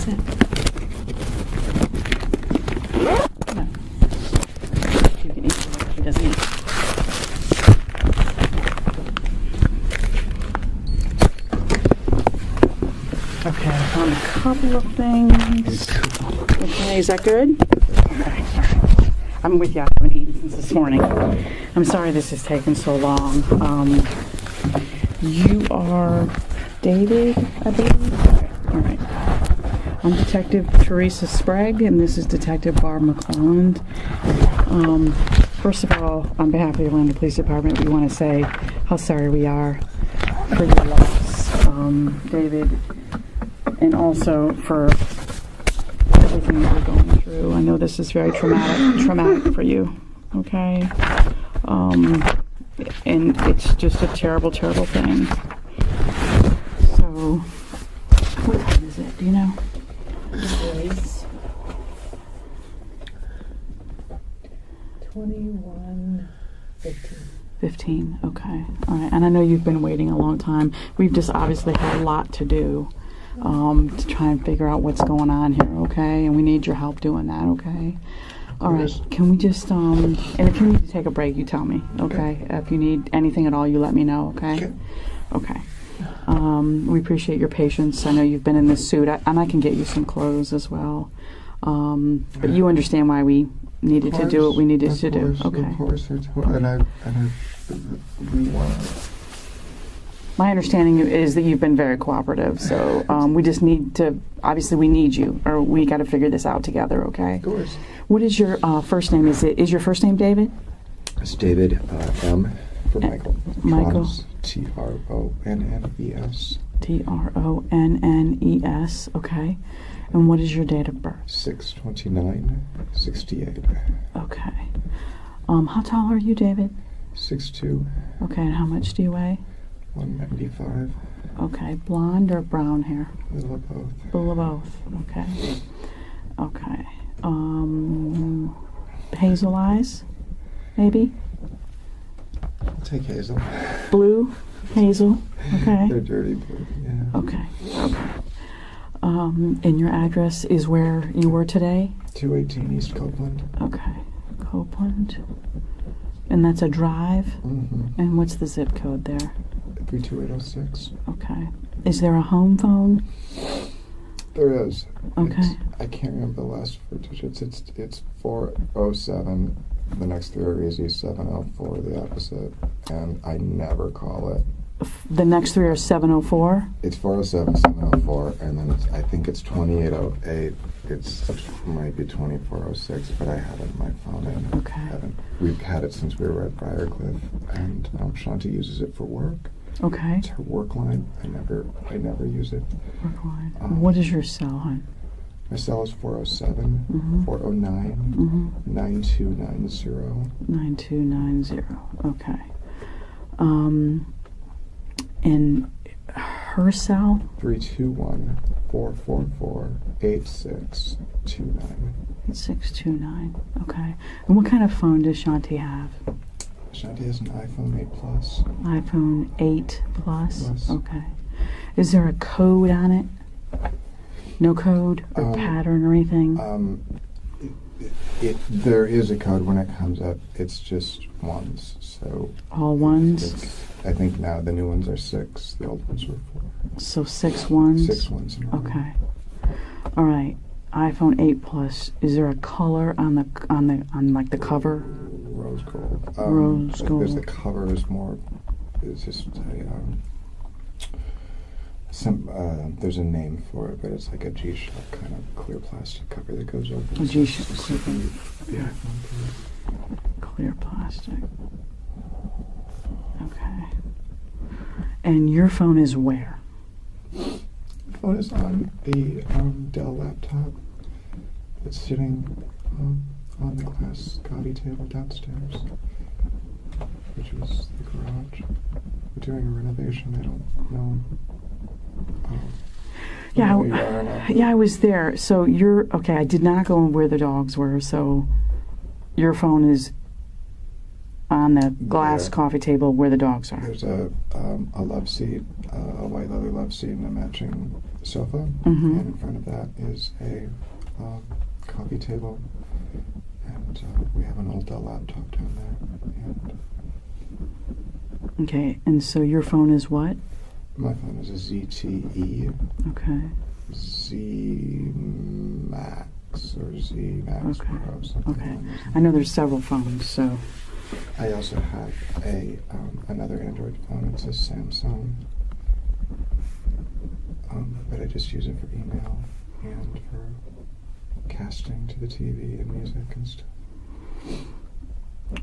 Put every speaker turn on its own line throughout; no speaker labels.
Sit. No. You can eat whatever he doesn't eat. Okay, I found a couple of things. Okay, is that good? Okay, all right. I'm with you. I haven't eaten since this morning. I'm sorry this has taken so long. You are David, I believe? All right. I'm Detective Teresa Sprague, and this is Detective Barb McClelland. First of all, on behalf of the Atlanta Police Department, we want to say how sorry we are for your loss, David, and also for everything that you're going through. I know this is very traumatic for you, okay? And it's just a terrible, terrible thing. So, what time is it? Do you know?
It is 21:15.
15, okay. All right, and I know you've been waiting a long time. We've just obviously had a lot to do to try and figure out what's going on here, okay? And we need your help doing that, okay? All right, can we just, and if you need to take a break, you tell me, okay? If you need anything at all, you let me know, okay? Okay. We appreciate your patience. I know you've been in this suit, and I can get you some clothes as well. But you understand why we needed to do what we needed to do, okay?
Of course, we want.
My understanding is that you've been very cooperative, so we just need to, obviously we need you, or we got to figure this out together, okay?
Of course.
What is your first name? Is your first name David?
It's David, M for Michael.
Michael.
Tronnes, Tronnes.
Tronnes, okay. And what is your date of birth?
6/29/68.
Okay. How tall are you, David?
6'2".
Okay, and how much do you weigh?
195.
Okay, blonde or brown hair?
Little of both.
Little of both. Okay. Okay. Hazel eyes, maybe?
I'll take hazel.
Blue, hazel. Okay.
They're dirty blue. Yeah.
Okay. Okay. And your address is where you were today?
218 East Copeland.
Okay. Copeland. And that's a drive?
Mm-hmm.
And what's the zip code there?
32806.
Okay. Is there a home phone?
There is.
Okay.
I can't remember the last four digits. It's 407. The next three are easy. 704, the opposite. And I never call it.
The next three are 704?
It's 407, 704, and then I think it's 2808. It might be 2406, but I haven't my phone in.
Okay.
We've had it since we were at Briarcliff, and Shanti uses it for work.
Okay.
It's her work line. I never use it.
Work line. What is your cell, hon?
My cell is 407 409 9290.
9290. Okay. And her cell?
321 444 8629.
8629. Okay. And what kind of phone does Shanti have?
Shanti has an iPhone 8 Plus.
iPhone 8 Plus?
Plus.
Okay. Is there a code on it? No code or pattern or anything?
There is a code when it comes up. It's just ones. So
all ones?
I think now the new ones are 6. The old ones were 4.
So 6 ones?
6 ones in a row.
Okay. All right. iPhone 8 Plus. Is there a color on the the cover?
Rose gold.
Rose gold.
There's the cover is more. It's just there's a name for it, but it's like a G-Shock kind of clear plastic cover that goes over.
A G-Shock cover.
Yeah.
Clear plastic. Okay. And your phone is where?
Phone is on the Dell laptop. It's sitting on the glass coffee table downstairs, which was the garage. We're doing a renovation. I don't know.
Yeah, I was there. So you're okay. I did not go where the dogs were. So your phone is on the glass
Yeah.
coffee table where the dogs are.
There's a love seat, a white lily love seat, and a matching sofa.
Mhm.
And in front of that is a coffee table, and we have an old Dell laptop down there. And
Okay, and so your phone is what?
my phone is a ZTE
Okay.
Z Max or Z Max
Okay.
Pro, something
Okay.
along those lines.
I know there's several phones, so
I also have a another Android phone. It's a Samsung, but I just use it for email and for casting to the TV and music and stuff.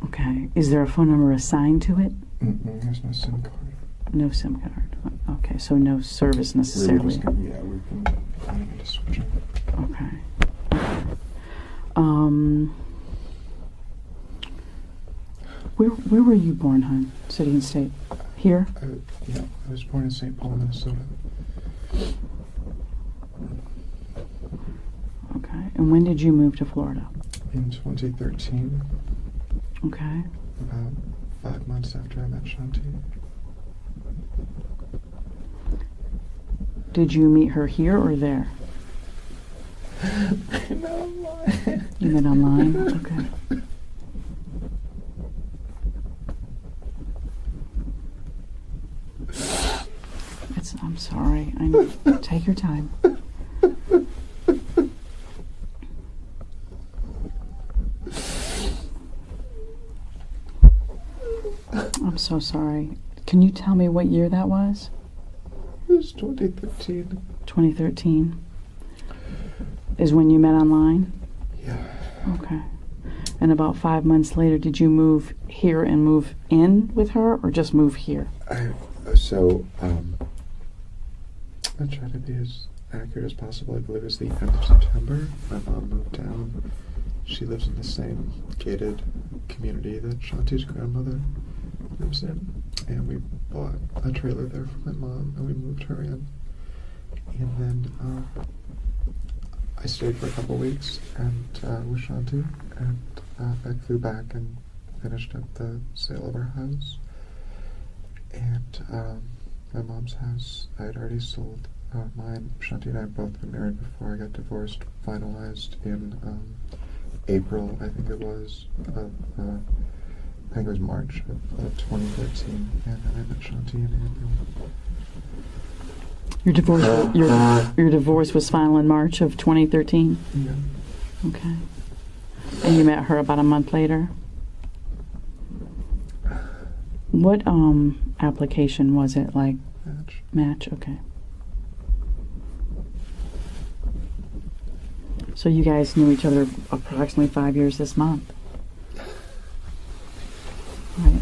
okay. Is there a phone number assigned to it?
There's no SIM card.
No SIM card. Okay, so no service
We were
necessarily.
just we've been planning into switching.
Okay. Where were you born, hon? City and state? Here?
I was born in St. Paul, Minnesota.
Okay. And when did you move to Florida?
In 2013,
Okay.
about 5 months after I met Shanti.
Did you meet her here or there?
No,
You met online? Okay. I'm sorry. Take your time. I'm so sorry. Can you tell me what year that was?
It was 2013.
2013 is when you met online?
Yeah.
Okay. And about 5 months later, did you move here and move in with her, or just move here?
I try to be as accurate as possible. I believe it was the end of September. My mom moved down. She lives in the same gated community that Shanti's grandmother lives in. And we bought a trailer there for my mom, and we moved her in. And then I stayed for a couple weeks and with Shanti, and I flew back and finished up the sale of our house. And my mom's house, I had already sold mine. Shanti and I had both been married before I got divorced, finalized in April, I think it was, I think it was March of 2013, and then I met Shanti in April.
Your divorce was final in March of 2013?
Yeah.
Okay. And you met her about a month later? What application was it, like? Match, okay. So you guys knew each other approximately 5 years this month. Right.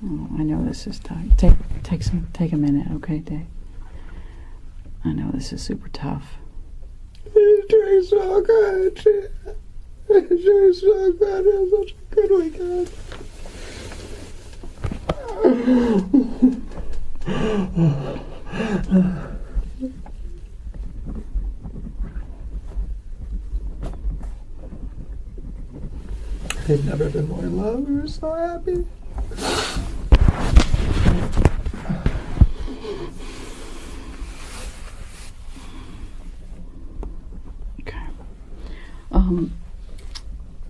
Oh, I know this is tough. Take a minute, okay, Dave? I know this is super tough.
It's doing so good. It's doing so good. It was such a good weekend. I'd never been more in love. We were so happy.
Okay.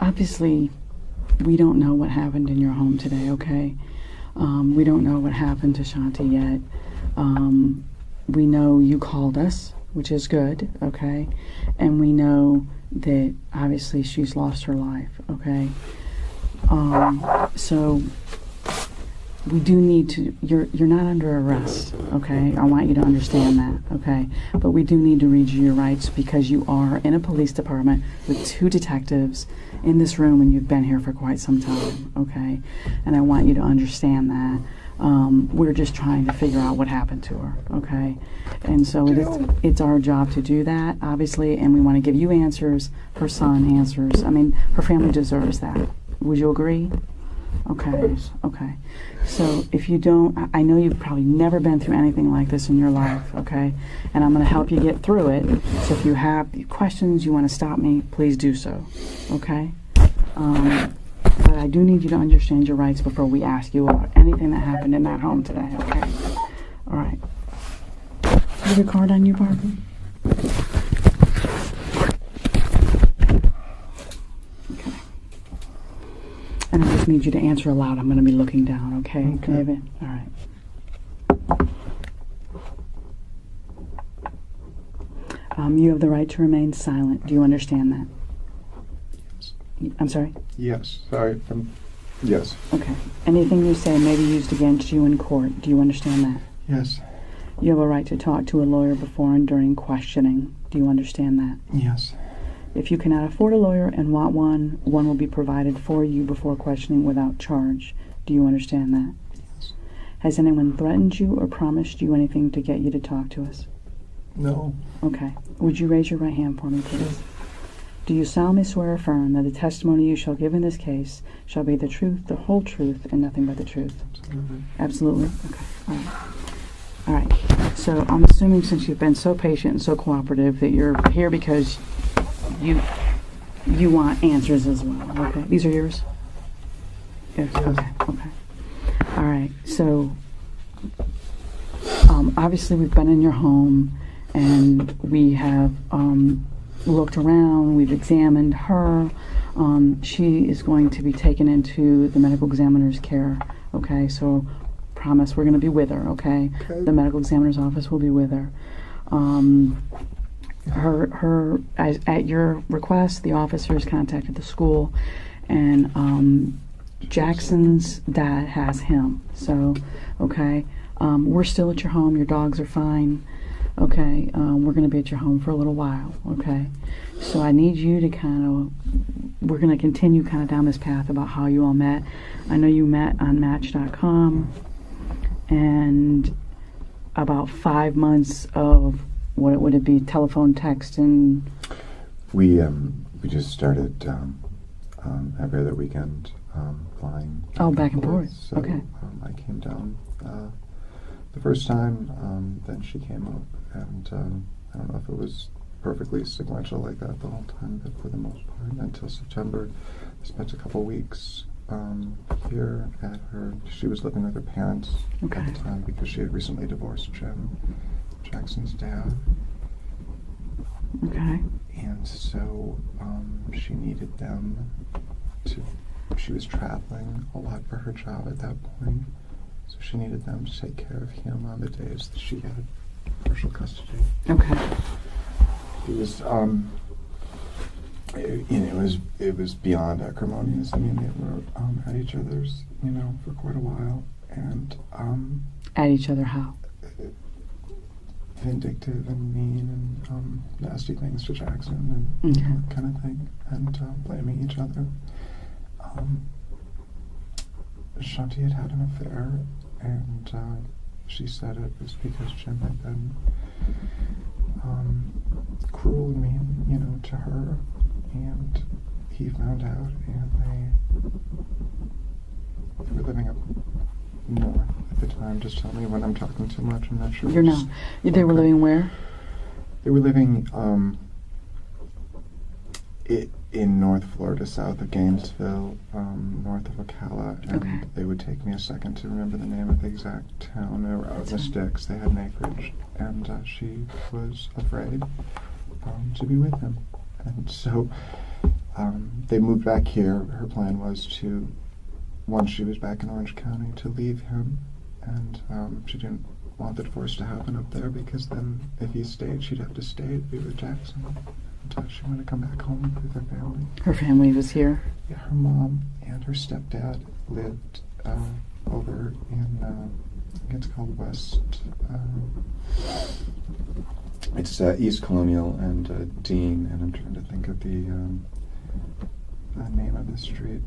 Obviously, we don't know what happened in your home today, okay? We don't know what happened to Shanti yet. We know you called us, which is good, okay? And we know that obviously she's lost her life, okay? So we do need to, you're not under arrest, okay? I want you to understand that, okay? But we do need to read you your rights because you are in a police department with 2 detectives in this room and you've been here for quite some time, okay? And I want you to understand that. We're just trying to figure out what happened to her, okay? And so it's our job to do that, obviously, and we want to give you answers, her son answers. I mean, her family deserves that. Would you agree? Okay. Okay. So if you don't, I know you've probably never been through anything like this in your life, okay? And I'm going to help you get through it. So if you have questions, you want to stop me, please do so, okay? But I do need you to understand your rights before we ask you about anything that happened in that home today, okay? All right. Is your card on you, Barbara? Okay. And I just need you to answer aloud. I'm going to be looking down, okay, David? All right. You have the right to remain silent. Do you understand that?
Yes.
I'm sorry?
Yes. Sorry. Yes.
Okay. Anything you say may be used against you in court. Do you understand that?
Yes.
You have a right to talk to a lawyer before and during questioning. Do you understand that?
Yes.
If you cannot afford a lawyer and want one, one will be provided for you before questioning without charge. Do you understand that?
Yes.
Has anyone threatened you or promised you anything to get you to talk to us?
No.
Okay. Would you raise your right hand for me, please? Do you solemnly swear or affirm that the testimony you shall give in this case shall be the truth, the whole truth, and nothing but the truth?
Absolutely.
Absolutely? Okay. All right. All right. So I'm assuming since you've been so patient and so cooperative that you're here because you want answers as well. Okay. These are yours? Yes. Okay. Okay. All right. So obviously we've been in your home and we have looked around. We've examined her. She is going to be taken into the medical examiner's care. Okay. So promise we're going to be with her. Okay.
Okay.
The medical examiner's office will be with her. At your request, the officers contacted the school, and Jackson's dad has him. So, okay, we're still at your home. Your dogs are fine. Okay, we're going to be at your home for a little while. Okay, so I need you to we're going to continue kind of down this path about how you all met. I know you met on Match.com, and about 5 months of what would it be? Telephone, text, and
We just started every other weekend flying.
Back and forth.
So,
Okay.
I came down the first time, then she came up, and I don't know if it was perfectly sequential like that the whole time, but for the most part, until September, I spent a couple weeks here at her. She was living with her parents
Okay.
at the time because she had recently divorced Jim, Jackson's dad.
Okay.
And so she needed them to, she was traveling a lot for her job at that point, so she needed them to take care of him on the days that she had partial custody.
Okay.
It was, it was beyond acrimonious. I mean, they were at each other's, for quite a while, and
At each other how?
vindictive and mean and nasty things to Jackson and
Okay.
that kind of thing, and blaming each other. Shanti had an affair, and she said it was because Jim had been cruel and mean, to her, and he found out, and they were living up north at the time. Just tell me when I'm talking too much. I'm not sure.
You're not. They were living where?
They were living in North Florida, south of Gainesville, north of Ocala, and
Okay.
they would take me a second to remember the name of the exact town. They were out in the
That's fine.
sticks. They had an acreage, and she was afraid to be with him. And so they moved back here. Her plan was to, once she was back in Orange County, to leave him, and she didn't want the divorce to happen up there, because then if he stayed, she'd have to stay to be with Jackson. And she wanted to come back home with her family.
Her family was here.
Yeah, her mom and her stepdad lived over in, I think it's called West, it's East Colonial and Dean, and I'm trying to think of the name of the street.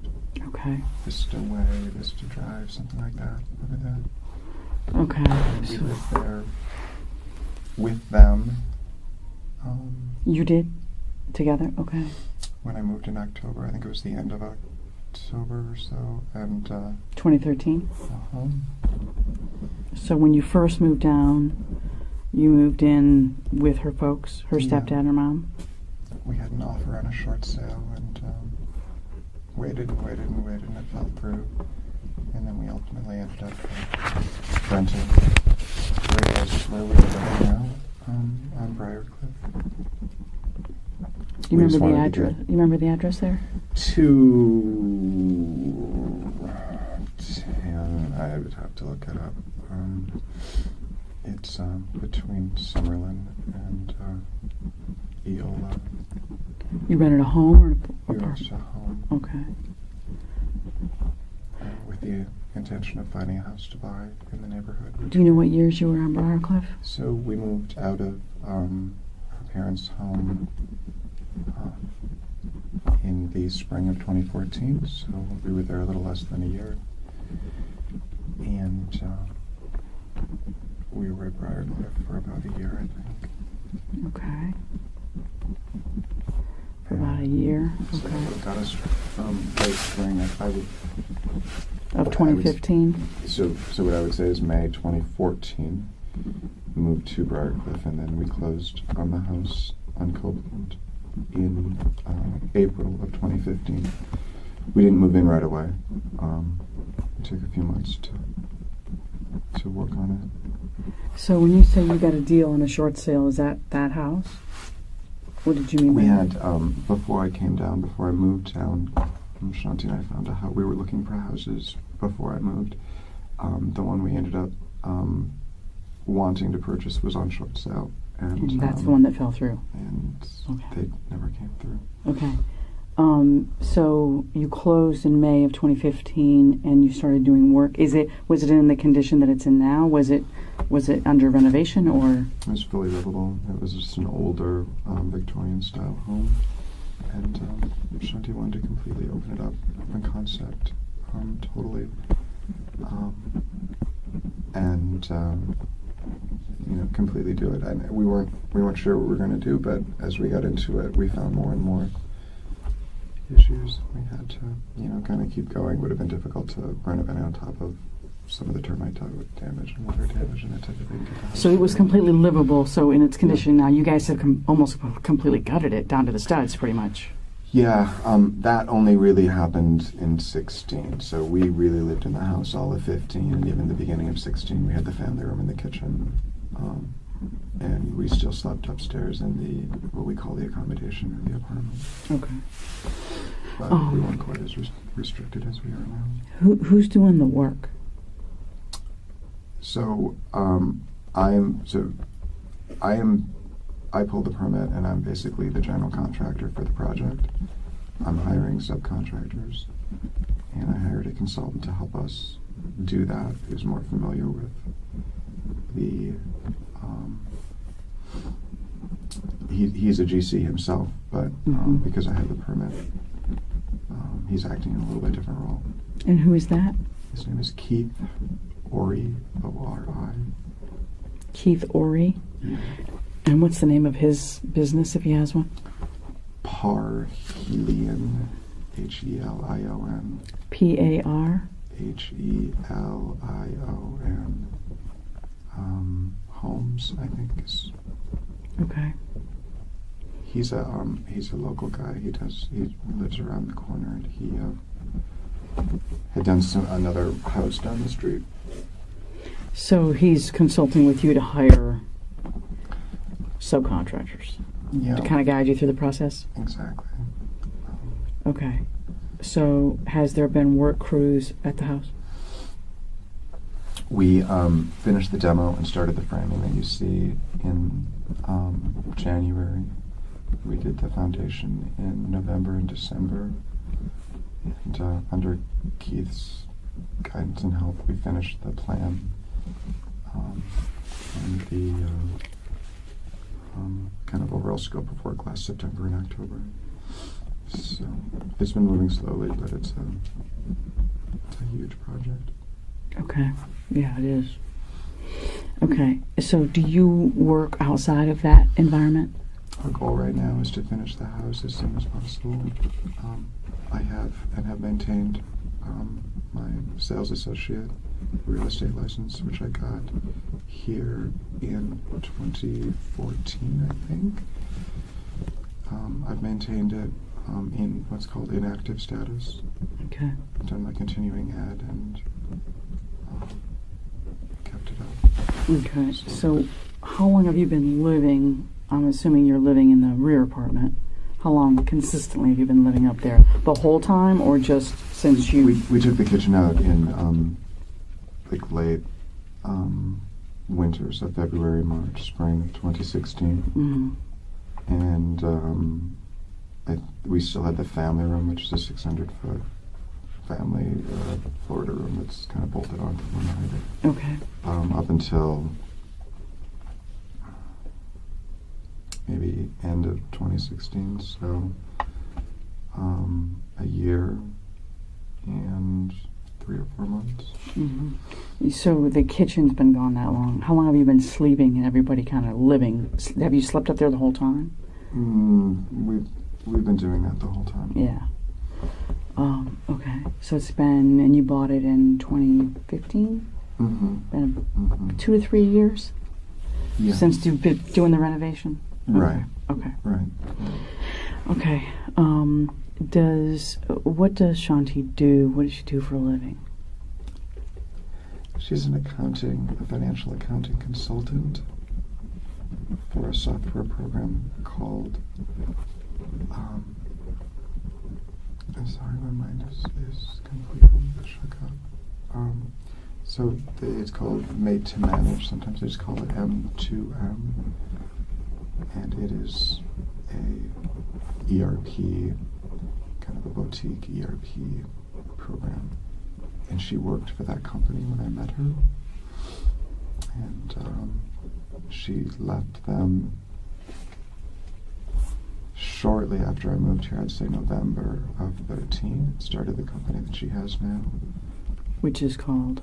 Okay.
Vista Way, Vista Drive, something like that, over there.
Okay.
And we
So
lived there with them.
you did together? Okay.
When I moved in October, I think it was the end of October or so, and
2013.
home.
So when you first moved down, you moved in with her folks, her
Yeah.
stepdad or mom?
We had an offer on a short sale, and waited and waited and waited, and it fell through. And then we ultimately ended up renting where we're living now, on Briarcliff.
You
We
remember
just
the
wanted to
address?
get-
You remember the address there?
210. I would have to look it up. It's between Summerlin and Eola.
You rented a home or an
We
apartment?
rented a home
Okay.
with the intention of finding a house to buy in the neighborhood.
Do you know what years you were on Briarcliff?
So we moved out of our parents' home in the spring of 2014, so we were there a little less than a year. And we were at Briarcliff for about a year, I think.
Okay. For about a year.
So
Okay.
it got us late spring. I would,
Of 2015?
so what I would say is May 2014, moved to Briarcliff, and then we closed on the house on Copeland in April of 2015. We didn't move in right away. It took a few months to work on it.
So when you say you got a deal on a short sale, is that house? What did you mean
We
by
had,
that?
before I came down, before I moved down, Shanti and I found a house. We were looking for houses before I moved. The one we ended up wanting to purchase was on short sale. And
That's the one that fell through.
And
Okay.
they never came through.
Okay. So you closed in May of 2015, and you started doing work. Was it in the condition that it's in now? Was it under renovation or?
It was fully livable. It was just an older Victorian-style home. And Shanti wanted to completely open it up in concept, totally. And completely do it. And we weren't sure what we were going to do, but as we got into it, we found more and more issues. We had to, kind of keep going. It would have been difficult to renovate on top of some of the termite damage and water damage and that type of thing.
So it was completely livable. So in its condition now, you guys have almost completely gutted it down to the studs, pretty much.
Yeah, that only really happened in 16. So we really lived in the house all of 15, and even the beginning of 16, we had the family room and the kitchen, and we still slept upstairs in what we call the accommodation or the apartment.
Okay.
But we weren't quite as restricted as we are now.
Who's doing the work?
So I pulled the permit, and I'm basically the general contractor for the project. I'm hiring subcontractors, and I hired a consultant to help us do that, who's more familiar with the he's a GC himself, but because I have the permit, he's acting in a little bit different role.
And who is that?
His name is Keith Ori, O-R-I.
Keith Ori.
Yeah.
And what's the name of his business, if he has one?
Parhelion, Helion.
P-A-R?
Helion. Homes, I think is.
Okay.
He's a local guy. He lives around the corner, and he had done another house down the street.
So he's consulting with you to hire subcontractors
Yeah.
to kind of guide you through the process?
Exactly.
Okay. So has there been work crews at the house?
We finished the demo and started the framing that you see in January. We did the foundation in November and December. And under Keith's guidance and help, we finished the plan and the kind of overall scope of work last September and October. So it's been moving slowly, but it's a huge project.
Okay. Yeah, it is. Okay. So do you work outside of that environment?
Our goal right now is to finish the house as soon as possible. I have maintained my sales associate real estate license, which I got here in 2014, I think. I've maintained it in what's called inactive status.
Okay.
I've done my continuing ed and kept it up.
Okay. So how long have you been living? I'm assuming you're living in the rear apartment. How long consistently have you been living up there? The whole time, or just since you...
We took the kitchen out in like late winter, so February, March, spring of 2016.
Mm-hmm.
And we still had the family room, which is a 600-foot family Florida room that's kind of bolted onto one another.
Okay.
Up until maybe end of 2016, so a year and 3 or 4 months.
Mm-hmm. So the kitchen's been gone that long. How long have you been sleeping and everybody kind of living? Have you slept up there the whole time?
We've been doing that the whole time.
Yeah. Okay. So it's been, and you bought it in 2015?
Mm-hmm.
Been 2 to 3 years?
Yeah.
Since you've been doing the renovation?
Right.
Okay.
Right.
Okay. What does Shanti do? What does she do for a living?
She's a financial accounting consultant for a software program called, I'm sorry, my mind is completely shook up. So it's called Made to Manage. Sometimes they just call it M2M. And it is a ERP, kind of a boutique ERP program. And she worked for that company when I met her. And she left them shortly after I moved here, I'd say November of 13, started the company that she has now.
Which is called?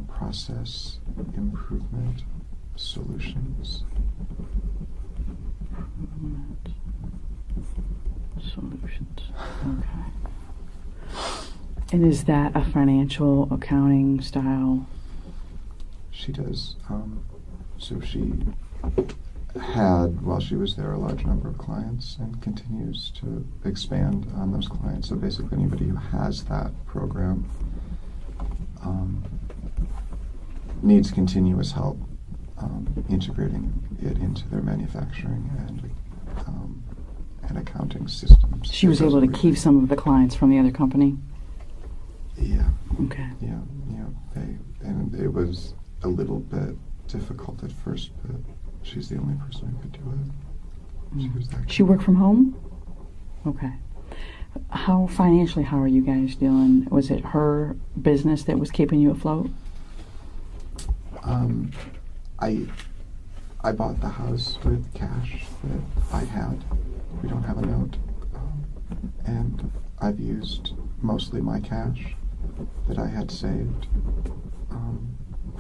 Process Improvement Solutions.
Solutions. Okay. And is that a financial accounting style?
She does. So she had, while she was there, a large number of clients and continues to expand on those clients. So basically anybody who has that program needs continuous help integrating it into their manufacturing and accounting systems.
She was able to keep some of the clients from the other company?
Yeah.
Okay.
Yeah. And it was a little bit difficult at first, but she's the only person who could do it. She was that.
She worked from home? Okay. How financially, how are you guys doing? Was it her business that was keeping you afloat?
I bought the house with cash that I had. We don't have a note. And I've used mostly my cash that I had saved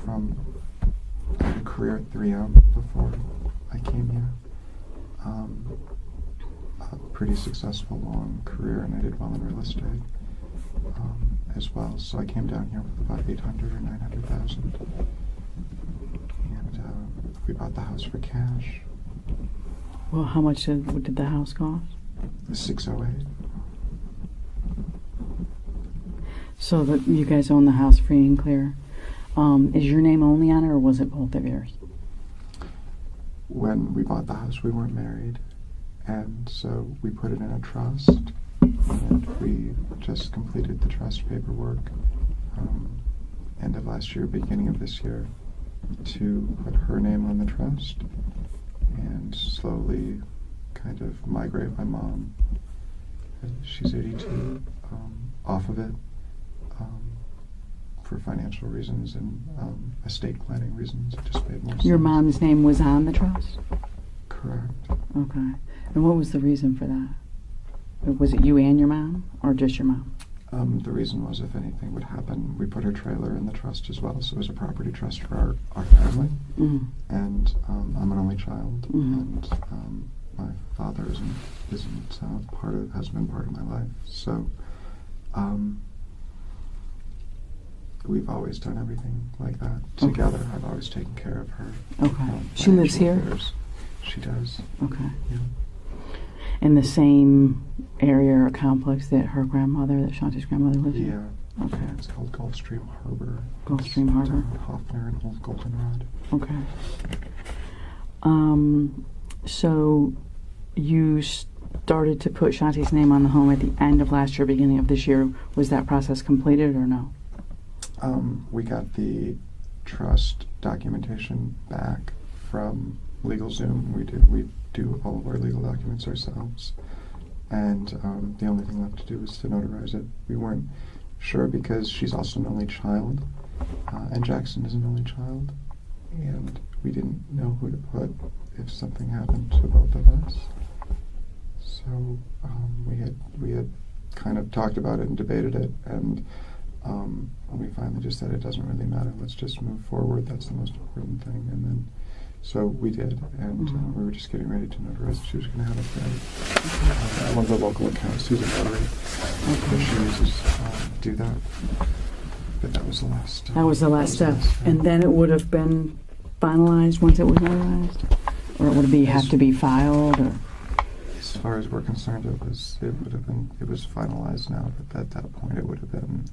from I had a career at 3M before I came here. A pretty successful long career, and I did well in real estate as well. So I came down here with about 800 or 900,000, and we bought the house for cash.
Well, how much did the house cost?
608.
So that you guys own the house free and clear. Is your name only on it, or was it both of yours?
When we bought the house, we weren't married, and so we put it in a trust, and we just completed the trust paperwork end of last year, beginning of this year, to put her name on the trust and slowly kind of migrate my mom, she's 82, off of it for financial reasons and estate planning reasons. It just made more sense.
Your mom's name was on the trust?
Correct.
Okay. And what was the reason for that? Was it you and your mom, or just your mom?
The reason was if anything would happen, we put her trailer in the trust as well, so it was a property trust for our family.
Mm-hmm.
And I'm an only child, and my father hasn't been part of my life. So we've always done everything like that together. I've always taken care of her.
Okay. She lives here?
Affairs. She does.
Okay.
Yeah.
In the same area or complex that her grandmother, that Shanti's grandmother lives in?
Yeah.
Okay.
Yeah, it's called Gulfstream Harbor.
Gulfstream Harbor.
Hoffner and Old Goldenrod.
Okay. So you started to put Shanti's name on the home at the end of last year, beginning of this year. Was that process completed or no?
We got the trust documentation back from LegalZoom. We do all of our legal documents ourselves, and the only thing left to do was to notarize it. We weren't sure because she's also an only child, and Jackson is an only child, and we didn't know who to put if something happened to both of us. So we had kind of talked about it and debated it, and we finally just said it doesn't really matter. Let's just move forward. That's the most important thing. And then, so we did, and we were just getting ready to notarize. She was going to have it ready. One of the local accounts who's a notary that she uses do that. But that was the last.
That was the last step, and then it would have been finalized once it was notarized, or would it have to be filed, or?
As far as we're concerned, it was finalized now, but at that point it would have been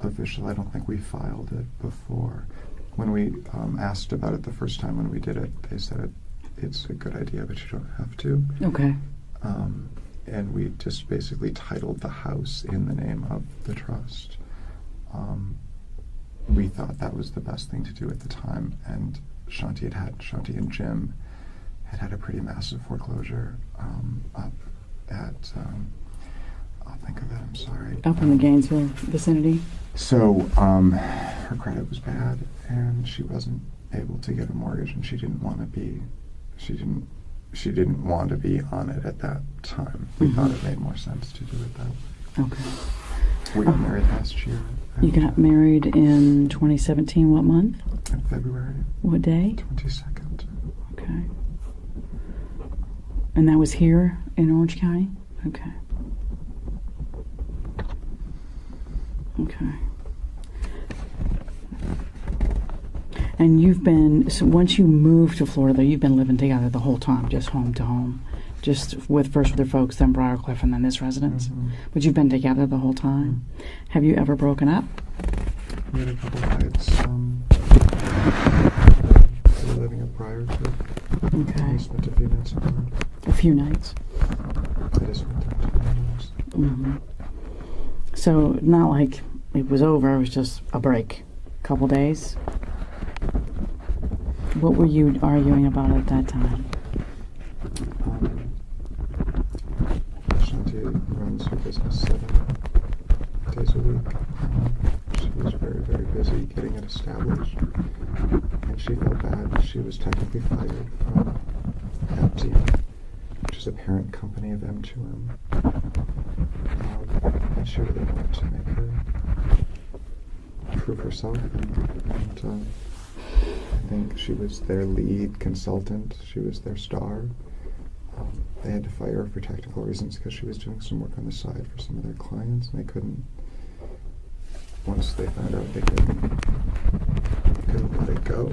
official. I don't think we filed it before. When we asked about it the first time when we did it, they said it's a good idea, but you don't have to.
Okay.
And we just basically titled the house in the name of the trust. We thought that was the best thing to do at the time, and Shanti and Jim had a pretty massive foreclosure up at, I'll think of it, I'm sorry.
Up in the Gainesville vicinity?
So her credit was bad, and she wasn't able to get a mortgage, and she didn't want to be on it at that time. We thought it made more sense to do it that way.
Okay.
We got married last year.
You got married in 2017, what month?
In February.
What day?
22nd.
Okay. And that was here in Orange County? Okay. Okay. And you've been, so once you moved to Florida, you've been living together the whole time, just home to home, just first with your folks, then Briarcliff, and then this residence. But you've been together the whole time. Have you ever broken up?
We had a couple nights. We were living at Briarcliff.
Okay.
We spent a few nights in there.
A few nights.
I just went there 2 nights.
So not like it was over, it was just a break. Couple days. What were you arguing about at that time?
Shanti runs her business 7 days a week. She was very, very busy getting it established, and she felt bad. She was technically fired from MTM, which is a parent company of M2M, and she really wanted to make her prove herself, and I think she was their lead consultant. She was their star. They had to fire her for technical reasons because she was doing some work on the side for some of their clients, and they couldn't. Once they found out, they couldn't let it go.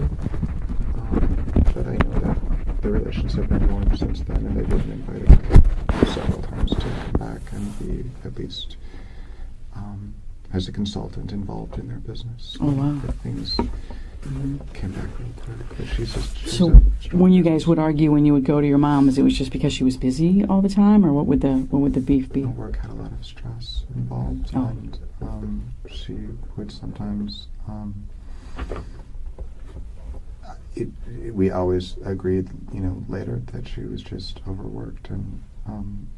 But I know that the relations have been warm since then, and they've been invited several times to come back and be at least as a consultant involved in their business.
Oh wow!
If things came back real quick. But she's
so when you guys would argue when you would go to your mom, it was just because she was busy all the time, or what would the beef be?
Work had a lot of stress involved, and she would sometimes. We always agreed, later that she was just overworked and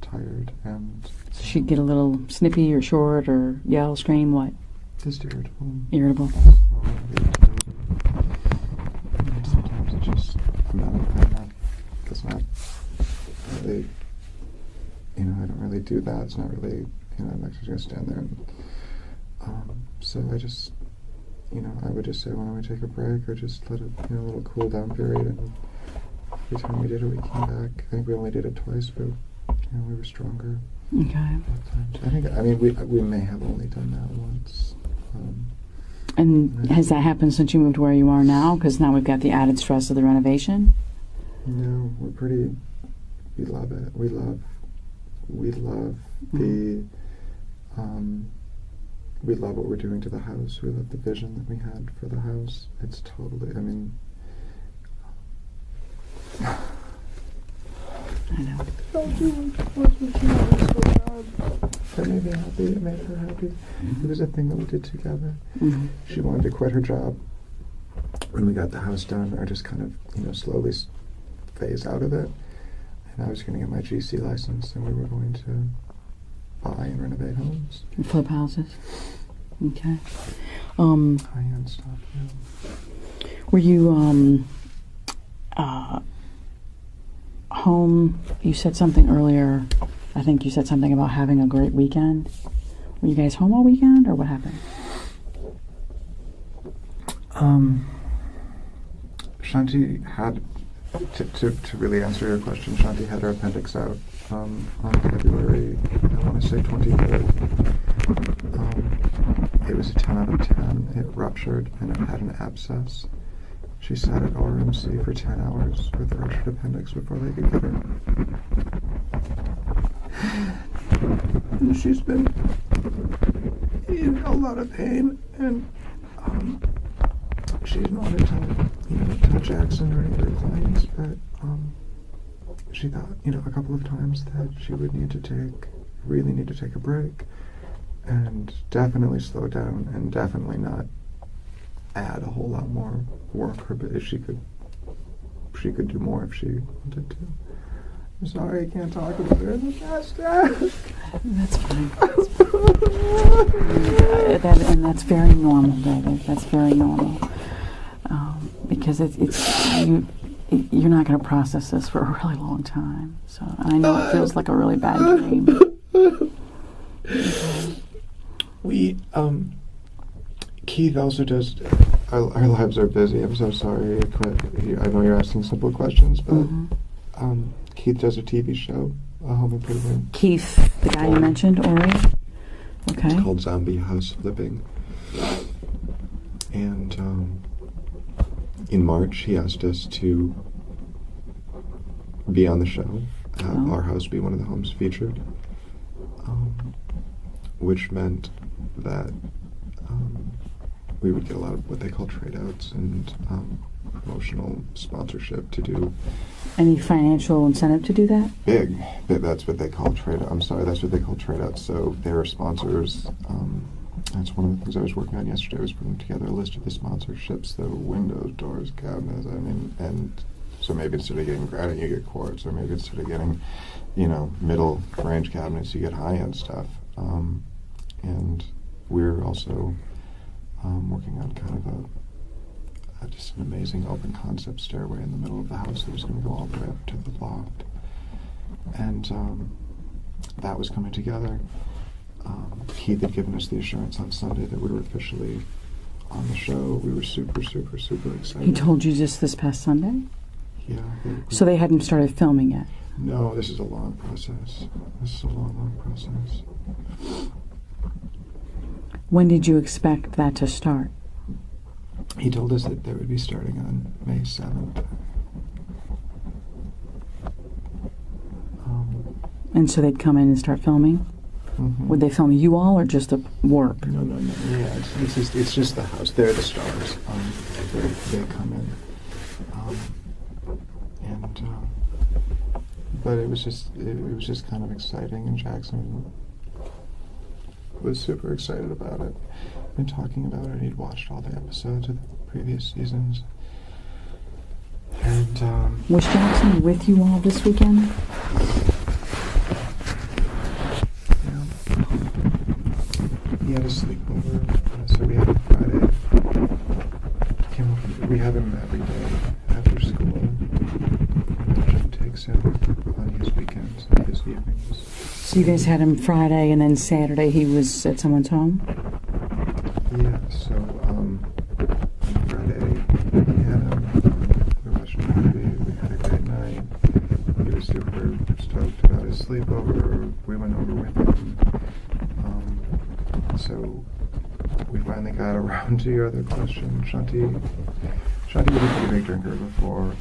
tired, and
so she'd get a little snippy or short or yell, scream, what?
Just irritable.
Irritable.
Sometimes it just, that's not really, I don't really do that. It's not really, I'm actually going to stand there and, so I just, I would just say, why don't we take a break or just let it, a little cool down period, and every time we did it, we came back. I think we only did it twice, but we were stronger
Okay.
both times. I mean, we may have only done that once.
And has that happened since you moved where you are now? Because now we've got the added stress of the renovation.
No, we love it. We love the, we love what we're doing to the house. We love the vision that we had for the house. It's totally, I mean,
I know.
That made me happy. It made her happy. It was a thing that we did together.
Mm-hmm.
She wanted to quit her job when we got the house done, or just kind of, slowly phase out of it. And I was going to get my GC license, and we were going to buy and renovate homes.
And flip houses. Okay.
High-end stuff, yeah.
Were you home? You said something earlier. I think you said something about having a great weekend. Were you guys home all weekend, or what happened?
Shanti had, to really answer your question, Shanti had her appendix out on February, I want to say 23rd. It was a 10 out of 10. It ruptured and it had an abscess. She sat at RMC for 10 hours with a ruptured appendix before they could get her. And she's been in a lot of pain, and she's not to tell Jackson or any of her clients, but she thought, a couple of times that she would really need to take a break, and definitely slow down, and definitely not add a whole lot more work. She could do more if she wanted to. I'm sorry, I can't talk about her in the past.
That's fine. And that's very normal, David. That's very normal. Because you're not going to process this for a really long time. So I know it feels like a really bad dream.
We, Keith also does, our lives are busy. I'm so sorry. I know you're asking simple questions, but Keith does a TV show, Home Improvement.
Keith, the guy you mentioned, Ori? Okay.
It's called Zombie House Flipping. And in March, he asked us to be on the show, have our house be one of the homes featured, which meant that we would get a lot of what they call trade-outs and promotional sponsorship to do.
Any financial incentive to do that?
Big. That's what they call trade-out. I'm sorry, that's what they call trade-outs. So there are sponsors. That's one of the things I was working on yesterday, was putting together a list of the sponsorships, the windows, doors, cabinets, and so maybe instead of getting granite, you get quartz, or maybe instead of getting, middle range cabinets, you get high-end stuff. And we're also working on kind of just an amazing open concept stairway in the middle of the house that was going to go all the way up to the loft. And that was coming together. Keith had given us the assurance on Sunday that we were officially on the show. We were super, super, super excited.
He told you just this past Sunday?
Yeah.
So they hadn't started filming yet?
No, this is a long process. This is a long, long process.
When did you expect that to start?
He told us that they would be starting on May 7th.
And so they'd come in and start filming?
Mm-hmm.
Would they film you all or just the work?
No. Yeah, it's just the house. They're the stars. They come in, but it was just kind of exciting, and Jackson was super excited about it. Been talking about it. He'd watched all the episodes of the previous seasons, and
was Jackson with you all this weekend?
He had a sleepover, so we had him Friday. We have him every day after school. Jim takes him on his weekends and his evenings.
So you guys had him Friday, and then Saturday he was at someone's home?
Yeah, so on Friday we had him, we watched a movie, we had a great night. super stoked about his sleepover. We went over with him. So we finally got around to your other question. Shanti was a pretty big drinker before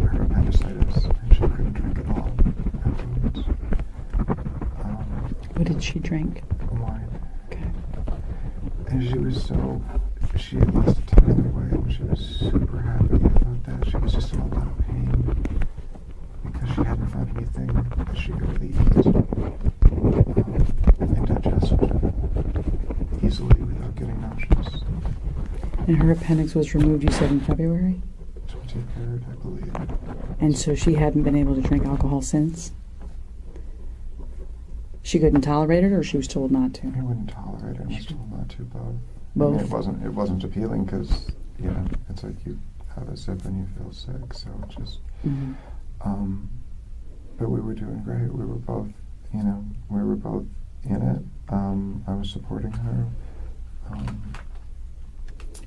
her appendicitis, and she couldn't drink at all afterwards.
What did she drink?
Wine.
Okay.
And she had lost a ton of weight, and she was super happy about that. She was just in a lot of pain because she hadn't found anything that she could really eat and digest easily without getting nauseous.
And her appendix was removed, you said, in February?
23rd, I believe.
And so she hadn't been able to drink alcohol since? She couldn't tolerate it, or she was told not to?
I wouldn't tolerate it. I was told not to, both.
Both?
I mean, it wasn't appealing because, it's like you have a sip and you feel sick, so it just...
Mm-hmm.
But we were doing great. We were both, in it. I was supporting her.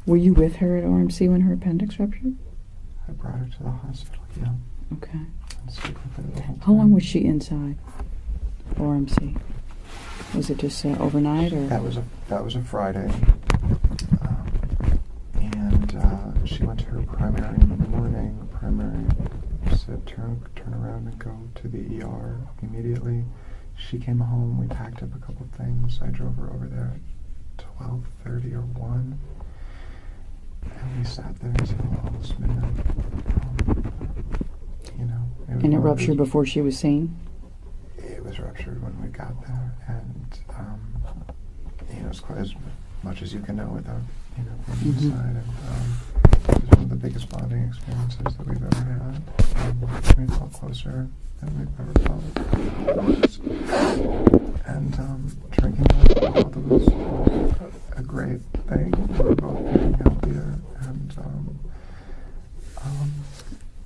Were you with her at RMC when her appendix ruptured?
I brought her to the hospital, yeah.
Okay.
And stayed with her the whole
How long
time.
was she inside RMC? Was it just overnight, or?
That was a Friday. And she went to her primary in the morning. The primary said turn around and go to the ER immediately. She came home. We packed up a couple things. I drove her over there at 12:30 or 1. And we sat there until almost midnight.
And it ruptured before she was seen?
It was ruptured when we got there, and it's quite as much as you can know without being inside. And it was one of the biggest bonding experiences that we've ever had. We felt closer than we've ever felt. And drinking both of us was a great thing. We were both getting healthier, and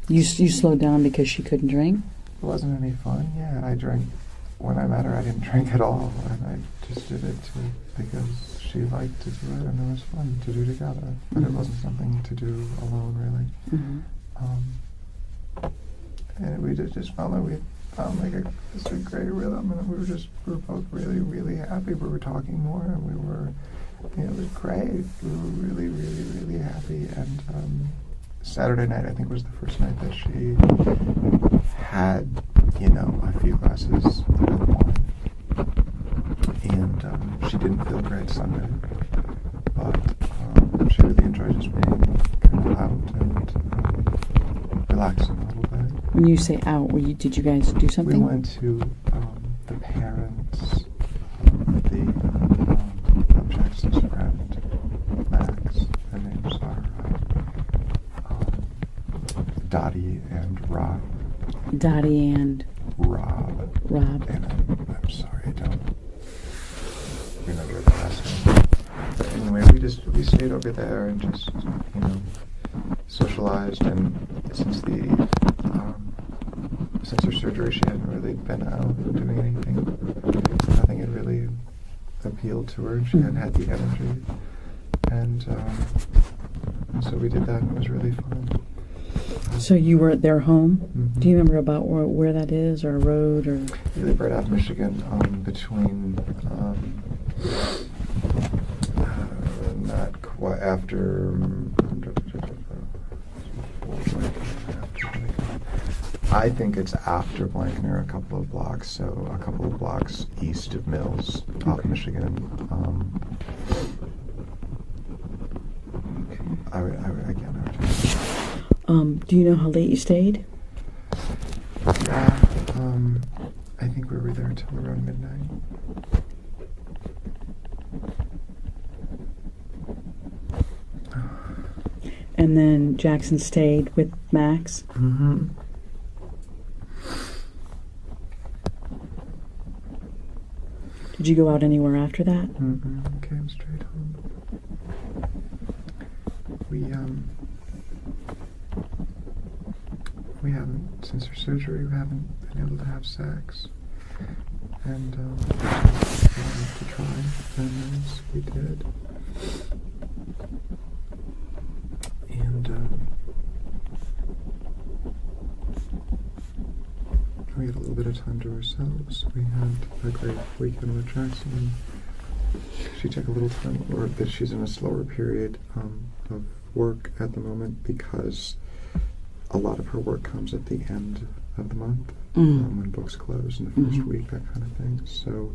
You slowed down because she couldn't drink?
it wasn't any fun. Yeah, I drank. When I met her, I didn't drink at all, and I just did it because she liked to do it, and it was fun to do together. But it wasn't something to do alone, really.
Mm-hmm.
And we just felt like we found this great rhythm, and we were both really, really happy. We were talking more, and we were, it was great. We were really, really, really happy. And Saturday night, I think, was the first night that she had, a few glasses of wine. And she didn't feel great Sunday, but she really enjoyed just being kind of out and relaxing a little bit.
When you say out, did you guys do something?
We went to the parents, of Jackson's friend, Max. Their names are Dottie and Rob.
Dottie and
Rob. And I'm sorry, I don't remember the last name. But anyway, we stayed over there and just, socialized. And since her surgery, she hadn't really been out doing anything. Nothing had really appealed to her. She hadn't had the energy. And so we did that, and it was really fun.
So you were at their home?
Mm-hmm.
Do you remember about where that is, or a road, or?
We live right out of Michigan, between not quite after. I think it's after Blankner, a couple of blocks, so a couple of blocks east of Mills, off Michigan. I would
do you know how late you stayed?
Yeah, I think we were there until around midnight.
And then Jackson stayed with Max?
Mm-hmm.
Did you go out anywhere after that?
Mm-hmm. Came straight home. We haven't, since her surgery, we haven't been able to have sex. And we wanted to try, and we did. And we had a little bit of time to ourselves. We had a great weekend with Jackson. She took a little time, or that she's in a slower period of work at the moment because a lot of her work comes at the end of the month, when books close in the first week, that kind of thing. So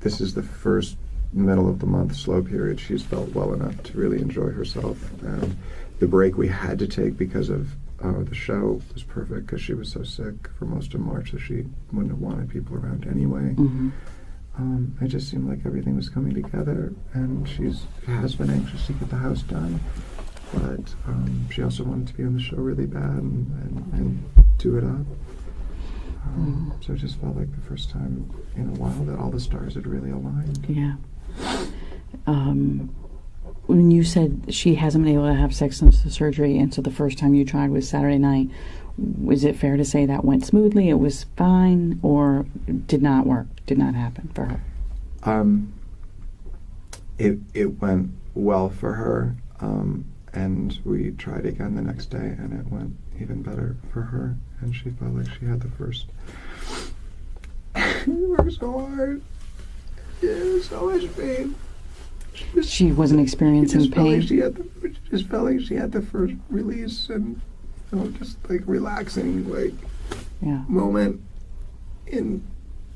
this is the first middle of the month slow period she's felt well enough to really enjoy herself. And the break we had to take because of the show was perfect because she was so sick for most of March that she wouldn't have wanted people around anyway. It just seemed like everything was coming together, and she has been anxious to get the house done, but she also wanted to be on the show really bad and do it up. So it just felt like the first time in a while that all the stars had really aligned.
Yeah. When you said she hasn't been able to have sex since the surgery, and so the first time you tried was Saturday night, is it fair to say that went smoothly, it was fine, or did not work, did not happen for her?
It went well for her, and we tried again the next day, and it went even better for her, and she felt like she had the first. She worked so hard. Yeah, so much pain.
She wasn't experiencing pain?
She just felt like she had the first release and just like relaxing moment in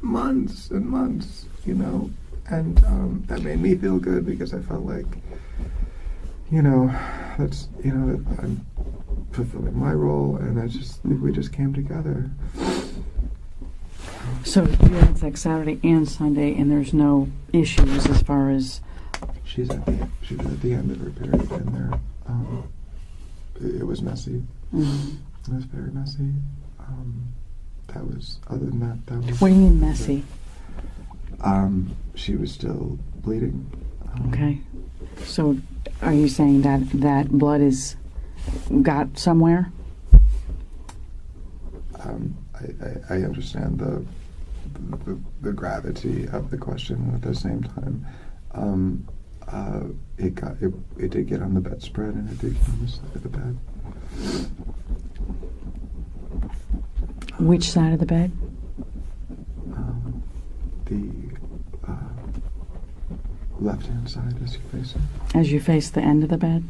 months and months, and that made me feel good because I felt like, that I'm fulfilling my role, and we just came together.
So you had sex Saturday and Sunday, and there's no issues as far as...
She was at the end of her period, and it was messy. It was very messy. Other than that was...
What do you mean messy?
She was still bleeding.
Okay. So are you saying that blood is got somewhere?
I understand the gravity of the question. At the same time, it did get on the bedspread, and it did get on the side of the bed.
Which side of the bed?
The left-hand side as you face it.
As you face the end of the bed?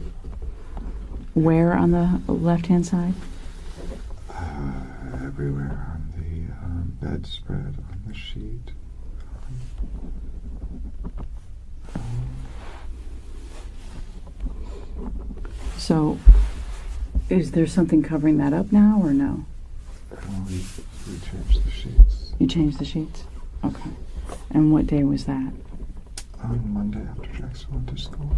Where on the left-hand side?
Everywhere on the bedspread, on the sheet.
So, is there something covering that up now, or no?
We changed the sheets.
You changed the sheets? Okay. And what day was that?
On Monday after Jackson went to school.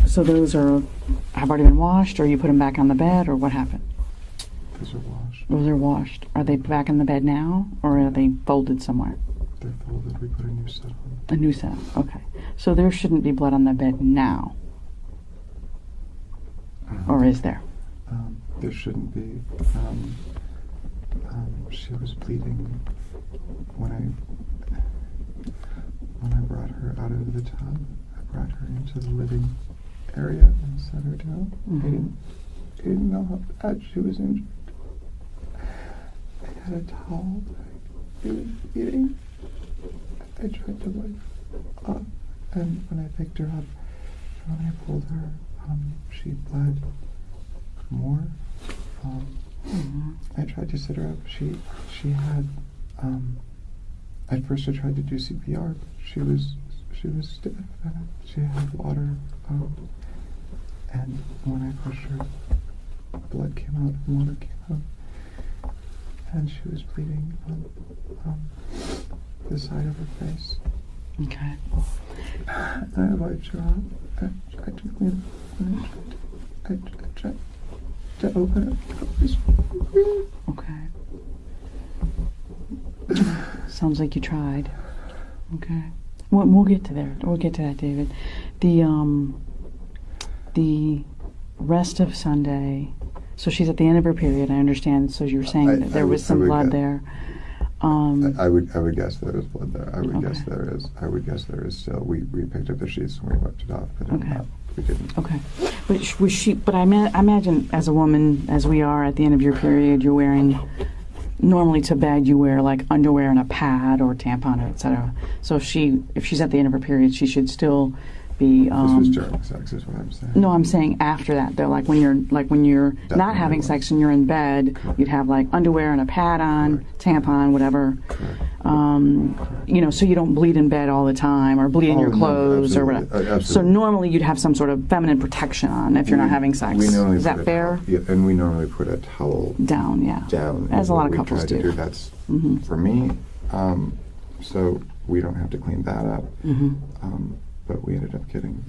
So those have already been washed, or you put them back on the bed, or what happened?
Those are washed.
Those are washed. Are they back in the bed now, or are they folded somewhere?
They're folded. We put a new set on.
A new set. Okay. So there shouldn't be blood on the bed now, or is there?
There shouldn't be. She was bleeding when I brought her out of the tub. I brought her into the living area and set her down. I didn't know how bad she was injured. I had a towel. She was bleeding. I tried to wipe her up, and when I picked her up, when I pulled her, she bled more. I tried to sit her up. She had. At first, I tried to do CPR, but she was stiff, and she had water. And when I pushed her, blood came out and water came out, and she was bleeding on the side of her face.
Okay.
And I wiped her up. I tried to clean her. I tried to open her.
Okay. Sounds like you tried. Okay. Well, we'll get to there. We'll get to that, David. The rest of Sunday. So she's at the end of her period. I understand. So you were saying that there was some blood there.
I would guess there is blood there. I would
Okay.
guess there is. I would guess there is still. We picked up the sheets and we wiped it off, but
Okay.
we didn't.
Okay. But was she? But I imagine as a woman, as we are at the end of your period, you're wearing. Normally to bed, you wear like underwear and a pad or tampon, or etc. So if she's at the end of her period, she should still be.
This was during sex, is what I'm saying.
No, I'm saying after that, though. Like when you're not
Definitely
having
was.
sex and you're in bed,
Correct.
you'd have like underwear and a pad on,
Correct.
tampon, whatever.
Correct.
So you don't bleed in bed all the time or bleed in
Oh,
your
no,
clothes or
absolutely.
whatever. So
Absolutely.
normally you'd have some sort of feminine protection on if you're not having sex.
We normally
Is that
put a
fair?
Yeah, and we normally put a towel
Down, yeah.
down.
As
is
a lot
what
of
we
couples
try to
do.
That's
Mm-hmm.
for me. So we don't have to clean that up.
Mm-hmm.
But we ended up getting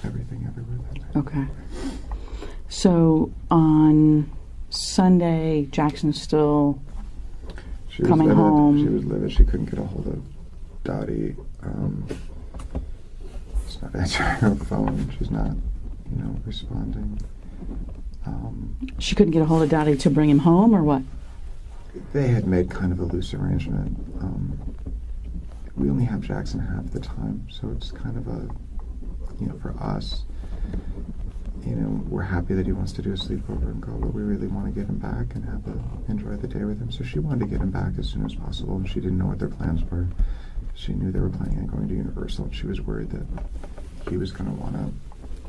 everything everywhere that night.
Okay. So on Sunday, Jackson's still
She was
coming
livid.
home.
She was livid. She couldn't get a hold of Dottie. She's not answering her phone. She's not, responding.
She couldn't get a hold of Dottie to bring him home, or what?
They had made kind of a loose arrangement. We only have Jackson half the time, so it's kind of a, for us, we're happy that he wants to do a sleepover and go, but we really want to get him back and enjoy the day with him. So she wanted to get him back as soon as possible, and she didn't know what their plans were. She knew they were planning on going to Universal, and she was worried that he was going to want to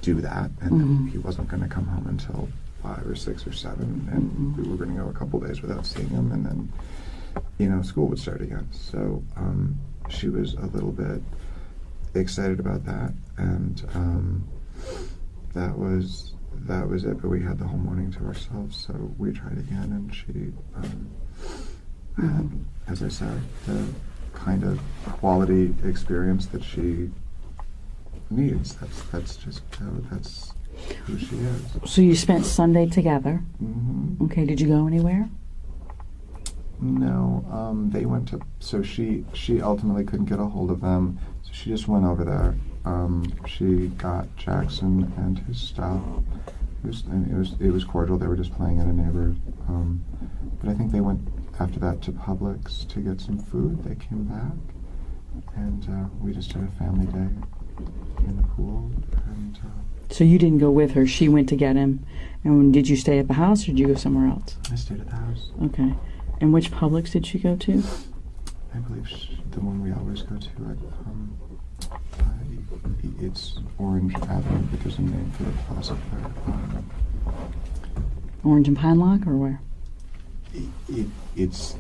do that, and that he wasn't going to come home until 5 or 6 or 7, and we were going to go a couple days without seeing him, and then, school would start again. So she was a little bit excited about that, and that was it. But we had the whole morning to ourselves, so we tried again, and she had, as I said, the kind of quality experience that she needs. That's just that's who she is.
So you spent Sunday together.
Mm-hmm.
Okay. Did you go anywhere?
No, they went to. So she ultimately couldn't get a hold of them. So she just went over there. She got Jackson and his stuff. It was cordial. They were just playing at a neighbor's. But I think they went after that to Publix to get some food. They came back, and we just did a family day in the pool. And
So you didn't go with her. She went to get him. And did you stay at the house, or did you go somewhere else?
I stayed at the house.
Okay. And which Publix did she go to?
I believe the one we always go to. It's Orange Avenue, but there's a name for the plaza there.
Orange and Pine Lock, or where?
It's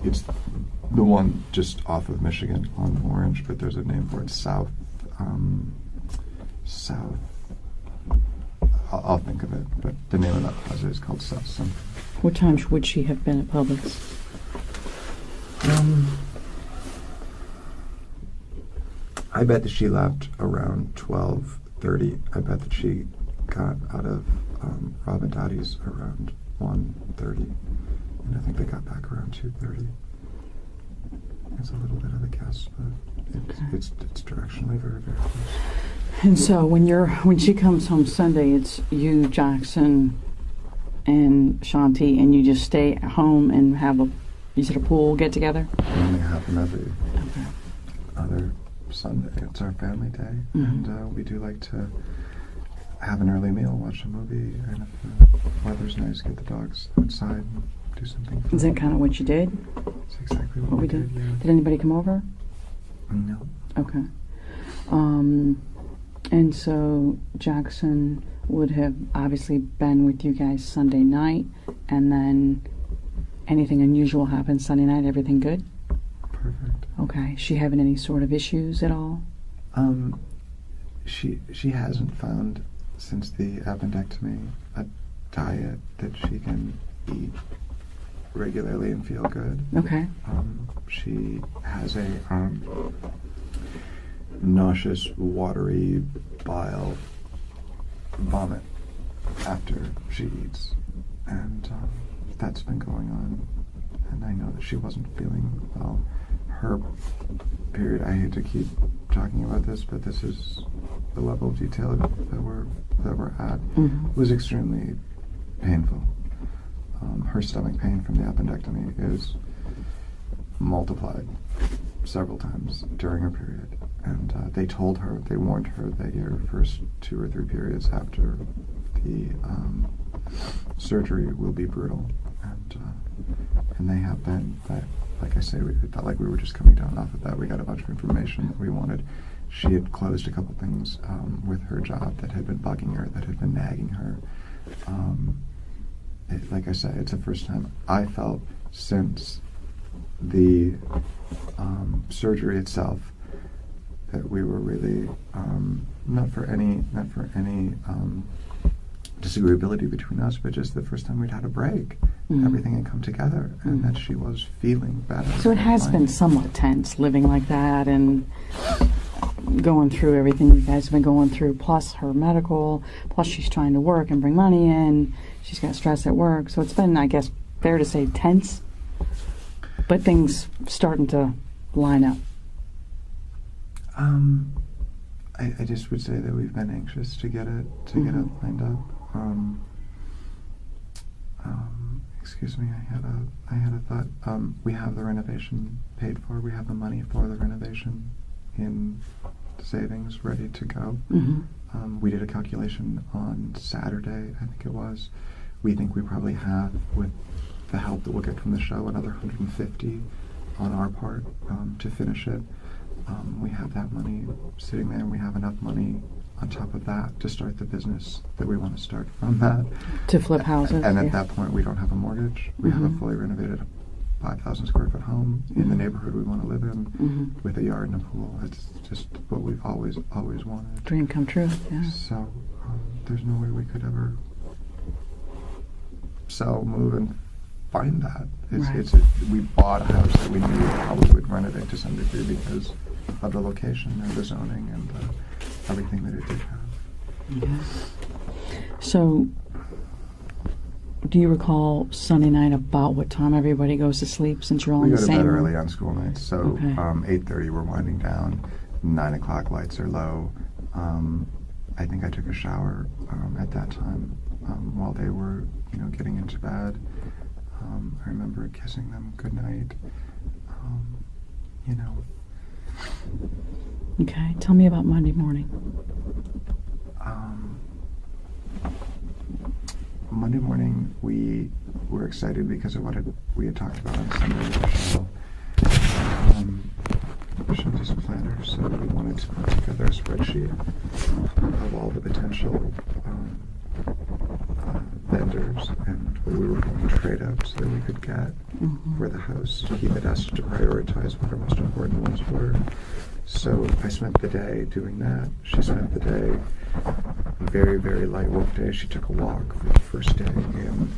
the one just off of Michigan on Orange, but there's a name for it. South. I'll think of it, but the name of that plaza is called South something.
What time would she have been at Publix?
I bet that she left around 12:30. I bet that she got out of Rob and Dottie's around 1:30, and I think they got back around 2:30. It's a little bit of a guess, but it's directionally very, very close.
And so when she comes home Sunday, it's you, Jackson, and Shanti, and you just stay at home and have a pool get together?
We only have them every other Sunday. It's our family day, and we do like to have an early meal, watch a movie, and if the weather's nice, get the dogs outside and do something fun.
Is that kind of what you did?
That's exactly what
we
we did.
did?
Yeah.
Did anybody come over?
No.
Okay. And so Jackson would have obviously been with you guys Sunday night, and then anything unusual happened Sunday night? Everything good?
Perfect.
Okay. She having any sort of issues at all?
She hasn't found since the appendectomy a diet that she can eat regularly and feel good.
Okay.
She has a nauseous, watery bile vomit after she eats, and that's been going on. And I know that she wasn't feeling well. Her period, I hate to keep talking about this, but this is the level of detail that we're at, was extremely painful. Her stomach pain from the appendectomy is multiplied several times during her period. And they warned her that your first 2 or 3 periods after the surgery will be brutal. And they have been. But like I say, we felt like we were just coming down off of that. We got a bunch of information that we wanted. She had closed a couple things with her job that had been bugging her, that had been nagging her. Like I say, it's the first time I felt since the surgery itself that we were really not for any disagreeability between us, but just the first time we'd had a break. Everything had come together, and that she was feeling better.
So it has been somewhat tense living like that and going through everything you guys have been going through, plus her medical, plus she's trying to work and bring money in. She's got stress at work. So it's been, I guess, fair to say tense, but things starting to line up.
I just would say that we've been anxious to get it lined up. Excuse me, I had a thought. We have the renovation paid for. We have the money for the renovation in savings ready to go. We did a calculation on Saturday, I think it was. We think we probably have, with the help that we'll get from the show, another $150 on our part to finish it. We have that money sitting there, and we have enough money on top of that to start the business that we want to start from that.
To flip houses.
And at that point, we don't have a mortgage. We have a fully renovated 5,000 square foot home in the neighborhood we want to live in, with a yard and a pool. It's just what we've always wanted.
Dream come true, yeah.
So there's no way we could ever sell, move, and find that. We bought a house that we knew we probably would renovate to some degree because of the location and the zoning and everything that it did have.
Yes. So, do you recall Sunday night about what time everybody goes to sleep, since you're all in the same room?
We go to bed early on school nights, so
okay.
8:30 we're winding down, 9 o'clock lights are low. I think I took a shower at that time while they were, getting into bed. I remember kissing them goodnight.
Okay, tell me about Monday morning.
Monday morning, we were excited because of what we had talked about on Sunday with the show. Shanti's a planner, so we wanted to put together a spreadsheet of all the potential vendors and what we were going to trade out so that we could get for the house. He had asked to prioritize what our most important ones were. So I spent the day doing that. She spent the day, very, very light work day. She took a walk for the first day, and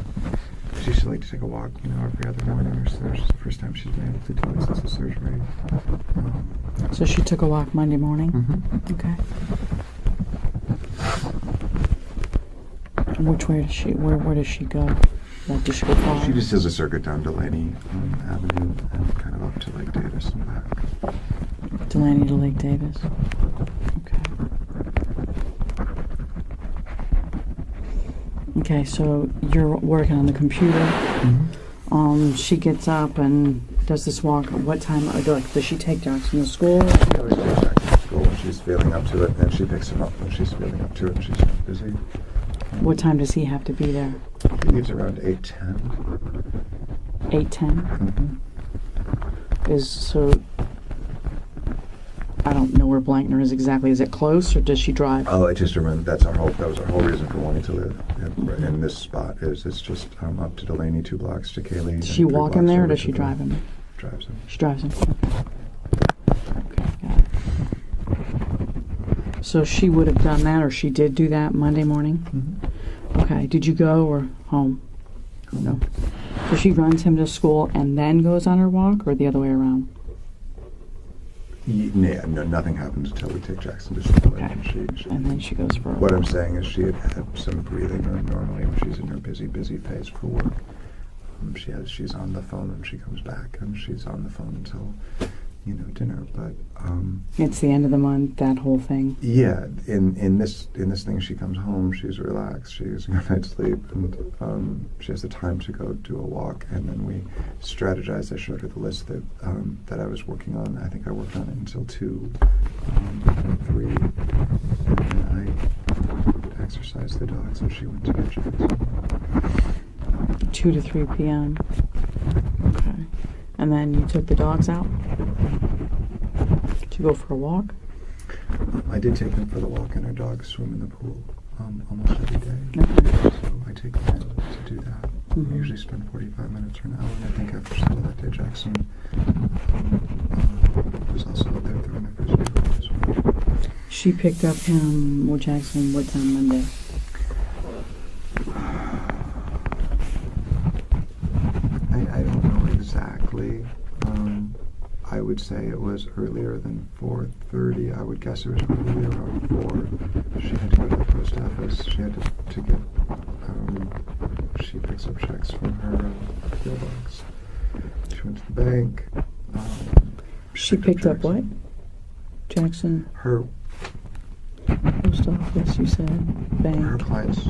she used to like to take a walk, every other morning. So this is the first time she's been able to do it since the surgery.
So she took a walk Monday morning? Okay. Which way does she, where does she go? Like, does she go far?
She just does a circuit down Delaney Avenue and kind of up to Lake Davis and back.
Delaney to Lake Davis. Okay. Okay, so you're working on the computer. She gets up and does this walk. What time? Does she take Jackson to school?
She always takes Jackson to school when she's feeling up to it, and she picks him up when she's feeling up to it and she's busy.
What time does he have to be there?
He leaves around 8:10.
8:10? So, I don't know where Blankner is exactly. Is it close, or does she drive?
Oh, it just that was our whole reason for wanting to live in this spot. It's just up to Delaney, 2 blocks to Kaylee.
Does she walk him there, or does she drive him?
Drives him.
She drives him. Okay, got it. So she would have done that, or she did do that Monday morning? Okay, did you go or home? No. So she runs him to school and then goes on her walk, or the other way around?
Yeah, no, nothing happens until we take Jackson to school.
Okay.
And
then she goes for a
What
walk.
I'm saying is she had some breathing normally when she's in her busy phase for work. She's on the phone when she comes back, and she's on the phone until dinner. But
It's the end of the month, that whole thing.
yeah, in this thing, she comes home, she's relaxed, she's a good night's sleep, and she has the time to go do a walk. And then we strategized. I showed her the list that I was working on. I think I worked on it until 2, 3, and I exercised the dogs, and she went to get Jackson.
2 to 3 p.m. Okay. And then you took the dogs out to go for a walk?
I did take them for the walk, and our dogs swim in the pool almost every day.
Okay.
So I take them in to do that.
Mhm.
We usually spend 45 minutes or an hour, and I think after school that day, Jackson was also out there throwing a frisbee as well.
She picked up him, or Jackson, what time Monday?
I don't know exactly. I would say it was earlier than 4:30. I would guess it was probably around 4. She had to go to the post office. She had to get. She picks up checks from her PO box. She went to the bank.
She picked up what? Jackson?
Her
Post office, you said?
her
Bank?
clients.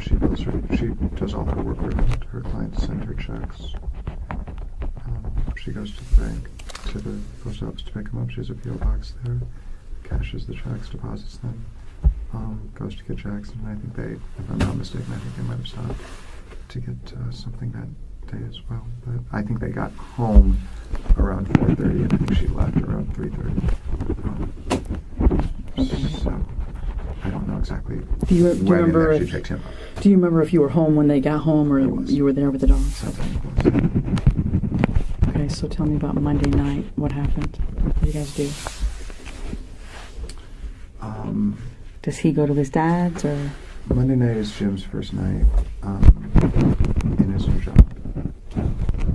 She bills her. She does all her work around. Her clients send her checks. She goes to the bank, to the post office to pick them up. She has a PO box there, cashes the checks, deposits them, goes to get Jackson. And I think they, if I'm not mistaken, I think they might have stopped to get something that day as well. But I think they got home around 4:30, and I think she left around 3:30. So I don't know exactly
Do you
when
remember
and
if,
she picked him up.
do you remember if you were home when they got home, or
I was.
you were there with the dogs?
Something close.
Okay, so tell me about Monday night. What happened? What do you guys do? Does he go to his dad's, or?
Monday night is Jim's first night in his new job,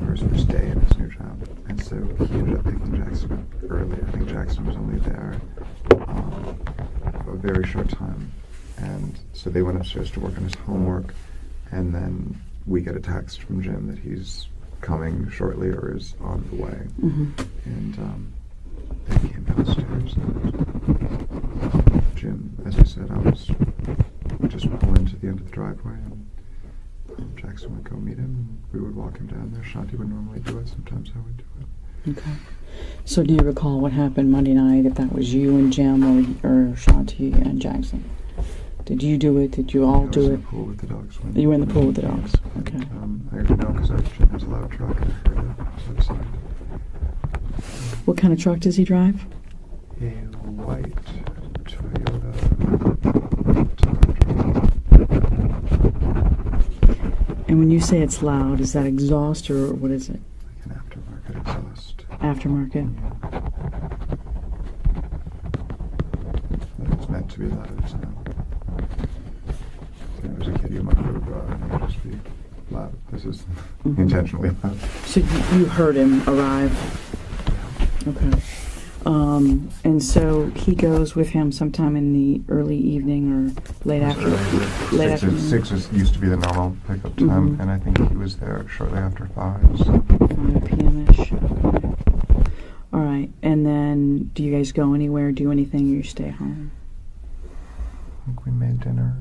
or his first day in his new job, and so he ended up picking Jackson up early. I think Jackson was only there for a very short time, and so they went upstairs to work on his homework, and then we get a text from Jim that he's coming shortly or is on the way, and they came downstairs. And Jim, as I said, I was just pull into the end of the driveway, and Jackson would go meet him, and we would walk him down there. Shanti would normally do it. Sometimes I would do it.
Okay. So do you recall what happened Monday night, if that was you and Jim or Shanti and Jackson? Did you do it? Did you all
I was
do
in
it?
the pool with the dogs.
You were in the pool with the dogs. Okay.
I already know because Jim has a loud truck, and I heard it outside.
What kind of truck does he drive?
A white Toyota.
And when you say it's loud, is that exhaust or what is it?
Like an aftermarket exhaust.
Aftermarket?
Yeah. But it's meant to be loud. It's not. When I was a kid, you might have go out and it would just be loud. This is intentionally loud.
So you heard him arrive? Okay. And so he goes with him sometime in the early evening or late afternoon?
Six used to be the normal pickup time, and I think he was there shortly after 5. So.
5 p.m.-ish. Okay. All right. And then do you guys go anywhere, do anything, or you stay home?
I think we made dinner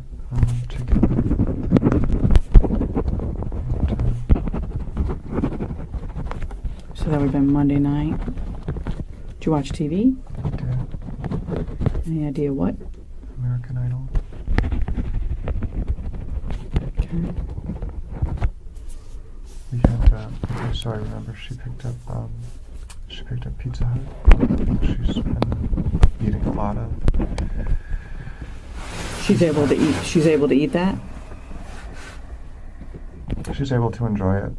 together.
So that would have been Monday night. Did you watch TV?
I did.
Any idea what?
American Idol.
Okay.
We had. So I remember she picked up Pizza Hut. She's been eating a lot of.
She's able to eat. She's able to eat that.
She's able to enjoy it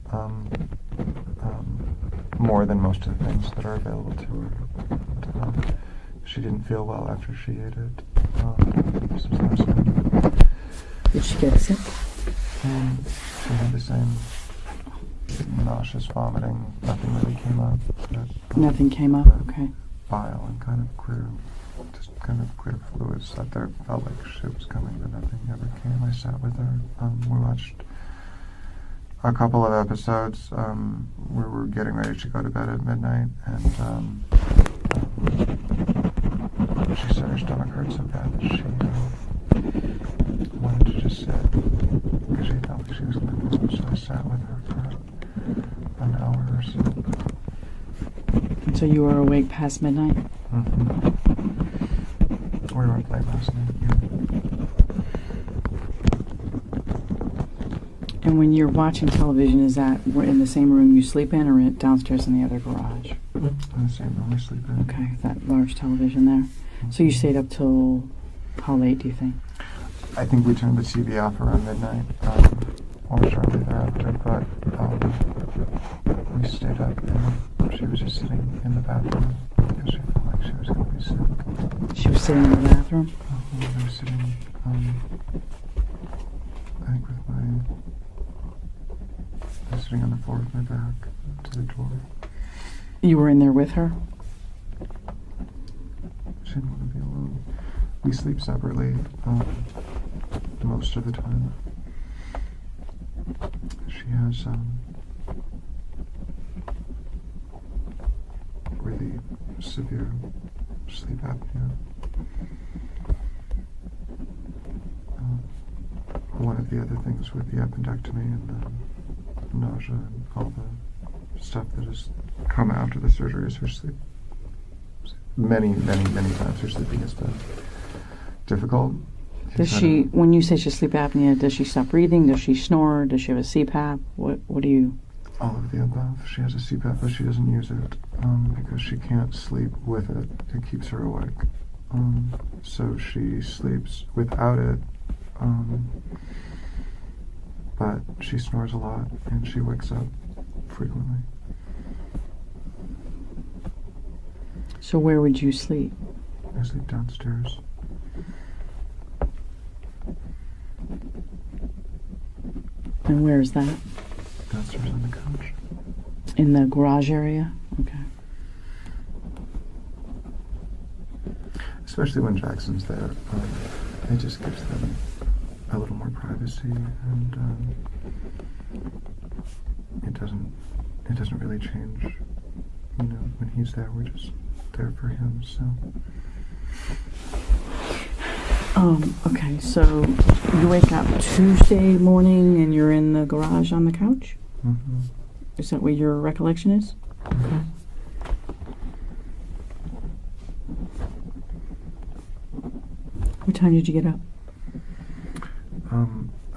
more than most of the things that are available to her. And, she didn't feel well after she ate it. This was last night.
Did she get sick?
She had the same nauseous vomiting. Nothing really came up.
Nothing came up. Okay.
Bile and kind of clear fluids that there felt like shit was coming, but nothing ever came. I sat with her. We watched a couple of episodes where we're getting ready to go to bed at midnight, and she said her stomach hurt so bad that she wanted to just sit because she felt like she was going to go. So I sat with her for an hour or so.
So you were awake past midnight?
Mm-hmm. We were up late last night. Yeah.
And when you're watching television, is that in the same room you sleep in, or downstairs in the other garage?
In the same room we sleep in.
Okay, that large television there. So you stayed up till how late, do you think?
I think we turned the TV off around midnight, or shortly thereafter, but we stayed up and she was just sitting in the bathroom because she felt like she was going to be sick.
She was sitting in the bathroom?
I was sitting, I think with I was sitting on the floor with my back to the door.
You were in there with her?
She didn't want to be alone. We sleep separately most of the time. She has really severe sleep apnea. One of the other things with the appendectomy and the nausea and all the stuff that has come after the surgery is her sleep. Many times her sleeping has been difficult.
Does she, when you say she has sleep apnea, does she stop breathing? Does she snore? Does she have a CPAP? What do you?
All of the above. She has a CPAP, but she doesn't use it because she can't sleep with it. It keeps her awake. So she sleeps without it, but she snores a lot and she wakes up frequently.
So where would you sleep?
I sleep downstairs.
And where is that?
Downstairs on the couch.
In the garage area? Okay.
Especially when Jackson's there, it just gives them a little more privacy, and it doesn't really change. You know, when he's there, we're just there for him. So.
Okay, so you wake up Tuesday morning and you're in the garage on the couch?
Mm-hmm.
Is that what your recollection is? Okay. What time did you get up?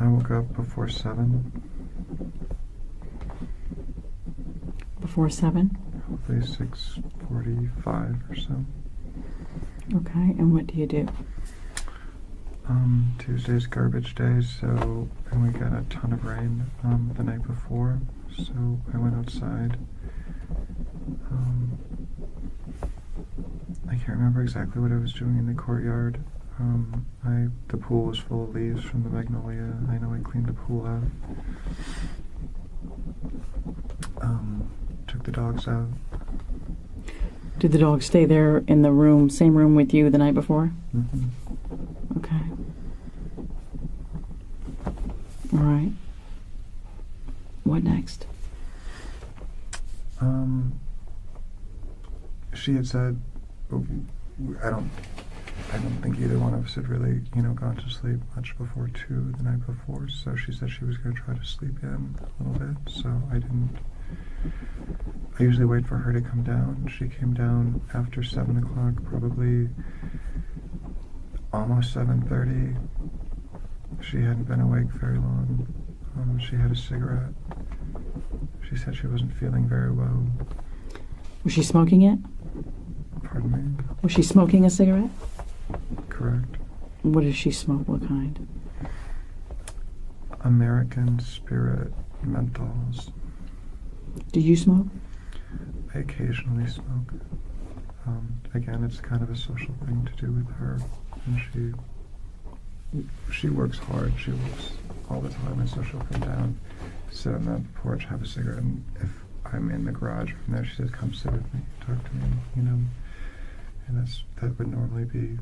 I woke up before 7.
Before 7?
Hopefully 6:45 or so.
Okay, and what do you do?
Tuesday's garbage day, and we got a ton of rain the night before, so I went outside. I can't remember exactly what I was doing in the courtyard. The pool was full of leaves from the magnolia. I know I cleaned the pool out. Took the dogs out.
Did the dog stay there in the room, same room with you the night before?
Mm-hmm.
Okay. All right. What next?
She had said, I don't think either one of us had really, gone to sleep much before 2 the night before, so she said she was going to try to sleep in a little bit, so I didn't. I usually wait for her to come down. She came down after 7 o'clock, probably almost 7:30. She hadn't been awake very long. She had a cigarette. She said she wasn't feeling very well.
Was she smoking it?
Pardon me?
Was she smoking a cigarette?
Correct.
What does she smoke? What kind?
American Spirit menthols.
Do you smoke?
I occasionally smoke. Again, it's kind of a social thing to do with her. And she works hard. She works all the time, and so she'll come down, sit on the porch, have a cigarette, and if I'm in the garage from there, she says, "Come sit with me, talk to me," and that would normally be,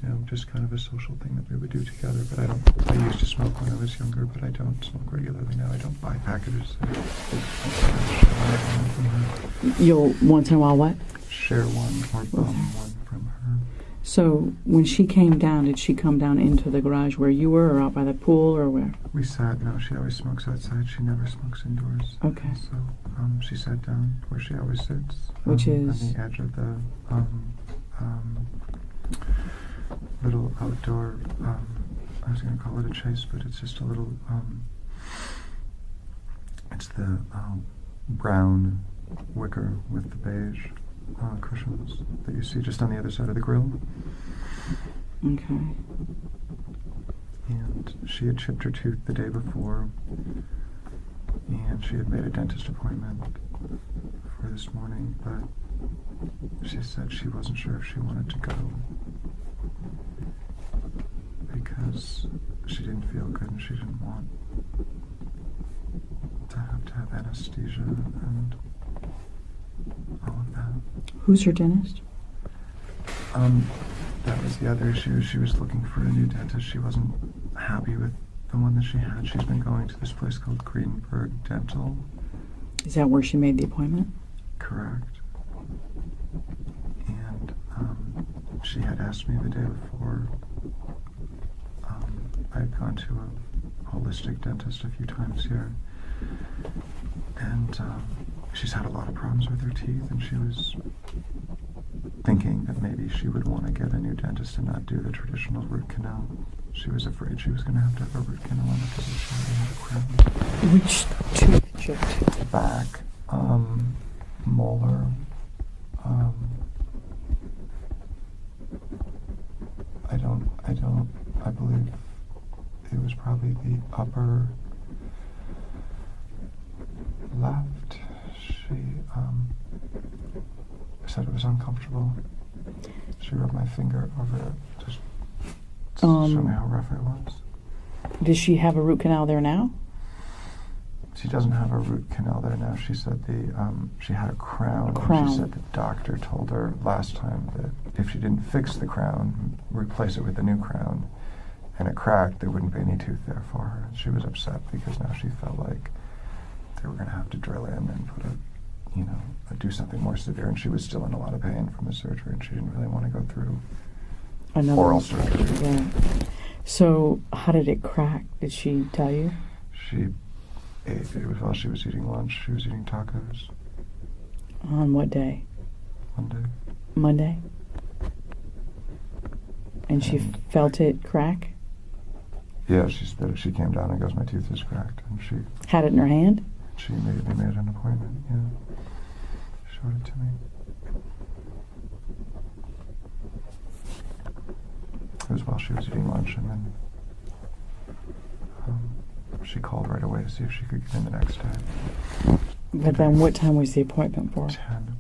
you know, just kind of a social thing that we would do together. But I used to smoke when I was younger, but I don't smoke regularly now. I don't buy packages.
You'll once in a while what?
Share one or bum one from her.
So when she came down, did she come down into the garage where you were, or out by the pool, or where?
We sat. No, she always smokes outside. She never smokes indoors.
Okay.
So she sat down where she always sits,
which is
on the edge of the little outdoor. I was going to call it a chase, but it's just a little. It's the brown wicker with the beige cushions that you see just on the other side of the grill.
Okay.
And she had chipped her tooth the day before, and she had made a dentist appointment for this morning, but she said she wasn't sure if she wanted to go because she didn't feel good and she didn't want to have anesthesia and all of that.
Who's her dentist?
That was the other issue. She was looking for a new dentist. She wasn't happy with the one that she had. She's been going to this place called Greenberg Dental.
Is that where she made the appointment?
Correct. And she had asked me the day before. I had gone to a holistic dentist a few times here. And she's had a lot of problems with her teeth, and she was thinking that maybe she would want to get a new dentist and not do the traditional root canal. She was afraid she was going to have a root canal on because she already had a crown.
Which tooth chipped?
Back, molar, I believe it was probably the upper left. She said it was uncomfortable. She rubbed my finger over it just to show me how rough it was.
Does she have a root canal there now?
She doesn't have a root canal there now. She said she had a crown. And she said the doctor told her last time that if she didn't fix the crown, replace it with a new crown, and it cracked, there wouldn't be any tooth there for her. She was upset because now she felt like they were going to have to drill in and put do something more severe, and she was still in a lot of pain from the surgery, and she didn't really want to go through oral surgery.
Yeah. So how did it crack? Did she tell you?
She ate. It was while she was eating lunch. She was eating tacos.
On what day?
Monday.
And she felt it crack?
Yeah, she spit it. She came down and goes, "My tooth is cracked." And she
had it in her hand?
She immediately made an appointment, yeah. Showed it to me. It was while she was eating lunch, and then she called right away to see if she could get in the next day.
But then what time was the appointment for?
10.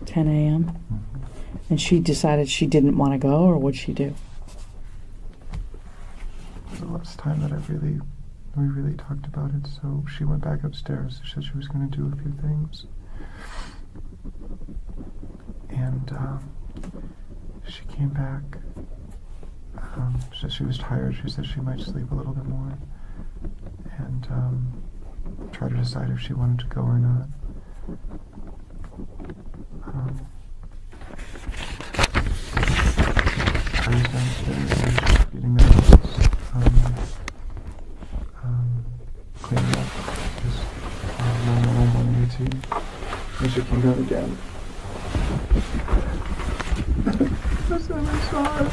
10 a.m.?
Mm-hmm.
And she decided she didn't want to go, or what'd she do?
The last time that we really talked about it, so she went back upstairs. She said she was going to do a few things. And she came back. She said she was tired. She said she might sleep a little bit more. And try to decide if she wanted to go or not. I was downstairs getting the house, cleaning up, just normal morning routine. And she came down again. That's when I saw her.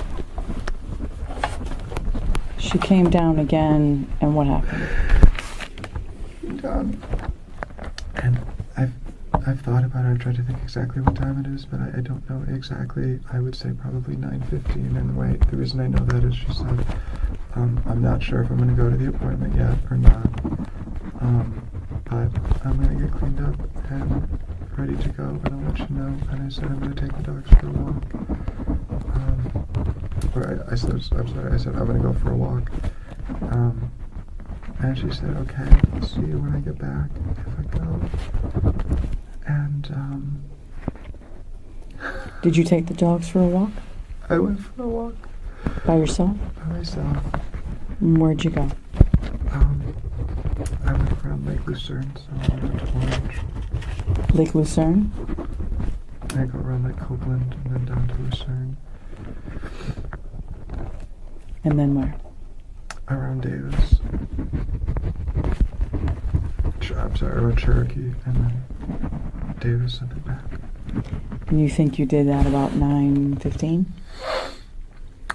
She came down again, and what happened?
Came down, and I've thought about it. I've tried to think exactly what time it is, but I don't know exactly. I would say probably 9:15. And the reason I know that is she said, "I'm not sure if I'm going to go to the appointment yet or not, but I'm going to get cleaned up and ready to go, and I'll let you know." And I said, "I'm going to take the dogs for a walk." I said, "I'm going to go for a walk." And she said, "Okay, I'll see you when I get back, if I go." And,
Did you take the dogs for a walk?
I went for a walk.
By yourself?
By myself.
And where'd you go?
I went around Lake Lucerne, so I went to Orange.
Lake Lucerne?
I go around Lake Copeland and then down to Lucerne.
And then where?
Around Davis. I'm sorry, around Cherokee and then Davis and then back.
And you think you did that about 9:15?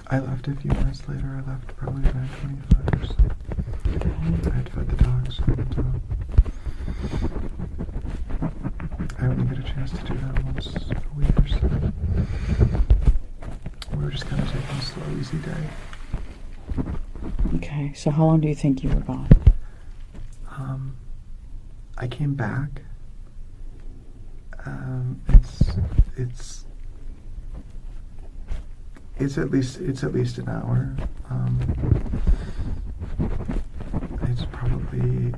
I left a few minutes later. I left probably 9:25 or so.
Okay.
I had fed the dogs and I only get a chance to do that once a week or so. We were just kind of taking a slow, easy day.
Okay, so how long do you think you were gone?
I came back. It's at least an hour. It's probably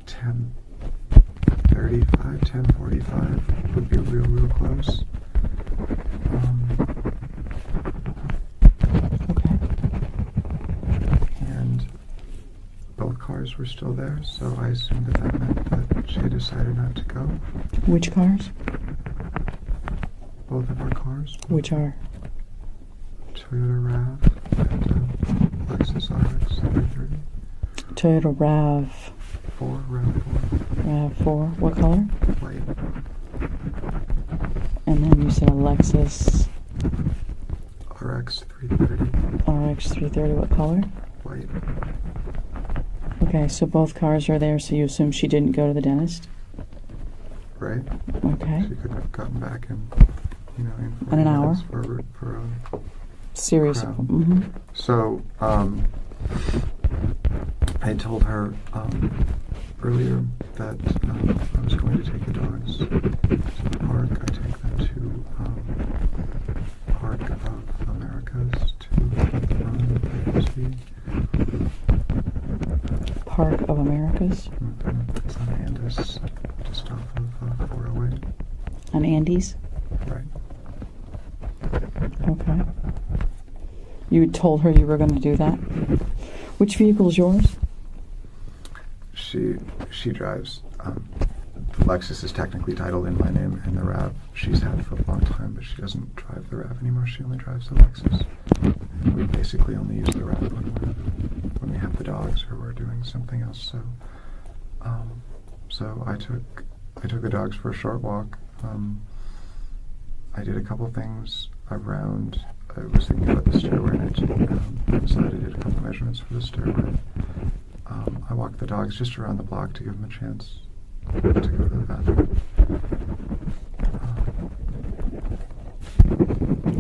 10:35, 10:45 would be real close.
Okay.
And both cars were still there, so I assumed that meant that she decided not to go.
Which cars?
Both of our cars.
Which are?
Toyota RAV and Lexus RX 330.
Toyota RAV4. RAV4. What color?
White.
And then you said a Lexus
RX 330.
RX 330. What color?
White.
Okay, so both cars are there, so you assume she didn't go to the dentist?
Right?
Okay.
She couldn't have gotten back in
In an hour?
For
Serious.
crowd.
Mm-hmm.
So, I told her earlier that I was going to take the dogs to the park. I take them to Park of Americas to let them run and see.
Park of Americas?
It's on Andes, just off of 408.
On Andes?
Right.
Okay. You told her you were going to do that? Which vehicle is yours?
She drives. Lexus is technically titled in my name, and the RAV she's had for a long time, but she doesn't drive the RAV anymore. She only drives the Lexus. We basically only use the RAV when we have the dogs or we're doing something else. So I took the dogs for a short walk. I did a couple things around. I was thinking about the stairway, and I decided I did a couple measurements for the stairway. I walked the dogs just around the block to give them a chance to go to the bathroom.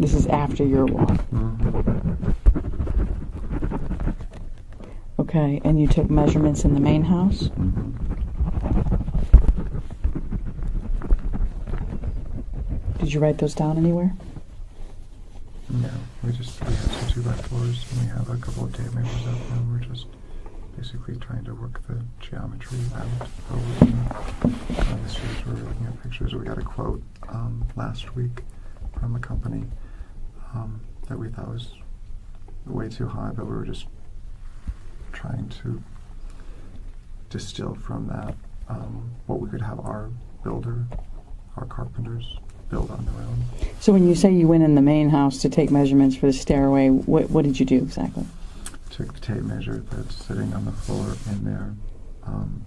This is after your walk.
Mm-hmm.
Okay, and you took measurements in the main house?
Mm-hmm.
Did you write those down anywhere?
No, we have some 2x4s, and we have a couple of tape measures out there, and we're just basically trying to work the geometry out. On the stage, we're looking at pictures. We got a quote last week from a company that we thought was way too high, but we were just trying to distill from that what we could have our carpenters build on their own.
So when you say you went in the main house to take measurements for the stairway, what did you do exactly?
Took the tape measure that's sitting on the floor in there and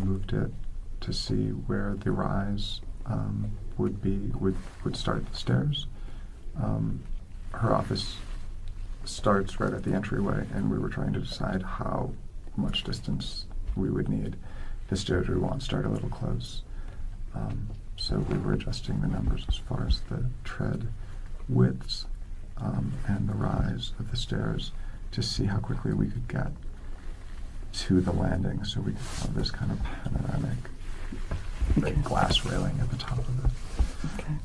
moved it to see where the rise would start the stairs. Her office starts right at the entryway, and we were trying to decide how much distance we would need. The stairs we want start a little close. So we were adjusting the numbers as far as the tread widths and the rise of the stairs to see how quickly we could get to the landing, so we could have this kind of panoramic glass railing at the top of it.
Okay.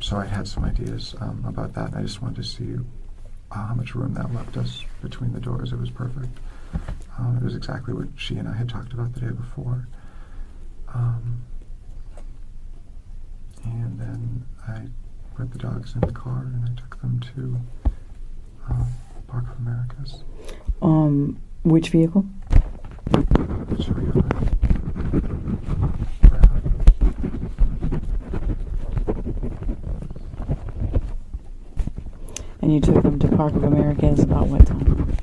So I had some ideas about that, and I just wanted to see how much room that left us between the doors. It was perfect. It was exactly what she and I had talked about the day before. And then I put the dogs in the car, and I took them to Park of Americas.
Which vehicle?
Toyota.
And you took them to Park of Americas about what time?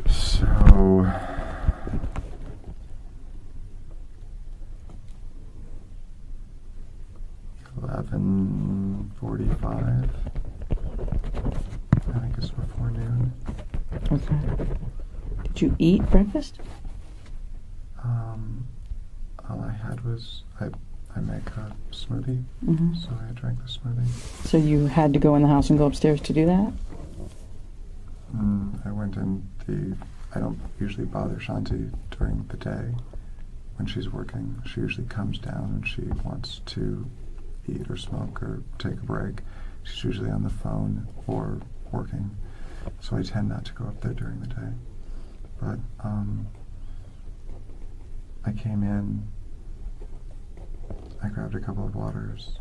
So 11:45. I think it's before noon.
Okay. Did you eat breakfast?
All I had was I make a smoothie,
Mm-hmm.
so I drank the smoothie.
So you had to go in the house and go upstairs to do that?
I went in I don't usually bother Shanti during the day when she's working. She usually comes down and she wants to eat or smoke or take a break. She's usually on the phone or working, so I tend not to go up there during the day. But I came in, I grabbed a couple of waters,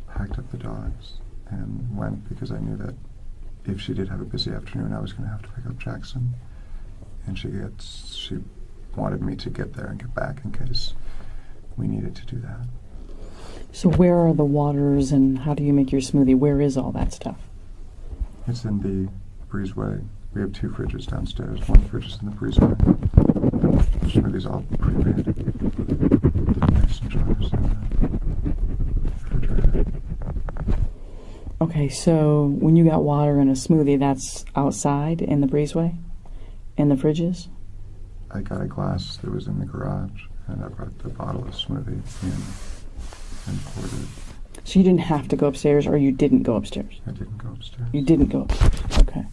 packed up the dogs, and went because I knew that if she did have a busy afternoon, I was going to have to pick up Jackson. And she wanted me to get there and get back in case we needed to do that.
So where are the waters and how do you make your smoothie? Where is all that stuff?
It's in the breezeway. We have 2 fridges downstairs. One fridge is in the breezeway. The smoothie's all pre-made. Mason jars in the refrigerator.
Okay, so when you got water in a smoothie, that's outside in the breezeway? In the fridges?
I got a glass that was in the garage, and I brought the bottle of smoothie in and poured it.
So you didn't have to go upstairs, or you didn't go upstairs?
I didn't go upstairs.
You didn't go upstairs. Okay.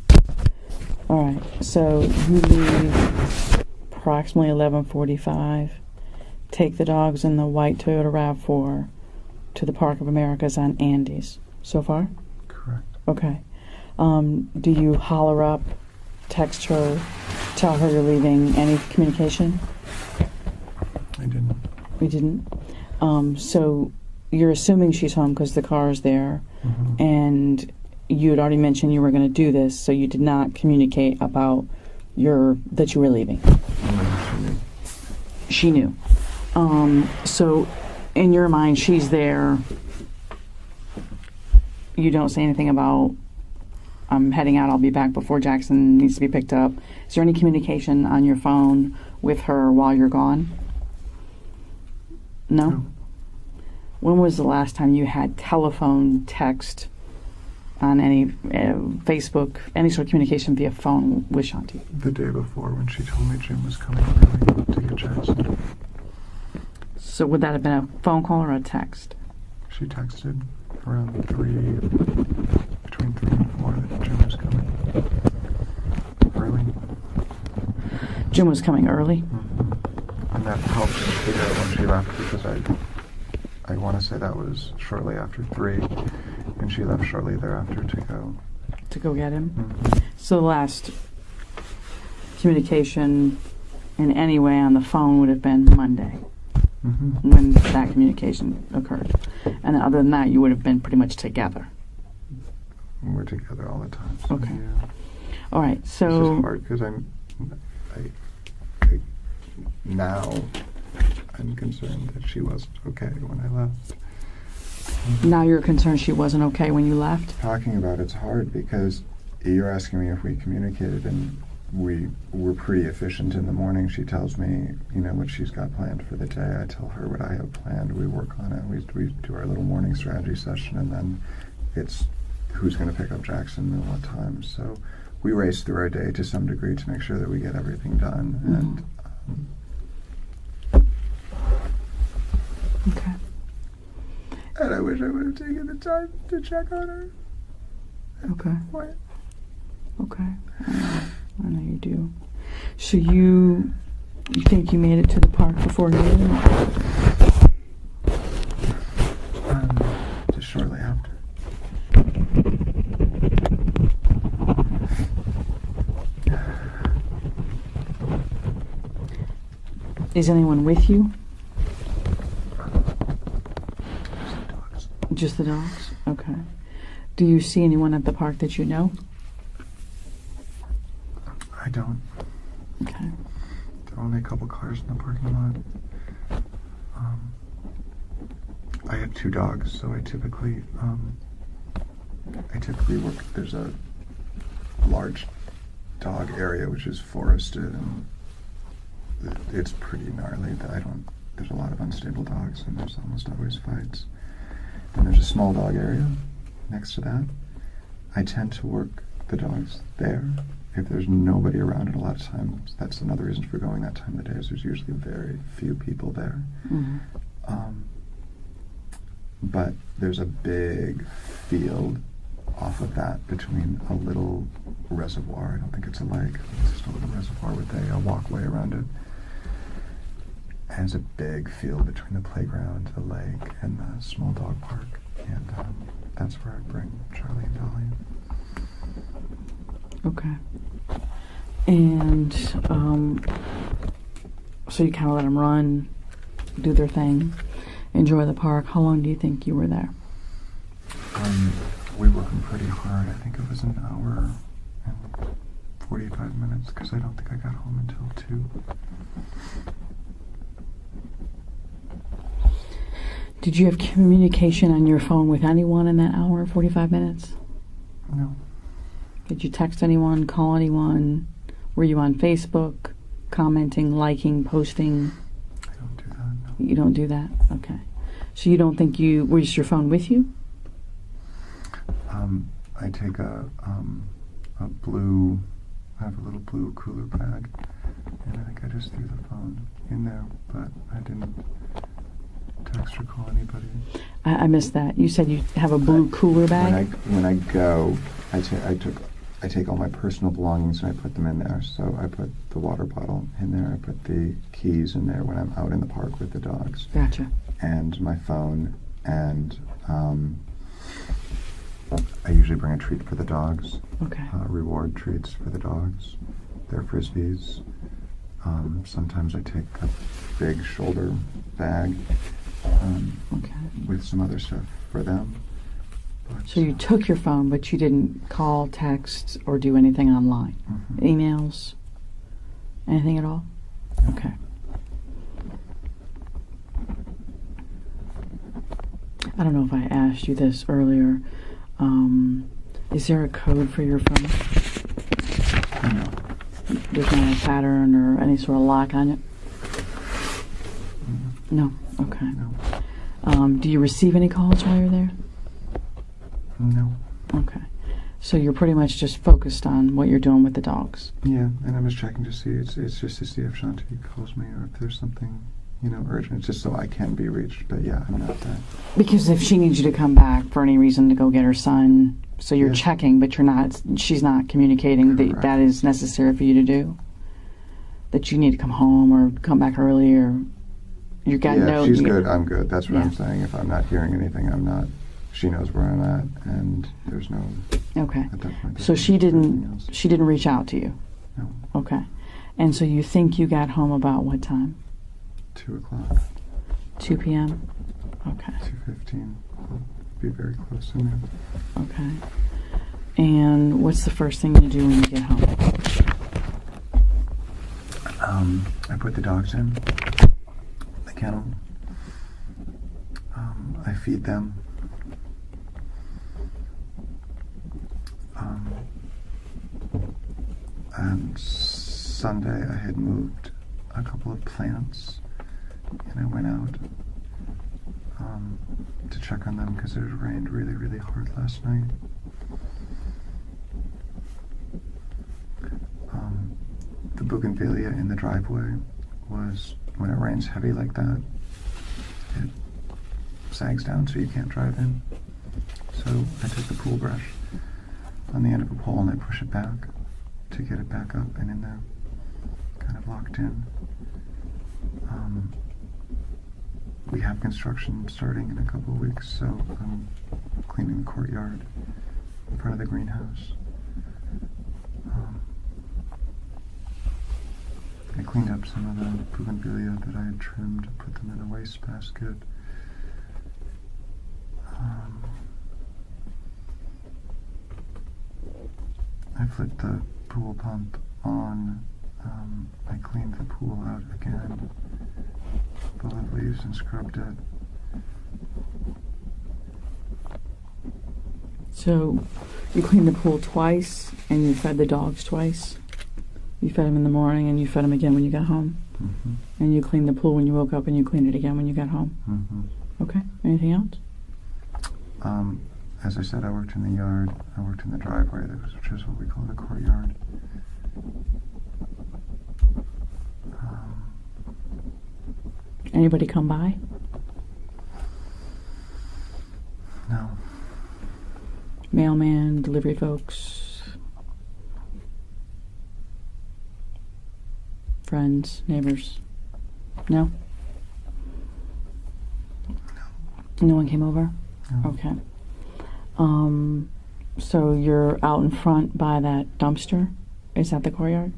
All right. So you leave approximately 11:45. Take the dogs in the white Toyota RAV4 to the Park of Americas on Andes. So far?
Correct.
Okay. Do you holler up, text her, tell her you're leaving? Any communication?
I didn't.
You didn't? So you're assuming she's home because the car is there,
Mm-hmm.
and you had already mentioned you were going to do this, so you did not communicate about that you were leaving. She knew. So in your mind, she's there. You don't say anything about, I'm heading out, I'll be back before Jackson needs to be picked up. Is there any communication on your phone with her while you're gone? No? When was the last time you had telephone, text, on any Facebook, any sort of communication via phone with Shanti?
The day before, when she told me Jim was coming early to get Jackson.
So would that have been a phone call or a text?
She texted around between 3 and 4 that Jim was coming early.
Jim was coming early?
Mm-hmm. And that helped figure out when she left, because I want to say that was shortly after 3, and she left shortly thereafter to go.
To go get him?
Mm-hmm.
So the last communication in any way on the phone would have been Monday,
Mm-hmm.
when that communication occurred. And other than that, you would have been pretty much together.
We're together all the time. So
Okay.
Yeah.
All right,
This
so...
is hard because now I'm concerned that she wasn't okay when I left.
Now you're concerned she wasn't okay when you left?
Talking about it's hard because you're asking me if we communicated, and we were pretty efficient in the morning. She tells me, what she's got planned for the day. I tell her what I have planned. We work on it. We do our little morning strategy session, and then it's who's going to pick up Jackson and what time. So we race through our day to some degree to make sure that we get everything done.
Mm-hmm. Okay.
And I wish I would have taken the time to check on her.
Okay.
What?
Okay. I know you do. So you think you made it to the park before noon?
Just shortly after.
Is anyone with you?
Just the dogs.
Just the dogs? Okay. Do you see anyone at the park that you know?
I don't.
Okay.
There are only a couple cars in the parking lot. I have 2 dogs, so I typically work. There's a large dog area which is forested, and it's pretty gnarly. There's a lot of unstable dogs, and there's almost always fights. And there's a small dog area next to that. I tend to work the dogs there if there's nobody around, and a lot of times that's another reason for going that time of the day, is there's usually very few people there.
Mm-hmm.
But there's a big field off of that between a little reservoir. I don't think it's a lake. It's just a little reservoir with a walkway around it. And there's a big field between the playground, the lake, and the small dog park. And that's where I bring Charlie and Dolly.
Okay. And so you kind of let them run, do their thing, enjoy the park. How long do you think you were there?
We were working pretty hard. I think it was an hour and 45 minutes, because I don't think I got home until 2.
Did you have communication on your phone with anyone in that hour, 45 minutes?
No.
Did you text anyone, call anyone? Were you on Facebook, commenting, liking, posting?
I don't do that, no.
You don't do that? Okay. So you don't think was your phone with you?
I take I have a little blue cooler bag, and I think I just threw the phone in there, but I didn't text or call anybody.
I missed that. You said you have a blue cooler bag?
When I go, I take all my personal belongings and I put them in there. So I put the water bottle in there. I put the keys in there when I'm out in the park with the dogs.
Gotcha.
And my phone, and I usually bring a treat for the dogs.
Okay.
Reward treats for the dogs. Their Frisbees. Sometimes I take a big shoulder bag with some other stuff for them. But,
so you took your phone, but you didn't call, text, or do anything online?
Mm-hmm.
Emails? Anything at all?
Yeah.
Okay. I don't know if I asked you this earlier. Is there a code for your phone?
No.
There's not a pattern or any sort of lock on it?
Mm-hmm.
No? Okay.
No.
Do you receive any calls while you're there?
No.
Okay. So you're pretty much just focused on what you're doing with the dogs?
Yeah, and I'm just checking to see, it's just to see if Shanti calls me or if there's something, urgent. It's just so I can be reached, but yeah, I'm not that.
Because if she needs you to come back for any reason to go get her son, so you're checking, but she's not communicating that is necessary for you to do? That you need to come home or come back early, or you got no...
Yeah, she's good, I'm good. That's what I'm saying. If I'm not hearing anything, I'm not... She knows where I'm at, and there's no...
Okay.
At that point,
so she didn't reach out to you?
No.
Okay. And so you think you got home about what time?
2 o'clock.
2 p.m.? Okay.
2:15. I'll be very close in there.
Okay. And what's the first thing you do when you get home?
I put the dogs in the kennel. I feed them. And Sunday I had moved a couple of plants, and I went out to check on them because it had rained really, really hard last night. The bougainvillea in the driveway was, when it rains heavy like that, it sags down so you can't drive in. So I took the pool brush on the end of a pole and I push it back to get it back up and in there, kind of locked in. We have construction starting in a couple of weeks, so I'm cleaning the courtyard in front of the greenhouse. I cleaned up some of the bougainvillea that I had trimmed, put them in a wastebasket. flipped the pool pump on. I cleaned the pool out again, full of leaves, and scrubbed it.
So you cleaned the pool twice, and you fed the dogs twice? You fed them in the morning, and you fed them again when you got home?
Mm-hmm.
And you cleaned the pool when you woke up, and you cleaned it again when you got home?
Mm-hmm.
Okay. Anything else?
As I said, I worked in the yard. I worked in the driveway, which is what we call the courtyard.
Anybody come by?
No.
Mailman, delivery folks, friends, neighbors? No? No one came over?
No.
Okay. So you're out in front by that dumpster? Is that the courtyard?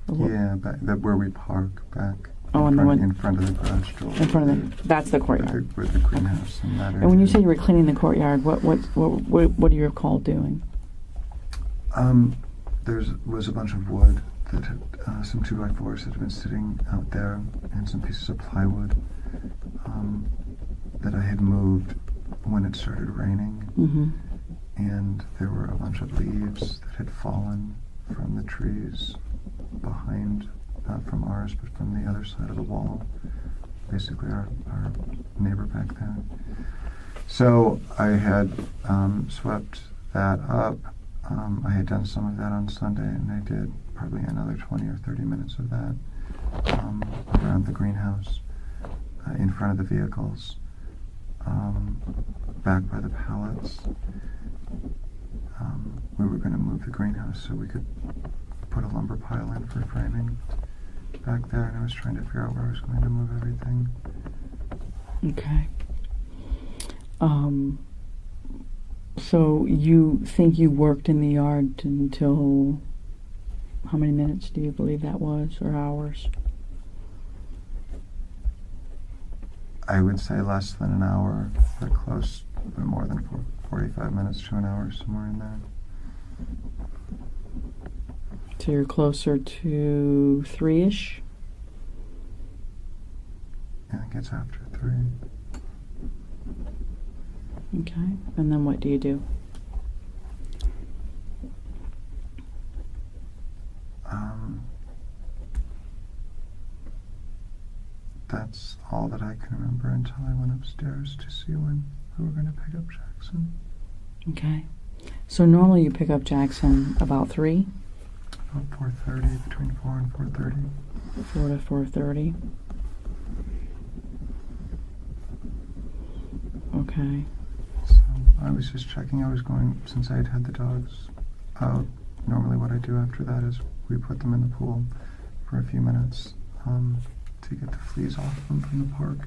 Yeah, where we park back.
Oh,
in front of the garage door.
In front of that's the courtyard.
With the greenhouse and that area.
And when you say you were cleaning the courtyard, what are you called doing?
There was a bunch of wood that had, some 2x4s that had been sitting out there, and some pieces of plywood that I had moved when it started raining.
Mm-hmm.
And there were a bunch of leaves that had fallen from the trees behind, not from ours, but from the other side of the wall, basically our neighbor back there. So I had swept that up. I had done some of that on Sunday, and I did probably another 20 or 30 minutes of that around the greenhouse, in front of the vehicles, back by the pallets. We were going to move the greenhouse so we could put a lumber pile in for framing back there, and I was trying to figure out where I was going to move everything.
Okay. So you think you worked in the yard until how many minutes do you believe that was, or hours?
I would say less than an hour, but close, but more than 45 minutes to an hour, somewhere in there.
So you're closer to 3-ish?
I think it's after 3.
Okay. And then what do you do?
That's all that I can remember until I went upstairs to see when we were going to pick up Jackson.
Okay. So normally you pick up Jackson about 3?
About 4:30, between 4 and 4:30.
4 to 4:30. Okay.
So I was just checking. I was going, since I had the dogs out, normally what I do after that is we put them in the pool for a few minutes to get the fleas off them from the park.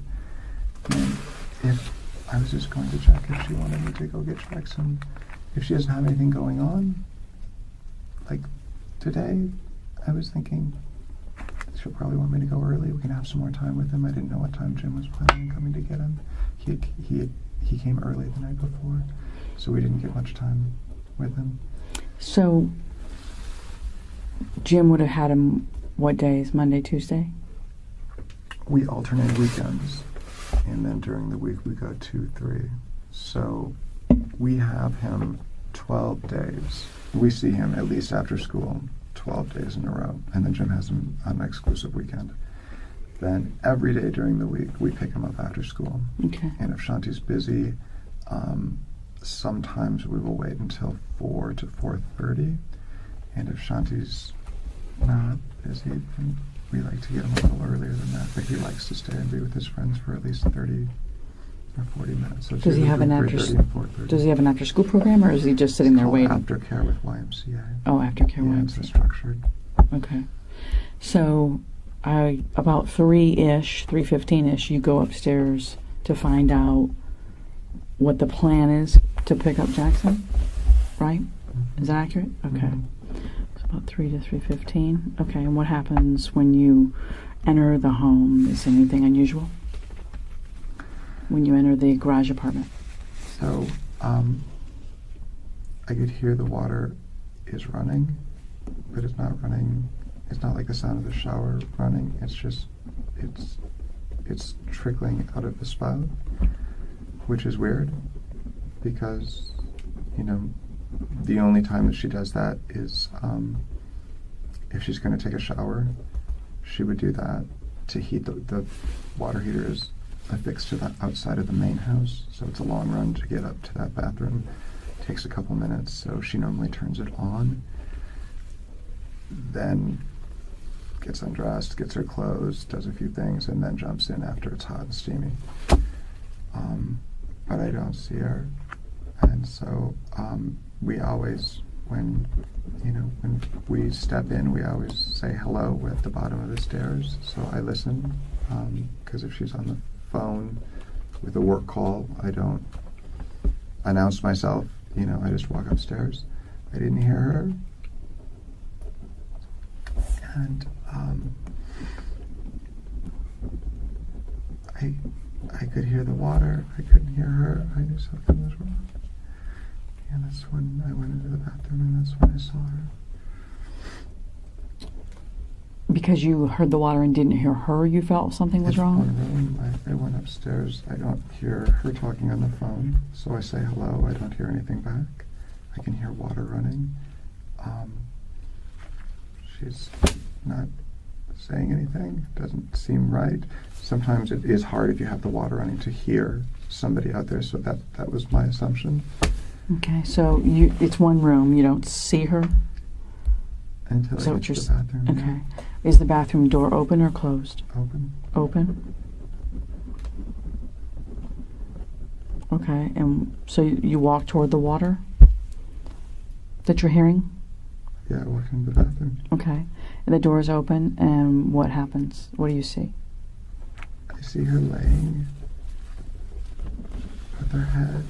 And if I was just going to check if she wanted me to go get Jackson, if she doesn't have anything going on, like today, I was thinking she'll probably want me to go early. We can have some more time with him. I didn't know what time Jim was planning on coming to get him. He came early the night before, so we didn't get much time with him.
So Jim would have had him what days? Monday, Tuesday?
We alternate weekends, and then during the week we go 2, 3. So we have him 12 days. We see him at least after school 12 days in a row, and then Jim has him on an exclusive weekend. Then every day during the week we pick him up after school.
Okay.
And if Shanti's busy, sometimes we will wait until 4 to 4:30, and if Shanti's not busy, then we like to get him a little earlier than that, but he likes to stay and be with his friends for at least 30 or 40 minutes. So
Does he have an after? Does he have an after-school program, or is he just sitting there waiting?
Aftercare with YMCA.
Oh, aftercare
Yeah,
YMCA.
it's structured.
Okay. So, about 3-ish, 3:15-ish, you go upstairs to find out what the plan is to pick up Jackson, right?
Mm-hmm.
Is that accurate? Okay.
Mm-hmm.
So about 3 to 3:15. Okay, and what happens when you enter the home? Is anything unusual when you enter the garage apartment?
So, I could hear the water is running, but it's not running. It's not like the sound of the shower running. It's just, it's trickling out of the spout, which is weird because, you know, the only time that she does that is if she's going to take a shower. She would do that to heat the water heater is affixed to the outside of the main house, so it's a long run to get up to that bathroom. It takes a couple minutes, so she normally turns it on, then gets undressed, gets her clothes, does a few things, and then jumps in after it's hot and steamy. But I don't see her, and so we always, when we step in, we always say hello at the bottom of the stairs. So I listen, because if she's on the phone with a work call, I don't announce myself. I just walk upstairs. I didn't hear her, and I could hear the water. I couldn't hear her. I knew something was wrong. And that's when I went into the bathroom, and that's when I saw her.
Because you heard the water and didn't hear her, you felt something was
It's
wrong?
one room. I went upstairs. I don't hear her talking on the phone, so I say hello. I don't hear anything back. I can hear water running. She's not saying anything. Doesn't seem right. Sometimes it is hard if you have the water running to hear somebody out there, so that was my assumption.
Okay, so it's one room. You don't see her?
Until I get to the bathroom.
Okay. Is the bathroom door open or closed?
Open.
Open? Okay, and so you walk toward the water that you're hearing?
Yeah, I walked into the bathroom.
Okay. And the door is open, and what happens? What do you see?
I see her laying with her head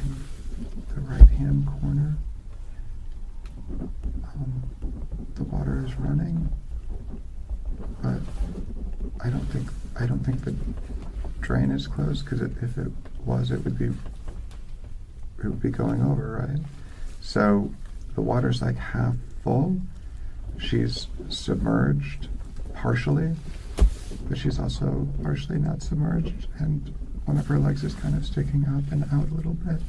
in the right-hand corner. The water is running, but I don't think the drain is closed, because if it was, it would be going over, right? So the water's like half full. She's submerged partially, but she's also partially not submerged, and one of her legs is kind of sticking up and out a little bit,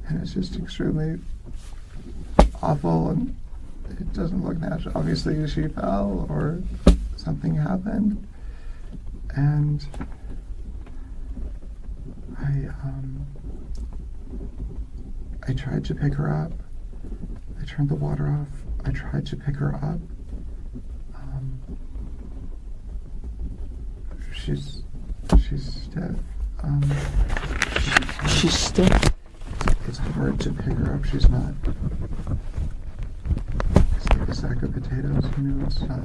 and it's just extremely awful, and it doesn't look natural. Obviously she fell or something happened, and I tried to pick her up. I turned the water off. I tried to pick her up. She's stiff.
She's stiff?
It's hard to pick her up. She's not. It's like a sack of potatoes, it's not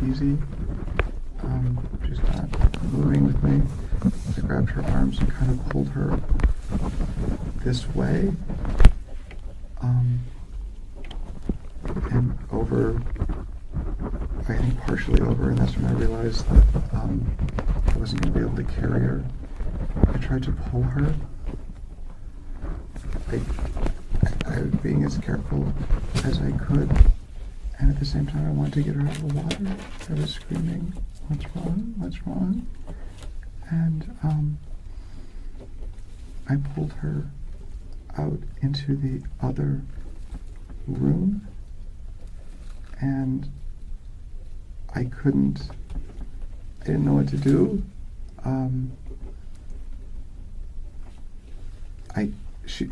easy. She's not moving with me. I grabbed her arms and kind of pulled her this way, and over, I think partially over, and that's when I realized that I wasn't going to be able to carry her. I tried to pull her. I was being as careful as I could, and at the same time I wanted to get her out of the water. I was screaming, "What's wrong? What's wrong?" And I pulled her out into the other room, and I didn't know what to do.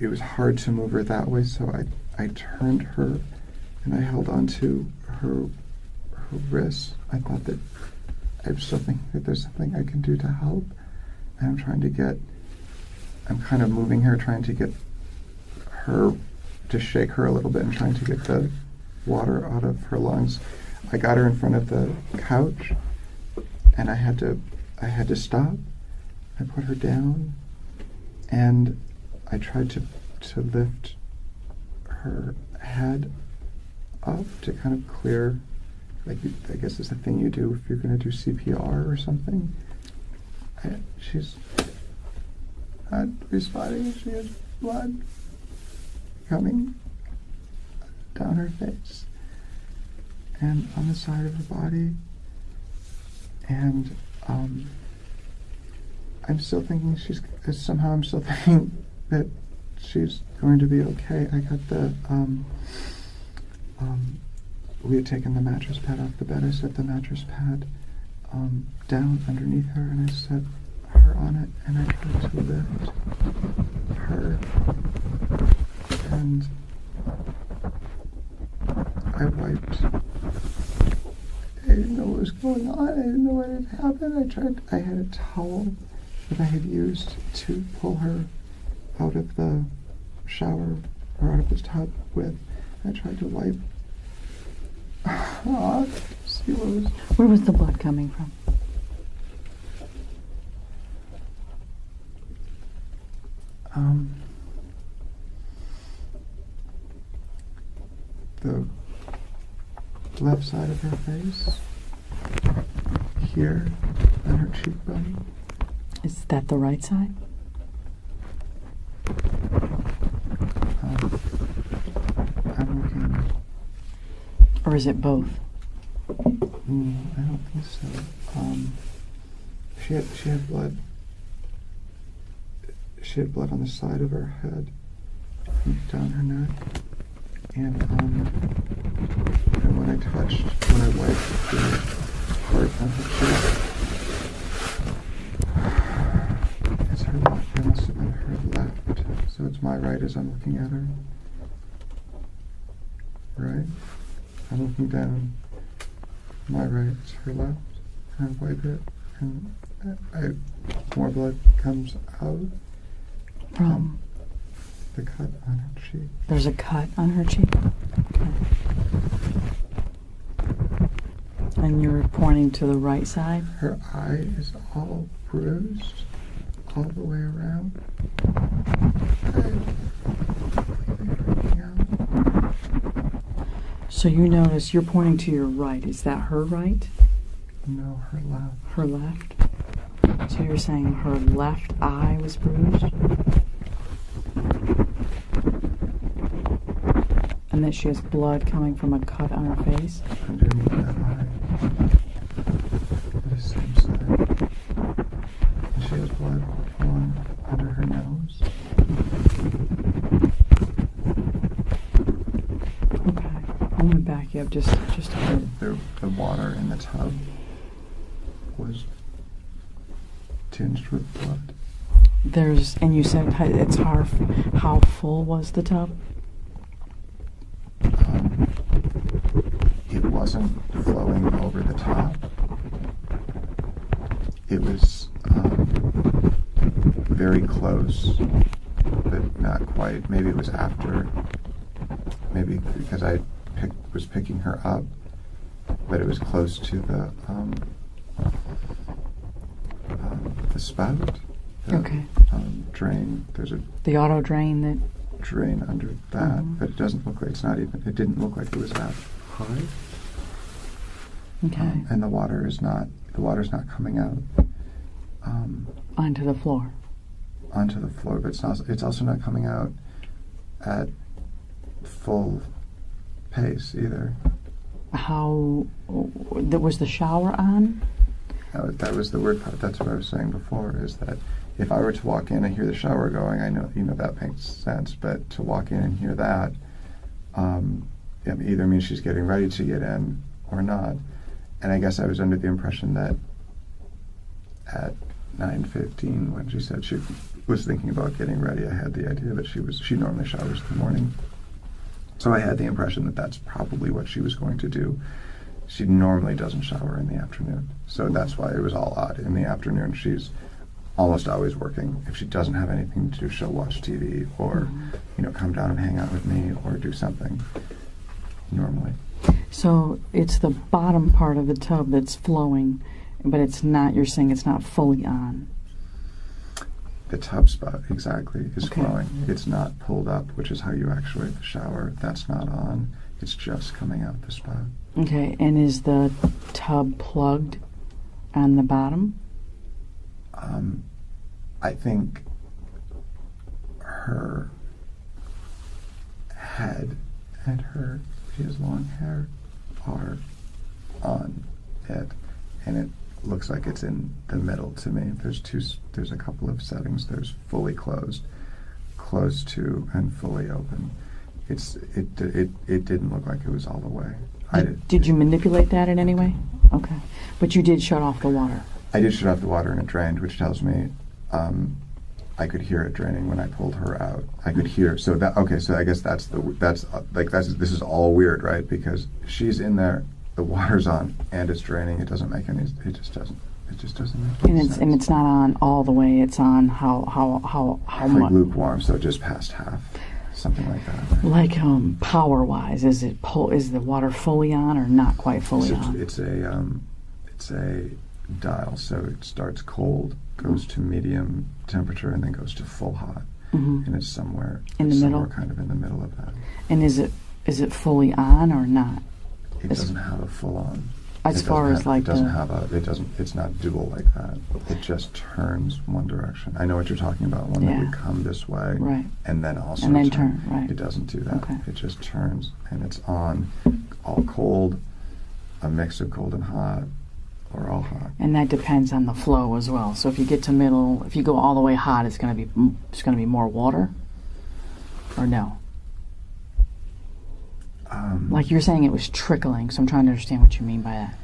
It was hard to move her that way, so I turned her and I held onto her wrists. I thought that there's something I can do to help, and I'm kind of moving her, trying to get her, to shake her a little bit and trying to get the water out of her lungs. I got her in front of the couch, and I had to stop. I put her down, and I tried to lift her head up to kind of clear, like, I guess it's the thing you do if you're going to do CPR or something. She's not responding. She has blood coming. down her face and on the side of her body. And I'm still thinking I'm still thinking that she's going to be okay. I got the, we had taken the mattress pad off the bed. I set the mattress pad down underneath her, and I set her on it, and I tried to lift her, and I wiped. I didn't know what was going on. I didn't know what had happened. I had a towel that I had used to pull her out of the shower or out of the tub with. I tried to wipe. See what was.
Where was the blood coming from?
The left side of her face, here, on her cheekbone.
Is that the right side?
I'm looking.
Or is it both?
I don't think so. She had blood. She had blood on the side of her head, down her neck, and when I wiped the part on her cheek, it's her left. It must have been her left. So it's my right as I'm looking at her. Right. I'm looking down. My right is her left, and I wipe it, and more blood comes out
From?
The cut on her cheek.
There's a cut on her cheek? Okay. And you're pointing to the right side?
Her eye is all bruised, all the way around.
So you notice you're pointing to your right. Is that her right?
No, her left.
Her left? So you're saying her left eye was bruised? And that she has blood coming from a cut on her face?
Underneath that eye. The same side. And she has blood flowing under her nose.
Okay. I'm going to back you up just a bit.
The water in the tub was tinged with blood.
And you said it's how full was the tub?
It wasn't flowing over the top. It was very close, but not quite. Maybe it was after. Maybe because I was picking her up, but it was close to the spout.
Okay.
Drain. There's
The auto drain that.
drain under that, but it doesn't look like it didn't look like it was that high.
Okay.
And the water's not coming out
Onto the floor.
onto the floor, but it's also not coming out at full pace either.
Was the shower on?
That was the weird part. That's what I was saying before, is that if I were to walk in and hear the shower going, I know, that makes sense, but to walk in and hear that, either means she's getting ready to get in or not. And I guess I was under the impression that at 9:15, when she said she was thinking about getting ready, I had the idea that she normally showers in the morning. So I had the impression that that's probably what she was going to do. She normally doesn't shower in the afternoon. So that's why it was all odd. In the afternoon, she's almost always working. If she doesn't have anything to do, she'll watch TV or, come down and hang out with me or do something normally.
So it's the bottom part of the tub that's flowing, but you're saying it's not fully on.
The tub spout, exactly, is
Okay.
flowing. It's not pulled up, which is how you actuate the shower. That's not on. It's just coming out the spout.
Okay, and is the tub plugged on the bottom?
I think her head and she has long hair, are on it, and it looks like it's in the middle to me. There's a couple of settings. There's fully closed, close to, and fully open. It didn't look like it was all the way.
Did you manipulate that in any way? Okay. But you did shut off the water.
I did shut off the water and it drained, which tells me I could hear it draining when I pulled her out. I could hear. So I guess this is all weird, right? Because she's in there, the water's on, and it's draining. It doesn't make any. It just doesn't make any sense.
And it's not on all the way. It's on how much?
Lukewarm, so just past half. Something like that. Right?
Like power wise, is the water fully on or not quite fully on?
It's a dial, so it starts cold, goes to medium temperature, and then goes to full hot, and it's somewhere
in the middle,
kind of in the middle of that.
And is it fully on or not?
It doesn't have a full on.
As far as like
it's not dual like that. It just turns one direction. I know what you're talking about. One that would come this way,
right,
and then also
turn. Right.
It doesn't do that.
Okay.
It just turns, and it's on, all cold, a mix of cold and hot, or all hot.
And that depends on the flow as well. So if you get to middle, if you go all the way hot, it's going to be more water, or no? Like you're saying it was trickling, so I'm trying to understand what you mean by that.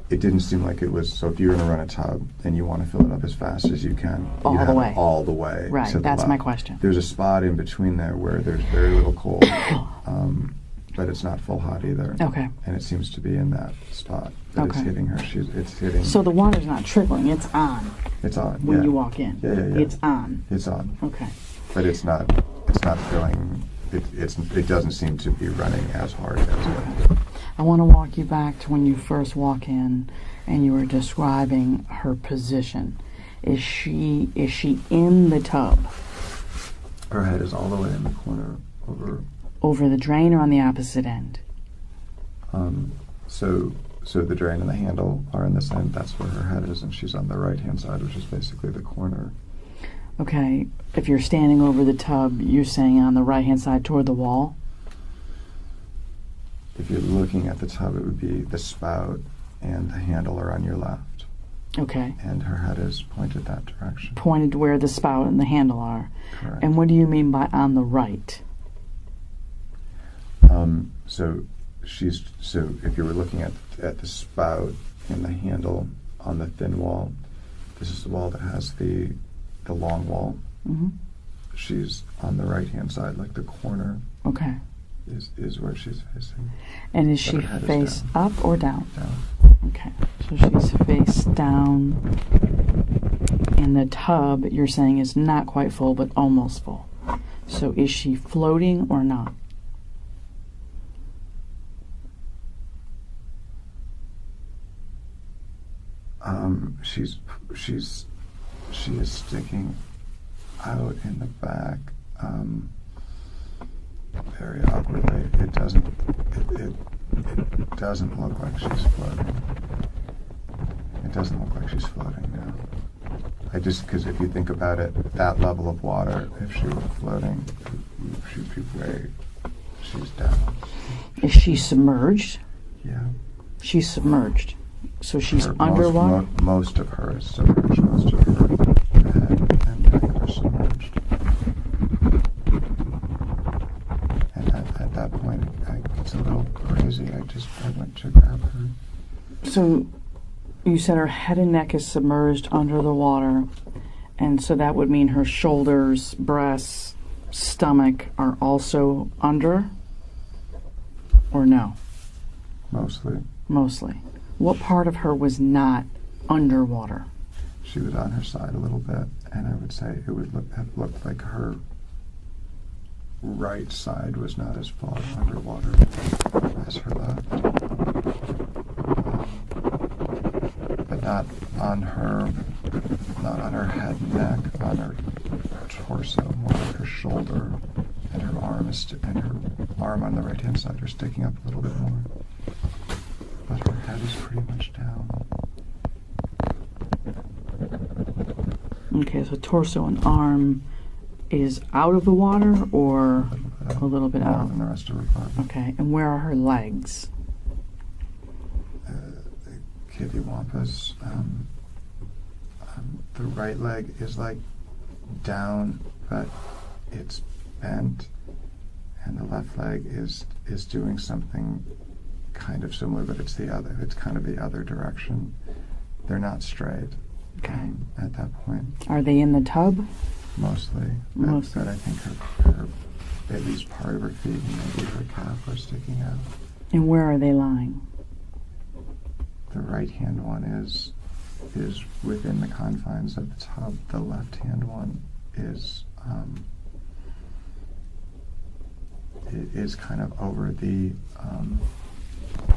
It didn't seem like it was. So if you're going to run a tub and you want to fill it up as fast as you can,
all the way.
Right.
That's my question.
There's a spot in between there where there's very little cold, but it's not full hot either.
Okay.
And it seems to be in that spot that it's hitting her. It's hitting.
So the water's not trickling. It's on.
It's on.
When you walk in.
Yeah.
It's on.
It's on.
Okay.
But it's not filling. It doesn't seem to be running as hard as it.
I want to walk you back to when you first walk in and you were describing her position. Is she in the tub?
Her head is all the way in the corner
over the drain or on the opposite end?
So the drain and the handle are in this end. That's where her head is, and she's on the right-hand side, which is basically the corner.
Okay, if you're standing over the tub, you're saying on the right-hand side toward the wall?
If you're looking at the tub, it would be the spout and the handle are on your left.
Okay.
And her head is pointed that direction.
Pointed where the spout and the handle are.
Correct.
And what do you mean by on the right?
So if you were looking at the spout and the handle on the thin wall, this is the wall that has the long wall.
Mm-hmm.
She's on the right-hand side, like the corner.
Okay.
Is where she's facing.
And is she face up or down?
Down.
Okay. So she's face down. And the tub, you're saying, is not quite full, but almost full. So is she floating or not?
She is sticking out in the back, very awkwardly. It doesn't look like she's floating. It doesn't look like she's floating now. Because if you think about it, that level of water, if she were floating, she's down.
Is she submerged?
Yeah.
She's submerged. So she's underwater?
Most of her is submerged. Most of her head and neck are submerged. And at that point, it's a little crazy. I went to grab her.
So you said her head and neck is submerged under the water, and so that would mean her shoulders, breasts, stomach are also under? Or no?
Mostly.
Mostly. What part of her was not underwater?
She was on her side a little bit, and I would say it would have looked like her right side was not as far underwater as her left. But not on her head and neck, on her torso, more like her shoulder, and her arm on the right-hand side are sticking up a little bit more. But her head is pretty much down.
Okay, so torso and arm is out of the water, or
out.
A little bit
more
out.
than the rest of her body.
Okay, and where are her legs?
The Kittywampus, the right leg is like down, but it's bent, and the left leg is doing something kind of similar, but it's kind of the other direction. They're not straight.
Okay.
At that point.
Are they in the tub?
Mostly.
Mostly.
But I think her at least part of her feet and maybe her calf are sticking out.
And where are they lying?
The right hand one is within the confines of the tub. The left hand one is kind of over the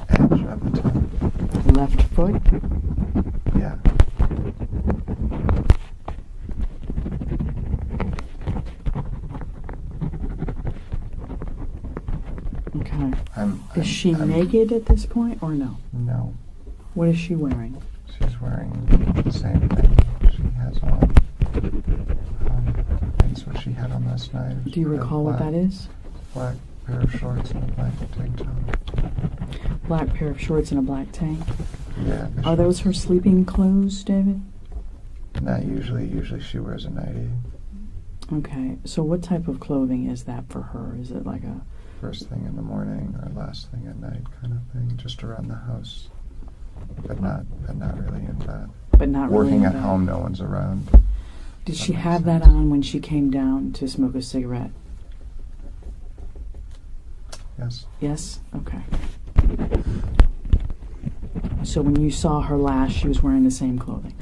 edge of the tub.
Left foot?
Yeah.
Okay. Is she
I'm
naked at this point or no?
No.
What is she wearing?
She's wearing the same thing she has on. That's what she had on last night.
Do you recall what that is?
Black pair of shorts and a black tank top.
Black pair of shorts and a black tank.
Yeah.
Are those her sleeping clothes, David?
Not usually. Usually she wears a nightie.
Okay. So what type of clothing is that for her? Is it like a...
First thing in the morning or last thing at night kind of thing, just around the house. But not really in bed.
But not really
Working
in
at
bed.
home, no one's around.
Did she have that on when she came down to smoke a cigarette?
Yes.
Yes? Okay. So when you saw her last, she was wearing the same clothing?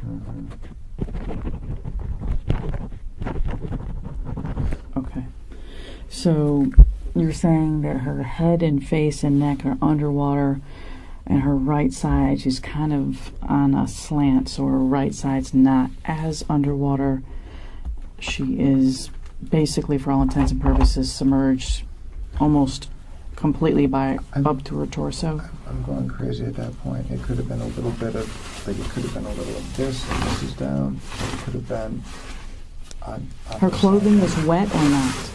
Okay. So you're saying that her head and face and neck are underwater, and her right side, she's kind of on a slant, so her right side's not as underwater. She is basically, for all intents and purposes, submerged almost completely up to her torso.
I'm going crazy at that point. It could have been a little bit of, it could have been a little of this, and this is down. It could have been on
Her
the
clothing
side.
is wet or not?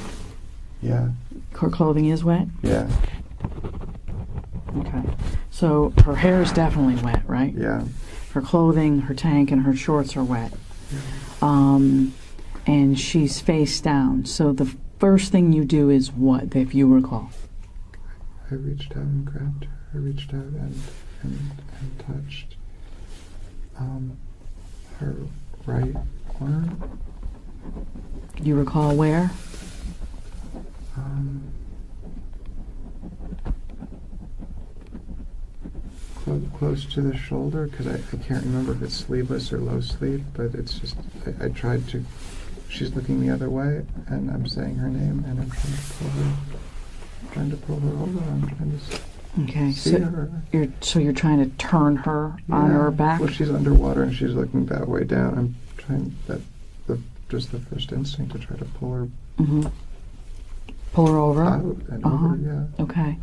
Yeah.
Her clothing is wet?
Yeah.
Okay. So her hair is definitely wet, right?
Yeah.
Her clothing, her tank, and her shorts are wet.
Yeah.
And she's face down. So the first thing you do is what, if you recall?
I reached out and grabbed her. I reached out and touched her right arm.
You recall where?
Close to the shoulder, because I can't remember if it's sleeveless or low sleeve, but it's just, I tried to, she's looking the other way, and I'm saying her name, and I'm trying to pull her over, I'm trying to see her.
You're trying to turn her on her back?
Well, she's underwater, and she's looking that way down. I'm trying, just the first instinct to try to pull her
Pull her over?
out and over, yeah.
Okay.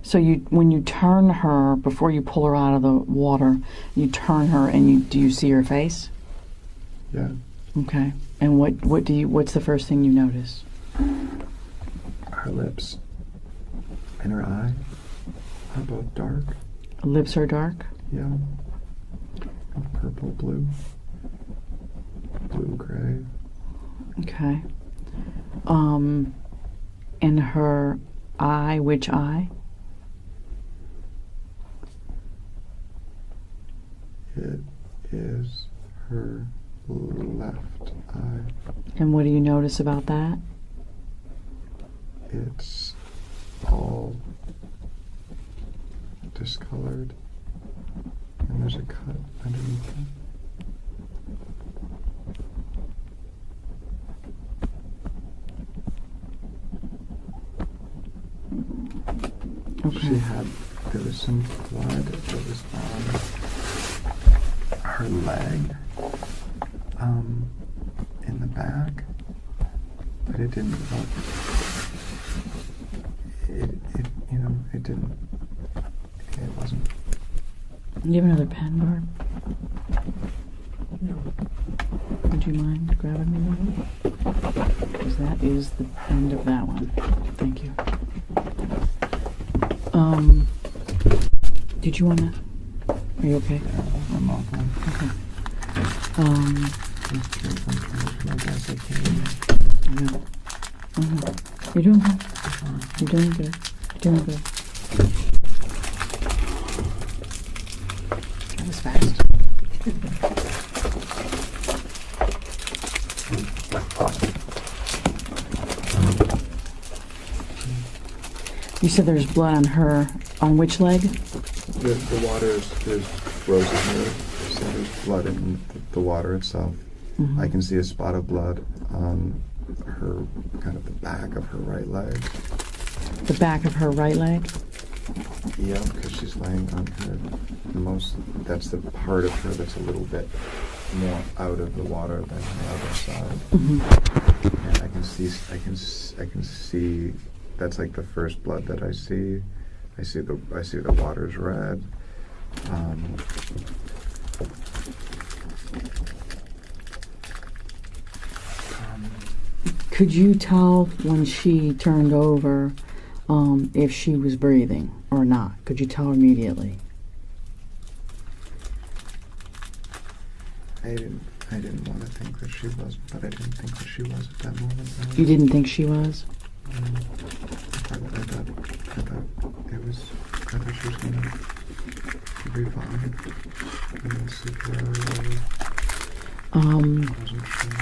So when you turn her, before you pull her out of the water, you turn her and do you see her face?
Yeah.
Okay. And what's the first thing you notice?
Her lips and her eye are both dark.
Lips are dark?
Yeah. Purple, blue, gray.
Okay. And her eye, which eye?
It is her left eye.
And what do you notice about that?
It's all discolored, and there's a cut underneath it.
Okay.
There was some blood that was on her leg, in the back, but it didn't look, it wasn't.
Do you have another pen, Barb?
No.
Would you mind grabbing me one? Because that is the end of that one. Thank you. Did you want to? Are you okay?
I'm awful.
Okay. I know. You're doing good. You're doing good. You're doing good. That was fast. You said there's blood on her. On which leg?
The water is frozen here, so there's blood in the water itself.
Mm-hmm.
I can see a spot of blood on her, kind of the back of her right leg.
The back of her right leg?
Yeah, because she's laying on her that's the part of her that's a little bit more out of the water than the other side.
Mm-hmm.
And I can see that's like the first blood that I see. I see the water's red.
Could you tell when she turned over if she was breathing or not? Could you tell immediately?
I didn't want to think that she was, but I didn't think that she was at that moment.
You didn't think she was?
I thought she was gonna be fine. And then CPR. I wasn't sure.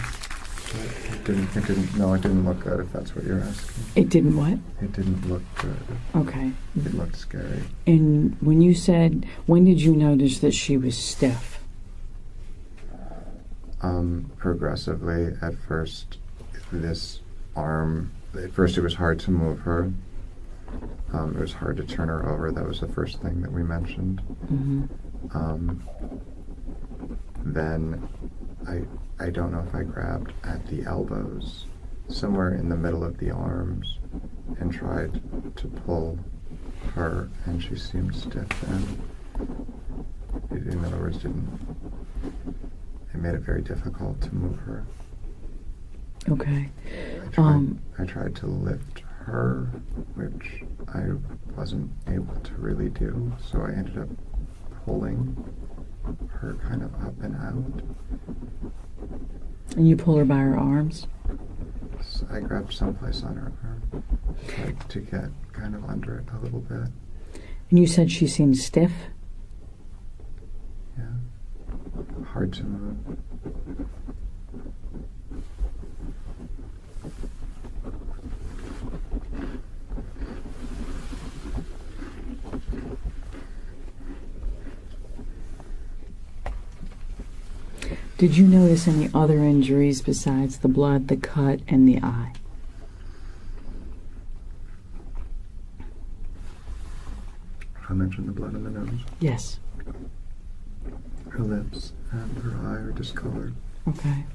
But it didn't look good, if that's what you're asking.
It didn't what?
It didn't look good.
Okay.
It looked scary.
And when you said, when did you notice that she was stiff?
Progressively. At first, this arm, it was hard to move her. It was hard to turn her over. That was the first thing that we mentioned.
Mm-hmm.
Then I don't know if I grabbed at the elbows, somewhere in the middle of the arms, and tried to pull her, and she seemed stiff then. In other words, it made it very difficult to move her.
Okay.
I tried to lift her, which I wasn't able to really do, so I ended up pulling her kind of up and out.
And you pull her by her arms?
So I grabbed someplace on her arm, tried to get kind of under it a little bit.
And you said she seemed stiff?
Yeah. Hard to move.
Did you notice any other injuries besides the blood, the cut, and the eye?
I mentioned the blood in the nose.
Yes.
Her lips and her eye are discolored.
Okay.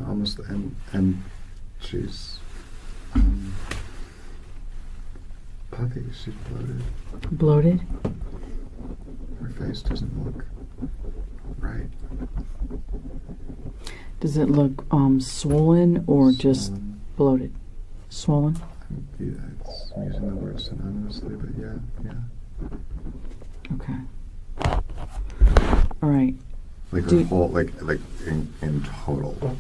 Almost, and she's puffy. She's bloated.
Bloated?
Her face doesn't look right.
Does it look swollen or just
Swollen.
bloated? Swollen?
Yeah, it's using the word synonymously, but yeah.
Okay. All right.
Like her whole, like in total.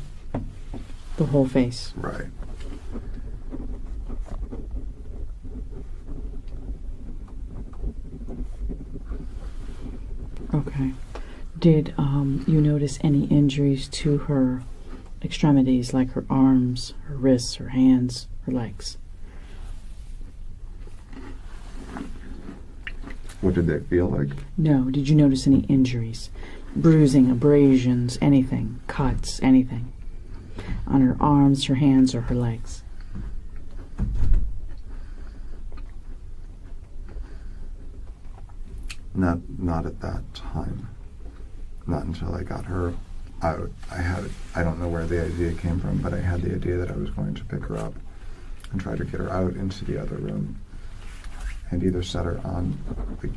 The whole face.
Right.
Okay. Did you notice any injuries to her extremities, like her arms, her wrists, her hands, her legs?
What did they feel like?
No. Did you notice any injuries? Bruising, abrasions, anything, cuts, anything on her arms, her hands, or her legs?
Not at that time. Not until I got her out. I don't know where the idea came from, but I had the idea that I was going to pick her up and try to get her out into the other room and either set her on, like,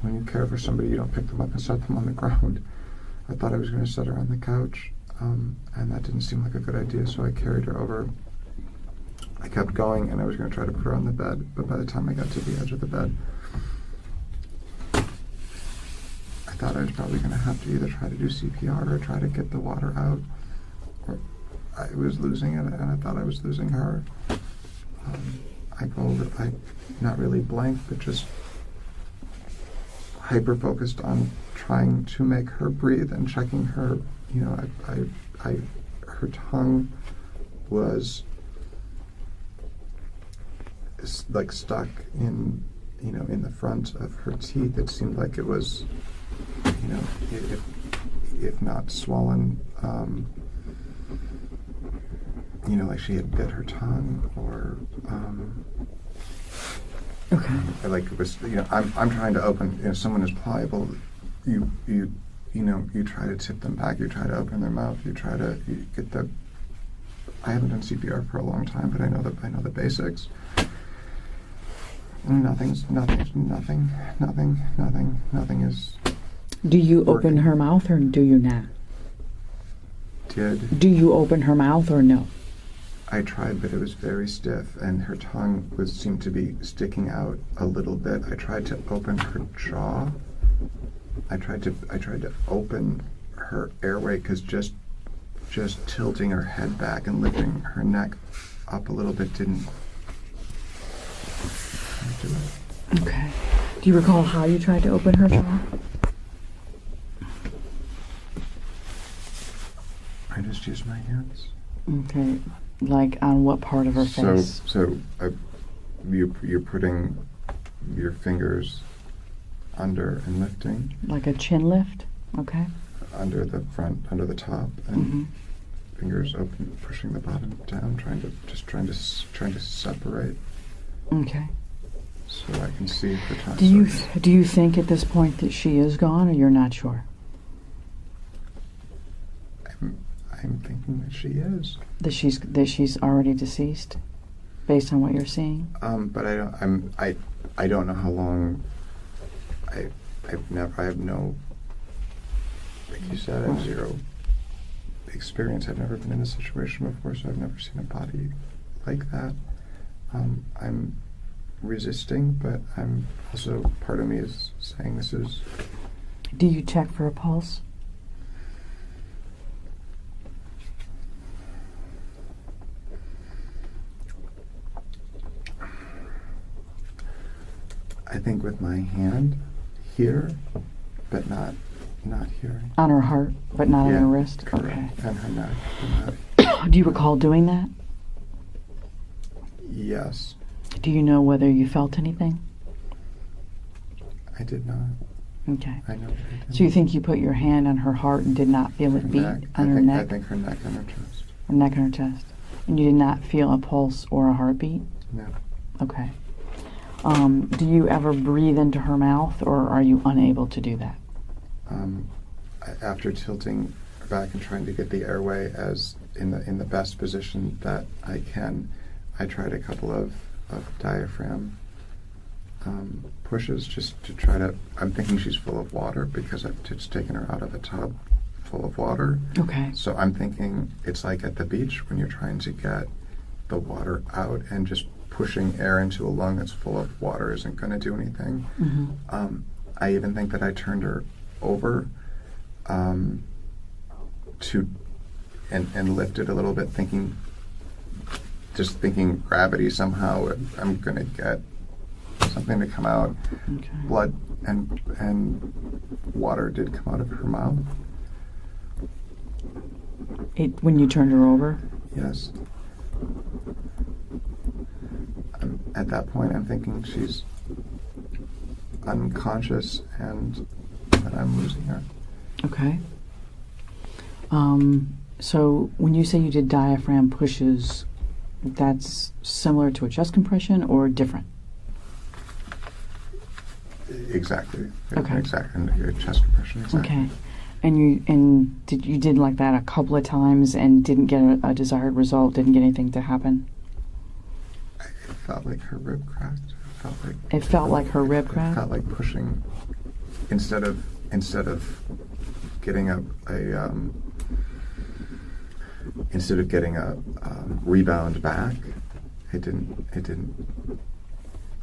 when you care for somebody, you don't pick them up and set them on the ground. I thought I was going to set her on the couch, and that didn't seem like a good idea, so I carried her over. I kept going, and I was going to try to put her on the bed, but by the time I got to the edge of the bed, I thought I was probably going to have to either try to do CPR or try to get the water out, or I was losing it, and I thought I was losing her. I not really blank, but just hyper-focused on trying to make her breathe and checking her, you know, her tongue was like stuck in, you know, in the front of her teeth. It seemed like it was, you know, if not swollen, you know, like she had bit her tongue, or
Okay.
like it was, you know, I'm trying to open, you know, someone is pliable, you know, you try to tip them back, you try to open their mouth, you get the, I haven't done CPR for a long time, but I know the basics. Nothing is.
Do you open
working.
her mouth or do you not?
Did.
Do you open her mouth or no?
I tried, but it was very stiff, and her tongue seemed to be sticking out a little bit. I tried to open her jaw. I tried to open her airway, because just tilting her head back and lifting her neck up a little bit didn't do it.
Okay. Do you recall how you tried to open her jaw?
I just used my hands.
Okay. Like on what part of her face?
So you're putting your fingers under and lifting.
Like a chin lift? Okay.
Under the front, under the top, and fingers open, pushing the bottom down, trying to separate,
Okay.
so I can see her tongue.
Do you think at this point that she is gone, or you're not sure?
I'm thinking that she is.
That she's already deceased, based on what you're seeing?
But I don't know how long. I have no, like you said, I have zero experience. I've never been in a situation before, so I've never seen a body like that. I'm resisting, but I'm also, part of me is saying this is.
Do you check for a pulse?
I think with my hand here, but not here.
On her heart, but not on
Yeah,
her wrist?
correct.
Okay.
And her neck.
Do you recall doing that?
Yes,
Do you know whether you felt anything?
I did not.
Okay.
I know. I did
So you
not.
think you put your hand on her heart and did not feel
Her
it beat
neck.
on her
I
neck?
think her neck and her chest.
Her neck and her chest. And you did not feel a pulse or a heartbeat?
No.
Okay. Do you ever breathe into her mouth, or are you unable to do that?
After tilting back and trying to get the airway as in the best position that I can, I tried a couple of diaphragm pushes just to try to. I'm thinking she's full of water because I've just taken her out of a tub full of water.
Okay.
So I'm thinking it's like at the beach when you're trying to get the water out, and just pushing air into a lung that's full of water isn't going to do anything.
Mm-hmm.
I even think that I turned her over to and lifted a little bit, thinking gravity somehow I'm going to get something to come out.
Okay.
Blood and water did come out of her mouth.
When you turned her over?
Yes. At that point, I'm thinking she's unconscious and that I'm losing her.
Okay. So when you say you did diaphragm pushes, that's similar to a chest compression or different?
Exactly.
Okay.
Exactly. Your chest compression. Exactly.
Okay. And you did like that a couple of times and didn't get a desired result, didn't get anything to happen?
It felt like her rib cracked.
It felt like her rib
It
cracked?
felt like pushing instead of getting instead of getting a rebound back, it didn't,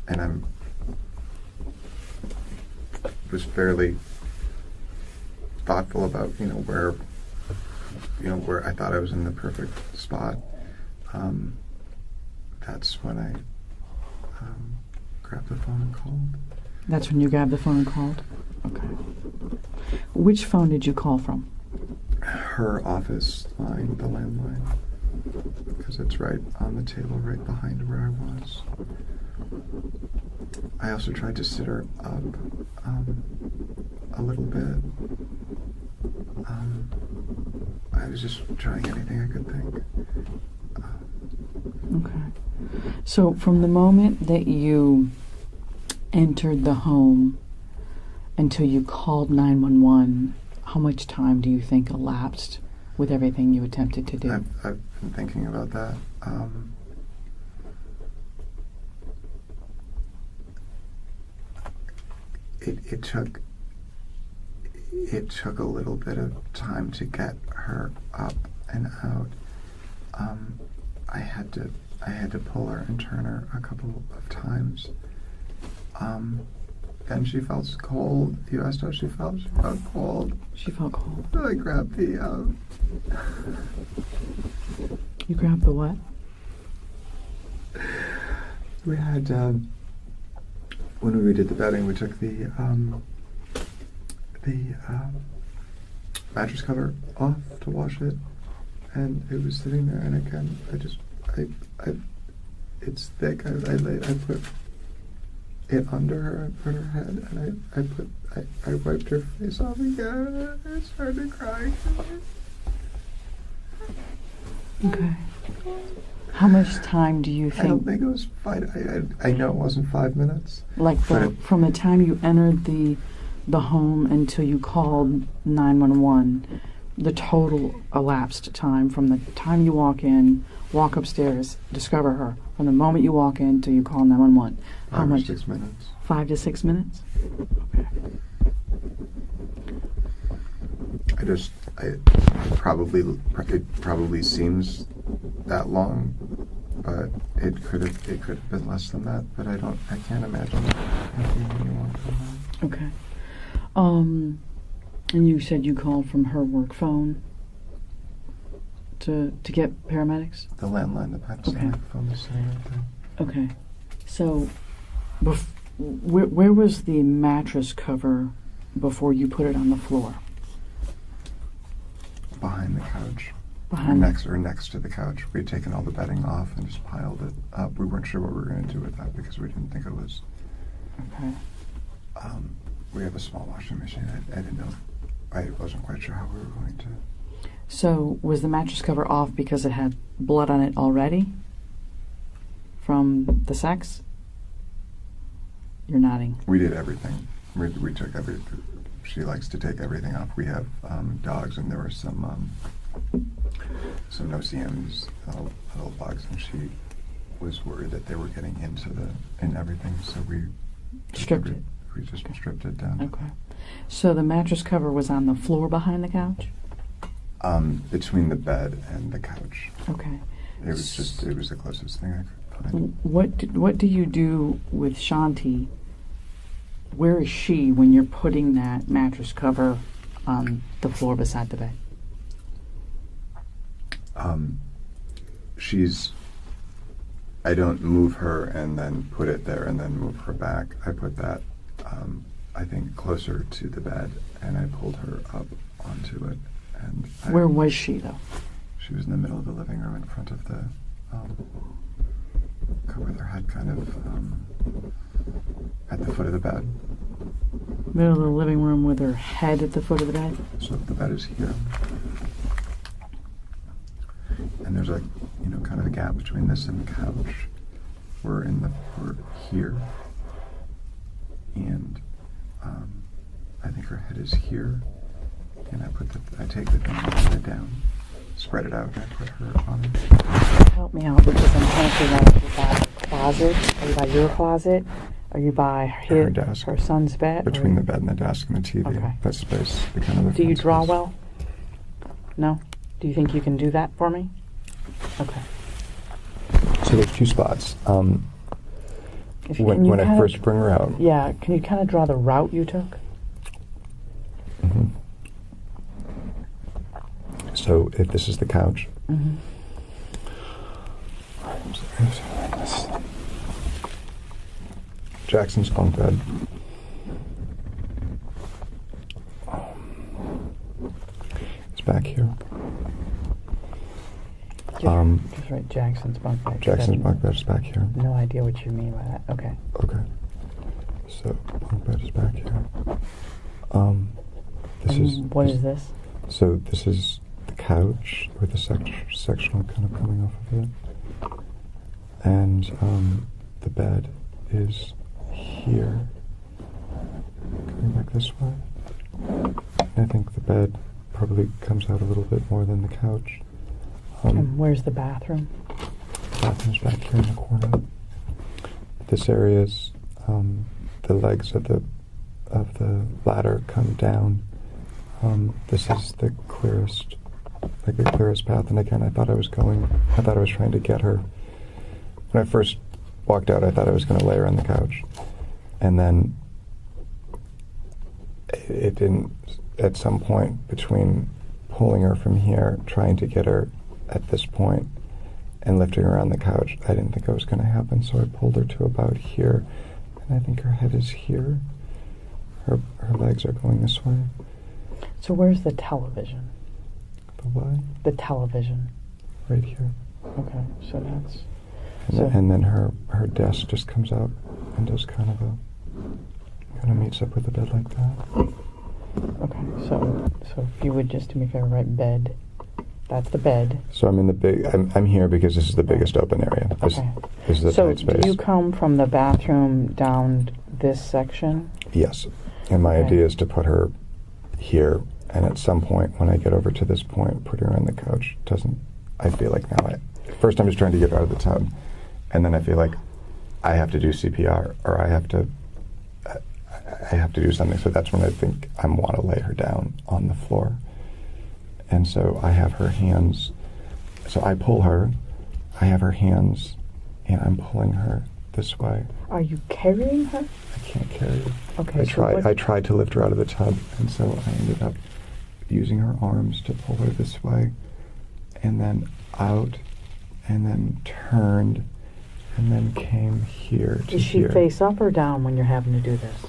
and was fairly thoughtful about where I thought I was in the perfect spot. That's when I grabbed the phone and called.
That's when you grabbed the phone and called? Okay. Which phone did you call from?
Her office line, the landline, because it's right on the table right behind where I was. I also tried to sit her up a little bit. I was just trying anything I could think.
Okay. So from the moment that you entered the home until you called 911, how much time do you think elapsed with everything you attempted to do?
I've been thinking about that. It took a little bit of time to get her up and out. I had to pull her and turn her a couple of times. Then she felt cold. You asked how she felt. She felt cold.
She felt cold.
So I grabbed the.
You grabbed the what?
We had when we redid the bedding, we took the mattress cover off to wash it, and it was sitting there. And again, it's thick. I put it under her. I put her head, and I wiped her face off again. And I started crying.
Okay. How much time do you think?
I don't think it was 5. I know it wasn't 5 minutes.
Like from the time you entered the home until you called 911, the total elapsed time from the time you walk in, walk upstairs, discover her, from the moment you walk in till you call 911. How much?
6 minutes.
5 to 6 minutes? Okay.
It probably seems that long, but it could have been less than that. But I can't imagine anything any longer than that.
Okay. And you said you called from her work phone to get paramedics?
The landline, the Panasonic phone was sitting right there.
Okay. So, where was the mattress cover before you put it on the floor?
Behind the couch. Next to the couch. We had taken all the bedding off and just piled it up. We weren't sure what we were going to do with that because we didn't think it was.
Okay.
We have a small washing machine. I didn't know. I wasn't quite sure how we were going to.
So was the mattress cover off because it had blood on it already from the sex? You're nodding.
We did everything. We took everything. She likes to take everything off. We have dogs, and there were some no-see-ums, little bugs, and she was worried that they were getting in everything. So we
stripped it.
We just stripped it down.
Okay. So the mattress cover was on the floor behind the couch?
Between the bed and the couch.
Okay.
It was the closest thing I could find.
What do you do with Shanti? Where is she when you're putting that mattress cover on the floor beside the bed?
I don't move her and then put it there and then move her back. I put that, I think, closer to the bed, and I pulled her up onto it. And
where was she, though?
She was in the middle of the living room in front of the, with her head kind of at the foot of the bed.
Middle of the living room with her head at the foot of the bed?
So the bed is here. And there's kind of a gap between this and the couch. We're here. And I think her head is here. And I take the thing down, spread it out, and I put her on it.
Help me out because I'm trying to figure out if you by closet, are you by your closet? Are you by
Her desk.
her son's bed?
Between the bed and the desk and the TV.
Okay.
That space, the kind of the
Do you
front
draw
space.
well? No? Do you think you can do that for me? Okay.
So there's two spots.
If you,
When I first bring her out.
Yeah, can you kind of draw the route you took?
Mhm. So if this is the couch.
Mm-hmm.
Jackson's bunk bed. It's back here.
Just write Jackson's bunk bed.
Jackson's bunk bed is back here.
No idea what you mean by that. Okay.
Okay. So bunk bed is back here.
What is this?
So this is the couch with the sectional kind of coming off of it, and the bed is here, coming back this way. And I think the bed probably comes out a little bit more than the couch.
And where's the bathroom?
The bathroom's back here in the corner. This area's the legs of the ladder come down. This is the clearest path. And again, I thought I was trying to get her. When I first walked out, I thought I was going to lay her on the couch, and then it didn't. At some point between pulling her from here, trying to get her at this point, and lifting her on the couch, I didn't think it was going to happen. So I pulled her to about here, and I think her head is here. Her legs are going this way.
So where's the television?
The what?
The television.
Right here.
Okay, so that's...
And then her desk just comes out and does kind of meets up with the bed like that.
Okay, so if you would just do me a favor, write bed. That's the bed.
So I'm in the I'm here because this is the biggest open area.
Okay.
This is the
So
tight space.
do you come from the bathroom down this section?
Yes. And my
Okay.
idea is to put her here, and at some point when I get over to this point, putting her on the couch I feel like now first I'm just trying to get her out of the tub, and then I feel like I have to do CPR, or I have to do something. So that's when I think I want to lay her down on the floor. And so I have her hands, so I pull her, I have her hands, and I'm pulling her this way.
Are you carrying her?
I can't carry her.
Okay,
I tried to lift her out of the tub, and so I ended up using her arms to pull her this way, and then out, and then turned, and then came here to
Is she
here.
face up or down when you're having to do this?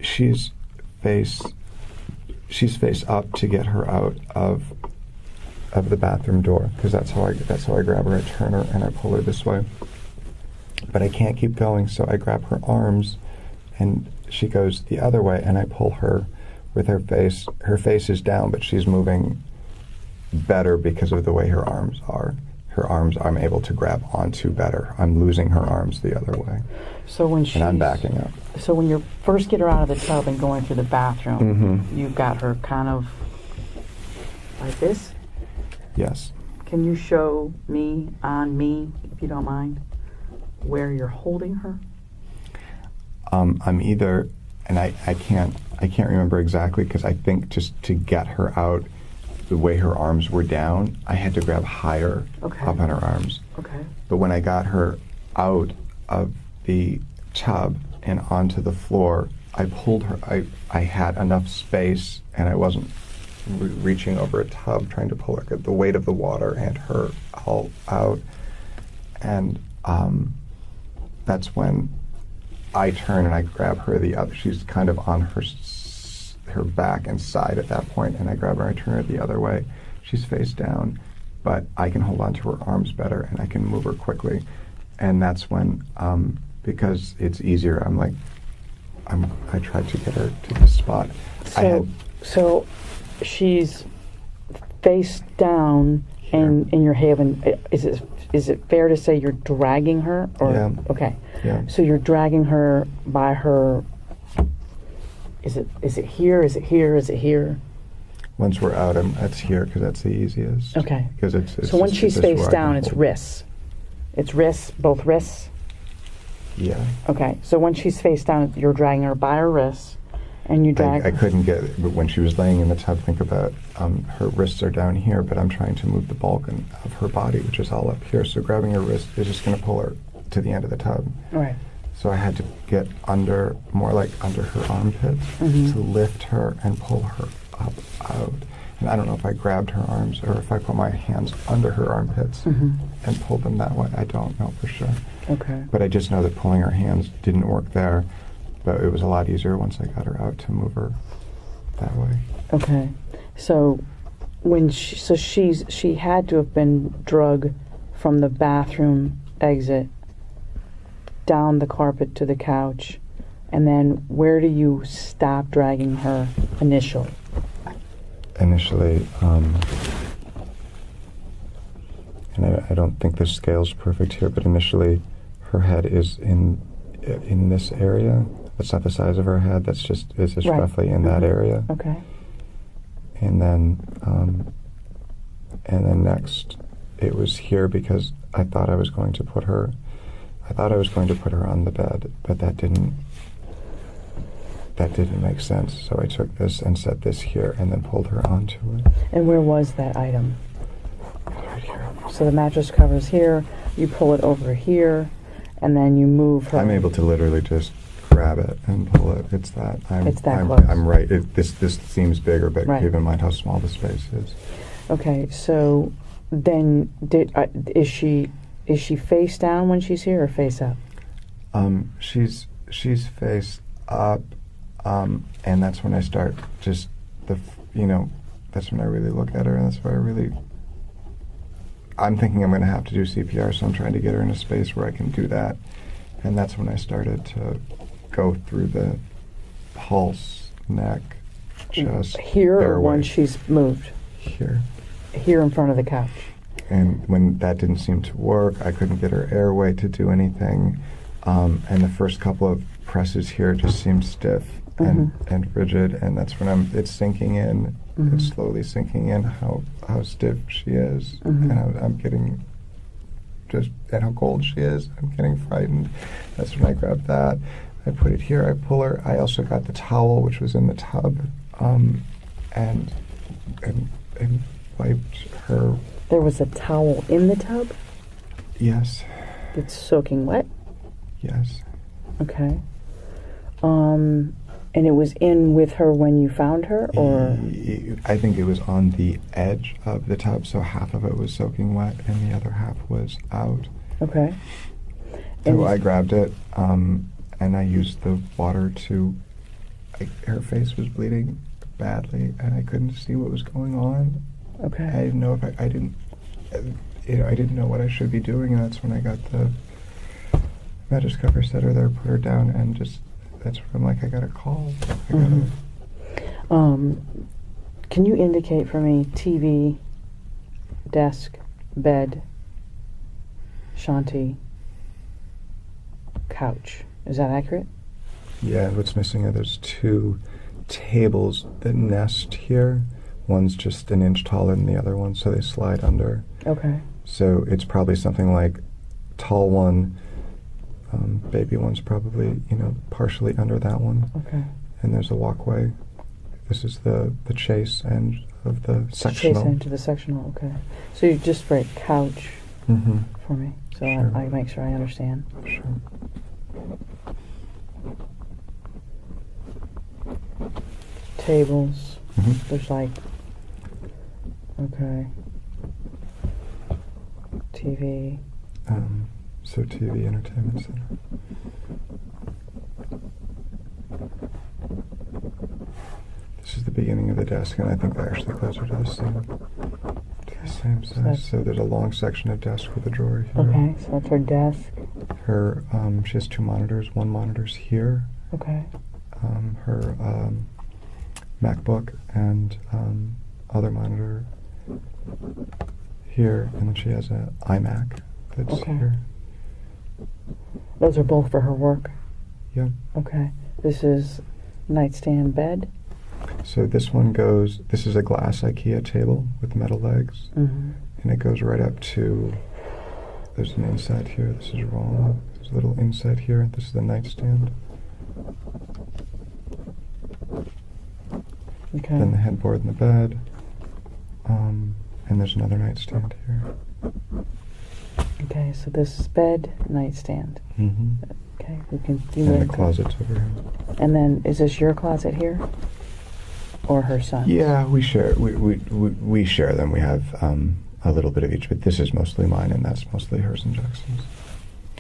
She's face up to get her out of the bathroom door, because that's how I grab her. I turn her and I pull her this way, but I can't keep going, so I grab her arms, and she goes the other way, and I pull her with her face. Her face is down, but she's moving better because of the way her arms are. Her arms I'm able to grab onto better. I'm losing her arms the other way.
So when
And I'm backing up.
So when you first get her out of the tub and going through the bathroom, you've got her kind of like this.
Yes.
Can you show me, if you don't mind, where you're holding her?
I'm either, and I can't remember exactly, because I think just to get her out, the way her arms were down, I had to grab higher up on her arms.
Okay.
But when I got her out of the tub and onto the floor, I pulled her. I had enough space, and I wasn't reaching over a tub trying to pull her. The weight of the water and her all out, and that's when I turn and I grab her the other. She's kind of on her back and side at that point, and I grab her. I turn her the other way. She's face down, but I can hold on to her arms better, and I can move her quickly. And that's when, because it's easier, I tried to get her to this spot.
So she's face down, and you're having. Is it fair to say you're dragging her? Or,
Yeah.
Okay.
Yeah.
So you're dragging her by her. Is it here? Is it here? Is it here?
Once we're out, that's here, because that's the easiest.
Okay.
Because it's
so when
just-
she's
this is
face
where I
down,
can
it's
hold.
wrists. It's wrists, both wrists.
Yeah.
Okay, so when she's face down, you're dragging her by her wrists, and you drag.
I couldn't get it, but when she was laying in the tub, think about her wrists are down here, but I'm trying to move the bulk of her body, which is all up here. So grabbing her wrist is just going to pull her to the end of the tub.
Right.
So I had to get under, more like under her armpits, to lift her and pull her up out. And I don't know if I grabbed her arms or if I put my hands under her armpits and pulled them that way. I don't know for sure.
Okay.
But I just know that pulling her hands didn't work there. But it was a lot easier once I got her out to move her that way.
Okay. So when she had to have been drug from the bathroom exit down the carpet to the couch, and then where do you stop dragging her initially?
Initially, and I don't think the scale's perfect here, but initially her head is in this area. That's not the size of her head. It's just right. Roughly in that area.
Okay.
And then next, it was here because I thought I was going to put her on the bed, but that didn't make sense. So I took this and set this here, and then pulled her onto it.
And where was that item?
Right here.
So the mattress cover's here. You pull it over here, and then you move her.
I'm able to literally just grab it and pull it. It's that
close.
I'm right. This seems bigger, but
right.
Keep in mind how small the space is.
Okay, so then is she face down when she's here or face up?
She's face up, and that's when I start just that's when I really look at her, and that's where I'm thinking I'm going to have to do CPR, so I'm trying to get her in a space where I can do that, and that's when I started to go through the pulse, neck, chest.
Here
airway.
Or when she's moved?
Here.
Here in front of the couch.
And when that didn't seem to work, I couldn't get her airway to do anything. And the first couple of presses here just seemed stiff and rigid, and that's when it's sinking in. It's slowly sinking in how stiff she is, and I'm getting and how cold she is. I'm getting frightened. That's when I grabbed that. I put it here. I pull her. I also got the towel, which was in the tub, and wiped her.
There was a towel in the tub?
Yes.
It's soaking wet?
Yes.
Okay. And it was in with her when you found her, or?
I think it was on the edge of the tub, so half of it was soaking wet and the other half was out.
Okay.
So I grabbed it, and I used the water to. Her face was bleeding badly, and I couldn't see what was going on.
Okay.
I didn't know if I didn't. I didn't know what I should be doing, and that's when I got the mattress cover, set her there, put her down, and just. That's when I'm like, I got a call.
Can you indicate for me TV, desk, bed, Shanti, couch? Is that accurate?
Yeah, what's missing are those two tables that nest here. One's just an inch taller than the other one, so they slide under.
Okay.
So it's probably something like tall one, baby one's probably, partially under that one.
Okay.
And there's a walkway. This is the chase end of the sectional.
Chase end to the sectional, okay. So you just write couch for me, so
Sure.
I make sure I understand.
Sure.
Tables. There's okay. TV.
So TV, entertainment center. This is the beginning of the desk, and I think they're actually closer to the same size. So there's a long section of desk with a drawer here.
Okay, so that's her desk.
She has two monitors. One monitor's here.
Okay.
Her MacBook and other monitor here, and then she has an iMac that's here.
Those are both for her work?
Yeah.
Okay. This is nightstand bed?
So this is a glass IKEA table with metal legs, and it goes right up to, there's an inside here, this is wrong, there's little inset here. This is the nightstand.
Okay.
Then the headboard in the bed. And there's another nightstand here.
Okay, so this is bed, nightstand.
Mm-hmm.
Okay, we can do
And the
that.
closet's over here.
And then, is this your closet here? Or her son's?
Yeah, we share. We share them. We have a little bit of each, but this is mostly mine, and that's mostly hers and Jackson's.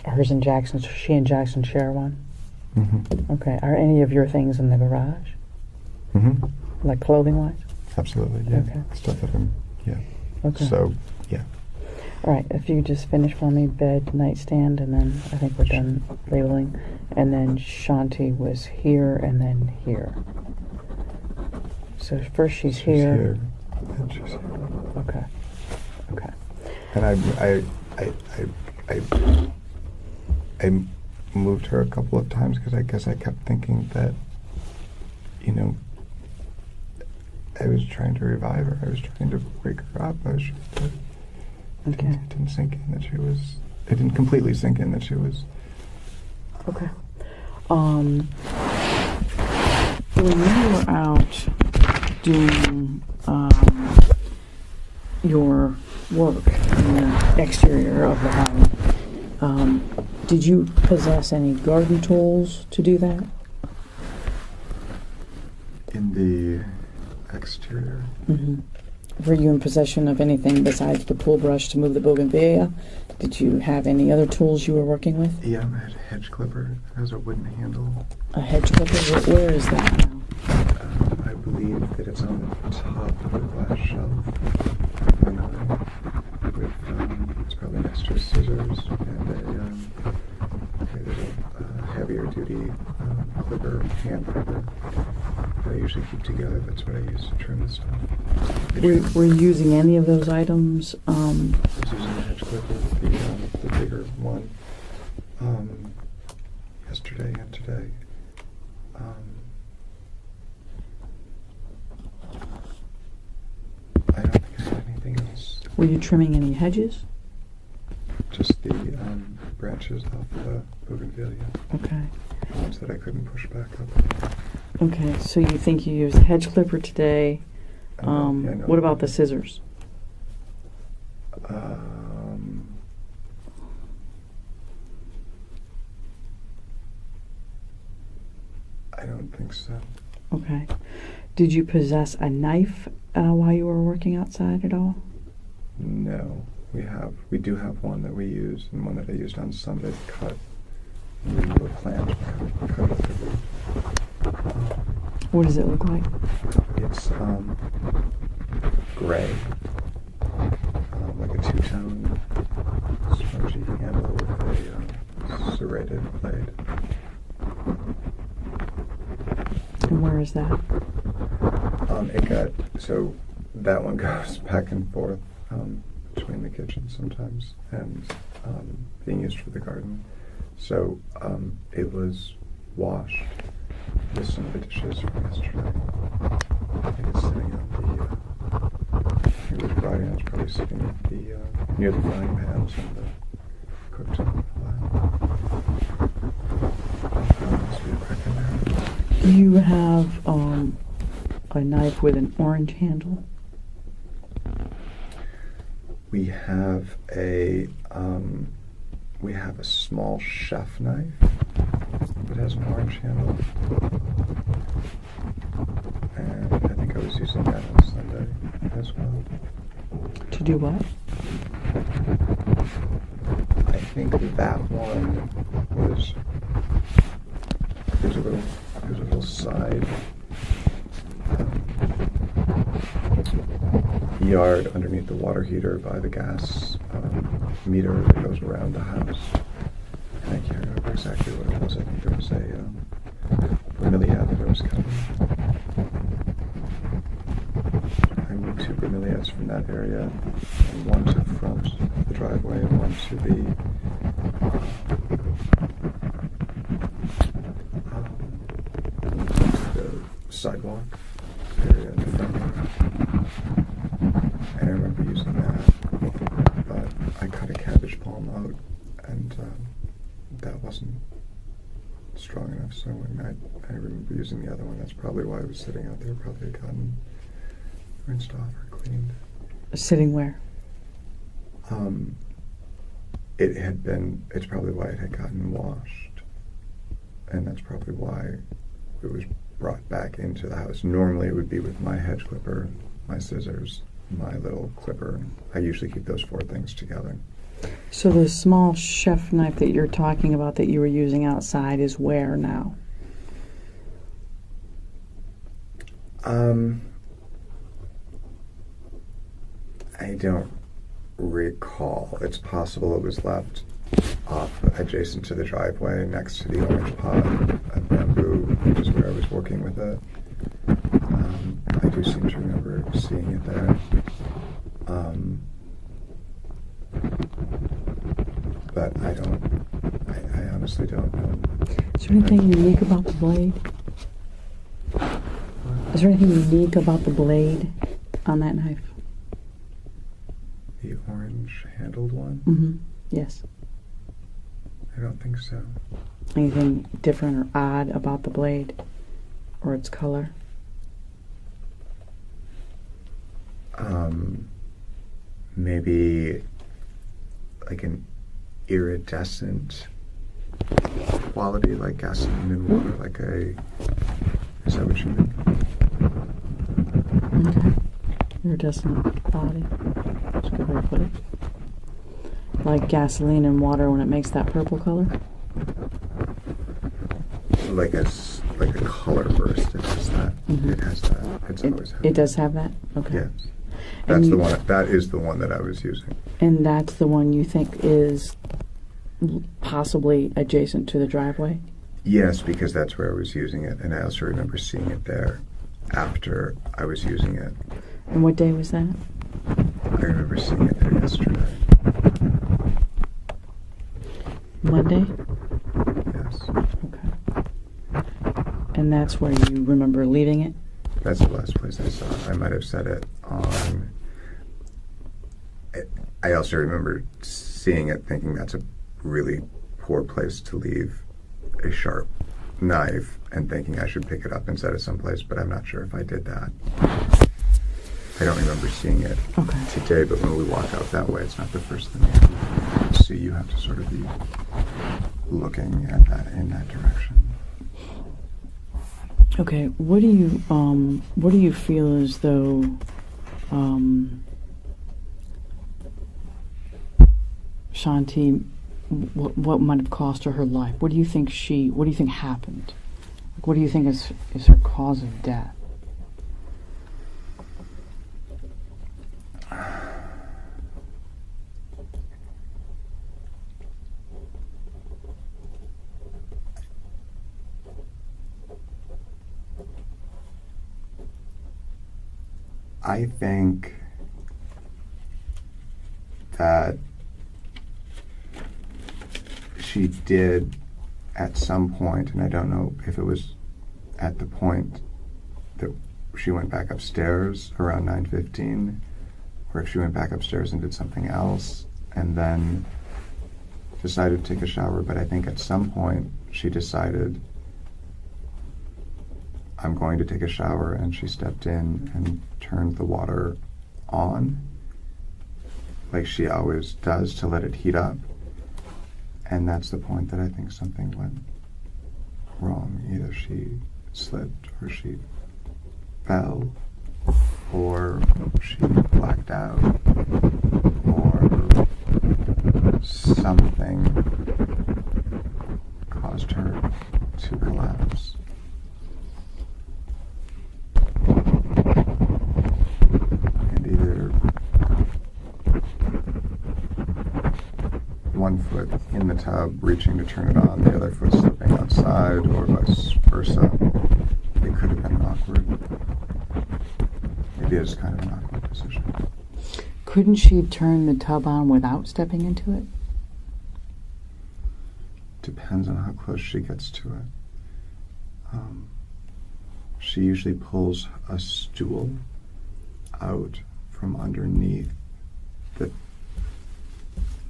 Hers and Jackson's. She and Jackson share one?
Mm-hmm.
Okay. Are any of your things in the garage?
Mm-hmm.
Like clothing-wise?
Absolutely, yeah.
Okay.
Stuff that I'm, yeah.
Okay.
So, yeah.
All right, if you just finish for me, bed, nightstand, and then I think we're done labeling. And then Shanti was here and then here. So first she's here.
And she's here.
Okay. Okay.
And I moved her a couple of times because I guess I kept thinking that, you know, I was trying to revive her. I was trying to wake her up. I was trying to...
Okay.
It didn't sink in that she was... It didn't completely sink in that she was...
Okay. When you were out doing your work in the exterior of the home, did you possess any garden tools to do that?
In the exterior?
Mm-hmm. Were you in possession of anything besides the pull brush to move the bougainvillea? Did you have any other tools you were working with?
Yeah, I had a hedge clipper. It has a wooden handle.
A hedge clipper? Where is that now?
I believe that it's on the top of the glass shelf. With, it's probably next to scissors and there's a heavier duty clipper, hand clipper that I usually keep together. That's what I use to trim the stuff.
Were you using any of those items?
I was using the hedge clipper, the bigger one, yesterday and today. I don't think I had anything else.
Were you trimming any hedges?
Just the branches off the bougainvillea.
Okay.
The ones that I couldn't push back up.
Okay, so you think you used a hedge clipper today.
Yeah, no.
What about the scissors?
I don't think so.
Okay. Did you possess a knife while you were working outside at all?
No. We do have one that we use, and one that I used on Sunday to cut. We do a plant, cut up the root.
What does it look like?
It's gray, like a two-tone, spongy handle with a serrated blade.
And where is that?
So that one goes back and forth between the kitchen sometimes and being used for the garden. So it was washed with some of the dishes from yesterday. I think it's sitting on it was Friday, and it's probably sitting at near the frying pans and the cooktop.
Do you have a knife with an orange handle?
We have a small chef knife that has an orange handle, and I think I was using that on Sunday as well.
To do what?
I think that one was there's a little side yard underneath the water heater by the gas meter that goes around the house. And I can't remember exactly what it was. I think there was a bromeliad that I was cutting. I moved 2 bromeliads from that area, and one to the front of the driveway and one to the sidewalk area in the front yard. And I remember using that, but I cut a cabbage palm out and that wasn't strong enough. So I remember using the other one. That's probably why it was sitting out there. Probably had gotten rinsed off or cleaned.
Sitting where?
It's probably why it had gotten washed. And that's probably why it was brought back into the house. Normally it would be with my hedge clipper, my scissors, my little clipper. I usually keep those 4 things together.
So the small chef knife that you're talking about that you were using outside is where now?
I don't recall. It's possible it was left off adjacent to the driveway next to the orange pot of bamboo, which is where I was working with it. I do seem to remember seeing it there. But I honestly don't know.
Is there anything unique about the blade? Is there anything unique about the blade on that knife?
The orange handled one?
Mm-hmm. Yes.
I don't think so.
Anything different or odd about the blade or its color?
Maybe like an iridescent quality, like gasoline and water, like is that what you mean?
Okay. Iridescent body. That's a good way to put it. Like gasoline and water when it makes that purple color?
Like a color burst. It has that.
Mm-hmm.
It has that. It's always had
It does have that? Okay.
Yes.
And
That's the one. That is the one that I was using.
And that's the one you think is possibly adjacent to the driveway?
Yes, because that's where I was using it, and I also remember seeing it there after I was using it.
And what day was that?
I remember seeing it there yesterday.
Monday?
Yes.
Okay. And that's where you remember leaving it?
That's the last place I saw it. I might have said it on... I also remember seeing it thinking that's a really poor place to leave a sharp knife and thinking I should pick it up and set it someplace, but I'm not sure if I did that. I don't remember seeing it today, but when we walk out that way, it's not the first thing you see. You have to sort of be looking at that in that direction.
Okay, what do you feel as though Shanti, what might have cost her life? What do you think happened? Like, what do you think is her cause of death?
I think that she did at some point, and I don't know if it was at the point that she went back upstairs around 9:15, or if she went back upstairs and did something else, and then decided to take a shower. But I think at some point she decided, I'm going to take a shower, and she stepped in and turned the water on, like she always does, to let it heat up. And that's the point that I think something went wrong. Either she slipped, or she fell, or she blacked out, or something caused her to collapse. And either one foot in the tub reaching to turn it on, the other foot slipping outside, or vice versa. It could have been awkward. It is kind of an awkward decision.
Couldn't she turn the tub on without stepping into it?
Depends on how close she gets to it. She usually pulls a stool out from underneath the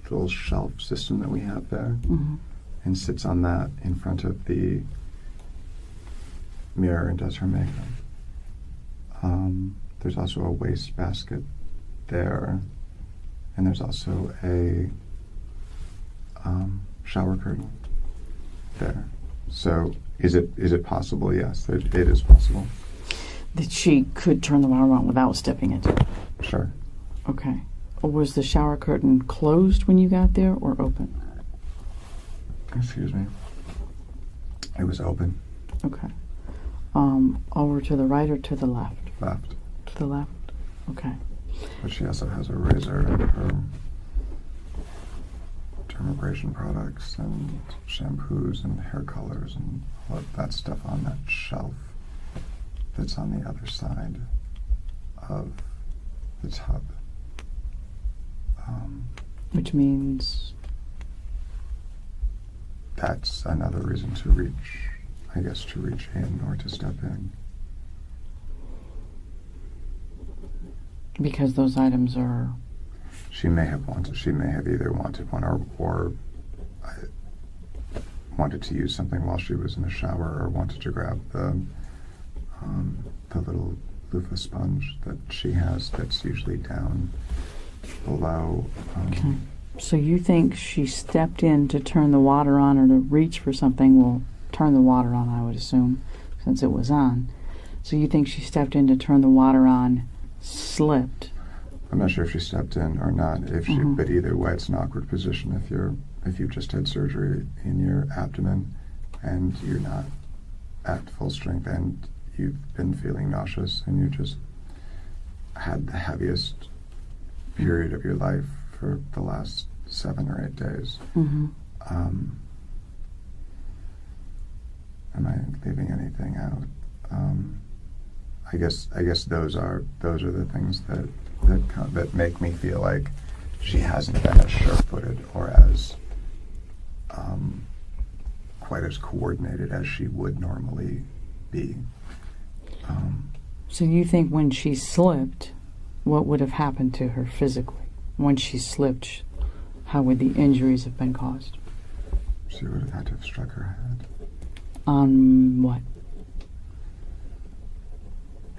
little shelf system that we have there,
Mm-hmm.
and sits on that in front of the mirror and does her makeup. There's also a waste basket there, and there's also a shower curtain there. So is it possible? Yes, it is possible.
That she could turn the water on without stepping into it?
Sure.
Okay. Was the shower curtain closed when you got there or open?
Excuse me. It was open.
Okay. Over to the right or to the left?
Left.
To the left? Okay.
But she also has a razor and her dermabrasion products and shampoos and hair colors and all of that stuff on that shelf that's on the other side of the tub.
Which means?
That's another reason to reach in or to step in.
Because those items are...
She may have either wanted one or wanted to use something while she was in the shower, or wanted to grab the little loofah sponge that she has that's usually down below.
Okay. So you think she stepped in to turn the water on or to reach for something? Well, turn the water on, I would assume, since it was on. So you think she stepped in to turn the water on, slipped?
I'm not sure if she stepped in or not. But either way, it's an awkward position if you've just had surgery in your abdomen and you're not at full strength and you've been feeling nauseous and you just had the heaviest period of your life for the last 7 or 8 days.
Mm-hmm.
Am I leaving anything out? I guess those are the things that make me feel like she hasn't been as sure-footed or as quite as coordinated as she would normally be.
So you think when she slipped, what would have happened to her physically? When she slipped, how would the injuries have been caused?
She would have had to have struck her head.
On what?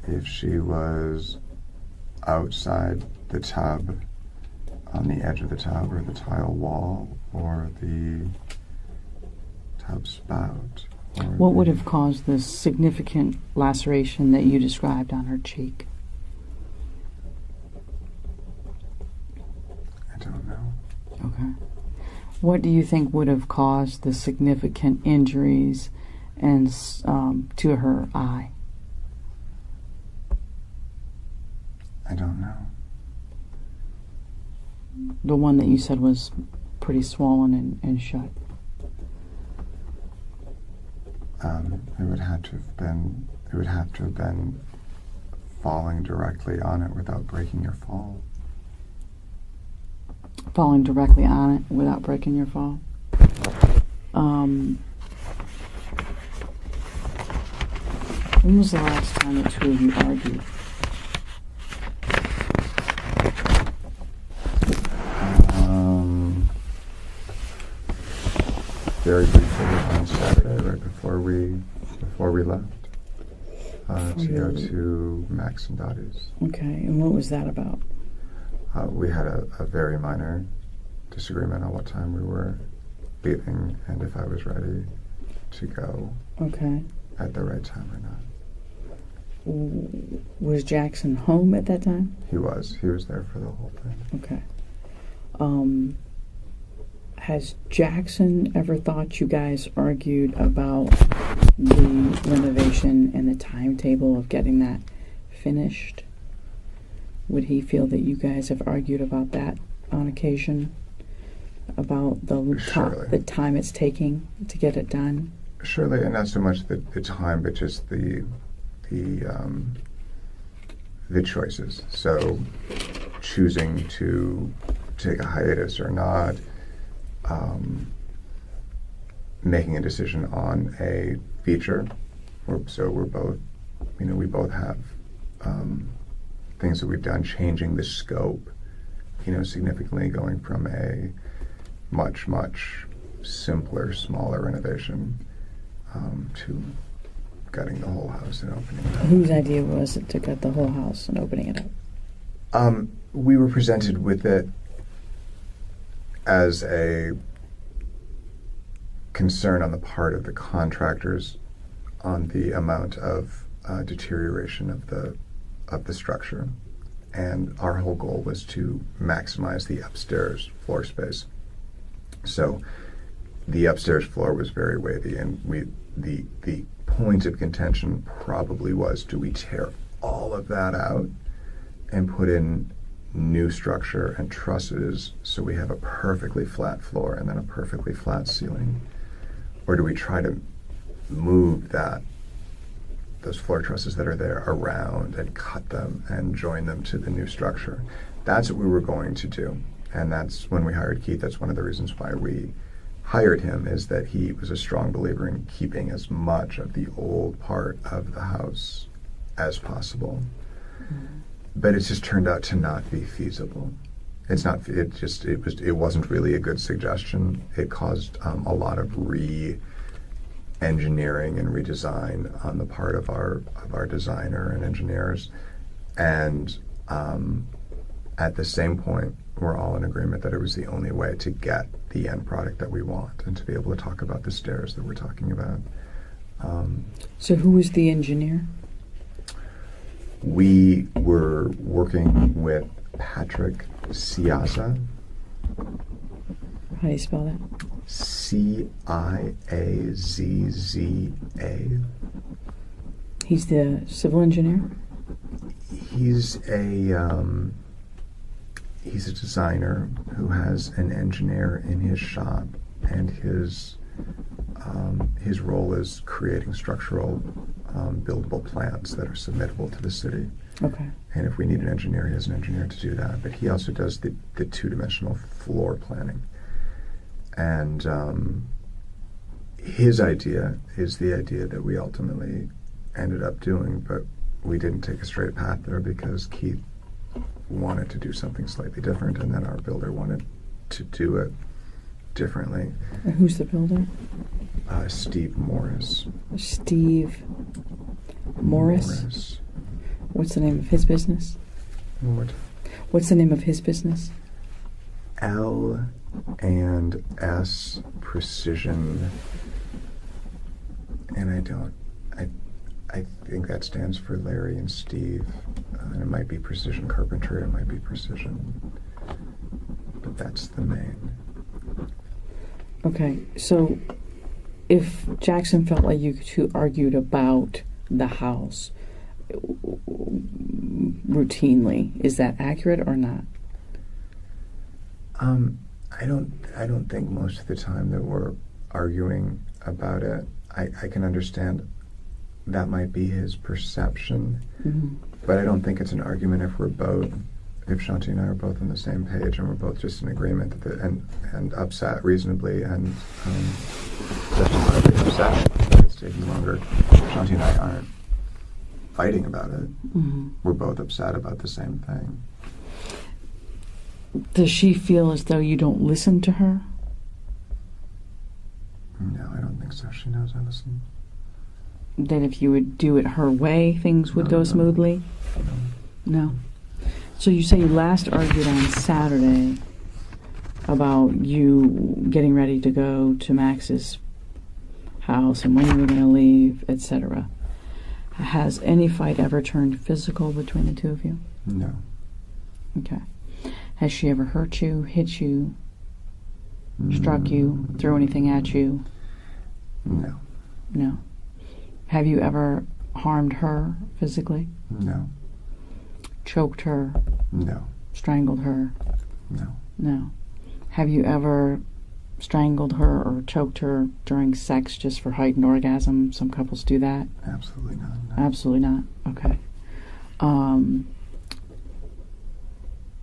If she was outside the tub, on the edge of the tub or the tile wall or the tub spout.
What would have caused this significant laceration that you described on her cheek?
I don't know.
Okay. What do you think would have caused the significant injuries and to her eye?
I don't know.
The one that you said was pretty swollen and shut.
It would have to have been falling directly on it without breaking your fall.
Falling directly on it without breaking your fall. When was the last time the two of you argued?
Very briefly on Saturday, right before we left to go to Max and Dottie's.
Okay, and what was that about?
We had a very minor disagreement on what time we were leaving and if I was ready to go.
Okay.
At the right time or not.
Was Jackson home at that time?
He was. He was there for the whole thing.
Okay. Has Jackson ever thought you guys argued about the renovation and the timetable of getting that finished? Would he feel that you guys have argued about that on occasion? About the time it's taking to get it done?
Surely, and not so much the time, but just the choices. So, choosing to take a hiatus or not, making a decision on a feature. So we're both, we both have things that we've done, changing the scope, significantly, going from a much simpler, smaller renovation to gutting the whole house and opening it up.
Whose idea was it to gut the whole house and opening it up?
We were presented with it as a concern on the part of the contractors on the amount of deterioration of the structure, and our whole goal was to maximize the upstairs floor space. So the upstairs floor was very weighty, and the point of contention probably was, do we tear all of that out and put in new structure and trusses so we have a perfectly flat floor and then a perfectly flat ceiling? Or do we try to move those floor trusses that are there around and cut them and join them to the new structure? That's what we were going to do. And that's when we hired Keith. That's one of the reasons why we hired him, is that he was a strong believer in keeping as much of the old part of the house as possible. Mm-hmm. But it just turned out to not be feasible. It wasn't really a good suggestion. It caused a lot of re-engineering and redesign on the part of our designer and engineers. And at the same point, we're all in agreement that it was the only way to get the end product that we want and to be able to talk about the stairs that we're talking about.
So who was the engineer?
We were working with Patrick Ciazza.
How do you spell that?
Ciazza.
He's the civil engineer?
He's a designer who has an engineer in his shop, and his role is creating structural buildable plans that are submittable to the city.
Okay.
And if we need an engineer, he has an engineer to do that. But he also does the two-dimensional floor planning. And his idea is the idea that we ultimately ended up doing, but we didn't take a straight path there because Keith wanted to do something slightly different, and then our builder wanted to do it differently.
And who's the builder?
Steve Morris.
Steve Morris? What's the name of his business?
What?
What's the name of his business?
L&S Precision, and I think that stands for Larry and Steve, and it might be Precision Carpentry, it might be Precision, but that's the main.
Okay, so if Jackson felt like you two argued about the house routinely, is that accurate or not?
I don't think most of the time that we're arguing about it. I can understand that might be his perception, mm-hmm. but I don't think it's an argument if Shanti and I are both on the same page and we're both just in agreement and upset reasonably and justifiably upset that it's taking longer. Shanti and I aren't fighting about it. Mm-hmm. We're both upset about the same thing.
Does she feel as though you don't listen to her?
No, I don't think so. She knows I listen.
That if you would do it her way, things would go smoothly? No. So you say you last argued on Saturday about you getting ready to go to Max's house and when you were going to leave, etc. Has any fight ever turned physical between the two of you?
No.
Okay. Has she ever hurt you, hit you, struck you, threw anything at you?
No.
No. Have you ever harmed her physically?
No.
Choked her?
No.
Strangled her?
No.
No. Have you ever strangled her or choked her during sex just for heightened orgasm? Some couples do that.
Absolutely not. No.
Absolutely not. Okay.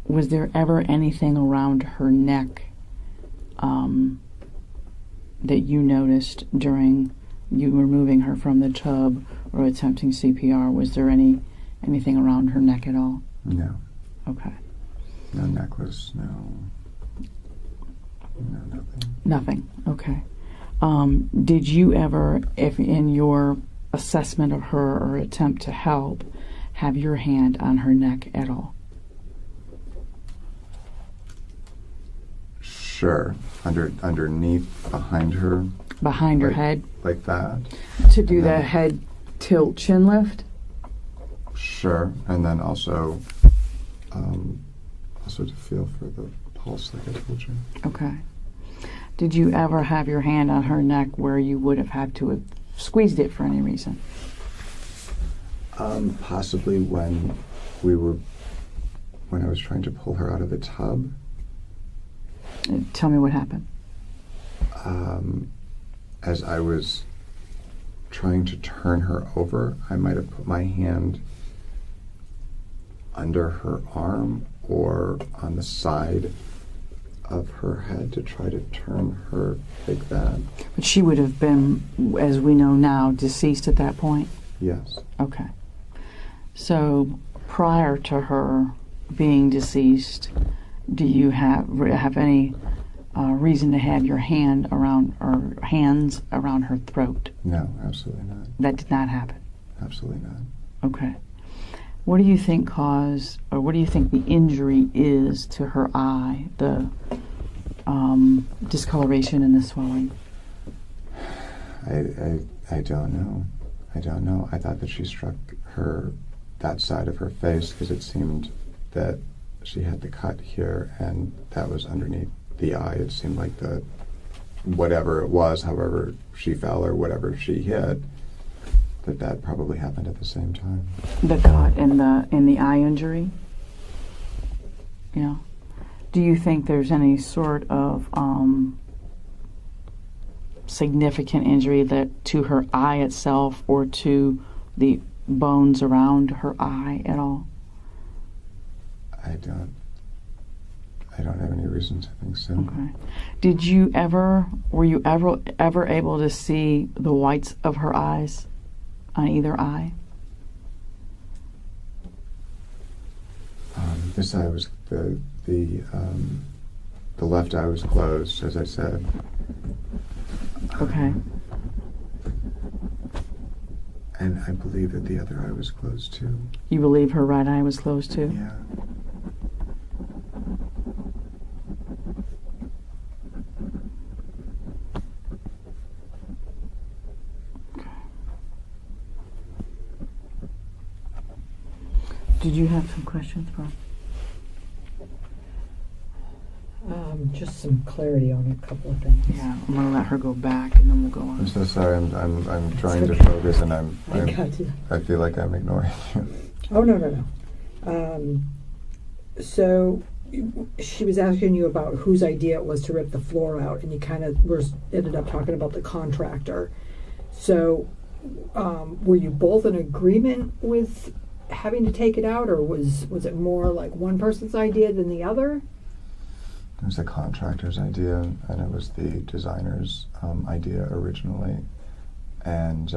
Was there ever anything around her neck that you noticed during you removing her from the tub or attempting CPR? Was there anything around her neck at all?
No.
Okay.
No necklace, no. No, nothing.
Nothing. Okay. Did you ever, if in your assessment of her or attempt to help, have your hand on her neck at all?
Sure. Underneath, behind her.
Behind her
Like-
head?
Like that.
To do
And
the
then-
head tilt chin lift?
Sure. And then also to feel for the pulse, like I told you.
Okay. Did you ever have your hand on her neck where you would have had to have squeezed it for any reason?
Possibly when I was trying to pull her out of the tub.
Tell me what happened.
As I was trying to turn her over, I might have put my hand under her arm or on the side of her head to try to turn her like that.
But she would have been, as we know now, deceased at that point?
Yes.
Okay. So prior to her being deceased, do you have any reason to have your hand around or hands around her throat?
No, absolutely not.
That did not happen.
Absolutely not.
Okay. What do you think caused, or what do you think the injury is to her eye, the discoloration and the swelling?
I don't know. I don't know. I thought that she struck that side of her face because it seemed that she had the cut here and that was underneath the eye. It seemed like whatever it was, however she fell or whatever she hit, that probably happened at the same time.
The cut and the eye injury? Yeah. Do you think there's any sort of significant injury that to her eye itself or to the bones around her eye at all?
I don't have any reason to think so.
Okay. Were you ever able to see the whites of her eyes on either eye?
This eye was the left eye was closed, as I said.
Okay.
And I believe that the other eye was closed too.
You believe her right eye was closed too?
Yeah.
Did you have some questions, Bob?
Just some clarity on a couple of things.
Yeah, I'm gonna let her go back, and then we'll go
I'm
on.
so sorry. I'm trying to
okay.
focus, and
I got you.
I feel like I'm ignoring you.
Oh, no. So she was asking you about whose idea it was to rip the floor out, and you kind of ended up talking about the contractor. So were you both in agreement with having to take it out, or was it more like one person's idea than the other?
It was the contractor's idea, and it was the designer's idea originally. And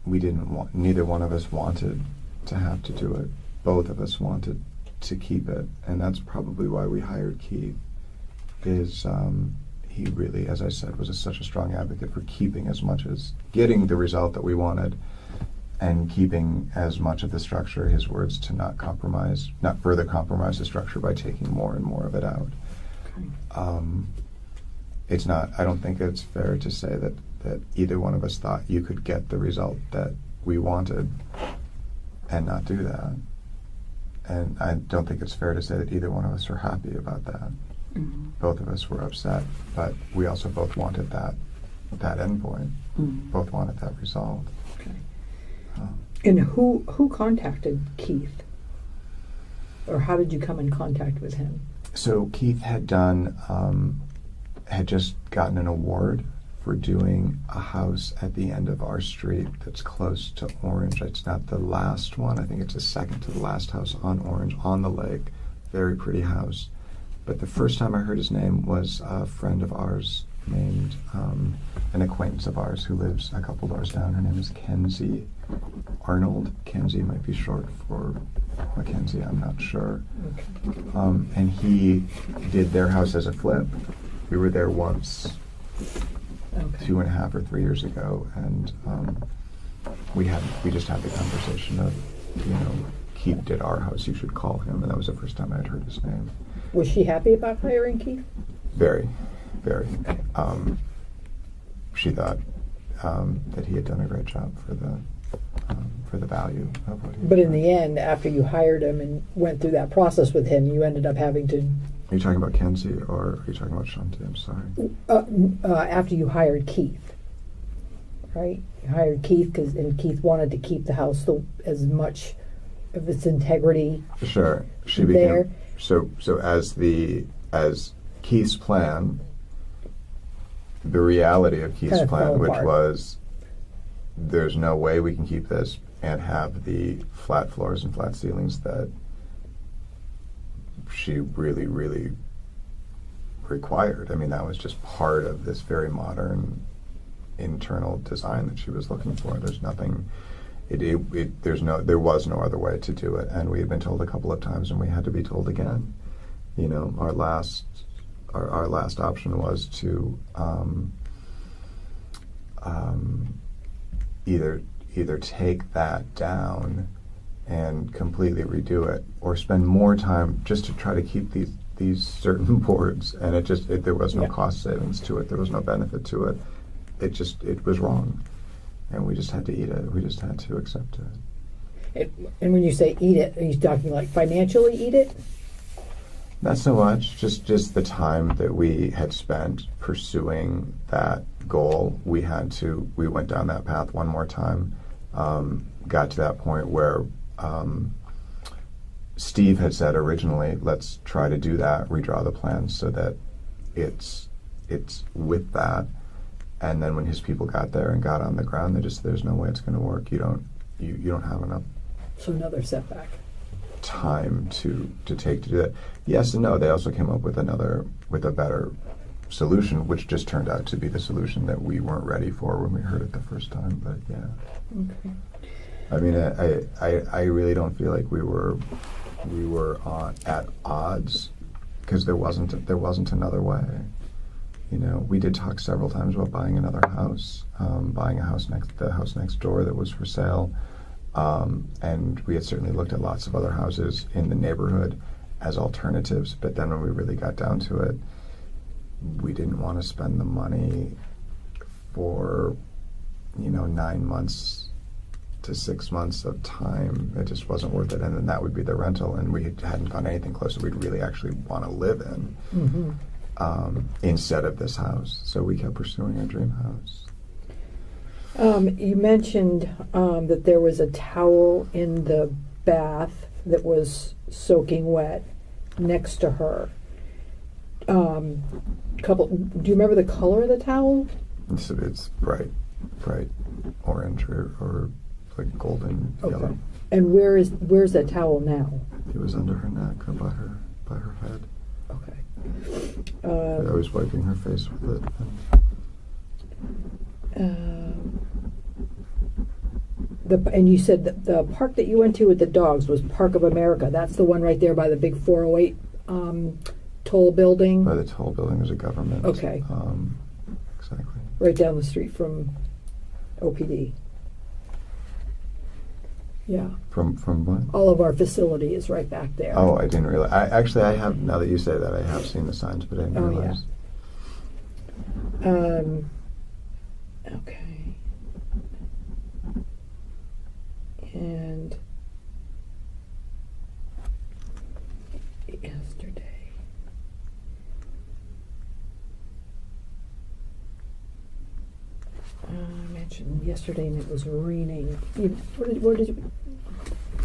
neither one of us wanted to have to do it. Both of us wanted to keep it, and that's probably why we hired Keith. He really, as I said, was such a strong advocate for getting the result that we wanted, and keeping as much of the structure, his words, to not further compromise the structure by taking more and more of it out. Okay. I don't think it's fair to say that either one of us thought you could get the result that we wanted and not do that. And I don't think it's fair to say that either one of us are happy about that. Mm-hmm. Both of us were upset, but we also both wanted that end point. Mm-hmm. Both wanted that resolved.
Okay. And who contacted Keith? Or how did you come in contact with him?
So Keith had just gotten an award for doing a house at the end of our street that's close to Orange. It's not the last one. I think it's the second to the last house on Orange, on the lake. Very pretty house. But the first time I heard his name was a friend of ours named, an acquaintance of ours who lives a couple doors down. Her name is Kenzie. Arnold. Kenzie might be short for Mackenzie, I'm not sure. And he did their house as a flip. We were there once, 2.5 or 3 years ago, and we just had the conversation of, Keith did our house, you should call him, and that was the first time I had heard his name.
Was she happy about hiring Keith?
Very, very. She thought that he had done a great job for the value of what he
But in
did.
the end, after you hired him and went through that process with him, you ended up having to...
Are you talking about Kenzie, or are you talking about Shanti? I'm sorry.
after you hired Keith, right? You hired Keith, and Keith wanted to keep the house as much of its integrity.
Sure. She
there.
became so as Keith's plan, the reality of Keith's
Kind of
plan,
fell
which
apart.
was there's no way we can keep this and have the flat floors and flat ceilings that she really, really required. I mean, that was just part of this very modern internal design that she was looking for. There's nothing. There was no other way to do it, and we had been told a couple of times, and we had to be told again. Our last option was to either take that down and completely redo it, or spend more time just to try to keep these certain boards, and there was no cost savings to it. There was no benefit to it. It was wrong. And we just had to eat it. We just had to accept it.
And when you say eat it, are you talking like financially eat it?
Not so much. Just the time that we had spent pursuing that goal. We went down that path one more time. Got to that point where Steve had said originally, let's try to do that, redraw the plans so that it's with that. And then when his people got there and got on the ground, there's no way it's going to work. You don't have enough
So another setback.
time to take to do that. Yes and no. They also came up with a better solution, which just turned out to be the solution that we weren't ready for when we heard it the first time. But yeah.
Okay.
I mean, I really don't feel like we were at odds, because there wasn't another way. We did talk several times about buying another house, buying the house next door that was for sale, and we had certainly looked at lots of other houses in the neighborhood as alternatives. But then when we really got down to it, we didn't want to spend the money for 9 months to 6 months of time. It just wasn't worth it, and then that would be the rental, and we hadn't found anything close that we'd really actually want to live in.
Mm-hmm.
Instead of this house. So we kept pursuing our dream house.
You mentioned that there was a towel in the bath that was soaking wet next to her. Do you remember the color of the towel?
It's bright orange or like golden yellow.
And where's that towel now?
It was under her neck or by her head.
Okay.
I was wiping her face with it.
And you said that the park that you went to with the dogs was Park of America. That's the one right there by the big 408 toll building.
By the toll building was a government.
Okay.
Exactly.
Right down the street from OPD. Yeah.
From what?
All of our facility is right back there.
Oh, I didn't realize. I have, now that you say that, I have seen the signs, but I didn't realize.
Yeah. Okay. And yesterday. I mentioned yesterday, and it was raining. What did you?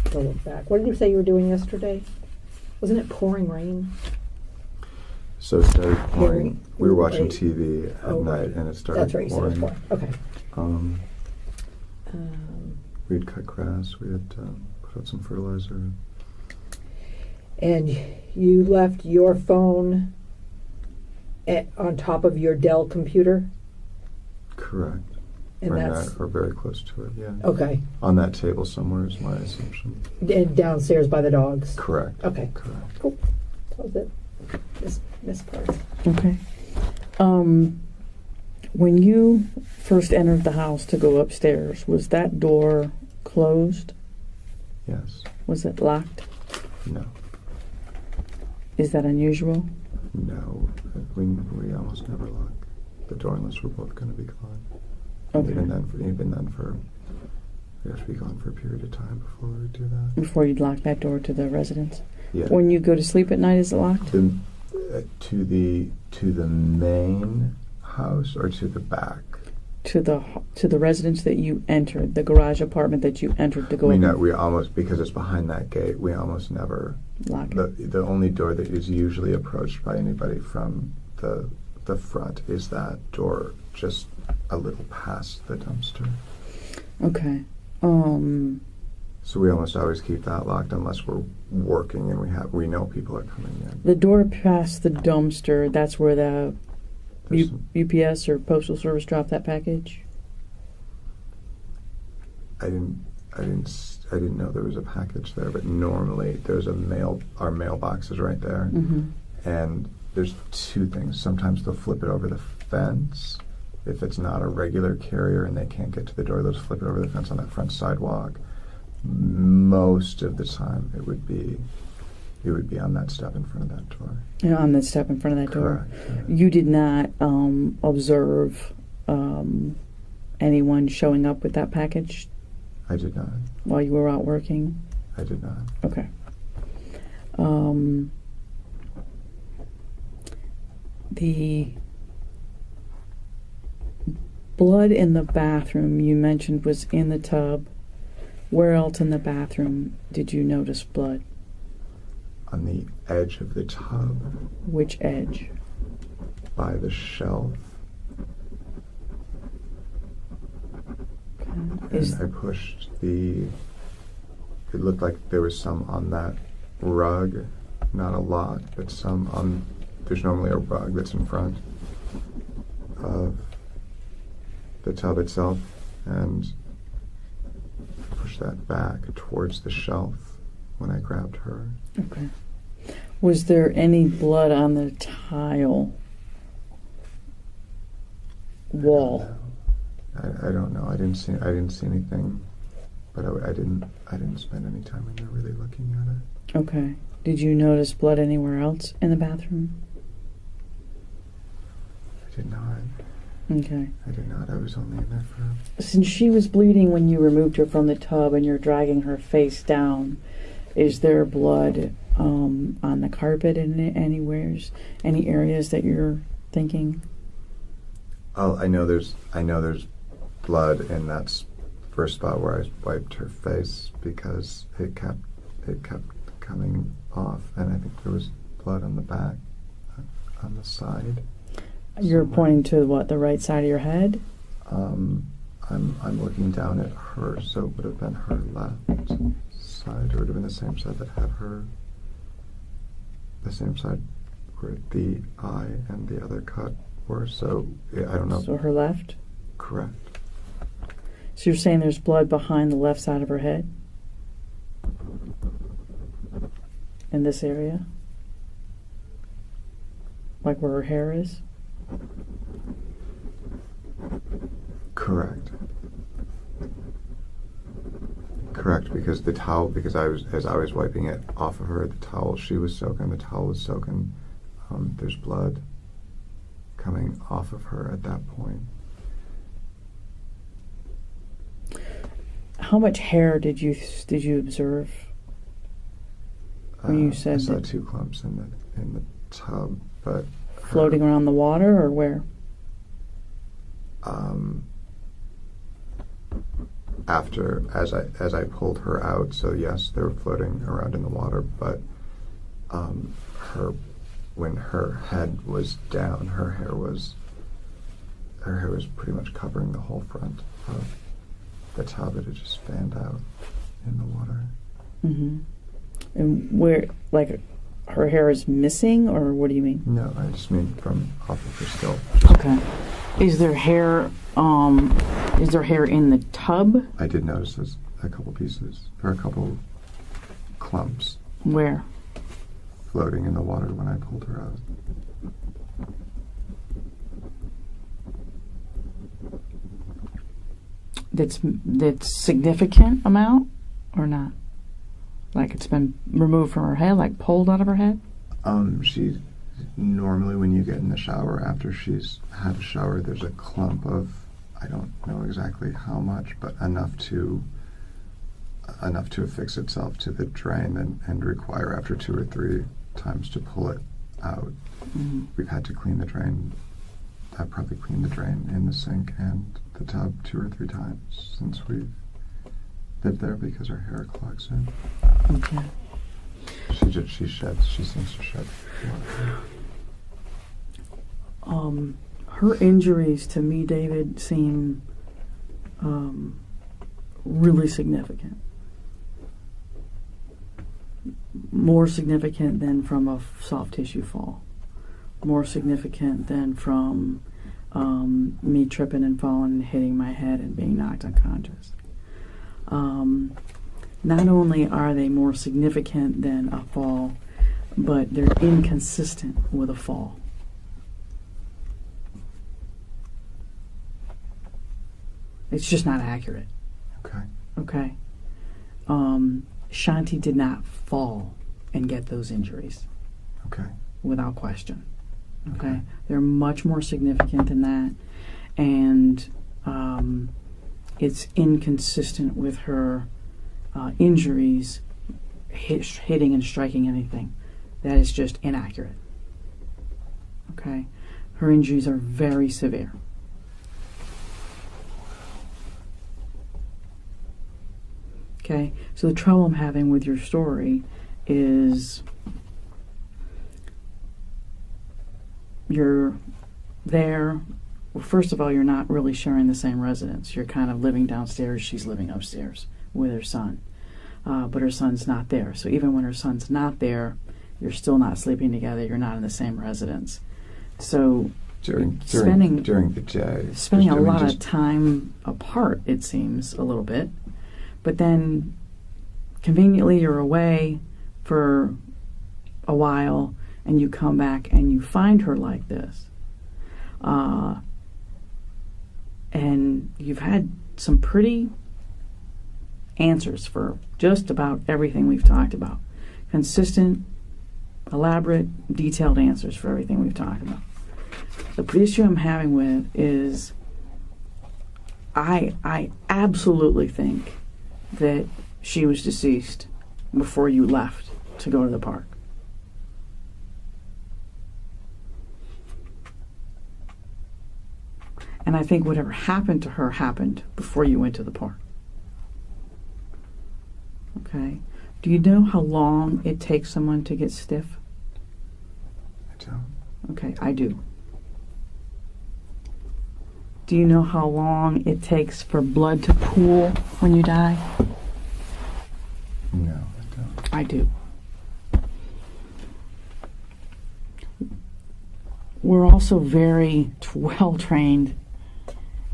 To look back. What did you say you were doing yesterday? Wasn't it pouring rain?
So it started pouring.
Pouring.
We were watching
Right.
TV at
Oh,
night,
right.
and it started
That's right. You said it
pouring.
was pouring. Okay.
We had cut grass. We had put out some fertilizer.
And you left your phone on top of your Dell computer?
Correct.
And that's
or very close to it. Yeah.
okay.
On that table somewhere is my assumption.
And downstairs by the dogs.
Correct.
Okay.
Correct.
Cool. That was it. This part.
Okay. When you first entered the house to go upstairs, was that door closed?
Yes.
Was it locked?
No.
Is that unusual?
No. We almost never lock the door unless we're both going to be gone.
Okay.
Even then for we have to be gone for a period of time before we do that.
Before you'd lock that door to the residence?
Yeah.
When you go to sleep at night, is it locked?
To the main house or to the back?
To the residence that you entered, the garage apartment that you entered to go
We almost, because it's behind that gate, we almost never
lock it.
the only door that is usually approached by anybody from the front is that door just a little past the dumpster.
Okay.
So we almost always keep that locked unless we're working and we know people are coming in.
The door past the dumpster, that's where the
There's
UPS or Postal Service dropped that package?
I didn't know there was a package there, but normally there's our mailbox is right there.
Mm-hmm.
And there's two things. Sometimes they'll flip it over the fence. If it's not a regular carrier and they can't get to the door, they'll just flip it over the fence on that front sidewalk. Most of the time it would be on that step in front of that door.
Yeah, on that step in front of that door.
Correct. Yeah.
You did not observe anyone showing up with that package
I did not.
while you were out working?
I did not.
Okay. The blood in the bathroom you mentioned was in the tub. Where else in the bathroom did you notice blood?
On the edge of the tub,
Which edge?
by the shelf,
Okay. Is
and I pushed it looked like there was some on that rug, not a lot, but some on, there's normally a rug that's in front of the tub itself, and push that back towards the shelf when I grabbed her.
okay. Was there any blood on the tile wall?
I don't know. I didn't see anything, but I didn't spend any time in there really looking at it.
Okay. Did you notice blood anywhere else in the bathroom?
I did not.
Okay.
I did not. I was only in there for.
Since she was bleeding when you removed her from the tub and you're dragging her face down, is there blood on the carpet in any areas that you're thinking?
Oh, I know there's blood in that first spot where I wiped her face because it kept coming off, and I think there was blood on the back, on the side.
You're
somewhere.
pointing to what, the right side of your head?
I'm looking down at her, so it would have been her left side, or it would have been the same side that had her. The same side where the eye and the other cut were. So yeah, I don't know.
So her left?
Correct.
So you're saying there's blood behind the left side of her head? In this area? Like where her hair is?
Correct. Correct, because as I was wiping it off of her, the towel was soaking. There's blood coming off of her at that point.
How much hair did you observe? When you said
I saw
that-
2 clumps in the tub, but
Floating around the water or where?
After as I pulled her out, so yes, they were floating around in the water, but when her head was down, her hair was pretty much covering the whole front of the tub. It had just fanned out in the water.
Mm-hmm. And where, like, her hair is missing, or what do you mean?
No, I just mean from off of her still.
Okay. Is there hair Is there hair in the tub?
I did notice there's a couple pieces, or a couple clumps
Where?
floating in the water when I pulled her out.
That's significant amount or not? Like it's been removed from her head, like pulled out of her head?
She normally, when you get in the shower after she's had a shower, there's a clump of, I don't know exactly how much, but enough to affix itself to the drain and require after 2 or 3 times to pull it out.
Mm-hmm.
We've had to clean the drain. I've probably cleaned the drain in the sink and the tub 2 or 3 times since we've lived there because her hair clogs in.
Okay.
She sheds. She seems to shed.
Her injuries to me, David, seem really significant. More significant than from a soft tissue fall. More significant than from me tripping and falling and hitting my head and being knocked unconscious. Not only are they more significant than a fall, but they're inconsistent with a fall. It's just not accurate.
Okay.
Okay. Shanti did not fall and get those injuries.
Okay.
Without question. Okay. They're much more significant than that, and it's inconsistent with her injuries hitting and striking anything. That is just inaccurate. Okay. Her injuries are very severe. Okay, so the trouble I'm having with your story is you're there. Well, first of all, you're not really sharing the same residence. You're kind of living downstairs. She's living upstairs with her son. But her son's not there. So even when her son's not there, you're still not sleeping together. You're not in the same residence. So
during the day,
spending a lot of time apart, it seems, a little bit. But then conveniently you're away for a while and you come back and you find her like this. And you've had some pretty answers for just about everything we've talked about. Consistent, elaborate, detailed answers for everything we've talked about. The issue I'm having with is I absolutely think that she was deceased before you left to go to the park. And I think whatever happened to her happened before you went to the park. Okay? Do you know how long it takes someone to get stiff?
I don't.
Okay, I do. Do you know how long it takes for blood to pool when you die?
No, I don't.
I do. We're also very well trained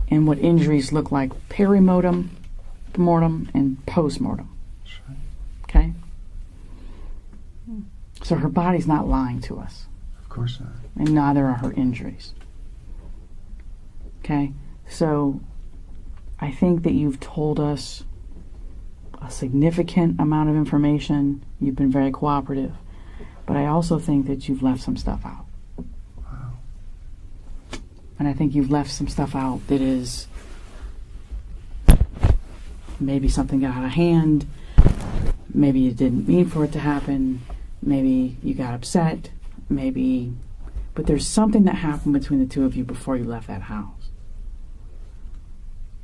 in what injuries look like perimortem, mortem, and postmortem.
Sure.
Okay? So her body's not lying to us,
Of course not.
and neither are her injuries. Okay? So I think that you've told us a significant amount of information. You've been very cooperative. But I also think that you've left some stuff out.
Wow.
And I think you've left some stuff out that is maybe something got out of hand, maybe you didn't mean for it to happen, maybe you got upset, but there's something that happened between the two of you before you left that house.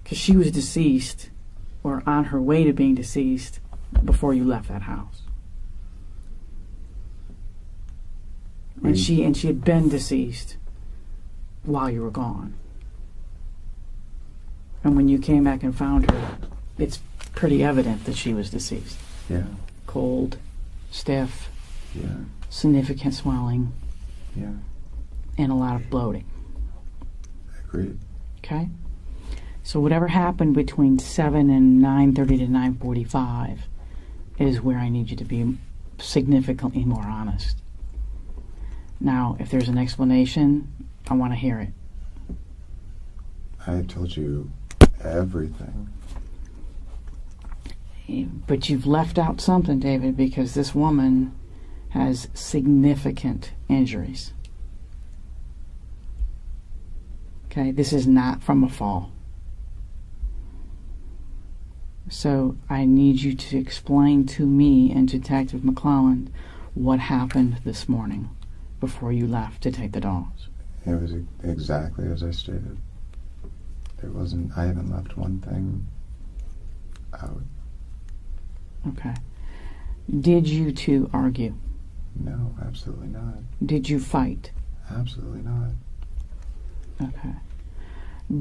Because she was deceased, or on her way to being deceased, before you left that house. And she had been deceased while you were gone. And when you came back and found her, it's pretty evident that she was deceased.
Yeah.
Cold, stiff,
Yeah.
significant swelling,
Yeah.
and a lot of bloating.
Agreed.
Okay? So whatever happened between 7 and 9:30 to 9:45 is where I need you to be significantly more honest. Now, if there's an explanation, I want to hear it.
I told you everything.
But you've left out something, David, because this woman has significant injuries. Okay, this is not from a fall. So I need you to explain to me and Detective McClelland what happened this morning before you left to take the dogs.
It was exactly as I stated. I haven't left one thing out.
Okay. Did you two argue?
No, absolutely not.
Did you fight?
Absolutely not.
Okay.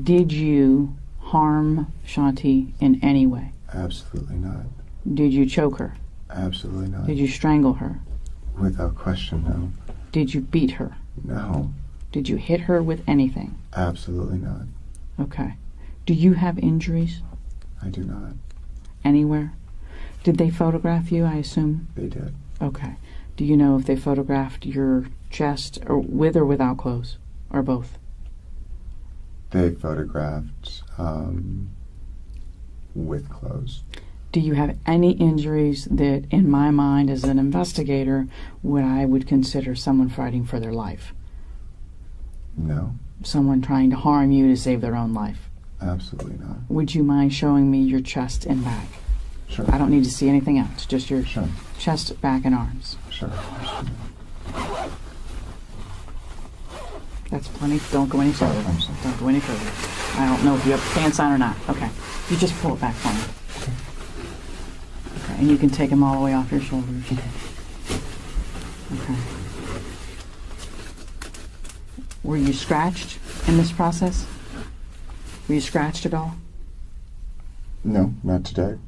Did you harm Shanti in any way?
Absolutely not.
Did you choke her?
Absolutely not.
Did you strangle her?
Without question, no.
Did you beat her?
No.
Did you hit her with anything?
Absolutely not.
Okay. Do you have injuries
I do not.
anywhere? Did they photograph you, I assume?
They did.
Okay. Do you know if they photographed your chest or with or without clothes? Or both?
They photographed with clothes.
Do you have any injuries that, in my mind as an investigator, I would consider someone fighting for their life?
No.
Someone trying to harm you to save their own life?
Absolutely not.
Would you mind showing me your chest and back?
Sure.
I don't need to see anything else, just your
Sure.
chest, back, and arms.
Sure.
That's plenty. Don't go any further.
I'm sorry.
Don't go any further. I don't know if you have pants on or not. Okay. You just pull it back for me. Okay. And you can take them all the way off your shoulders. Okay. Were you scratched in this process? Were you scratched at all?
No, not today.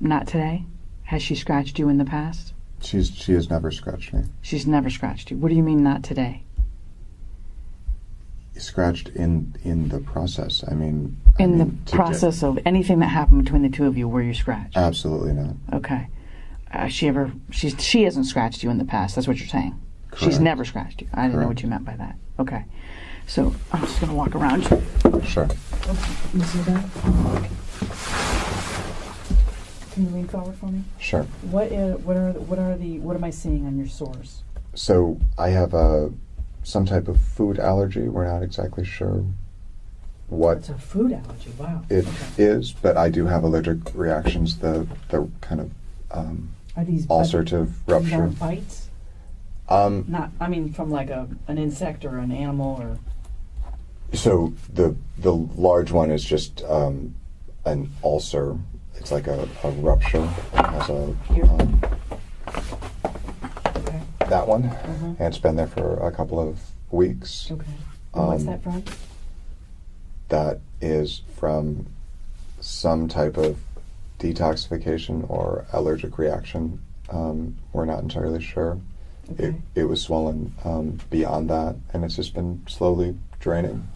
Not today? Has she scratched you in the past?
She has never scratched me.
She's never scratched you. What do you mean not today?
Scratched in the process.
In the process of anything that happened between the two of you, were you scratched?
Absolutely not.
Okay. She hasn't scratched you in the past. That's what you're saying.
Correct.
She's never scratched you. I didn't know what
Correct.
you meant by that. Okay. So I'm just going to walk around.
Sure.
You see that? Can you lean forward for me?
Sure.
What am I seeing on your sores?
So I have some type of food allergy. We're not exactly sure what
It's a food allergy. Wow.
it is, but I do have allergic reactions. The kind of
Are these
ulcerative rupture.
bites? Not. I mean, from like an insect or an animal or.
So the large one is just an ulcer. It's like a rupture. It has
Here? Okay.
that one,
Mhm.
and it's been there for a couple of weeks.
Okay. And what's
Um,
that from?
That is from some type of detoxification or allergic reaction. We're not entirely sure.
Okay.
It was swollen beyond that, and it's just been slowly draining.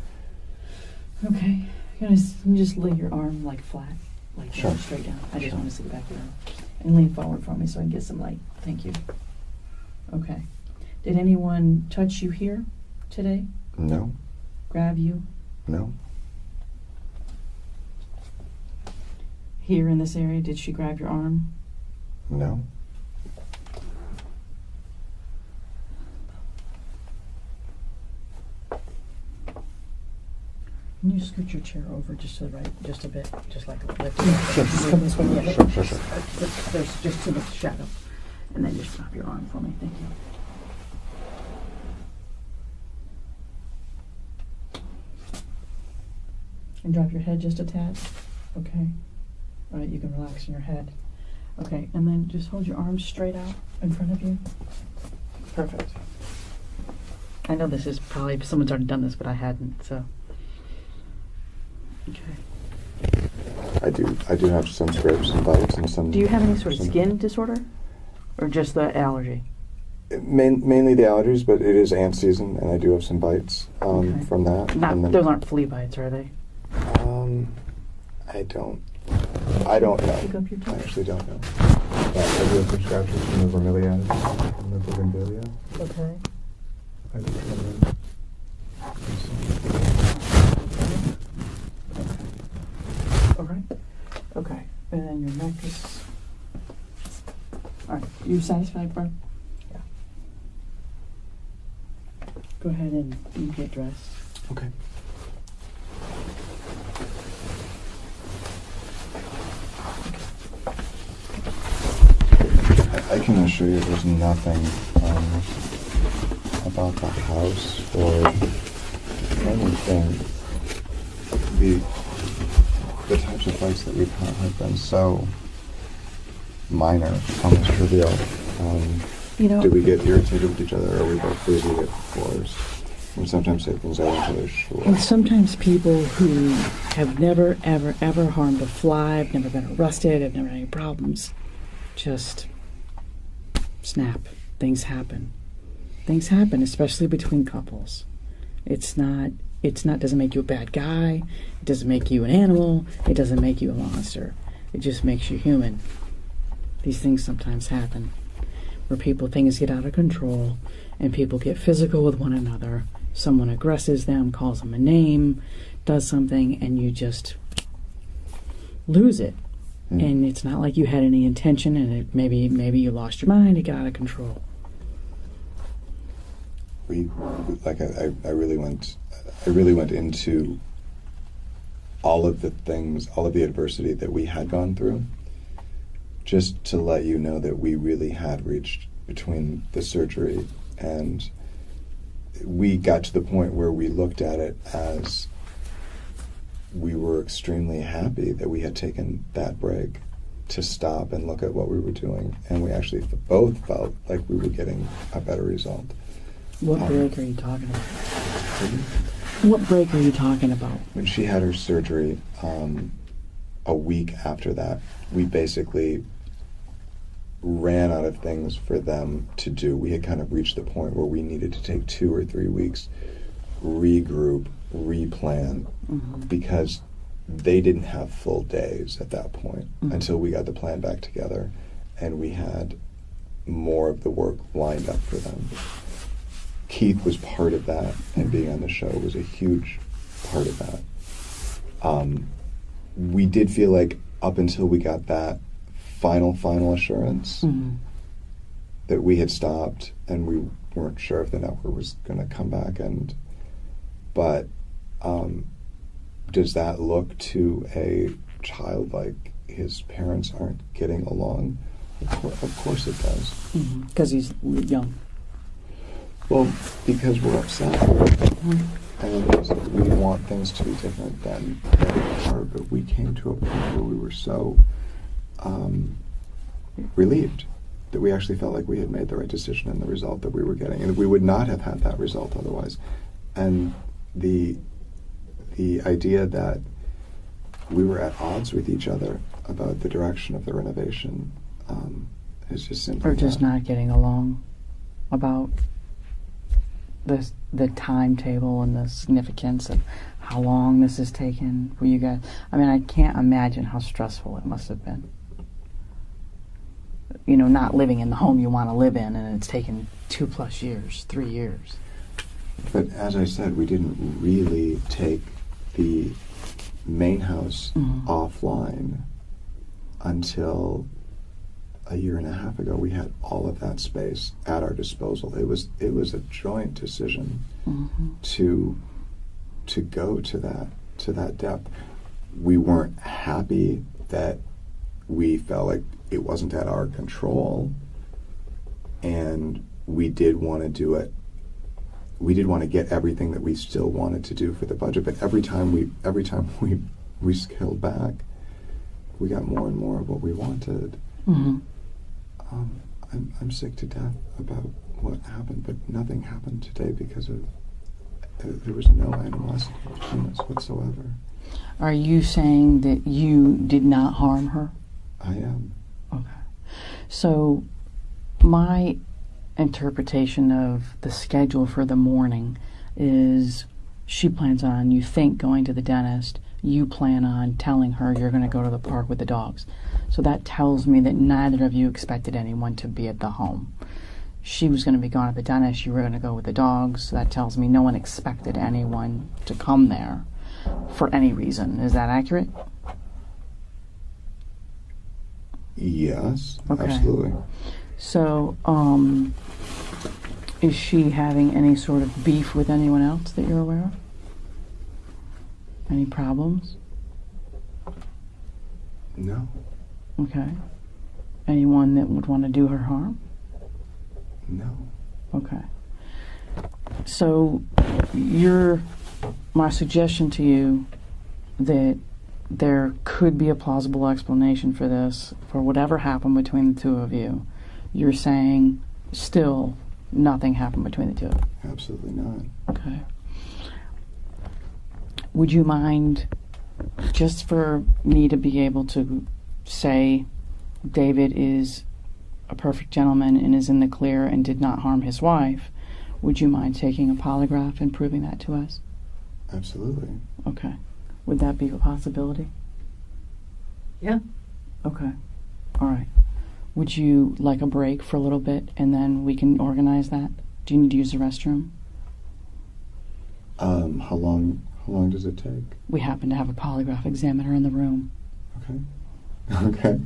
Okay. Can you just lay your arm like flat, like
Sure.
straight down? I just
Sure.
want to see the back of your arm. And lean forward for me so I can get some light. Thank you. Okay. Did anyone touch you here today?
No,
Grab you
no,
here in this area? Did she grab your arm?
no.
Can you scoot your chair over just to the right, just a bit, just like a lift?
Sure.
Just come this way. Yeah.
Sure.
There's just too much shadow. And then just drop your arm for me. Thank you. And drop your head just a tad. Okay. All right, you can relax in your head. Okay, and then just hold your arms straight out in front of you. Perfect. I know this is probably, someone's already done this, but I hadn't, so. Okay.
I do have some scrapes and bites and some.
Do you have any sort of
some-
skin disorder? Or just the allergy?
Mainly the allergies, but it is ant season, and I do have some bites
Okay.
from that.
Not,
and then,
those aren't flea bites, are they?
I don't know.
Pick up your
I
tea.
actually don't know. I do have prescriptions from the Vermilion, from the Bougainvillea.
Okay.
I do recommend.
All right. Okay. And then your neck is. All right. You satisfied, Bart?
Yeah.
Go ahead and you get dressed.
Okay. I can assure you there's nothing about the house or anything. The types of fights that we've had have been so minor, almost trivial.
You know.
Do we get irritated with each other, or are we both busy at floors? And sometimes say things I wasn't really sure.
And sometimes people who have never, ever, ever harmed a fly, have never been arrested, have never had any problems, just snap. Things happen. Things happen, especially between couples. It's not doesn't make you a bad guy. It doesn't make you an animal. It doesn't make you a monster. It just makes you human. These things sometimes happen where things get out of control and people get physical with one another. Someone aggresses them, calls them a name, does something, and you just lose it. And it's not like you had any intention, and maybe you lost your mind, it got out of control.
I really went into all of the things, all of the adversity that we had gone through, just to let you know that we really had reached between the surgery, and we got to the point where we looked at it as we were extremely happy that we had taken that break to stop and look at what we were doing, and we actually both felt like we were getting a better result.
What break are you talking about? What break are you talking about?
When she had her surgery, a week after that, we basically ran out of things for them to do. We had kind of reached the point where we needed to take 2 or 3 weeks, regroup, replan, because they didn't have full days at that point until we got the plan back together and we had more of the work lined up for them. Keith was part of that, and being on the show was a huge part of that. We did feel like up until we got that final assurance that we had stopped, and we weren't sure if the network was going to come back. But does that look to a child like his parents aren't getting along? Of course it does.
Because he's young.
Well, because we're upset. And we want things to be different than they are, but we came to a point where we were so relieved that we actually felt like we had made the right decision in the result that we were getting. And we would not have had that result otherwise. And the idea that we were at odds with each other about the direction of the renovation is just simply
Or just not getting along about the timetable and the significance of how long this has taken for you guys. I mean, I can't imagine how stressful it must have been. You know, not living in the home you want to live in, and it's taken 2+ years, 3 years.
But as I said, we didn't really take the main house offline until a year and a half ago. We had all of that space at our disposal. It was a joint decision to go to that depth. We weren't happy that we felt like it wasn't at our control, and we did want to do it. We did want to get everything that we still wanted to do for the budget, but every time we scaled back, we got more and more of what we wanted. I'm sick to death about what happened, but nothing happened today because of there was no animosity between us whatsoever.
Are you saying that you did not harm her?
I am.
Okay. So my interpretation of the schedule for the morning is she plans on, you think, going to the dentist. you plan on telling her you're going to go to the park with the dogs. So that tells me that neither of you expected anyone to be at the home. She was going to be gone at the dentist. You were going to go with the dogs. So that tells me no one expected anyone to come there for any reason. Is that accurate?
Yes,
Okay.
absolutely.
So, is she having any sort of beef with anyone else that you're aware of? Any problems?
No,
Okay. Anyone that would want to do her harm?
no.
Okay. So, my suggestion to you that there could be a plausible explanation for this, for whatever happened between the two of you. You're saying still nothing happened between the two of you.
Absolutely not.
Okay. Would you mind, just for me to be able to say David is a perfect gentleman and is in the clear and did not harm his wife, would you mind taking a polygraph and proving that to us?
Absolutely.
Okay. Would that be a possibility?
Yeah.
Okay. All right. Would you like a break for a little bit and then we can organize that? Do you need to use the restroom?
How long does it take?
We happen to have a polygraph examiner in the room.
Okay. Okay.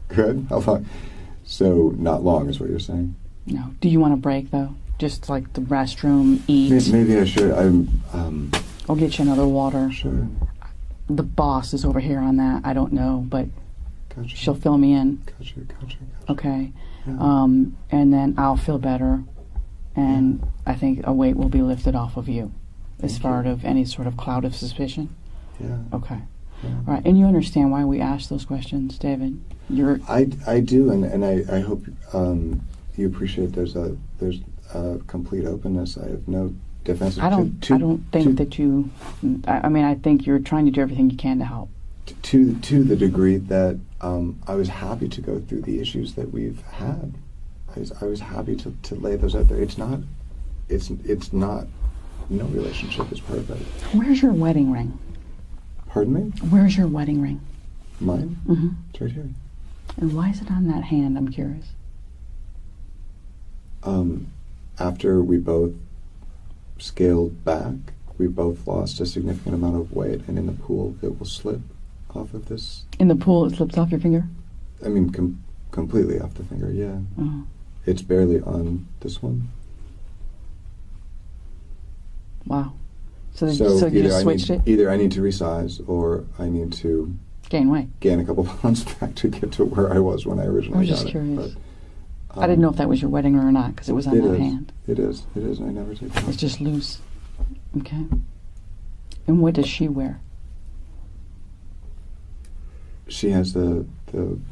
Good. How long? So not long is what you're saying.
No. Do you want a break though? Just like the restroom, eat.
Maybe I should.
I'll get you another water.
Sure.
The boss is over here on that. I don't know, but
Gotcha.
she'll fill me in.
Gotcha.
Okay.
Yeah.
And then I'll feel better, and I think a weight will be lifted off of you as
Thank
far
you.
of any sort of cloud of suspicion.
Yeah.
Okay.
Yeah.
All right. And you understand why we asked those questions, David?
I do, and I hope you appreciate there's a complete openness. I have no defense.
I don't think that you. I mean, I think you're trying to do everything you can to help.
To the degree that I was happy to go through the issues that we've had. I was happy to lay those out there. It's not. No relationship is perfect.
Where's your wedding ring?
Pardon me?
Where's your wedding ring?
Mine?
Mm-hmm.
It's right here.
And why is it on that hand? I'm curious.
After we both scaled back, we both lost a significant amount of weight, and in the pool, it will slip off of this.
In the pool, it slips off your finger?
I mean, completely off the finger, yeah.
Oh.
It's barely on this one.
Wow. So you
either
just switched it?
Either I need to resize, or I need to
Gain weight.
gain a couple pounds back to get to where I was when I originally
I was
got
just
it.
curious.
But,
I didn't know if that was your wedding ring or not because it was on that hand.
It is, and I never take it off.
It's just loose. Okay. And what does she wear?
She has the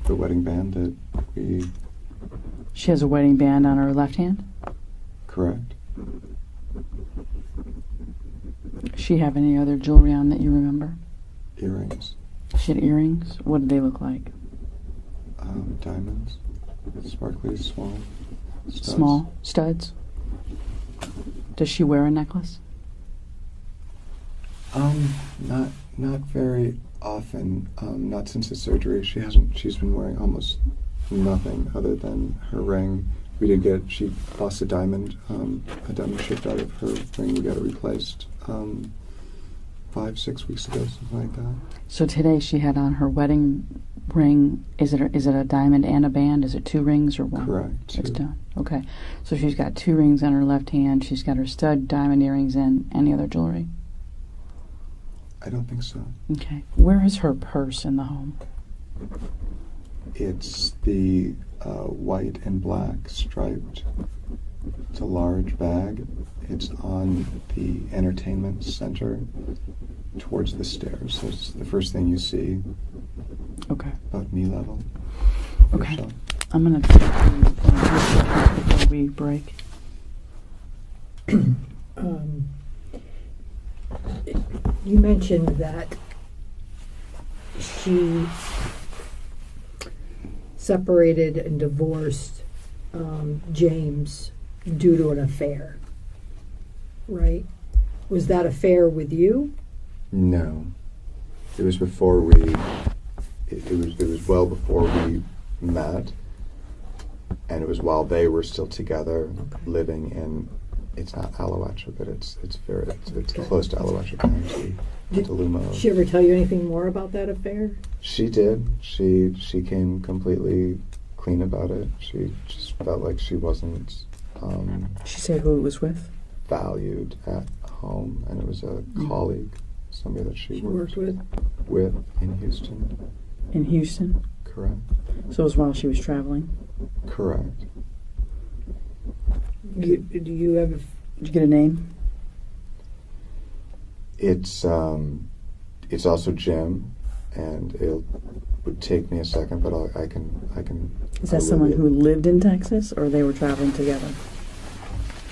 wedding band that we...
She has a wedding band on her left hand?
Correct.
Does she have any other jewelry on that you remember?
Earrings.
She had earrings? What did they look like?
Diamonds. Sparkly, small. Studs.
Small? Studs? Does she wear a necklace?
Not very often. Not since the surgery. She's been wearing almost nothing other than her ring. She lost a diamond shipped out of her ring. We got it replaced 5-6 weeks ago, something like that.
So today she had on her wedding ring. Is it a diamond and a band? Is it 2 rings or one?
Correct. 2.
It's done. Okay. So she's got 2 rings on her left hand. She's got her stud diamond earrings and any other jewelry?
I don't think so.
Okay. Where is her purse in the home?
It's the white and black striped. It's a large bag. It's on the entertainment center towards the stairs. So it's the first thing you see.
Okay.
About knee level.
Okay.
Yourself.
I'm going to before we break.
You mentioned that she separated and divorced James due to an affair, right? Was that affair with you?
No. It was before we. It was well before we met, and it was while they were still together, living in. It's not Alouacha, but it's close to Alouacha County, Deluma.
Did she ever tell you anything more about that affair?
She did. She came completely clean about it. She just felt like she wasn't.
She said who it was with?
Valued at home, and it was a colleague, somebody that she
worked with
in Houston.
In Houston?
Correct.
So it was while she was traveling?
Correct.
Do you have?
Did you get a name?
It's also Jim, and it would take me a second, but I can.
Is that someone who lived in Texas, or they were traveling together?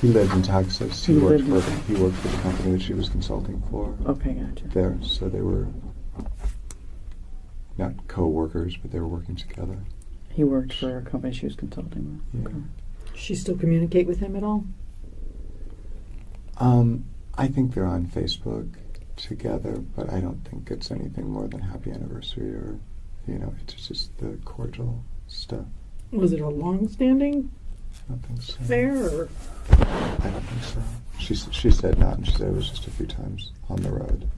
He lived in Texas.
He
worked
lived
for the company that she was consulting for.
Okay, gotcha.
There, so they were not co-workers, but they were working together.
He worked for a company she was consulting with.
Yeah.
Okay.
She still communicate with him at all?
I think they're on Facebook together, but I don't think it's anything more than happy anniversary or, it's just the cordial stuff.
Was it a long-standing
I don't think so.
affair? Or?
I don't think so. She said not, and she said it was just a few times on the road.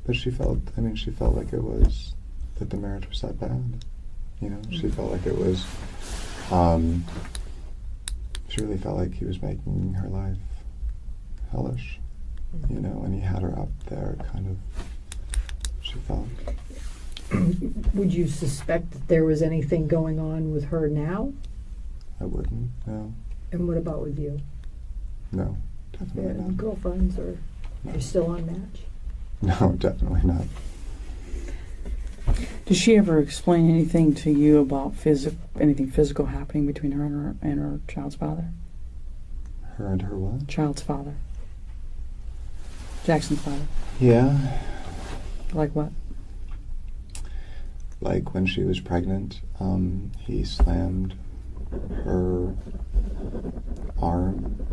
But she felt like it was, that the marriage was that bad. She felt like it was, she really felt like he was making her life hellish, and he had her up there kind of, she felt.
Would you suspect that there was anything going on with her now?
I wouldn't, no.
And what about with you?
No, definitely not.
Girlfriends, or
No.
you're still on Match?
No, definitely not.
Did she ever explain anything to you about anything physical happening between her and her child's father?
Her and her what?
Child's father. Jackson's father.
Yeah.
Like what?
Like when she was pregnant, he slammed her arm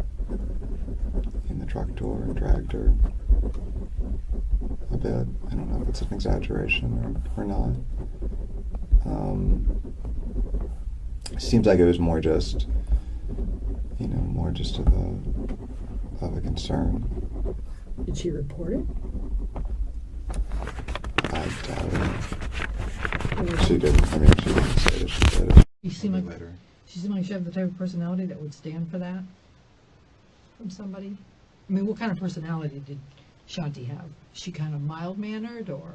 in the truck door and dragged her a bit. I don't know if it's an exaggeration or not. It seems like it was more just, of a concern.
Did she report it?
I doubt it. She didn't. I mean, she didn't say that she did it.
You seem like
Later.
she seemed like she had the type of personality that would stand for that from somebody. I mean, what kind of personality did Shanti have? Is she kind of mild-mannered or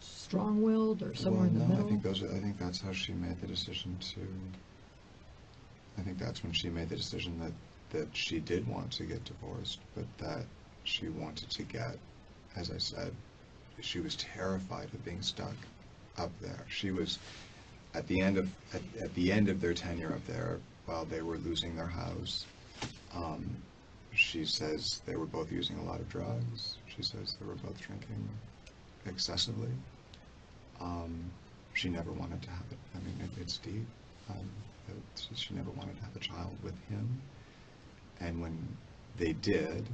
strong-willed or somewhere in the middle?
I think that's how she made the decision to. I think that's when she made the decision that she did want to get divorced, but that she wanted to get, as I said, she was terrified of being stuck up there. She was at the end of their tenure up there, while they were losing their house. She says they were both using a lot of drugs. She says they were both drinking excessively. She never wanted to have it. I mean, it's deep. She never wanted to have a child with him. And when they did,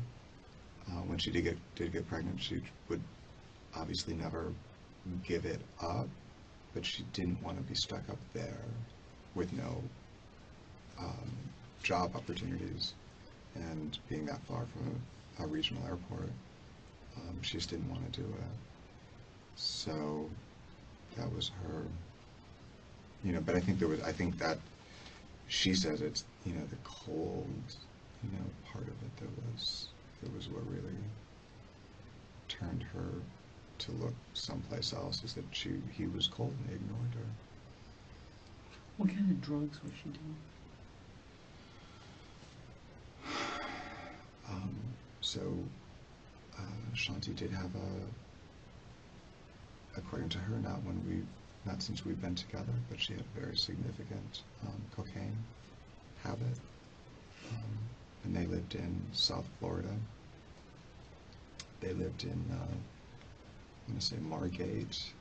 when she did get pregnant, she would obviously never give it up, but she didn't want to be stuck up there with no job opportunities and being that far from a regional airport. She just didn't want to do it. So that was her, but I think that she says it's, the cold, part of it that was what really turned her to look someplace else, is that he was cold and they ignored her.
What kind of drugs was she doing?
Shanti did have according to her, not since we've been together, but she had a very significant cocaine habit. And they lived in South Florida. They lived in, I'm going to say Margate.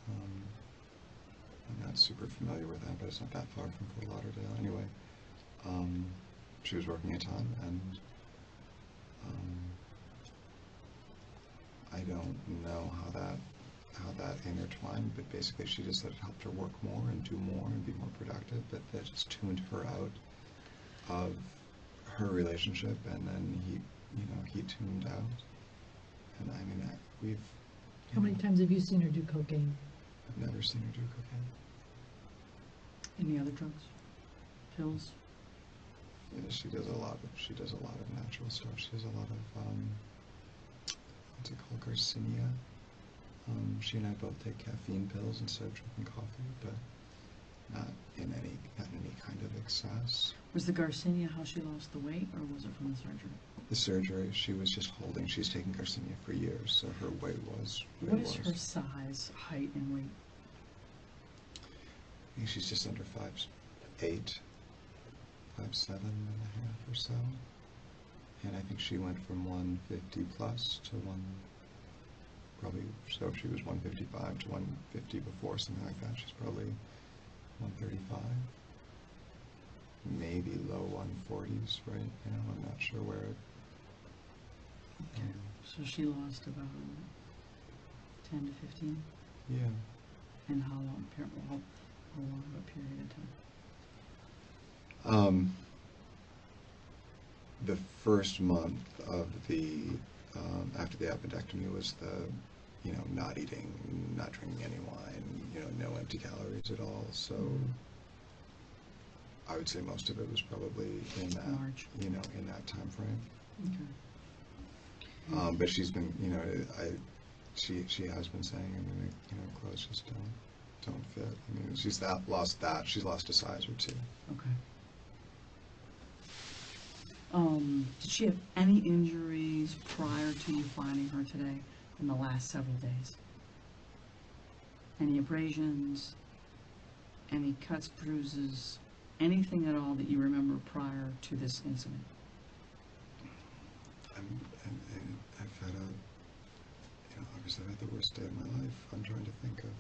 I'm not super familiar with that, but it's not that far from Fort Lauderdale. Anyway, she was working a ton, and don't know how that intertwined, but basically she just said it helped her work more and do more and be more productive, but that just tuned her out of her relationship, and then he tuned out. And I mean,
How many times have you seen her do cocaine?
I've never seen her do cocaine.
Any other drugs? Pills?
Yeah, she does a lot of natural stuff. She does a lot of what's it called, Garcinia. She and I both take caffeine pills instead of drinking coffee, but not in any kind of excess.
Was the Garcinia how she lost the weight, or was it from the surgery?
The surgery, she was just holding. She's taken Garcinia for years, so her weight was.
What is her size, height, and weight?
I think she's just under 5'8", 5'7" and a half or so. And I think she went from 150 plus to so if she was 155 to 150 before, something like that. She's probably 135, maybe low 140s, right now. I'm not sure where it.
So she lost about 10 to 15?
Yeah.
And how long of a period of time?
The first month of the after the appendectomy was the not eating, not drinking any wine, no empty calories at all. So I would say most of it was probably in that
March.
in that time frame.
Okay.
But she's been, she has been saying, clothes just don't fit. I mean, she's lost a size or two.
Okay. Did she have any injuries prior to you finding her today in the last several days? Any abrasions? Any cuts, bruises? Anything at all that you remember prior to this incident?
I've had obviously I've had the worst day of my life. I'm trying to think of,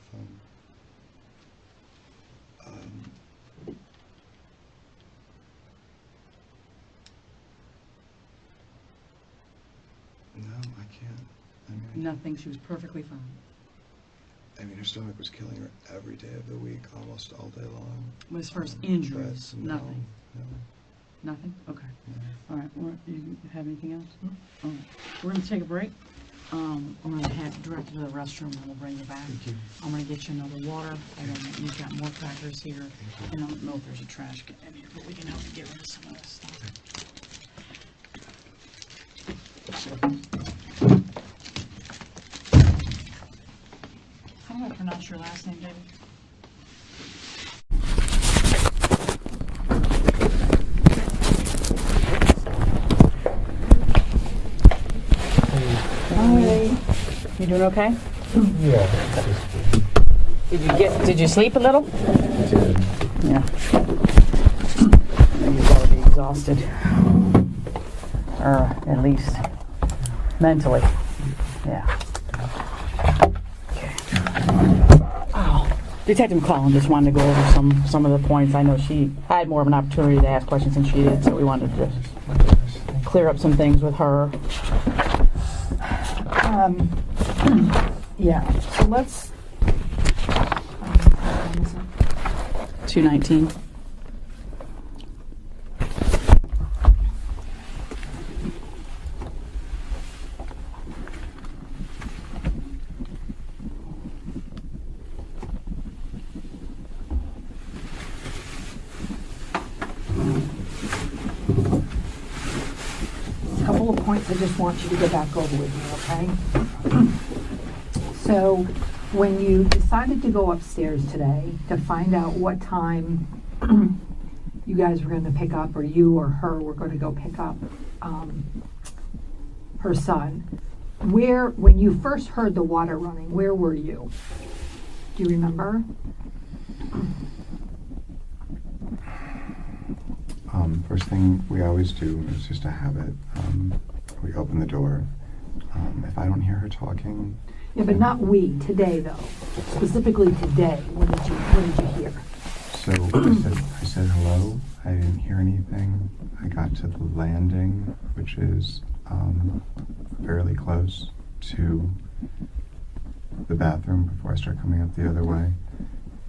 no, I can't. I mean,
Nothing. She was perfectly fine.
I mean, her stomach was killing her every day of the week, almost all day long.
But as far as injuries,
No,
nothing.
No.
Nothing? Okay.
No.
All right. You have anything else? No. All right. We're going to take a break. I'm going to head directly to the restroom, and we'll bring you back.
Thank you.
I'm going to get you another water, and then you've got more crackers here. I don't know if there's a trash can in here, but we can help you get rid of some of this stuff. How do I pronounce your last name, David? Hi. You doing okay?
Yeah.
Did you sleep a little?
Did.
Yeah. You've got to be exhausted. Or at least mentally. Yeah. Okay. Oh. Detective McClellan just wanted to go over some of the points. I know I had more of an opportunity to ask questions than she did, so we wanted to just clear up some things with her. Yeah, so let's 219.
A couple of points I just want you to go back over with me, okay? So, when you decided to go upstairs today to find out what time you guys were going to pick up, or you or her were going to go pick up her son, when you first heard the water running, where were you? Do you remember?
First thing we always do is just a habit. We open the door. If I don't hear her talking.
Yeah, but not we, today though. Specifically today, what did you hear?
So I said hello. I didn't hear anything. I got to the landing, which is fairly close to the bathroom before I start coming up the other way,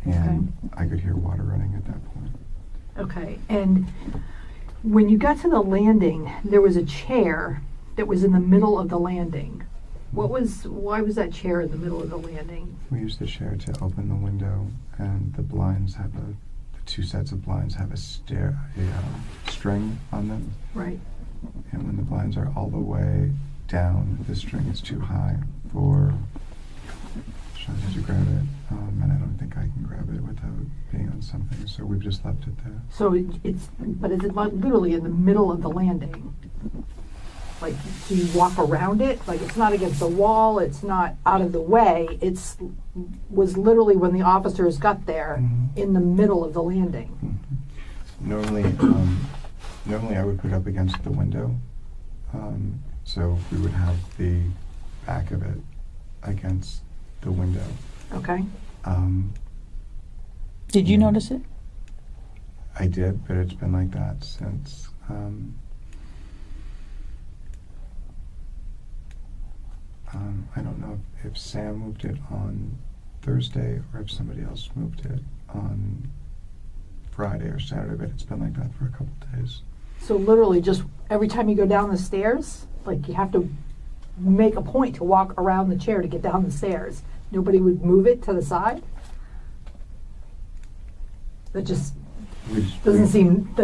and I could hear water running at that point.
Okay, and when you got to the landing, there was a chair that was in the middle of the landing. Why was that chair in the middle of the landing?
We used the chair to open the window, and the blinds have the two sets of blinds have a string on them.
Right.
And when the blinds are all the way down, the string is too high for Shanti to grab it, and I don't think I can grab it without being on something, so we've just left it there.
So but is it literally in the middle of the landing? Like, do you walk around it? Like, it's not against the wall, it's not out of the way, was literally when the officers got there, in the middle of the landing.
Normally I would put it up against the window, so we would have the back of it against the window.
Okay.
Did you notice it?
I did, but it's been like that since. I don't know if Sam moved it on Thursday or if somebody else moved it on Friday or Saturday, but it's been like that for a couple days.
So literally just every time you go down the stairs, like you have to make a point to walk around the chair to get down the stairs. Nobody would move it to the side? That just doesn't seem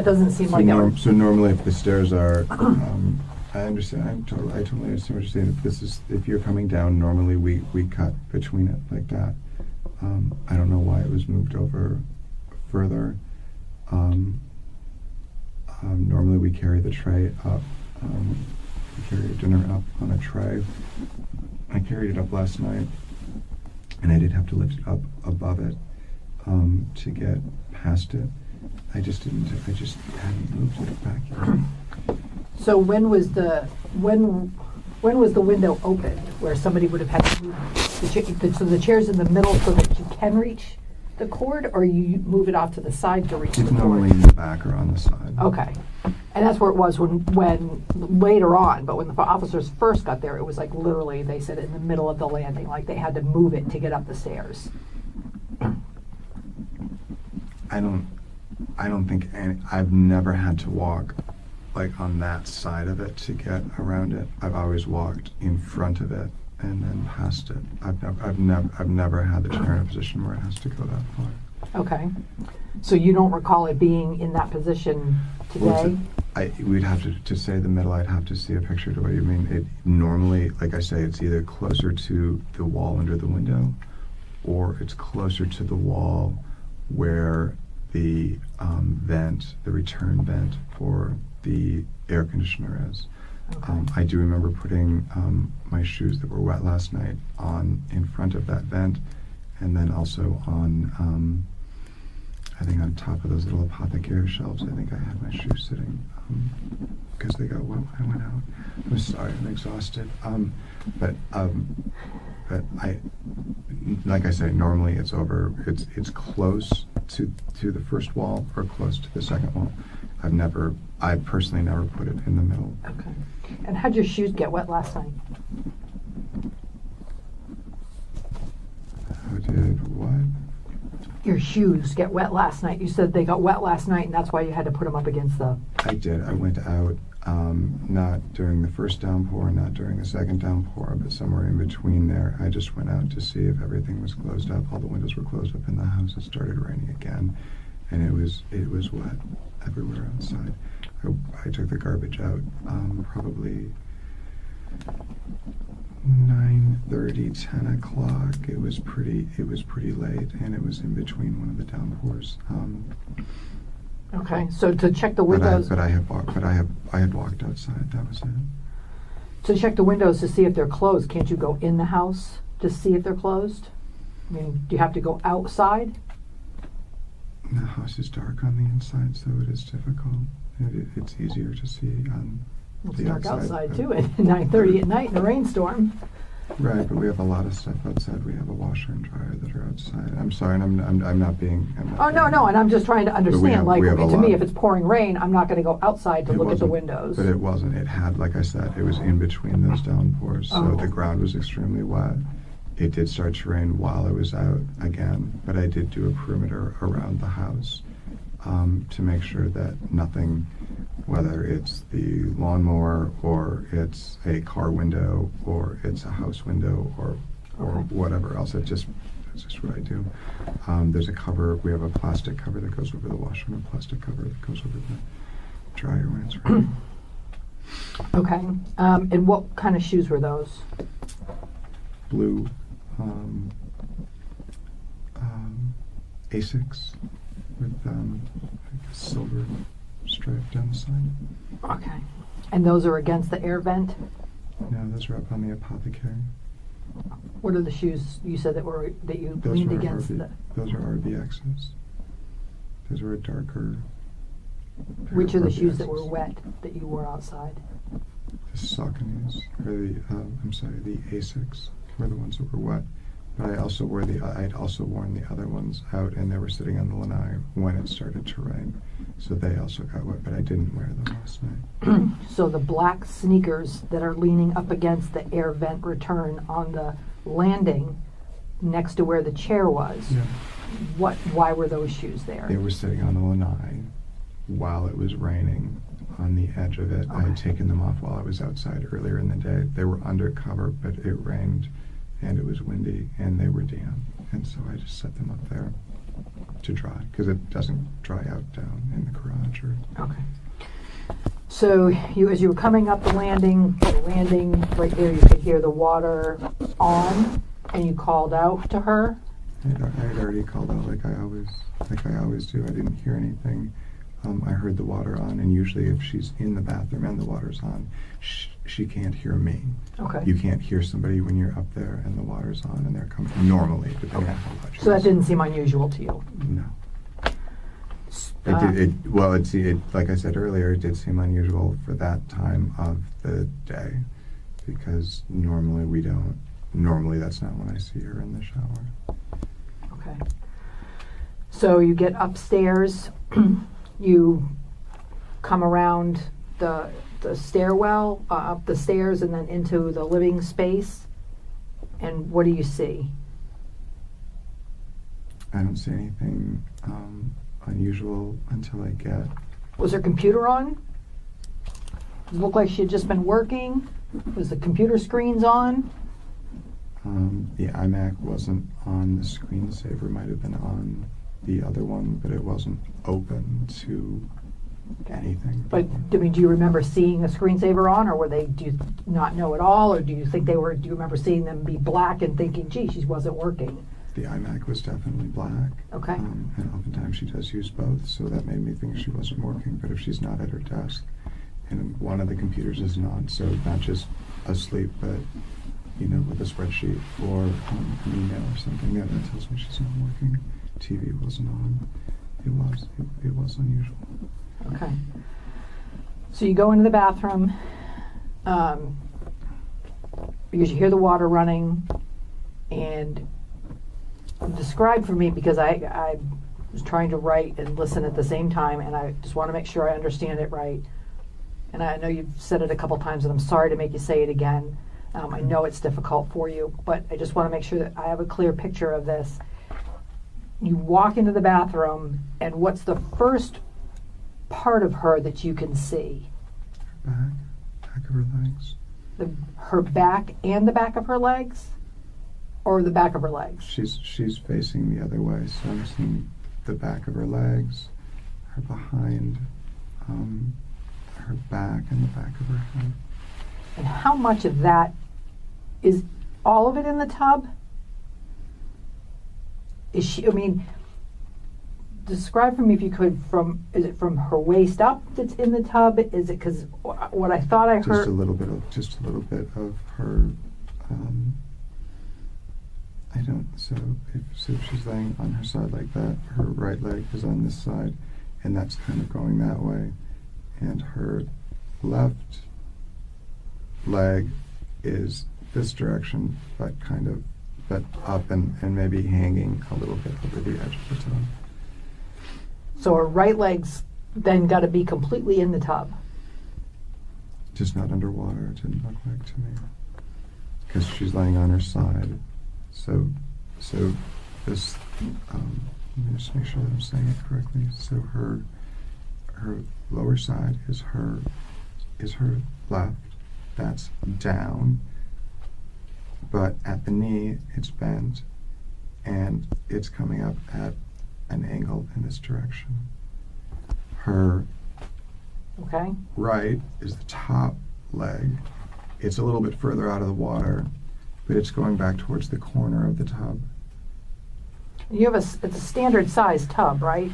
like that would.
So normally if the stairs are, I understand, I totally understand what you're saying. If you're coming down, normally we cut between it like that. I don't know why it was moved over further. Normally we carry the tray up. We carry dinner up on a tray. I carried it up last night, and I did have to lift it up above it to get past it. I just hadn't moved it back yet.
So when was the window open where somebody would have had to move so the chair's in the middle so that you can reach the cord, or you move it off to the side to reach the
It's
cord?
normally in the back or on the side.
Okay. And that's where it was when later on, but when the officers first got there, it was like literally, they said, in the middle of the landing, like they had to move it to get up the stairs.
I don't think I've never had to walk like on that side of it to get around it. I've always walked in front of it and then past it. I've never had the chair in a position where it has to go that far.
Okay. So you don't recall it being in that position today?
We'd have to say the middle. I'd have to see a picture to what you mean. It normally, like I say, it's either closer to the wall under the window, or it's closer to the wall where the vent, the return vent for the air conditioner is.
Okay.
I do remember putting my shoes that were wet last night on in front of that vent, and then also on, I think on top of those little apothecary shelves. I think I had my shoes sitting because they got wet when I went out. I'm sorry, I'm exhausted. But I, like I say, normally it's over. It's close to the first wall or close to the second wall. I personally never put it in the middle.
Okay. And how'd your shoes get wet last night?
How did what?
Your shoes get wet last night. You said they got wet last night, and that's why you had to put them up against the...
I did. I went out, not during the first downpour, not during the second downpour, but somewhere in between there. I just went out to see if everything was closed up. All the windows were closed up in the house. It started raining again, and it was wet everywhere outside. I took the garbage out probably 9:30, 10 o'clock. It was pretty late, and it was in between one of the downpours.
Okay, so to check the windows...
But I had walked outside. That was it.
To check the windows to see if they're closed, can't you go in the house to see if they're closed? I mean, do you have to go outside?
The house is dark on the inside, so it is difficult. It's easier to see on
It's
the
dark
outside
too at 9:30 at night in a rainstorm.
Right, but we have a lot of stuff outside. We have a washer and dryer that are outside. I'm sorry, and I'm not being.
Oh, no, and I'm just trying to understand,
we have a
to me,
lot.
if it's pouring rain, I'm not gonna go outside to
It
look at the
wasn't-
windows.
But it wasn't. It had, like I said, it was in between those downpours, so
Oh.
the ground was extremely wet. It did start to rain while I was out again, but I did do a perimeter around the house to make sure that nothing, whether it's the lawnmower or it's a car window or it's a house window or
Okay.
whatever else, that's just what I do. There's a cover. We have a plastic cover that goes over the washer and a plastic cover that goes over the dryer when it's ready.
Okay, and what kind of shoes were those?
Blue Asics with like a silver stripe down the side.
Okay, and those are against the air vent?
No, those are up on the apothecary.
What are the shoes you said that you
Those
leaned
are
against?
Those are RVXs. Those are a darker. pair
Which
of
are the shoes that
RVXs.
were wet that you wore outside?
The Sauconys, or the Asics were the ones that were wet. But I also wore I'd also worn the other ones out, and they were sitting on the lanai when it started to rain, so they also got wet. But I didn't wear them last night.
So the black sneakers that are leaning up against the air vent return on the landing next to where the chair was,
Yeah.
why were those shoes there?
They were sitting on the lanai while it was raining on the edge of it. I had
Okay.
taken them off while I was outside earlier in the day. They were undercover, but it rained and it was windy and they were damp. And so I just set them up there to dry because it doesn't dry out down in the garage.
Okay. So as you were coming up the landing right there, you could hear the water on, and you called out to her.
I had already called out like I always do. I didn't hear anything. I heard the water on, and usually if she's in the bathroom and the water's on, she can't hear me.
Okay.
You can't hear somebody when you're up there and the water's on and they're coming normally, depending
Okay.
on how loud she
So that
is.
didn't seem unusual to you.
No. Like I said earlier, it did seem unusual for that time of the day because normally that's not when I see her in the shower.
Okay. So you get upstairs, you come around the stairwell, up the stairs, and then into the living space. And what do you see?
I don't see anything unusual until I get.
Was her computer on? It looked like she had just been working. Was the computer screens on?
The iMac wasn't on. The screensaver might have been on the other one, but it wasn't open to anything.
But I mean, do you remember seeing a screensaver on, or do you not know at all, or do you remember seeing them be black and thinking, gee, she wasn't working?
The iMac was definitely black.
Okay.
And oftentimes she does use both, so that made me think she wasn't working. But if she's not at her desk, and one of the computers isn't on, so not just asleep, but with a spreadsheet or an email or something, that tells me she's not working. TV wasn't on. It was unusual.
Okay. So you go into the bathroom because you hear the water running, and describe for me, because I was trying to write and listen at the same time, and I just want to make sure I understand it right. And I know you've said it a couple times, and I'm sorry to make you say it again. I know it's difficult for you, but I just want to make sure that I have a clear picture of this. You walk into the bathroom, and what's the first part of her that you can see?
Back of her legs.
Her back and the back of her legs? Or the back of her legs?
She's facing the other way, so I'm seeing the back of her legs, her behind, her back, and the back of her head.
And how much of that is all of it in the tub? Describe for me, if you could, is it from her waist up that's in the tub? Is it, because what I thought I heard...
Just a little bit of her, so if she's laying on her side like that, her right leg is on this side, and that's kind of going that way, and her left leg is this direction, but up and maybe hanging a little bit over the edge of the tub.
So her right leg's then got to be completely in the tub.
Just not underwater, it didn't look like to me. Because she's laying on her side. So this, let me just make sure that I'm saying it correctly. So her lower side is her left. That's down. But at the knee, it's bent, and it's coming up at an angle in this direction. Her
Okay.
right is the top leg. It's a little bit further out of the water, but it's going back towards the corner of the tub.
You have it's a standard size tub, right?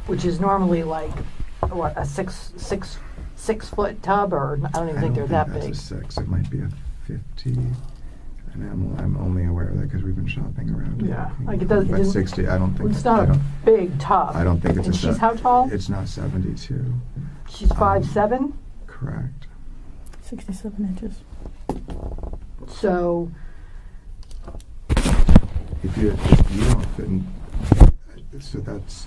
Which is normally like what, a six foot tub, or I don't even think they're that big.
That's a 6. It might be a 50. And I'm only aware of that because we've been shopping around.
Yeah,
looking.
like it does.
But 60, I don't think.
It's not a big tub.
I don't think it's.
And she's how tall?
It's not 72.
She's 5'7".
Correct.
67 inches.
So
If you don't fit in, so that's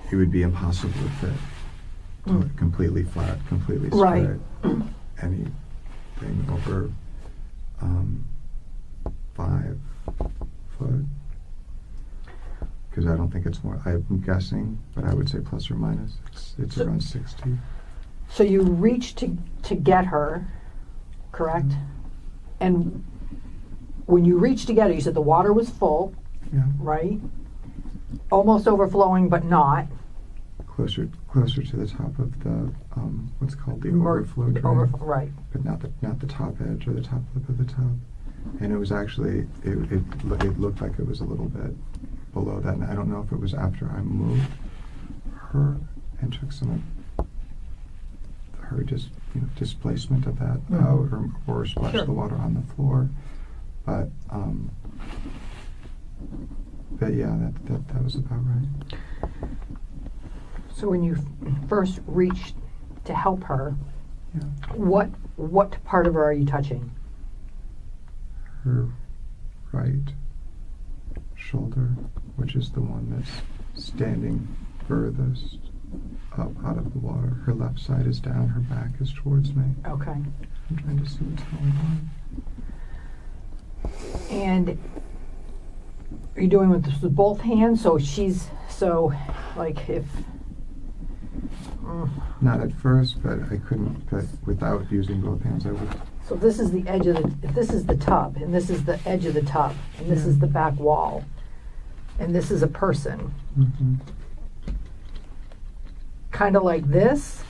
it would be impossible to fit completely flat, completely straight.
Right.
Anything over 5 foot, because I don't think it's more. I'm guessing, but I would say plus or minus. It's around 60.
So you reached to get her, correct? And when you reached to get her, you said the water was full,
Yeah.
right? Almost overflowing, but not.
Closer to the top of the what's called the
Mer-
overflow drain,
right.
but not the top edge or the top lip of the tub. And it was actually it looked like it was a little bit below that. And I don't know if it was after I moved her and took some of her displacement of that out, or splashed the water on the floor. But yeah, that was about right.
So when you first reached to help her,
Yeah.
what part of her are you touching?
Her right shoulder, which is the one that's standing furthest up out of the water. Her left side is down, her back is towards me.
Okay.
I'm trying to see what's going on.
And are you doing this with both hands? So like if
Not at first, but I couldn't, but without using both hands, I would.
so this is the edge of if this is the tub, and this is the edge of the tub, and this is the back wall, and this is a person,
Mm-hmm.
kind of like this.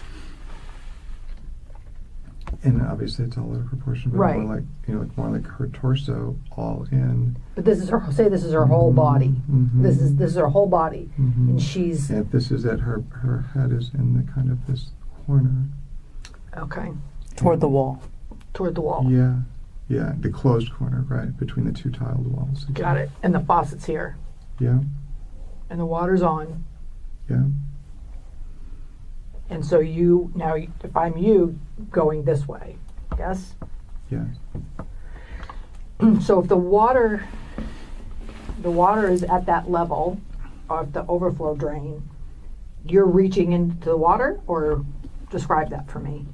And obviously it's all out of proportion, but
Right.
more like her torso all in.
But this is her. Say this is her whole body.
Mhm.
This is her whole body,
Mhm.
and she's
And this is it. Her head is in the kind of this corner.
okay
Toward the wall.
toward the wall.
Yeah, the closed corner, right, between the two tiled walls.
Got it. And the faucet's here,
Yeah,
and the water's on.
yeah.
And so you now, if I'm you, going this way, yes.
Yes.
So if the water is at that level of the overflow drain, you're reaching into the water, or describe that for me.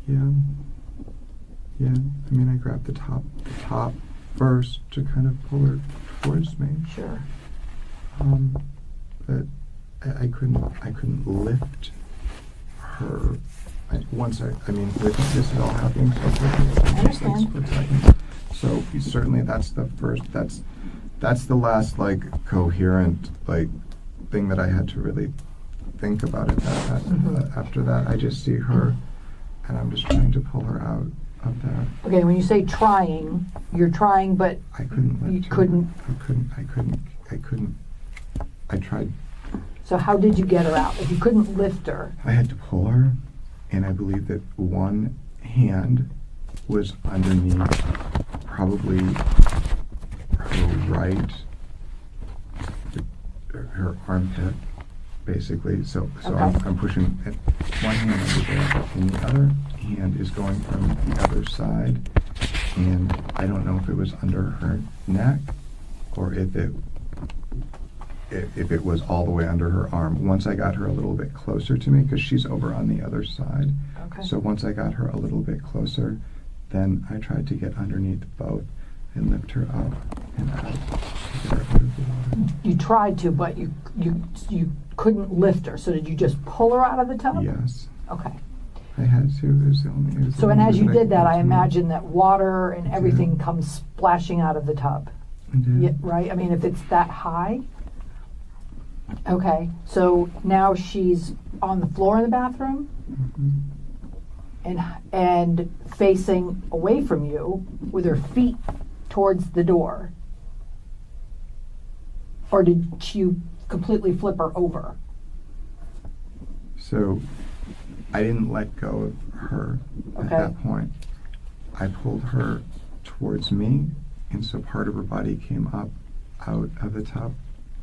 Yeah. I mean, I grabbed the top first to kind of pull her towards me.
Sure.
But I couldn't lift her. This is all happening so quickly.
I understand.
Split seconds. So certainly that's the first. That's the last coherent thing that I had to really think about it. After that, I just see her, and I'm just trying to pull her out of that.
Okay, when you say trying, you're trying, but
I couldn't lift
you
her.
couldn't.
I couldn't. I tried.
So how did you get her out? If you couldn't lift her,
I had to pull her, and I believe that one hand was underneath, probably her armpit, basically. So
Okay.
I'm pushing one hand under there, and the other hand is going from the other side, and I don't know if it was under her neck or if it was all the way under her arm. Once I got her a little bit closer to me, because she's over on the other side.
Okay.
So once I got her a little bit closer, then I tried to get underneath both and lift her up and out to get her out of the water.
You tried to, but you couldn't lift her. So did you just pull her out of the tub?
Yes,
Okay.
I had to. It was the only.
So, and as you did that, I
could do.
imagine that water and everything comes splashing out of the tub.
I did.
Yeah, right? I mean, if it's that high. Okay. So now she's on the floor in the bathroom and facing away from you with her feet towards the door. Or did you completely flip her over?
So I didn't let go of her at
Okay.
that point. I pulled her towards me, and so part of her body came up out of the tub,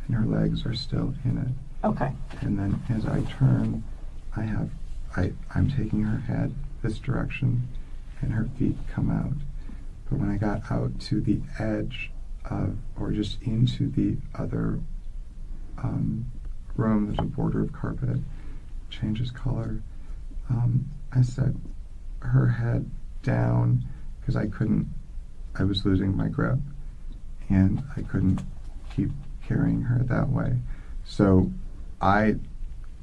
and her legs are still in it.
Okay.
And then as I turn, I'm taking her head this direction, and her feet come out. But when I got out to the edge of, or just into the other room, there's a border of carpet, changes color. I set her head down because I was losing my grip, and I couldn't keep carrying her that way. So I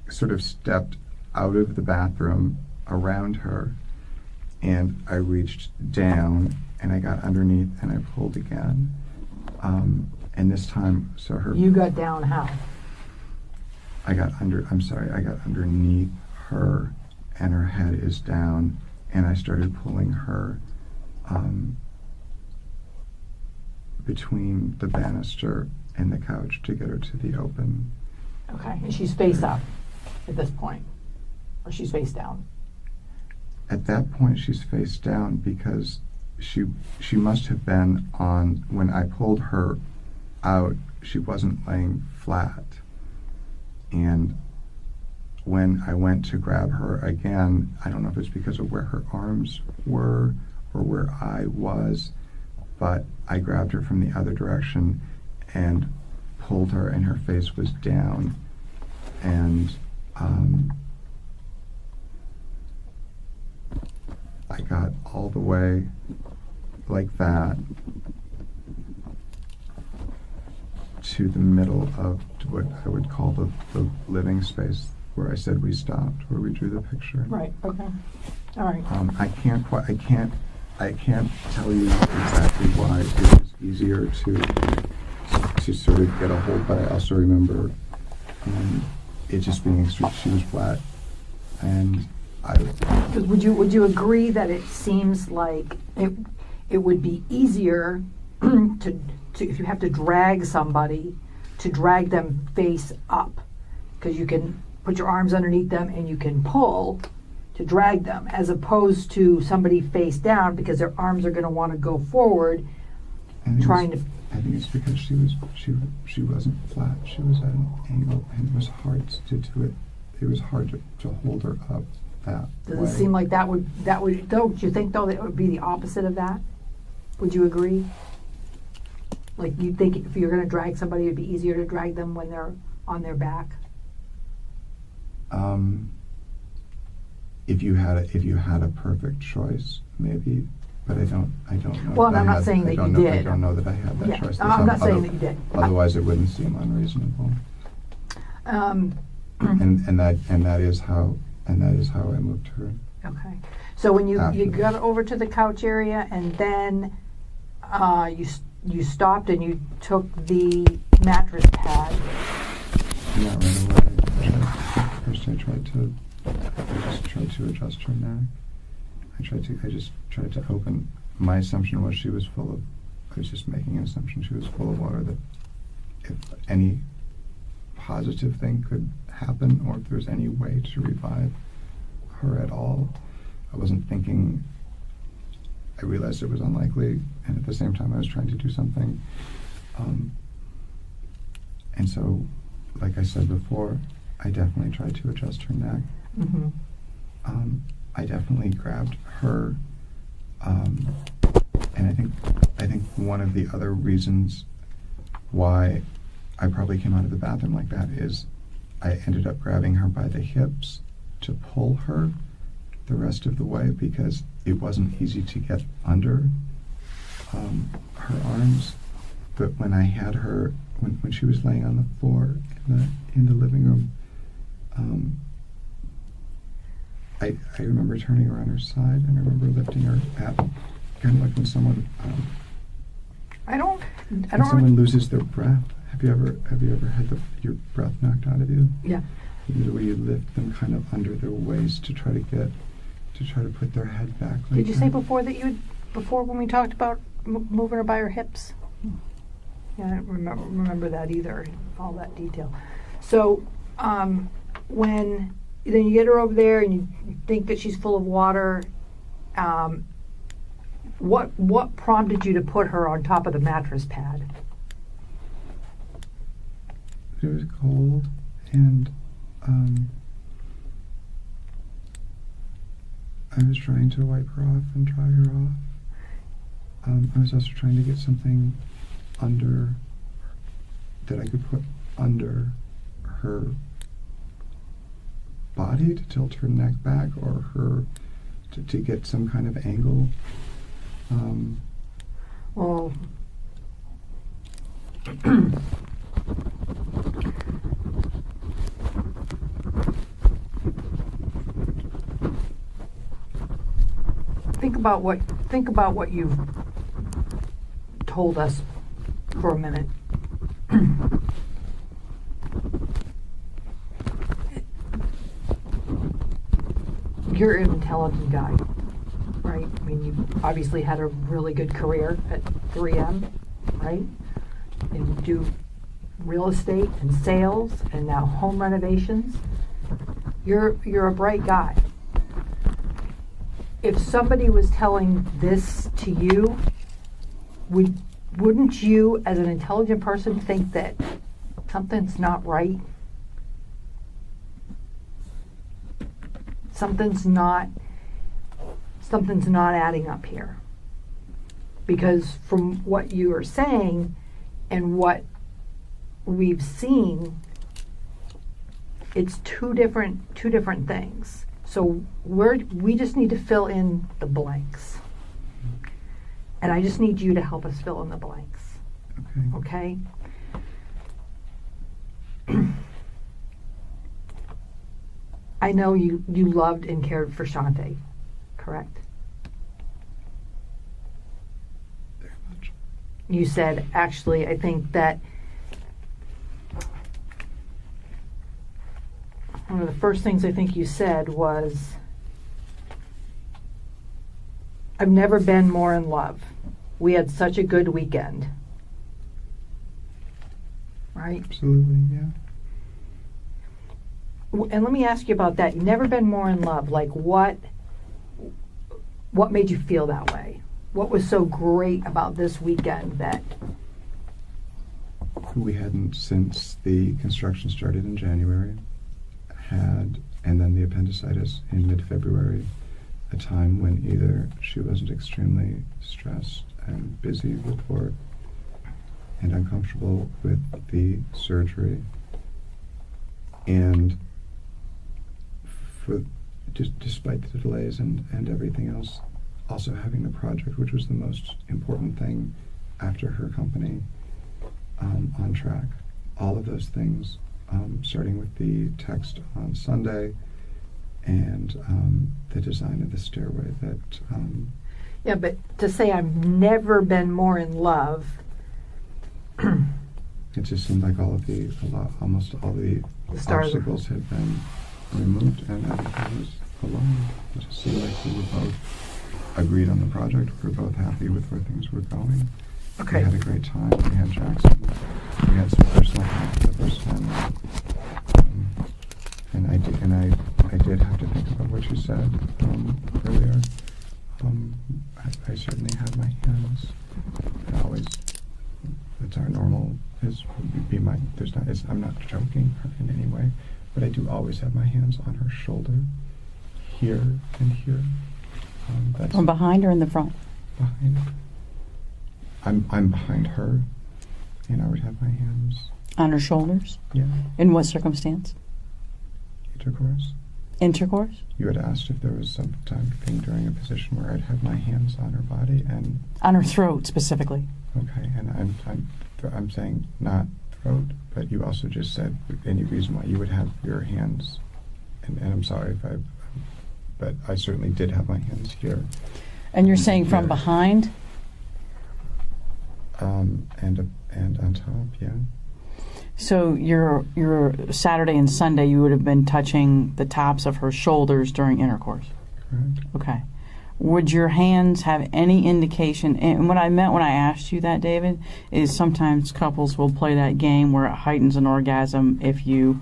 sort of stepped out of the bathroom around her, and I reached down, and I got underneath, and I pulled again. And this time, so her...
You got down how?
I got underneath her, and her head is down, and I started pulling her between the banister and the couch to get her to the open.
Okay. And she's face up at this point? Or she's face down?
At that point, she's face down because she must have been on, when I pulled her out, she wasn't laying flat. And when I went to grab her again, I don't know if it's because of where her arms were or where I was, but I grabbed her from the other direction and pulled her, and her face was down. And I got all the way like that to the middle of what I would call the living space where I said we stopped, where we drew the picture.
Right. Okay. All right.
I can't tell you exactly why it was easier to sort of get a hold, but I also remember it just being extreme. She was flat, and
Because would you agree that it seems like it would be easier to if you have to drag somebody, to drag them face up, because you can put your arms underneath them and you can pull to drag them, as opposed to somebody face down because their arms are going to want to go forward, trying to.
I think it's because she wasn't flat. She was at an angle, and it was hard to do it. It was hard to hold her up that way.
Does it seem like that would don't you think though that it would be the opposite of that? Would you agree? Like you think if you're going to drag somebody, it'd be easier to drag them when they're on their back?
If you had a perfect choice, maybe, but I don't know.
Well,
that
I'm
I
not
had-
saying
I
that
don't
you
know-
did.
I don't know that I had that
Yeah,
choice.
I'm not saying that you did.
Otherwise, it wouldn't seem unreasonable.
Um,
And that is how I moved her.
Okay. So when you
After
got over to the couch area, and then you stopped and you took the mattress pad.
Not right away. First, I just tried to adjust her neck. I just tried to open. My assumption was she was full of. I was just making an assumption she was full of water. That if any positive thing could happen, or if there was any way to revive her at all, I wasn't thinking. I realized it was unlikely, and at the same time, I was trying to do something. And so, like I said before, I definitely tried to adjust her neck.
Mm-hmm.
I definitely grabbed her, and I think one of the other reasons why I probably came out of the bathroom like that is I ended up grabbing her by the hips to pull her the rest of the way because it wasn't easy to get under her arms. But when I had her, when she was laying on the floor in the living room, I remember turning her on her side, and I remember lifting her at, kind of like when someone someone loses their breath. Have you ever had your breath knocked out of you?
Yeah.
Where you lift them kind of under their waist to try to put their head back. Like
Did you say before when we talked about moving her by her hips? Yeah, I don't remember that either, all that detail. So, when then you get her over there and you think that she's full of water, what prompted you to put her on top of the mattress pad?
It was cold, and I was trying to wipe her off and dry her off. I was also trying to get something under that I could put under her body to tilt her neck back, or her to get some kind of angle.
Well, think about what you've told us for a minute. You're an intelligent guy, right? I mean, you've obviously had a really good career at 3M, right? And you do real estate and sales and now home renovations. You're a bright guy. If somebody was telling this to you, wouldn't you, as an intelligent person, think that something's not right? Something's not adding up here. Because from what you are saying and what we've seen, it's two different things. So we just need to fill in the blanks. And I just need you to help us fill in the blanks. Okay? I know you loved and cared for Shanti, correct?
Very much.
You said, actually, I think that one of the first things I think you said was, I've never been more in love. We had such a good weekend. Right?
Absolutely, yeah.
And let me ask you about that. You've never been more in love. Like, what made you feel that way? What was so great about this weekend that...
We hadn't, since the construction started in January, had, and then the appendicitis in mid-February, a time when either she wasn't extremely stressed and busy with work and uncomfortable with the surgery, and despite the delays and everything else, also having the project, which was the most important thing after her company, on track. All of those things, starting with the text on Sunday and the design of the stairway that...
Yeah, but to say I've never been more in love...
It just seemed like almost all the obstacles had been removed and everything was aligned. It just seemed like we were both agreed on the project. We were both happy with where things were going.
Okay.
We had a great time. We had Jackson. We had some personal time for the first time. And I did have to think about what you said earlier. I certainly had my hands. I always... It's our normal, I'm not joking in any way, but I do always have my hands on her shoulder here and here. That's
From behind or in the front?
behind. I'm behind her, and I would have my hands.
On her shoulders?
Yeah.
In what circumstance?
Intercourse.
Intercourse?
You had asked if there was some time thing during a position where I'd have my hands on her body, and
On her throat, specifically.
okay, and I'm saying not throat, but you also just said any reason why you would have your hands, and I'm sorry if but I certainly did have my hands here.
And you're saying from
Here.
behind?
And on top, yeah.
So your Saturday and Sunday, you would have been touching the tops of her shoulders during intercourse.
Correct.
Okay. Would your hands have any indication? And what I meant when I asked you that, David, is sometimes couples will play that game where it heightens an orgasm if you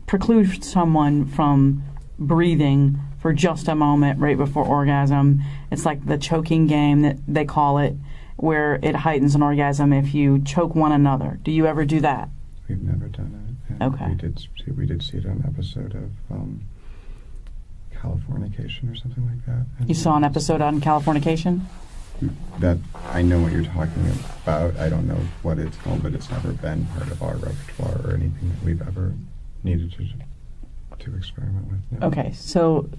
preclude someone from breathing for just a moment right before orgasm. It's like the choking game that they call it, where it heightens an orgasm if you choke one another. Do you ever do that?
We've never done it. And
Okay.
We did see it on an episode of Californication or something like that. And
You saw an episode on Californication?
that I know what you're talking about. I don't know what it's called, but it's never been part of our repertoire or anything that we've ever needed to experiment with. No.
Okay, so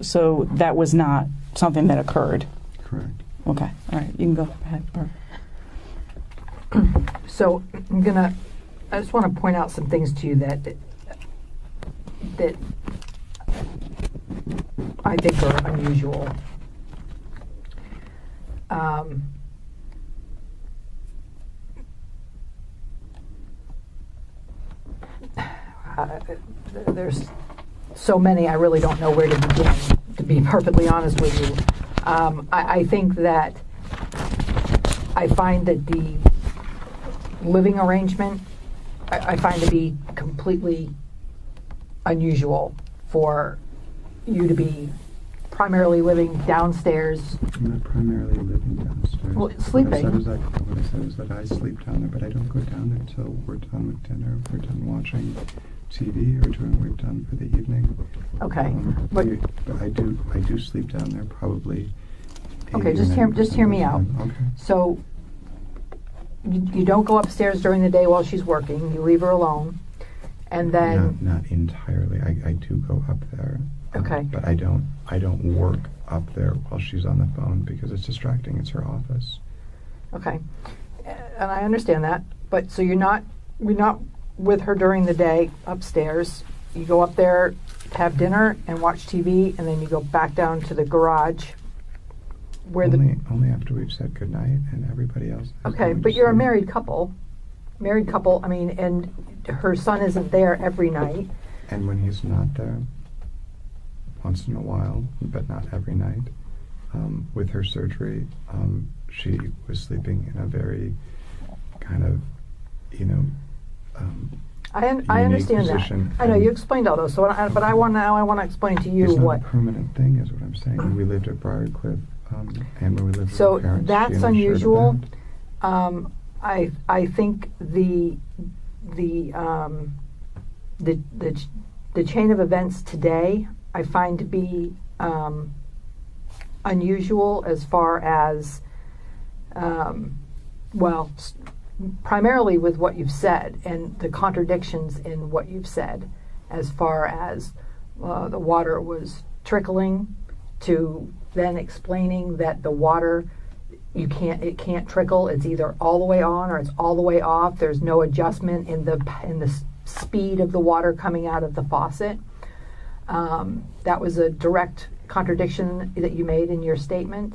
that was not something that occurred.
Correct.
Okay, all right, you can go ahead.
So I just want to point out some things to you that I think are unusual. There's so many, I really don't know where to begin, to be perfectly honest with you. I think that I find that the living arrangement I find to be completely unusual for you to be primarily living downstairs.
I'm not primarily living downstairs.
Well, sleeping.
What I said is that I sleep down there, but I don't go down there until we're done with dinner, we're done watching TV, or we're done for the evening.
Okay, but
I do sleep down there probably.
okay,
80
just
or
hear
90%
me
of
out.
the time. Okay.
So you don't go upstairs during the day while she's working. You leave her alone, and then
Not entirely. I do go up there.
Okay.
But I don't work up there while she's on the phone because it's distracting. It's her office.
okay, and I understand that. But so you're not with her during the day upstairs. You go up there, have dinner, and watch TV, and then you go back down to the garage. Where
Only after we've said goodnight and everybody else. has
okay,
gone
but
to
you're a
sleep.
married couple. Married couple. I mean, and her son isn't there every night.
And when he's not there, once in a while, but not every night, with her surgery, she was sleeping in a very kind of,
I
unique
understand that.
position,
I know
and
you explained all those. So, but I want to explain to you
it's not
what.
a permanent thing, is what I'm saying. When we lived at Briarcliff, and when we lived
So
with her parents,
that's
she only shared a
unusual.
bed.
I think the chain of events today I find to be unusual as far as primarily with what you've said and the contradictions in what you've said, as far as the water was trickling, to then explaining that the water it can't trickle. It's either all the way on or it's all the way off. There's no adjustment in the speed of the water coming out of the faucet. That was a direct contradiction that you made in your statement.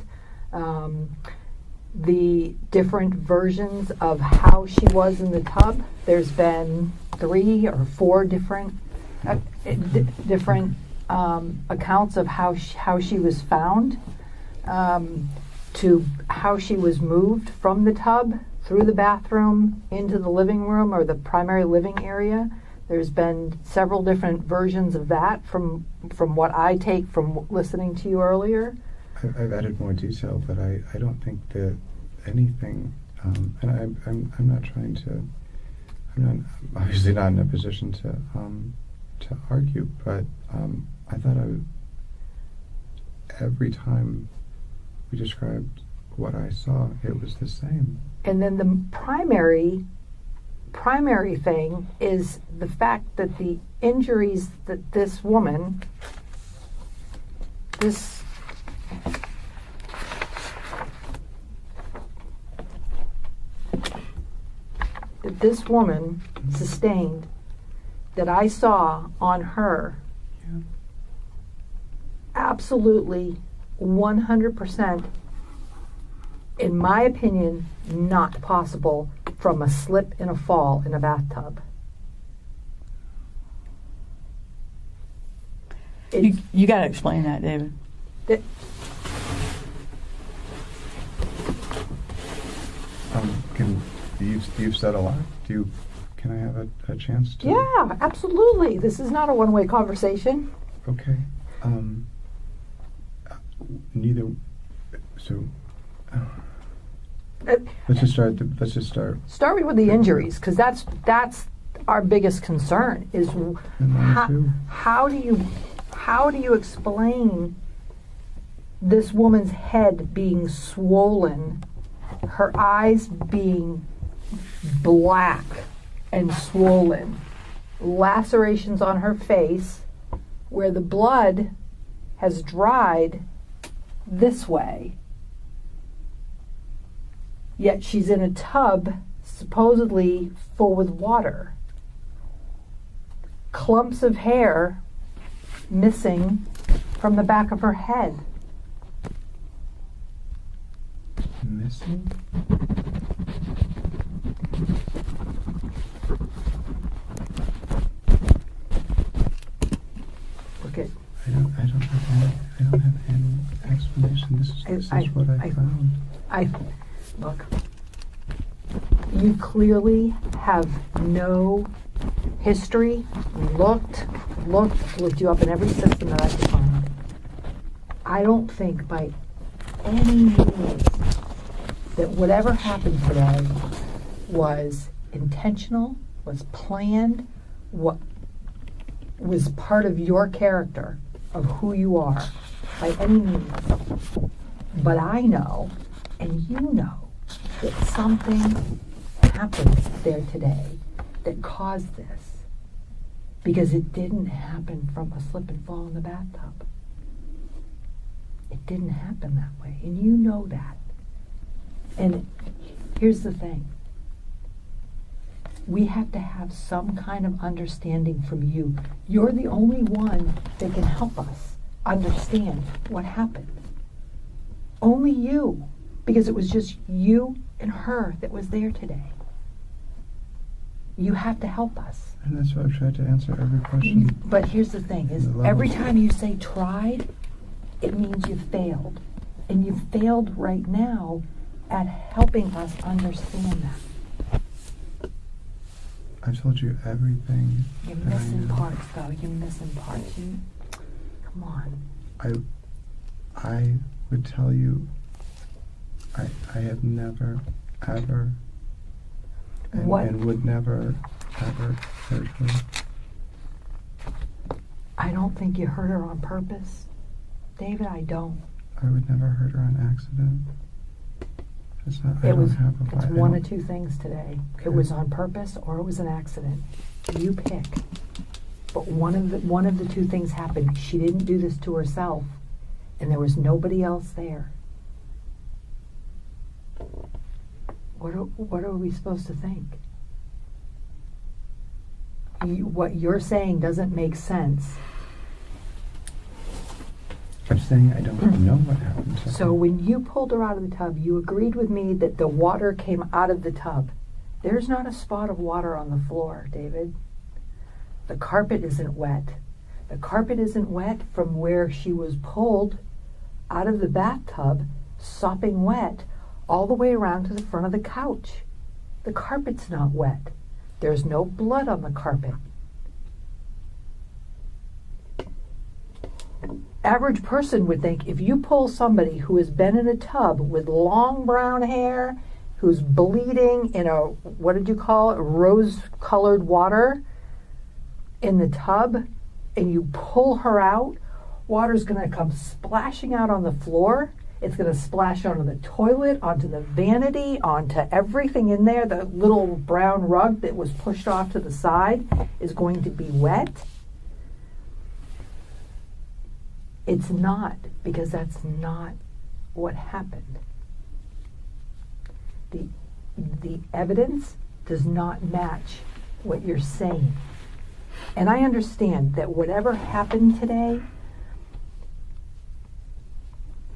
The different versions of how she was in the tub. There's been 3 or 4 different accounts of how she was found, to how she was moved from the tub through the bathroom into the living room or the primary living area. There's been several different versions of that from what I take from listening to you earlier.
I've added more detail, but I don't think that anything, and I'm not trying to, I'm obviously not in a position to argue, but I thought every time we described what I saw, it was the same.
And then the primary thing is the fact that the injuries that this woman, that this woman sustained, that I saw on her,
Yeah.
absolutely 100%, in my opinion, not possible from a slip and a fall in a bathtub.
You got to explain that, David.
It,
You've said a lot. Can I have a chance to?
yeah, absolutely. This is not a one-way conversation.
Okay. Neither. So. Let's just start.
Start with the injuries, because that's our biggest concern. Is how do you explain this woman's head being swollen, her eyes being black and swollen, lacerations on her face where the blood has dried this way, yet she's in a tub supposedly full with water, clumps of hair missing from the back of her head.
Missing?
Look at
I don't have any explanation. This is what I found.
Look, you clearly have no history. Looked you up in every system that I could find. I don't think by any means that whatever happened today was intentional, was planned, what was part of your character, of who you are, by any means. But I know, and you know, that something happened there today that caused this, because it didn't happen from a slip and fall in the bathtub. It didn't happen that way, and you know that. And here's the thing. We have to have some kind of understanding from you. You're the only one that can help us understand what happened. Only you, because it was just you and her that was there today. You have to help us.
And that's why I've tried to answer every question.
But here's the thing, is every time you say tried, it means you failed. And you failed right now at helping us understand that.
I've told you everything.
You're
that I
missing
know.
parts, though. You're missing parts. Come on.
I would tell you, I have never, ever, and would never, ever hurt her.
I don't think you hurt her on purpose. David, I don't.
I would never hurt her on accident. It's not.
It's one of two things today.
Okay.
It was on purpose or it was an accident. You pick. But one of the two things happened. She didn't do this to herself, and there was nobody else there. What are we supposed to think? What you're saying doesn't make sense.
I'm saying I don't know what happened to her.
So when you pulled her out of the tub, you agreed with me that the water came out of the tub. There's not a spot of water on the floor, David. The carpet isn't wet. The carpet isn't wet from where she was pulled out of the bathtub, sopping wet, all the way around to the front of the couch. The carpet's not wet. There's no blood on the carpet. Average person would think if you pull somebody who has been in a tub with long brown hair, who's bleeding in a, what did you call it, rose-colored water in the tub, and you pull her out, water's going to come splashing out on the floor. It's going to splash onto the toilet, onto the vanity, onto everything in there. The little brown rug that was pushed off to the side is going to be wet. It's not, because that's not what happened. The evidence does not match what you're saying. And I understand that whatever happened today,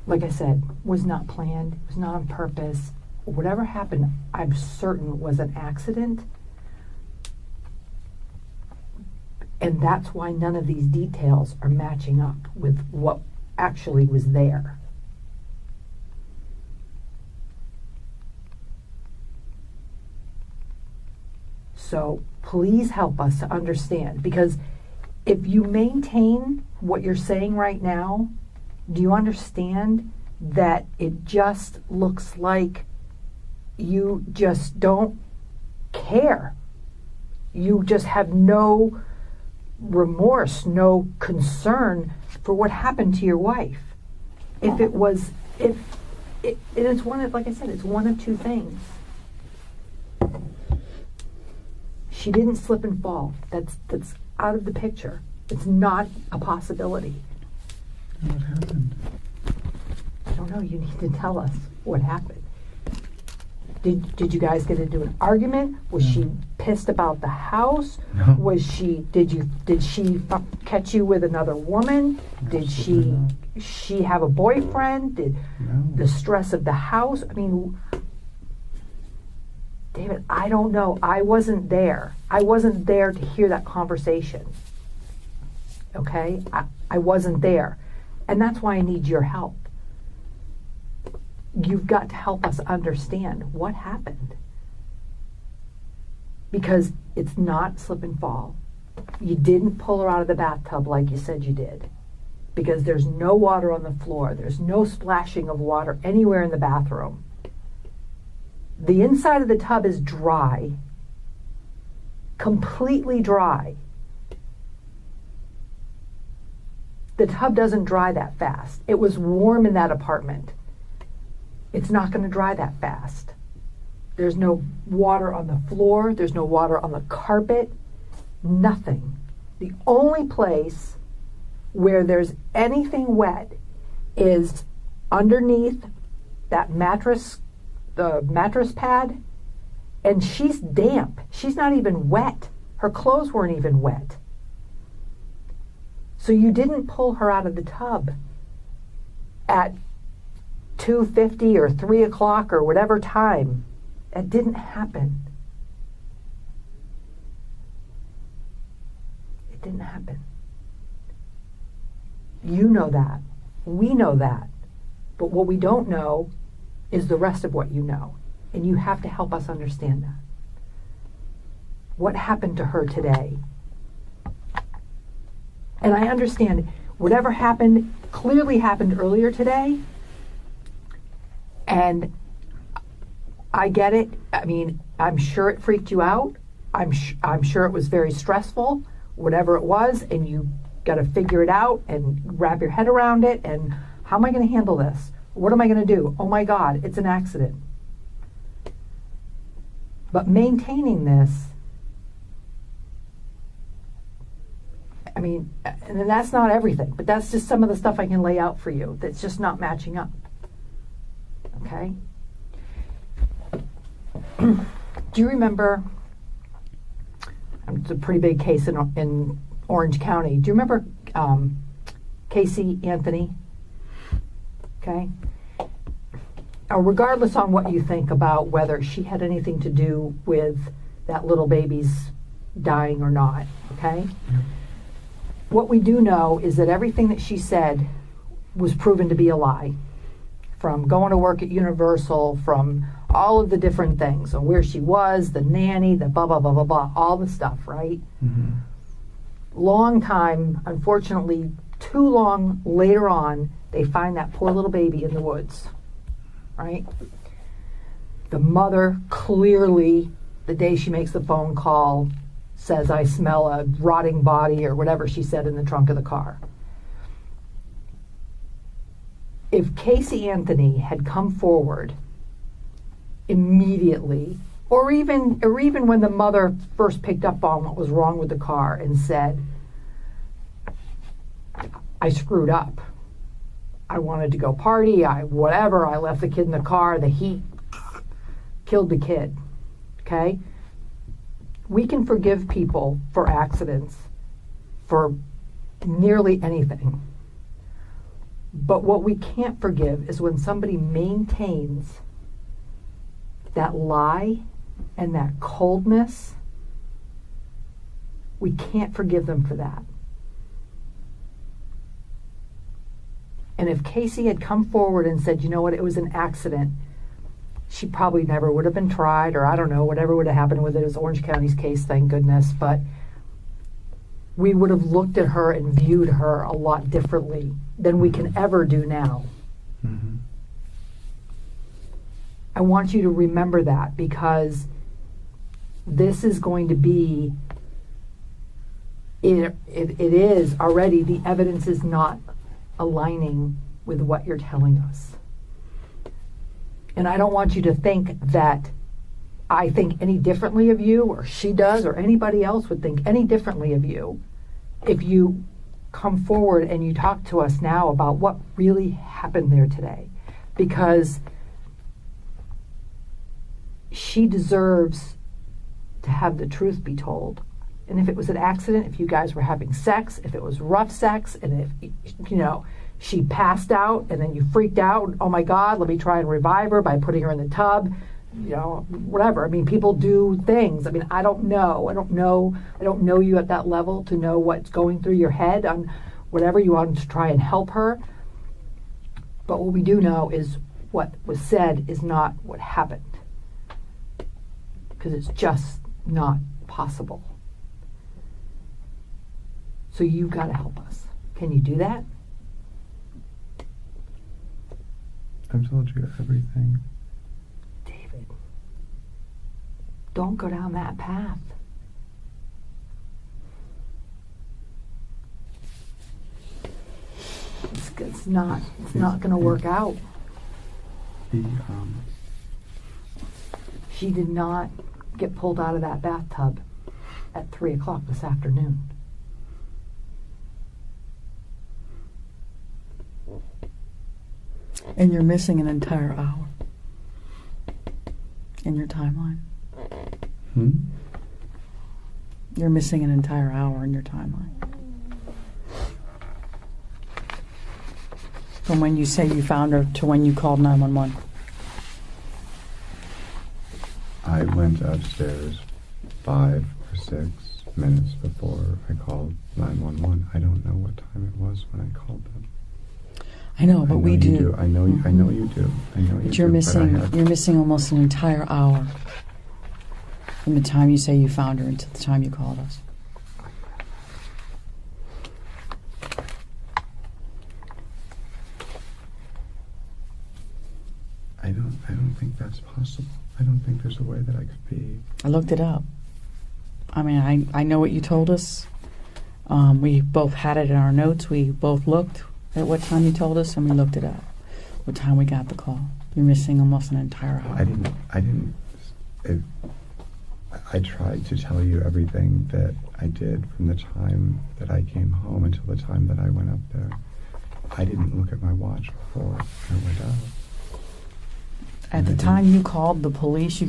like I said, was not planned, was not on purpose. Whatever happened, I'm certain was an accident. And that's why none of these details are matching up with what actually was there. So please help us to understand, because if you maintain what you're saying right now, do you understand that it just looks like you just don't care? You just have no remorse, no concern for what happened to your wife. If it was, it is one of, like I said, it's one of two things. She didn't slip and fall. That's out of the picture. It's not a possibility.
What happened?
I don't know. You need to tell us what happened. Did you guys get into an argument? Was she pissed about the house?
No.
Was she? Did she catch you with another woman? Did
Absolutely
she have a boyfriend? Did
No.
the stress of the house? I mean, David, I don't know. I wasn't there. I wasn't there to hear that conversation. Okay? I wasn't there. And that's why I need your help. You've got to help us understand what happened. Because it's not slip and fall. You didn't pull her out of the bathtub like you said you did. Because there's no water on the floor. There's no splashing of water anywhere in the bathroom. The inside of the tub is dry. Completely dry. The tub doesn't dry that fast. It was warm in that apartment. It's not going to dry that fast. There's no water on the floor. There's no water on the carpet. Nothing. The only place where there's anything wet is underneath that mattress, the mattress pad, and she's damp. She's not even wet. Her clothes weren't even wet. So you didn't pull her out of the tub at 2:50 or 3 o'clock or whatever time. It didn't happen. It didn't happen. You know that. We know that. But what we don't know is the rest of what you know. And you have to help us understand that. What happened to her today? And I understand whatever happened clearly happened earlier today. And I get it. I mean, I'm sure it freaked you out. I'm sure it was very stressful, whatever it was, and you got to figure it out and wrap your head around it. And how am I going to handle this? What am I going to do? Oh my God, it's an accident. But maintaining this, I mean, and that's not everything, but that's just some of the stuff I can lay out for you that's just not matching up. Okay? Do you remember, it's a pretty big case in Orange County. Do you remember Casey Anthony? Okay? Regardless on what you think about whether she had anything to do with that little baby's dying or not, okay?
Yep.
What we do know is that everything that she said was proven to be a lie. From going to work at Universal, from all of the different things, and where she was, the nanny, the blah, blah, blah, blah, blah, all the stuff, right?
Mm-hmm.
Long time, unfortunately, too long later on, they find that poor little baby in the woods, right? The mother clearly, the day she makes the phone call, says, I smell a rotting body or whatever she said in the trunk of the car. if Casey Anthony had come forward immediately, or even when the mother first picked up on what was wrong with the car and said, I screwed up. I wanted to go party, I left the kid in the car, the heat killed the kid. Okay? We can forgive people for accidents, for nearly anything. But what we can't forgive is when somebody maintains that lie and that coldness. We can't forgive them for that. And if Casey had come forward and said, you know what, it was an accident, she probably never would have been tried, or I don't know, whatever would have happened with it. It was Orange County's case, thank goodness. But we would have looked at her and viewed her a lot differently than we can ever do now.
Mm-hmm.
I want you to remember that, because this is going to be, it is already, the evidence is not aligning with what you're telling us. And I don't want you to think that I think any differently of you, or she does, or anybody else would think any differently of you if you come forward and you talk to us now about what really happened there today. Because she deserves to have the truth be told. And if it was an accident, if you guys were having sex, if it was rough sex, and if, you know, she passed out and then you freaked out, oh my God, let me try and revive her by putting her in the tub, you know, whatever. I mean, people do things. I mean, I don't know you at that level to know what's going through your head on whatever you want to try and help her. But what we do know is what was said is not what happened. Because it's just not possible. So you've got to help us. Can you do that?
I've told you everything.
David, don't go down that path. It's not going to work out. She did not get pulled out of that bathtub at 3 o'clock this afternoon.
And you're missing an entire hour in your timeline. You're missing an entire hour in your timeline. From when you say you found her to when you called 911.
I went upstairs 5 or 6 minutes before I called 911. I don't know what time it was when I called them.
I know, but we do.
I know you do. I know you
But you're missing almost an entire hour from the time you say you found her until the time you called us.
I don't think that's possible. I don't think there's a way that I could be.
I looked it up. I mean, I know what you told us. We both had it in our notes. We both looked at what time you told us, and we looked it up. What time we got the call. You're missing almost an entire hour.
I tried to tell you everything that I did from the time that I came home until the time that I went up there. I didn't look at my watch before I went out.
At the time you called the police,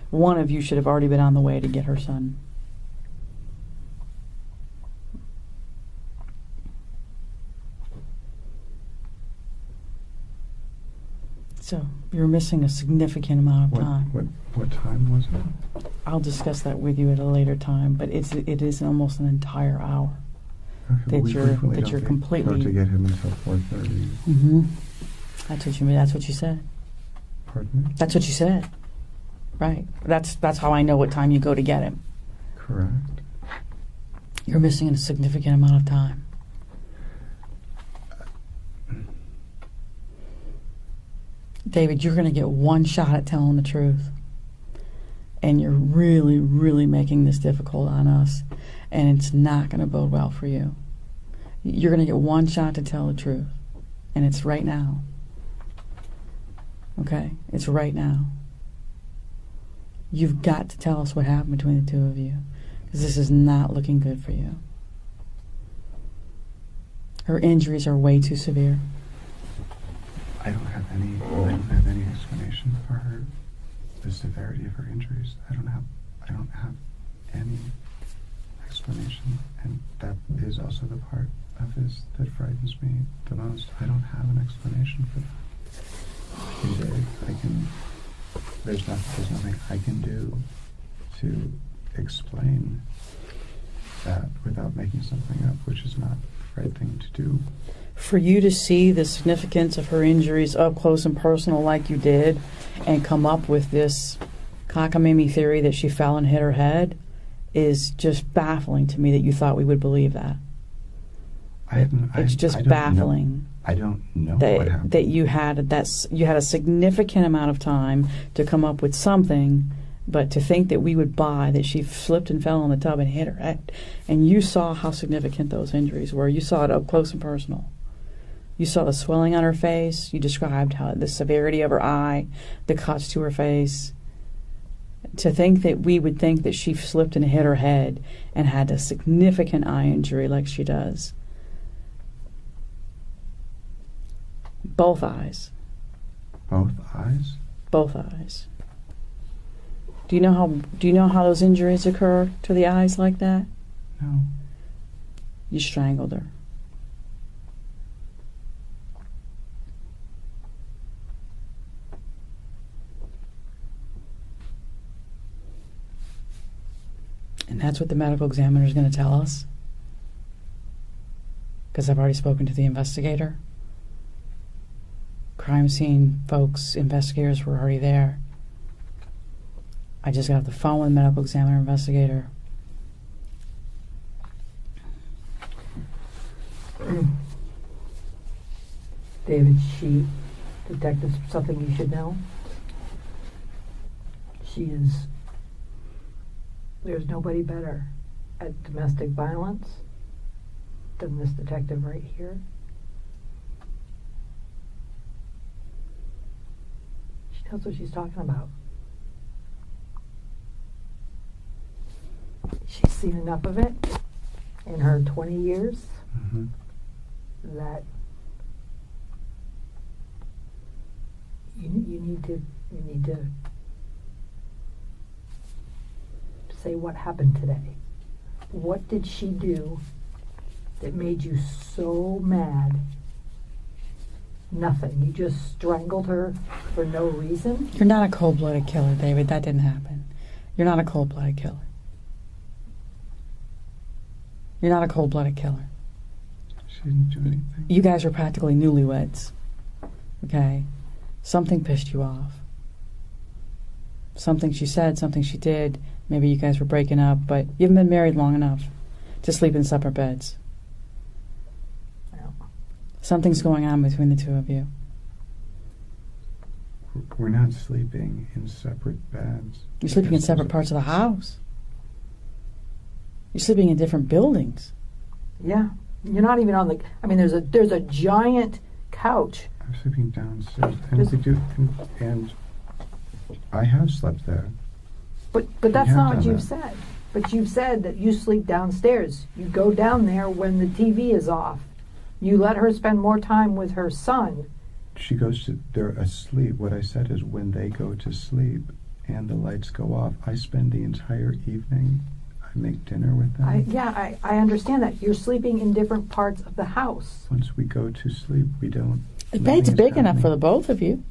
one of you should have already been on the way to get her son. So you're missing a significant amount of time.
What time was it?
I'll discuss that with you at a later time, but it is almost an entire hour
Okay,
that you're completely.
Don't to get him until 4:30.
Mm-hmm. That's what you said.
Pardon me?
That's what you said. Right. That's how I know what time you go to get him.
Correct.
You're missing a significant amount of time. David, you're going to get one shot at telling the truth. And you're really, really making this difficult on us. And it's not going to bode well for you. You're going to get one shot to tell the truth.
and it's right now. Okay? It's right now. You've got to tell us what happened between the two of you, because this is not looking good for you. Her injuries are way too severe.
I don't have any explanation for her, the severity of her injuries. I don't have any explanation, and that is also the part of this that frightens me the most. I don't have an explanation for that. There's nothing I can do to explain that without making something up, which is not the right thing to do.
For you to see the significance of her injuries up close and personal like you did, and come up with this cockamamie theory that she fell and hit her head, is just baffling to me that you thought we would believe that. It's just baffling.
I don't know what happened.
That you had a significant amount of time to come up with something, but to think that we would buy that she slipped and fell in the tub and hit her head. And you saw how significant those injuries were. You saw it up close and personal. You saw the swelling on her face. You described how the severity of her eye, the cuts to her face. To think that we would think that she slipped and hit her head and had a significant eye injury like she does. Both eyes.
Both eyes?
Both eyes. Do you know how those injuries occur to the eyes like that?
No.
You strangled her. And that's what the medical examiner is going to tell us? Because I've already spoken to the investigator. Crime scene folks, investigators were already there. I just got off the phone with the medical examiner investigator.
David, detective, something you should know. There's nobody better at domestic violence than this detective right here. She knows what she's talking about. She's seen enough of it in her 20 years that you need to say what happened today. What did she do that made you so mad? Nothing. You just strangled her for no reason?
You're not a cold-blooded killer, David. That didn't happen. You're not a cold-blooded killer. You're not a cold-blooded killer.
She didn't do anything.
You guys were practically newlyweds. Okay? Something pissed you off. Something she said, something she did. Maybe you guys were breaking up, but you haven't been married long enough to sleep in separate beds.
No.
Something's going on between the two of you.
We're not sleeping in separate beds.
You're sleeping in separate parts of the house. You're sleeping in different buildings.
Yeah. You're not even on the... I mean, there's a giant couch.
I'm sleeping downstairs, and I have slept there.
But that's not what you've said. But you've said that you sleep downstairs. You go down there when the TV is off. You let her spend more time with her son.
She goes to... They're asleep. What I said is when they go to sleep and the lights go off, I spend the entire evening... I make dinner with them.
I understand that. You're sleeping in different parts of the house.
Once we go to sleep, we don't...
The bed's big enough for the both of you.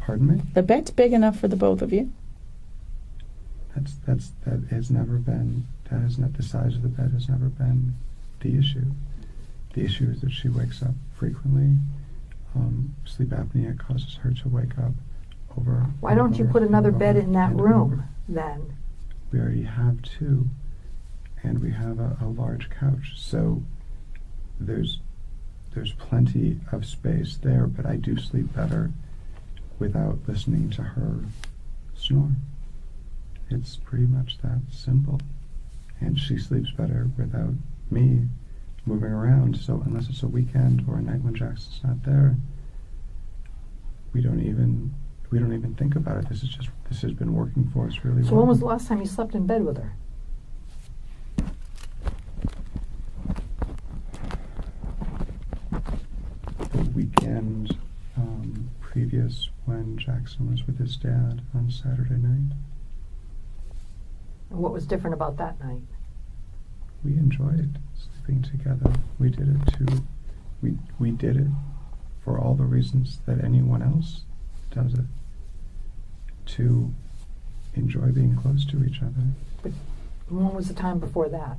Pardon me?
The bed's big enough for the both of you.
That has never been... That is not... The size of the bed has never been the issue. The issue is that she wakes up frequently. Sleep apnea causes her to wake up over...
Why don't you put another bed in that room, then?
We already have two. And we have a large couch, so there's plenty of space there, but I do sleep better without listening to her snore. It's pretty much that simple. And she sleeps better without me moving around. So unless it's a weekend or a night when Jackson's not there, we don't even think about it. This has been working for us really well.
So when was the last time you slept in bed with her?
The weekend previous, when Jackson was with his dad on Saturday night.
And what was different about that night?
We enjoyed sleeping together. We did it too. We did it for all the reasons that anyone else does it. To enjoy being close to each other.
But when was the time before that?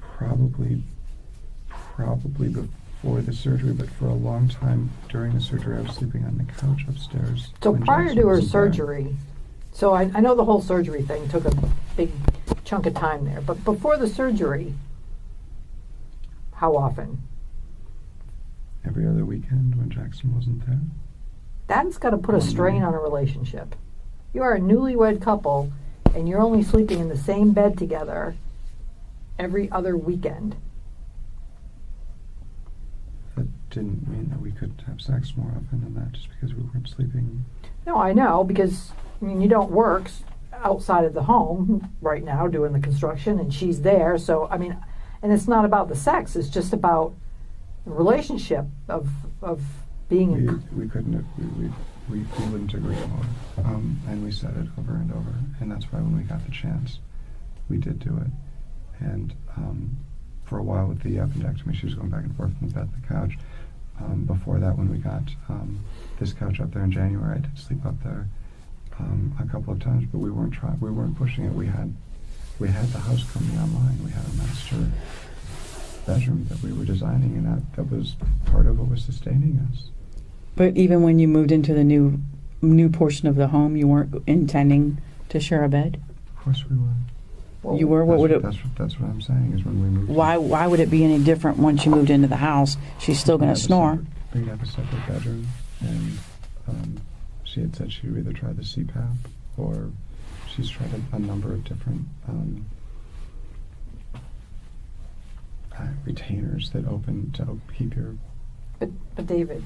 Probably before the surgery, but for a long time during the surgery I was sleeping on the couch upstairs.
So
when
prior
Jackson
to her
wasn't there.
surgery, so I know the whole surgery thing took a big chunk of time there, but before the surgery, how often?
Every other weekend when Jackson wasn't there.
That's got to put a strain on a relationship. You are a newlywed couple, and you're only sleeping in the same bed together every other weekend.
That didn't mean that we could have sex more often than that just because we weren't sleeping.
No, I know, because I mean, you don't work outside of the home right now doing the construction, and she's there. So I mean, and it's not about the sex; it's just about the relationship of being.
We couldn't have, we wouldn't agree more, and we said it over and over, and that's why when we got the chance, we did do it. And for a while with the appendectomy, she was going back and forth from the bed to the couch. Before that, when we got this couch up there in January, I did sleep up there a couple of times, but we weren't pushing it. We had the house coming online. We had a master bedroom that we were designing, and that was part of what was sustaining us.
But even when you moved into the new portion of the home, you weren't intending to share a bed?
Of course we were.
Well,
You were? What would it?
That's what I'm saying, is when we moved.
Why would it be any different once you moved into the house? She's still going to snore.
We'd have a separate bedroom, and she had said she would either try the CPAP or she's tried a number of different retainers that open to keep your.
But David,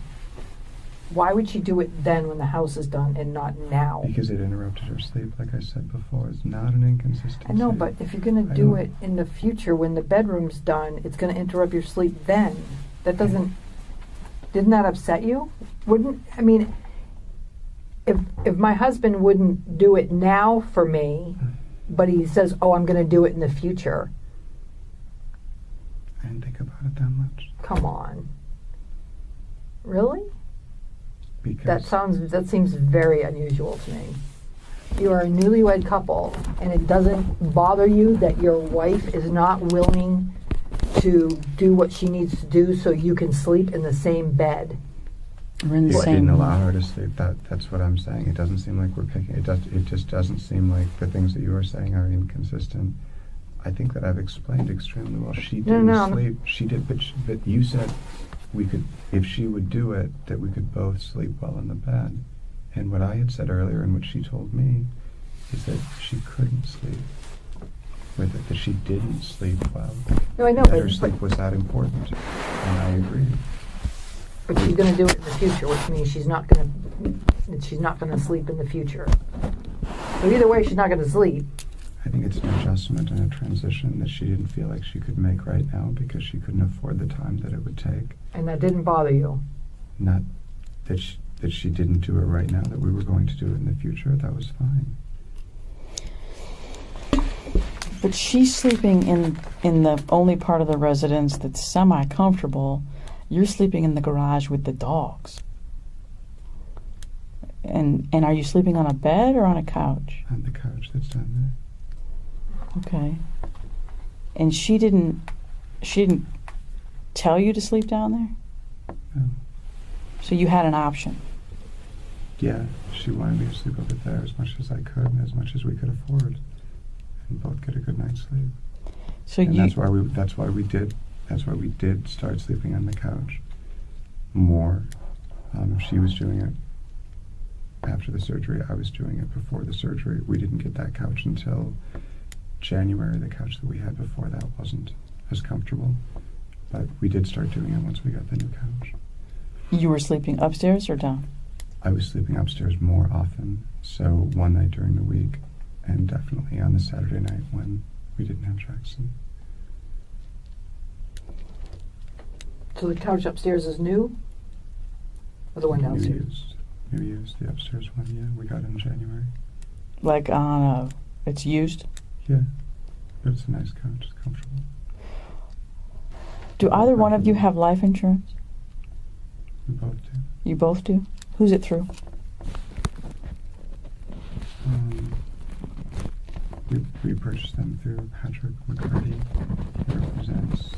why would she do it then when the house is done and not now?
Because it interrupted her sleep, like I said before. It's not an inconsistency.
I know, but if you're going to do it in the future when the bedroom's done, it's going to interrupt your sleep then. That doesn't. Didn't that upset you? Wouldn't, I mean, if my husband wouldn't do it now for me, but he says, "Oh, I'm going to do it in the future."
I didn't think about it that much.
Come on. Really?
Because
That seems very unusual to me. You are a newlywed couple, and it doesn't bother you that your wife is not willing to do what she needs to do so you can sleep in the same bed.
We're in the
it
same.
didn't allow her to sleep. That's what I'm saying. It doesn't seem like we're picking. It just doesn't seem like the things that you are saying are inconsistent. I think that I've explained extremely well. She didn't sleep. She did, but you said we could, if she would do it, that we could both sleep well in the bed. And what I had said earlier, and what she told me, is that she couldn't sleep with it. That she didn't sleep well.
No, I know,
that
but
her sleep was that important, and I agree.
But she's going to do it in the future, which means she's not going to sleep in the future. So either way, she's not going to sleep.
I think it's an adjustment and a transition that she didn't feel like she could make right now because she couldn't afford the time that it would take.
And that didn't bother you?
Not that she didn't do it right now, that we were going to do it in the future. That was fine.
But she's sleeping in the only part of the residence that's semi-comfortable. You're sleeping in the garage with the dogs. And are you sleeping on a bed or on a couch?
On the couch that's down there.
Okay. And she didn't tell you to sleep down there?
No.
So you had an option.
Yeah, she wanted me to sleep over there as much as I could and as much as we could afford, and both get a good night's sleep.
So
and that's why we did start sleeping on the couch more. She was doing it after the surgery. I was doing it before the surgery. We didn't get that couch until January, the couch that we had before that wasn't as comfortable. But we did start doing it once we got the new couch.
You were sleeping upstairs or down?
I was sleeping upstairs more often, so one night during the week, and definitely on the Saturday night when we didn't have Jackson.
So the couch upstairs is new? Or the one downstairs?
New used. The upstairs one, yeah, we got in January.
Like it's used?
Yeah, but it's a nice couch, it's comfortable.
Do either one of you have life insurance?
We both do.
You both do? Who's it through?
We purchased them through Patrick McCarty. He represents.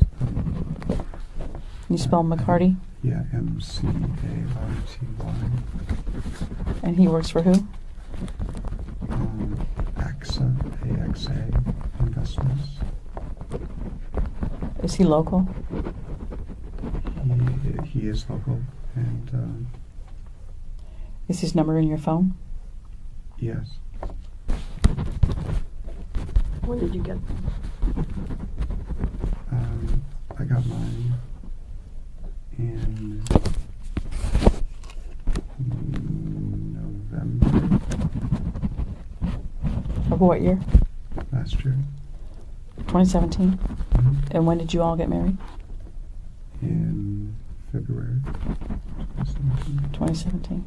You spell McCarty?
Yeah, MCARTY.
And he works for who?
AXA Investments.
Is he local?
He is local, and
Is his number in your phone?
yes.
When did you get them?
I got mine in November
Of what year?
last year.
2017?
Mhm.
And when did you all get married?
In February 2017.
2017.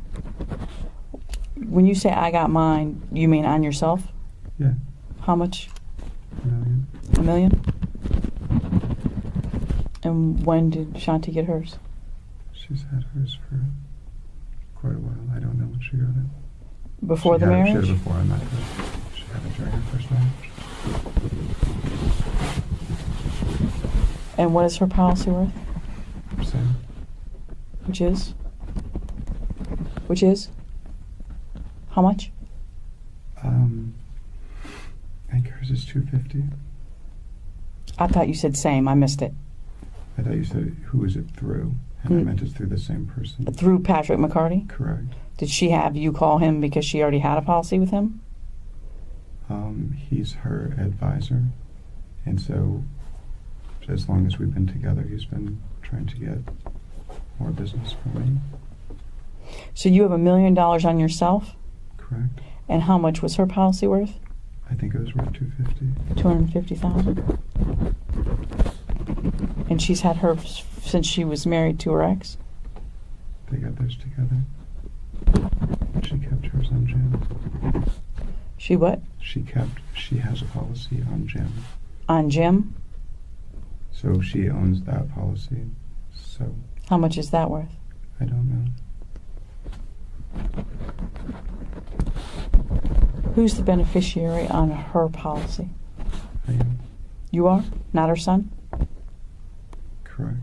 When you say I got mine, you mean on yourself?
Yeah,
How much?
$1 million.
$1 million? And when did Shanti get hers?
She's had hers for quite a while. I don't know when she got it.
Before
She
the
had it-
marriage?
She had it before I met her. She had it during her first marriage.
And what is her policy worth?
Same.
Which is? Which is? How much?
I think hers is $250.
I thought you said same. I missed it.
I thought you said who is it through, and I
Mm.
meant it's through the same person.
Through Patrick McCarty?
Correct.
Did she have you call him because she already had a policy with him?
He's her advisor, and so as long as we've been together, he's been trying to get more business from me.
So you have $1 million on yourself?
Correct.
And how much was her policy worth?
I think it was worth $250.
250,000. And she's had hers since she was married to her ex?
They got theirs together. She kept hers on Jim.
She what?
She has a policy on Jim.
On Jim?
So she owns that policy. So
How much is that worth?
I don't know.
Who's the beneficiary on her policy?
I am.
You are? Not her son?
Correct.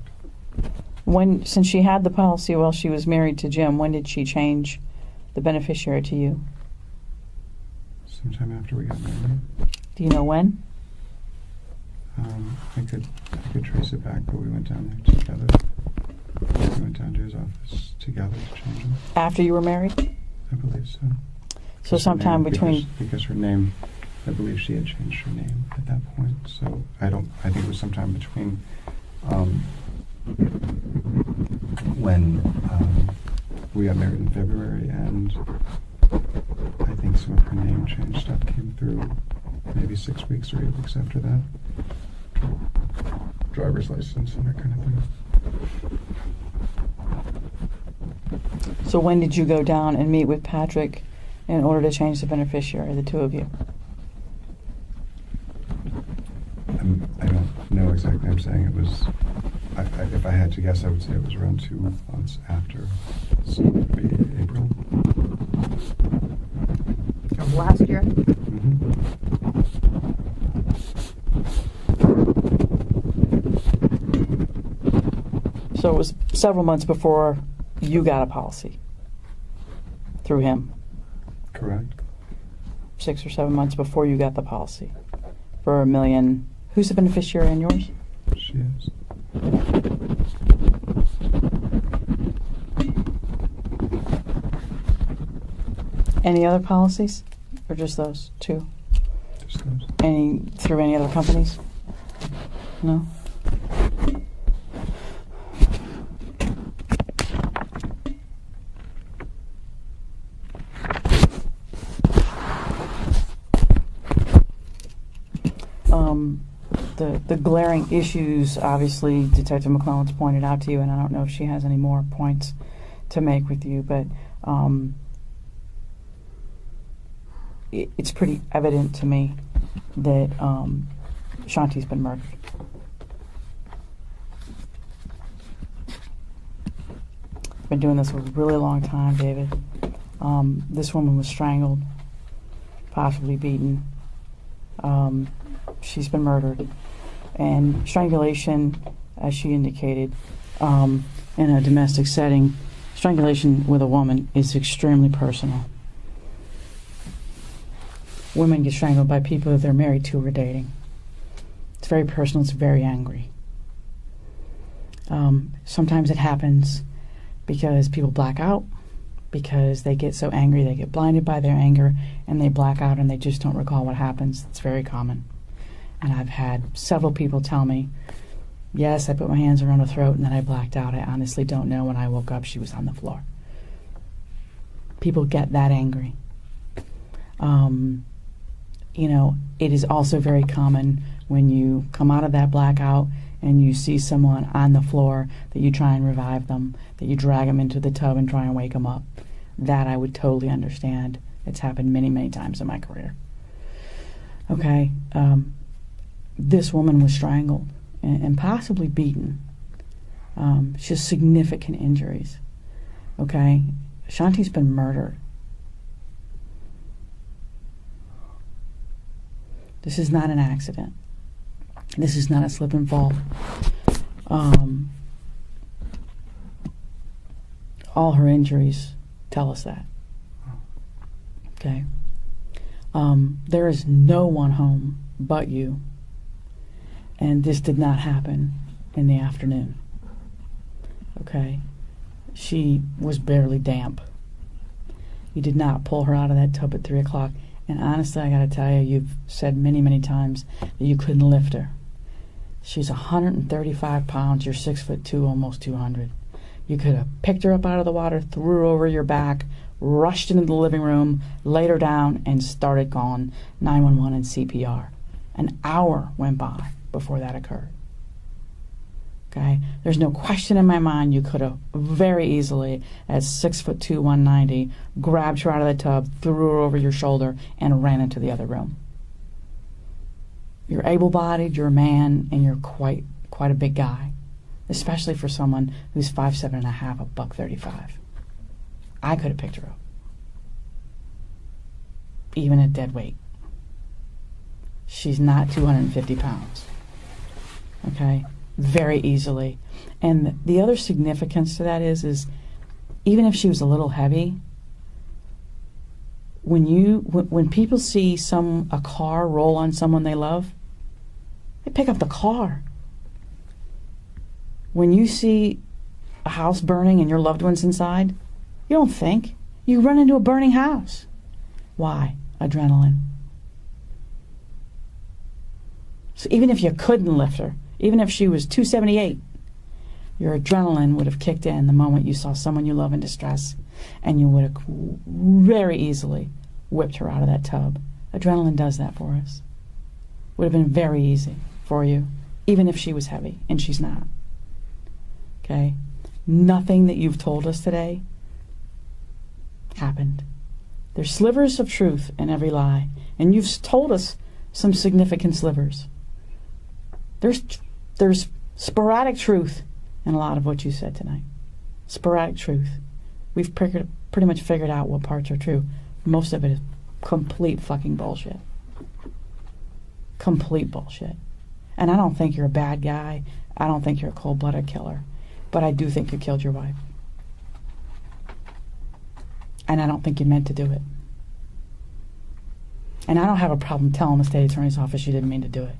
Since she had the policy while she was married to Jim, when did she change the beneficiary to you?
Sometime after we got married.
Do you know when?
I could trace it back, but we went down there together. We went down to his office together to change it.
After you were married?
I believe so.
So
Because her
sometime
name-
between...
because her name, I believe she had changed her name at that point. So I think it was sometime between when we got married in February, and I think some of her name change stuff came through maybe 6 weeks or 8 weeks after that. Driver's license and that kind of thing.
So when did you go down and meet with Patrick in order to change the beneficiary, the two of you?
I don't know exactly. I'm saying it was, if I had to guess, I would say it was around 2 months after. So it would be April.
Of last year?
Mm-hmm.
So it was several months before you got a policy through him.
Correct.
6 or 7 months before you got the policy for $1 million. Who's the beneficiary on yours?
She is.
Any other policies? Or just those two?
Just those.
through any other companies? No? The glaring issues, obviously, Detective McClellan's pointed out to you, and I don't know if she has any more points to make with you, but it's pretty evident to me that Shanti's been murdered. Been doing this for a really long time, David. This woman was strangled, possibly beaten. She's been murdered. And strangulation, as she indicated, in a domestic setting, strangulation with a woman is extremely personal. Women get strangled by people that they're married to or dating. It's very personal. It's very angry. Sometimes it happens because people black out, because they get so angry, they get blinded by their anger, and they black out and they just don't recall what happens. It's very common. And I've had several people tell me, yes, I put my hands around her throat and then I blacked out. I honestly don't know. When I woke up, she was on the floor. People get that angry. It is also very common when you come out of that blackout and you see someone on the floor that you try and revive them, that you drag them into the tub and try and wake them up. That I would totally understand. It's happened many, many times in my career. Okay. This woman was strangled and possibly beaten. She has significant injuries. Okay? Shanti's been murdered. This is not an accident. This is not a slip and fall. All her injuries tell us that. Okay? There is no one home but you. And this did not happen in the afternoon. Okay? She was barely damp. You did not pull her out of that tub at 3 o'clock. And honestly, I got to tell you, you've said many, many times that you couldn't lift her. She's 135 pounds. You're 6'2", almost 200. You could have picked her up out of the water, threw her over your back, rushed into the living room, laid her down, and started calling 911 and CPR. An hour went by before that occurred. Okay? There's no question in my mind you could have very easily, at 6'2", 190, grabbed her out of the tub, threw her over your shoulder, and ran into the other room. You're able-bodied, you're a man, and you're quite a big guy, especially for someone who's 5'7" and a half, $135. I could have picked her up, even at dead weight. She's not 250 pounds. Okay? Very easily. And the other significance to that is even if she was a little heavy, when people see a car roll on someone they love, they pick up the car. When you see a house burning and your loved one's inside, you don't think. You run into a burning house. Why? Adrenaline. So even if you couldn't lift her, even if she was 278, your adrenaline would have kicked in the moment you saw someone you love in distress, and you would have very easily whipped her out of that tub. Adrenaline does that for us. Would have been very easy for you, even if she was heavy, and she's not. Okay? Nothing that you've told us today happened. There's slivers of truth in every lie, and you've told us some significant slivers. There's sporadic truth in a lot of what you said tonight. Sporadic truth. We've pretty much figured out what parts are true. Most of it is complete fucking bullshit. Complete bullshit. And I don't think you're a bad guy. I don't think you're a cold-blooded killer. But I do think you killed your wife. And I don't think you meant to do it. And I don't have a problem telling the state attorney's office you didn't mean to do it.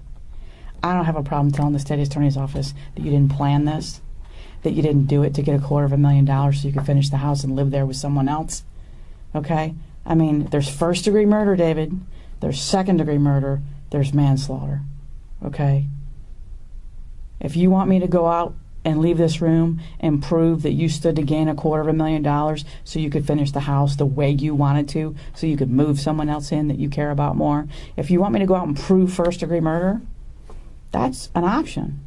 I don't have a problem telling the state attorney's office that you didn't plan this, that you didn't do it to get $250,000 so you could finish the house and live there with someone else. Okay? I mean, there's first-degree murder, David. There's second-degree murder. there's manslaughter. Okay? If you want me to go out and leave this room and prove that you stood to gain $250,000 so you could finish the house the way you wanted to, so you could move someone else in that you care about more, if you want me to go out and prove first-degree murder, that's an option.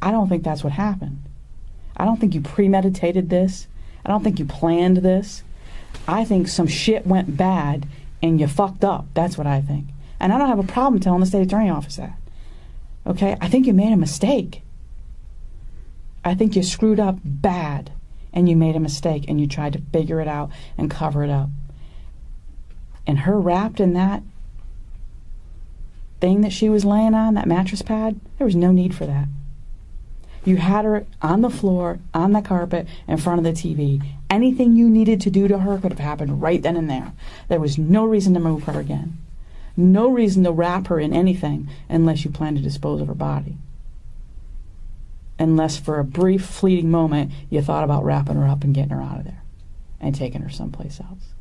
I don't think that's what happened. I don't think you premeditated this. I don't think you planned this. I think some shit went bad and you fucked up. That's what I think. And I don't have a problem telling the state attorney office that. Okay? I think you made a mistake. I think you screwed up bad and you made a mistake and you tried to figure it out and cover it up. And her wrapped in that thing that she was laying on, that mattress pad, there was no need for that. You had her on the floor, on the carpet, in front of the TV. Anything you needed to do to her could have happened right then and there. There was no reason to move her again. No reason to wrap her in anything unless you planned to dispose of her body. Unless for a brief, fleeting moment, you thought about wrapping her up and getting her out of there and taking her someplace else.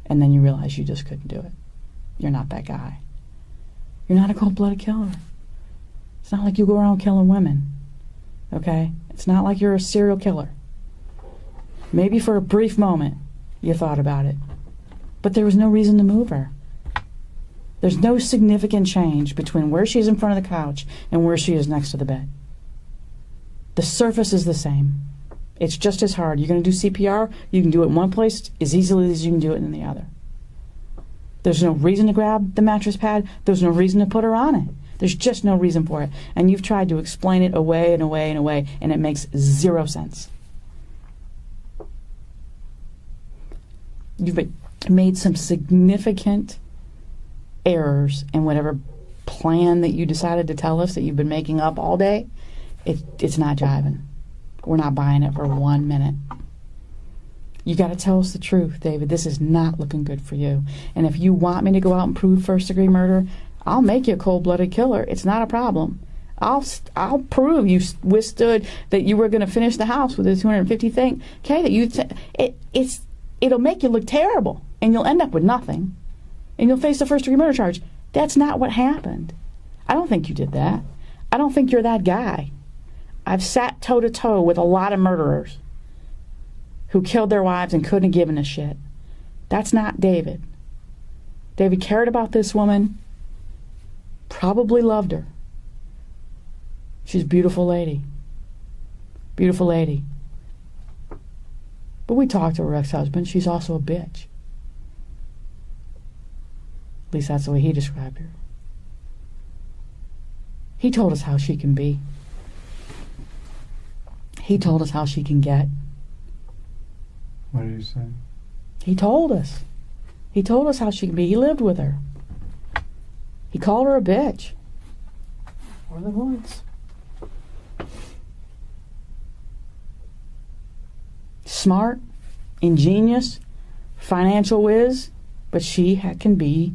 And then you realize you just couldn't do it. You're not that guy. You're not a cold-blooded killer. It's not like you go around killing women. Okay? It's not like you're a serial killer. Maybe for a brief moment you thought about it. But there was no reason to move her. There's no significant change between where she is in front of the couch and where she is next to the bed. The surface is the same. It's just as hard. You're going to do CPR, you can do it in one place as easily as you can do it in the other. There's no reason to grab the mattress pad. There's no reason to put her on it. There's just no reason for it. And you've tried to explain it away and away and away, and it makes zero sense. You've made some significant errors in whatever plan that you decided to tell us that you've been making up all day. It's not jiving. We're not buying it for 1 minute. You got to tell us the truth, David. This is not looking good for you. And if you want me to go out and prove first-degree murder, I'll make you a cold-blooded killer. It's not a problem. I'll prove you withstood that you were going to finish the house with a 250 thing. Okay, that it'll make you look terrible, and you'll end up with nothing, and you'll face the first-degree murder charge. That's not what happened. I don't think you did that. I don't think you're that guy. I've sat toe-to-toe with a lot of murderers who killed their wives and couldn't have given a shit. That's not David. David cared about this woman, probably loved her. She's a beautiful lady. Beautiful lady. But we talked to her ex-husband. She's also a bitch. At least that's the way he described her. He told us how she can be. He told us how she can get.
What did he say?
He told us. He told us how she can be. He lived with her. He called her a bitch. More than once. Smart, ingenious, financial whiz, but she can be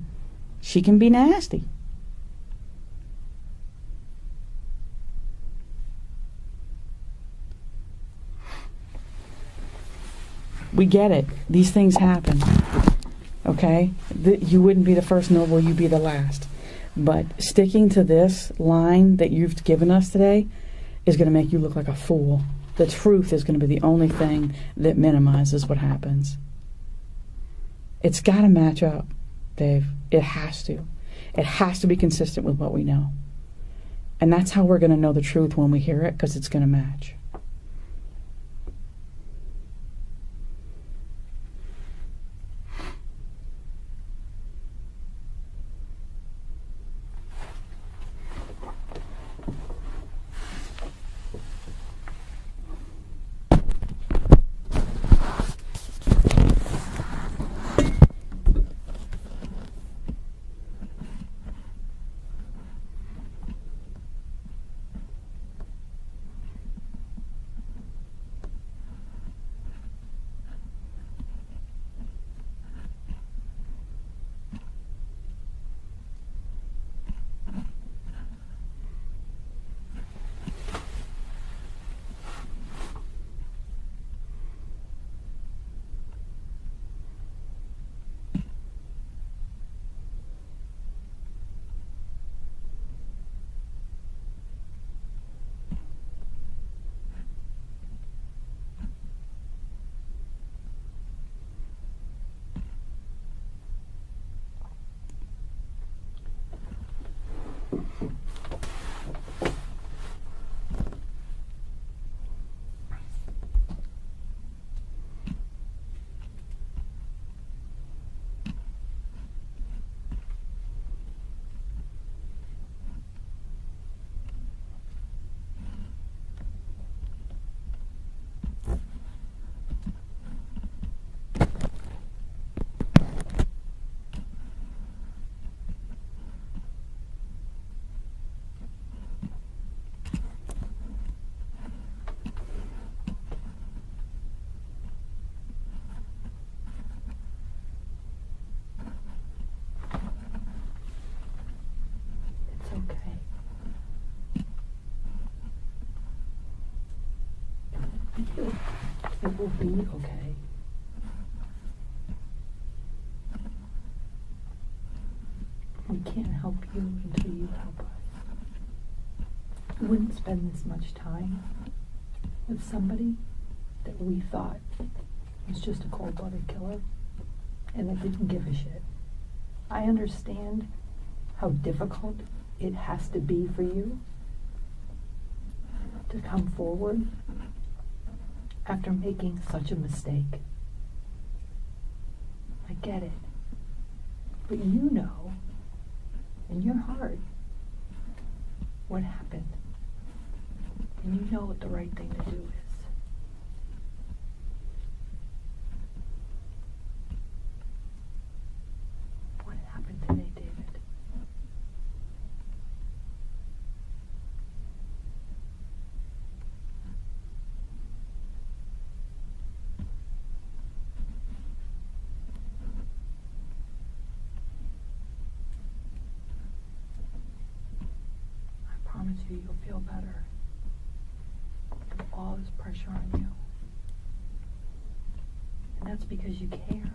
nasty. We get it. These things happen. Okay? You wouldn't be the first noble, you'd be the last. But sticking to this line that you've given us today is going to make you look like a fool. The truth is going to be the only thing that minimizes what happens. It's got to match up, Dave. It has to. It has to be consistent with what we know. And that's how we're going to know the truth when we hear it, because it's going to match.
It's okay. It will be okay. We can't help you until you help us. We wouldn't spend this much time with somebody that we thought was just a cold-blooded killer and that didn't give a shit. I understand how difficult it has to be for you to come forward after making such a mistake. I get it. But you know, in your heart, what happened. And you know what the right thing to do is. What happened today, David? I promise you, you'll feel better. With all this pressure on you. And that's because you care.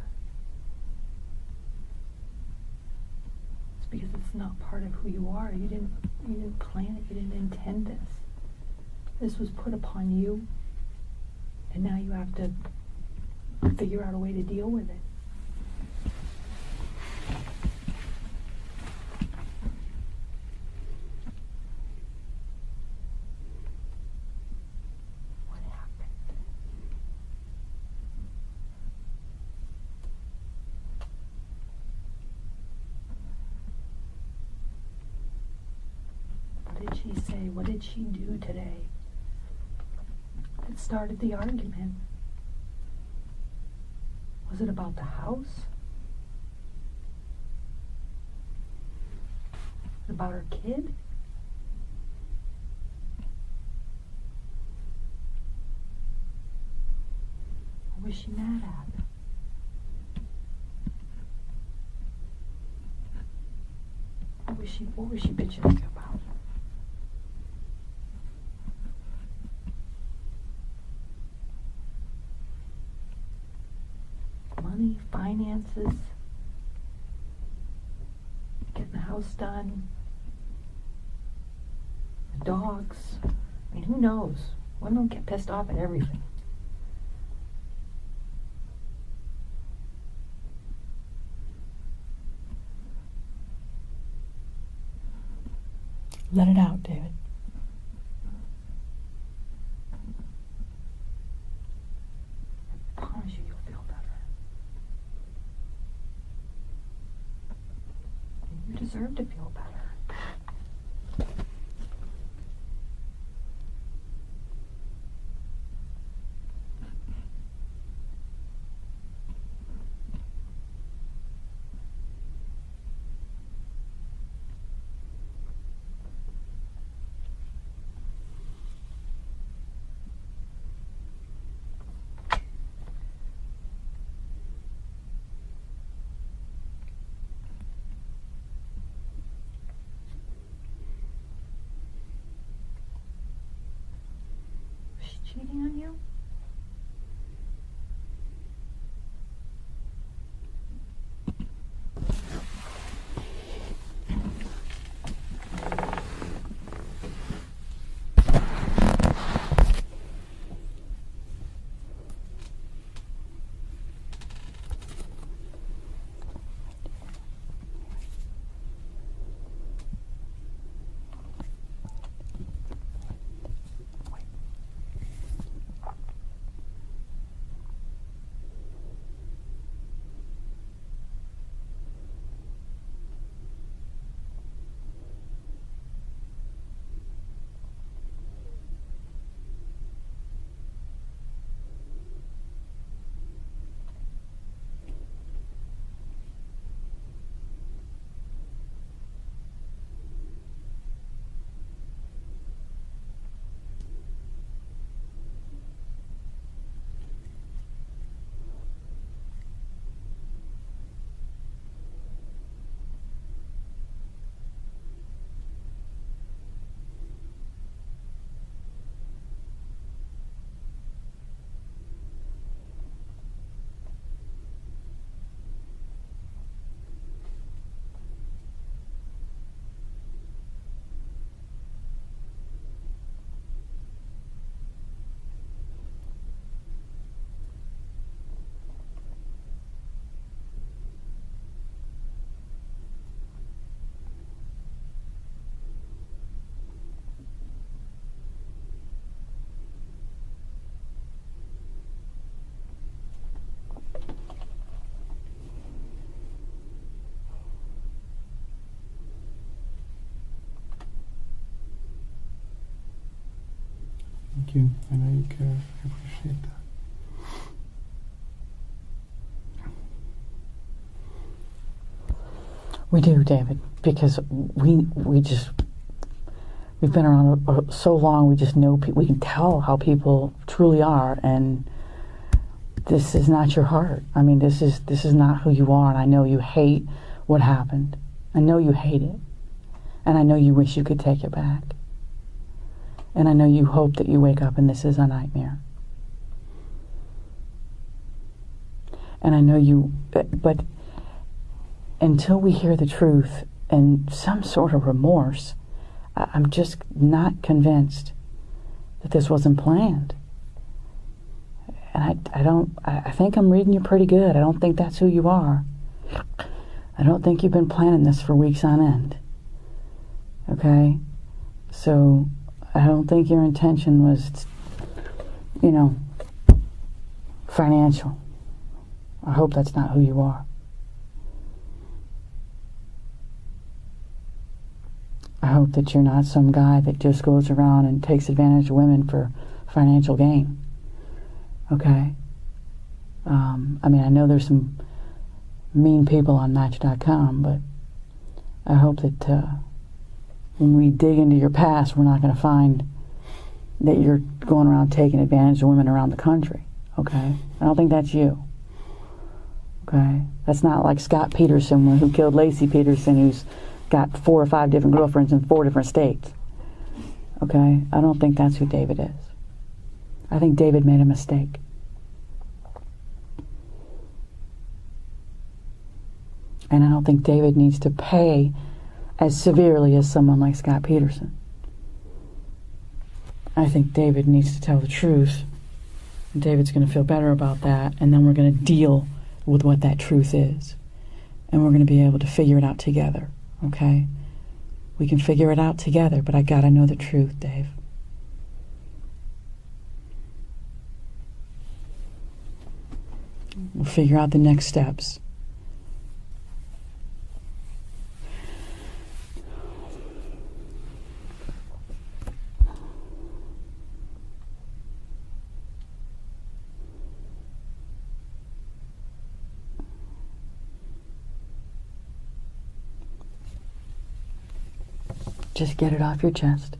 It's because it's not part of who you are. You didn't plan it, you didn't intend this. This was put upon you, and now you have to figure out a way to deal with it. What happened? What did she say? What did she do today that started the argument? Was it about the house? About her kid? What was she mad at? What was she bitching at you about? Money, finances, getting the house done, the dogs. I mean, who knows? Women get pissed off at everything.
Let it out, David.
I promise you, you'll feel better. And you deserve to feel better. Was she cheating on you?
Thank you. I know you care. I appreciate that.
We do, David, because we've been around so long. We just know we can tell how people truly are, and this is not your heart. I mean, this is not who you are, and I know you hate what happened. I know you hate it, and I know you wish you could take it back, and I know you hope that you wake up and this is a nightmare. And I know you, but until we hear the truth and some sort of remorse, I'm just not convinced that this wasn't planned. And I think I'm reading you pretty good. I don't think that's who you are. I don't think you've been planning this for weeks on end. Okay? So I don't think your intention was, financial. I hope that's not who you are. I hope that you're not some guy that just goes around and takes advantage of women for financial gain. Okay? I know there's some mean people on Match.com, but I hope that when we dig into your past, we're not going to find that you're going around taking advantage of women around the country. Okay? I don't think that's you. Okay? That's not like Scott Peterson, who killed Lacey Peterson, who's got 4 or 5 different girlfriends in 4 different states. Okay? I don't think that's who David is. I think David made a mistake. And I don't think David needs to pay as severely as someone like Scott Peterson. I think David needs to tell the truth. And David's going to feel better about that, and then we're going to deal with what that truth is. And we're going to be able to figure it out together, okay? We can figure it out together, but I got to know the truth, Dave. We'll figure out the next steps. Just get it off your chest.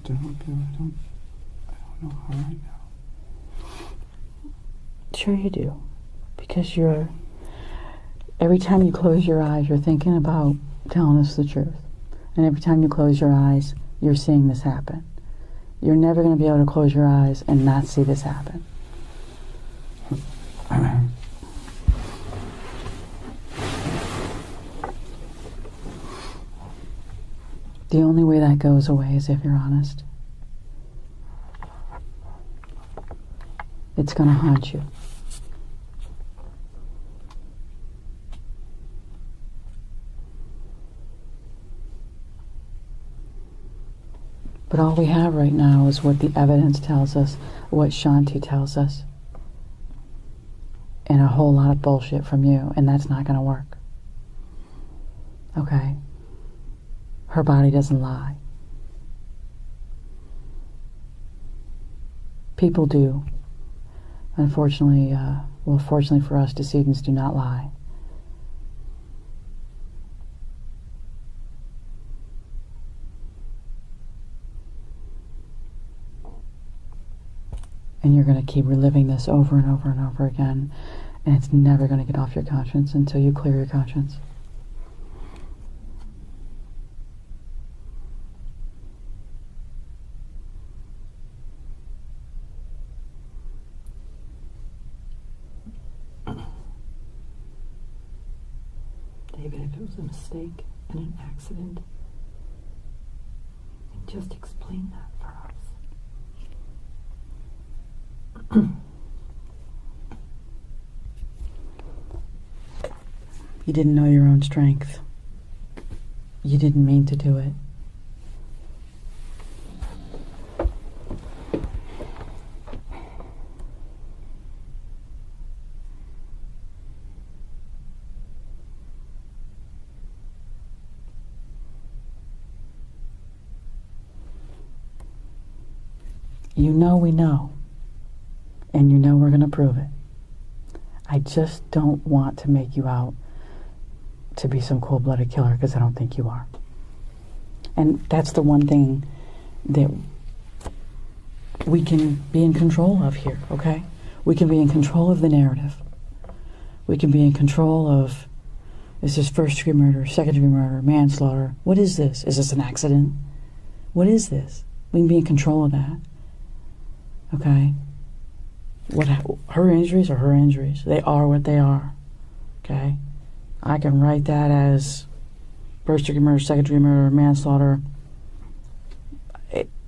to help you. I don't know how right now. Sure you do. Because every time you close your eyes, you're thinking about telling us the truth. And every time you close your eyes, you're seeing this happen. You're never going to be able to close your eyes and not see this happen. The only way that goes away is if you're honest. It's going to haunt you. But all we have right now is what the evidence tells us, what Shanti tells us, and a whole lot of bullshit from you, and that's not going to work. Okay? Her body doesn't lie. People do. Unfortunately, fortunately for us, decedents do not lie. And you're going to keep reliving this over and over and over again, and it's never going to get off your conscience until you clear your conscience.
David, if it was a mistake and an accident, just explain that for us.
You didn't know your own strength. You didn't mean to do it. You know we know. And you know we're going to prove it. I just don't want to make you out to be some cold-blooded killer, because I don't think you are. And that's the one thing that we can be in control of here, okay? We can be in control of the narrative. We can be in control of, is this first-degree murder, second-degree murder, manslaughter? What is this? Is this an accident? What is this? We can be in control of that, okay? Her injuries are her injuries. They are what they are, okay? I can write that as first-degree murder, second-degree murder, manslaughter,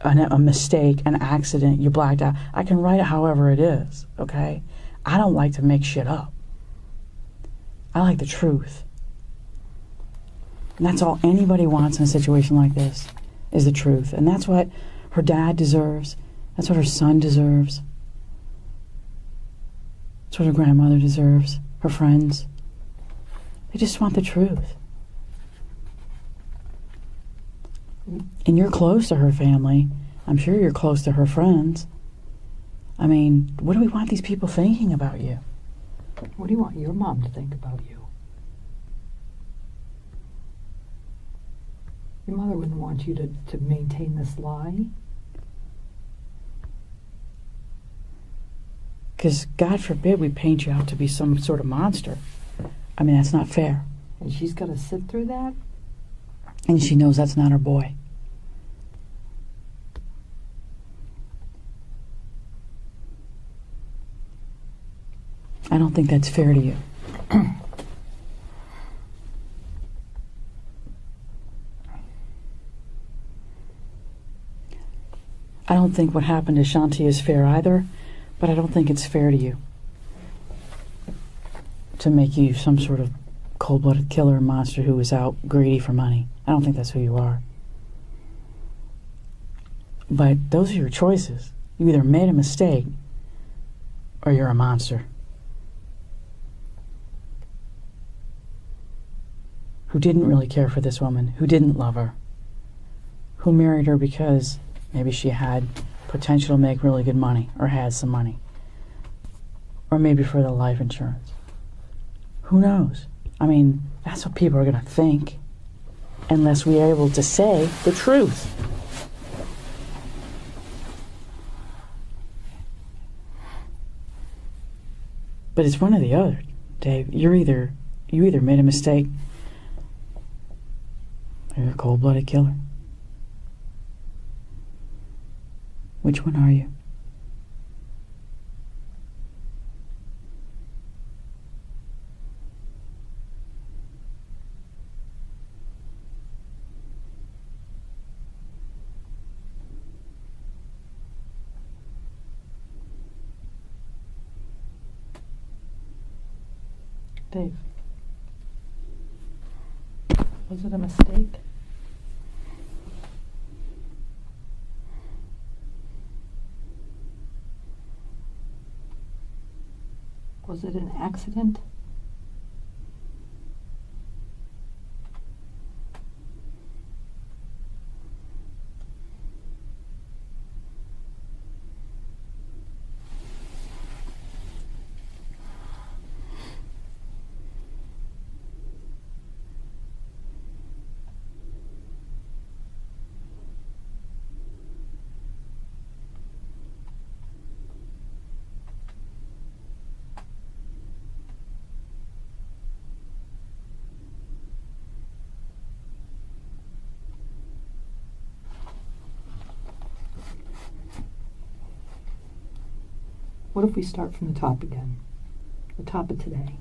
a mistake, an accident, you blacked out. I can write it however it is, okay? I don't like to make shit up. I like the truth. And that's all anybody wants in a situation like this, is the truth. And that's what her dad deserves. That's what her son deserves. That's what her grandmother deserves, her friends. They just want the truth. And you're close to her family. I'm sure you're close to her friends. I mean, what do we want these people thinking about you?
What do you want your mom to think about you? Your mother wouldn't want you to maintain this lie.
Because God forbid we paint you out to be some sort of monster. I mean, that's not fair.
And she's got to sit through that?
And she knows that's not her boy. I don't think that's fair to you. I don't think what happened to Shanti is fair either, but I don't think it's fair to you to make you some sort of cold-blooded killer monster who is out greedy for money. I don't think that's who you are. But those are your choices. You either made a mistake or you're a monster who didn't really care for this woman, who didn't love her, who married her because maybe she had potential to make really good money or had some money, or maybe for the life insurance. Who knows? I mean, that's what people are going to think unless we are able to say the truth.
But it's one or the other, Dave. You either made a mistake or you're a cold-blooded killer. Which one are you?
Dave, was it a mistake? Was it an accident? What if we start from the top again? The top of today.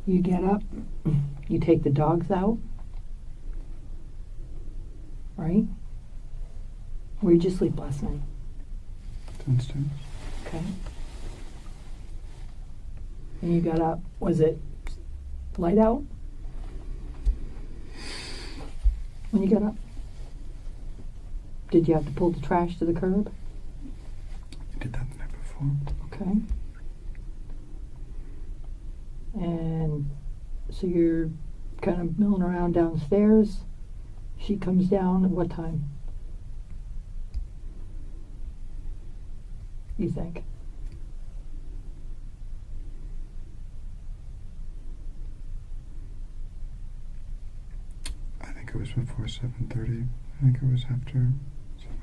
You get up, you take the dogs out, right? Where did you sleep last night?
Downstairs.
Okay. And you got up, was it light out when you got up? Did you have to pull the trash to the curb?
I did that the night before.
Okay. And so you're kind of milling around downstairs. She comes down at what time? You think?
I think it was before 7:30. I think it was after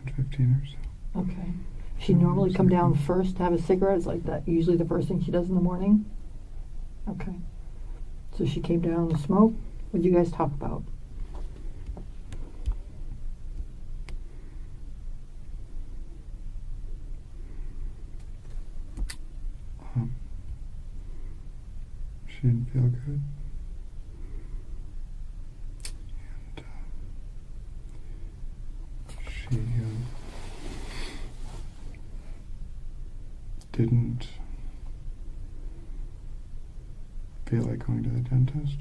7:15 or so.
Okay. She normally come down first to have a cigarette. It's like that. Usually the first thing she does in the morning. Okay. So she came down to smoke. What did you guys talk about?
She didn't feel good. And she didn't feel like going to the dentist.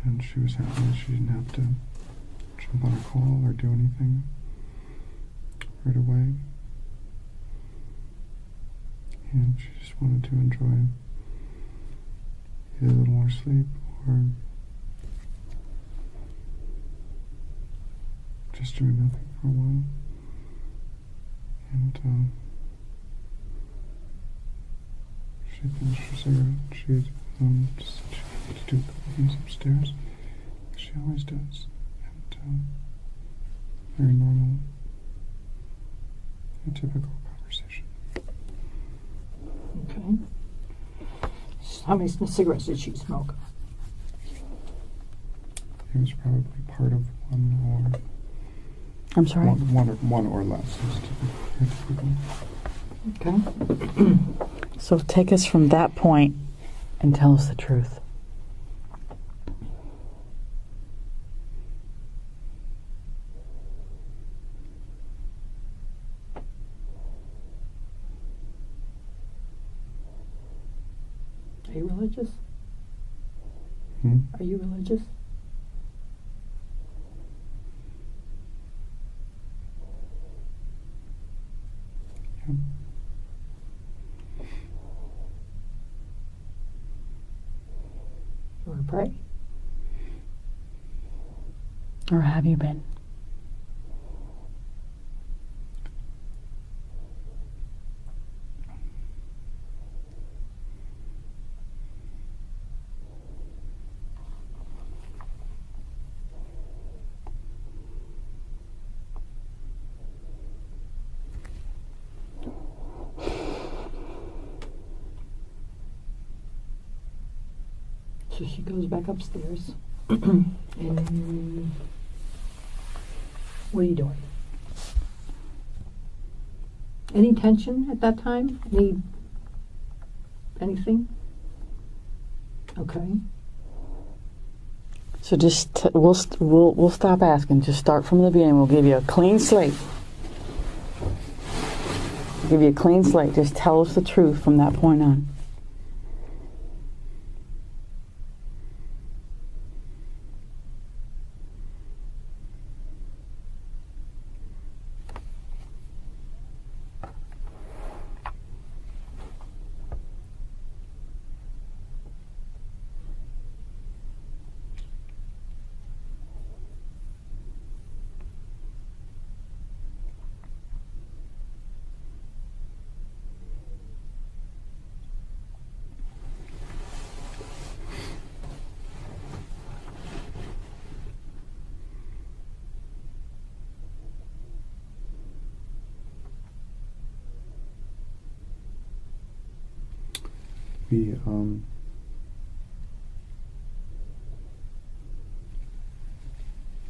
And she was happy that she didn't have to jump on a call or do anything right away. And she just wanted to enjoy either a little more sleep or just doing nothing for a while. And she finished her cigarette. She just said she needed to do a couple things upstairs. She always does. And very normal and typical conversation.
Okay. So how many cigarettes did she smoke?
It was probably part of one or
I'm sorry?
one or less is typical.
Okay.
So take us from that point and tell us the truth.
Are you religious?
Hmm?
Are you religious?
Yeah.
You want to pray?
Or have you been?
So she goes back upstairs. And what are you doing? Any tension at that time? Anything? Okay.
So just we'll stop asking. Just start from the beginning. We'll give you a clean slate. We'll give you a clean slate. Just tell us the truth from that point on.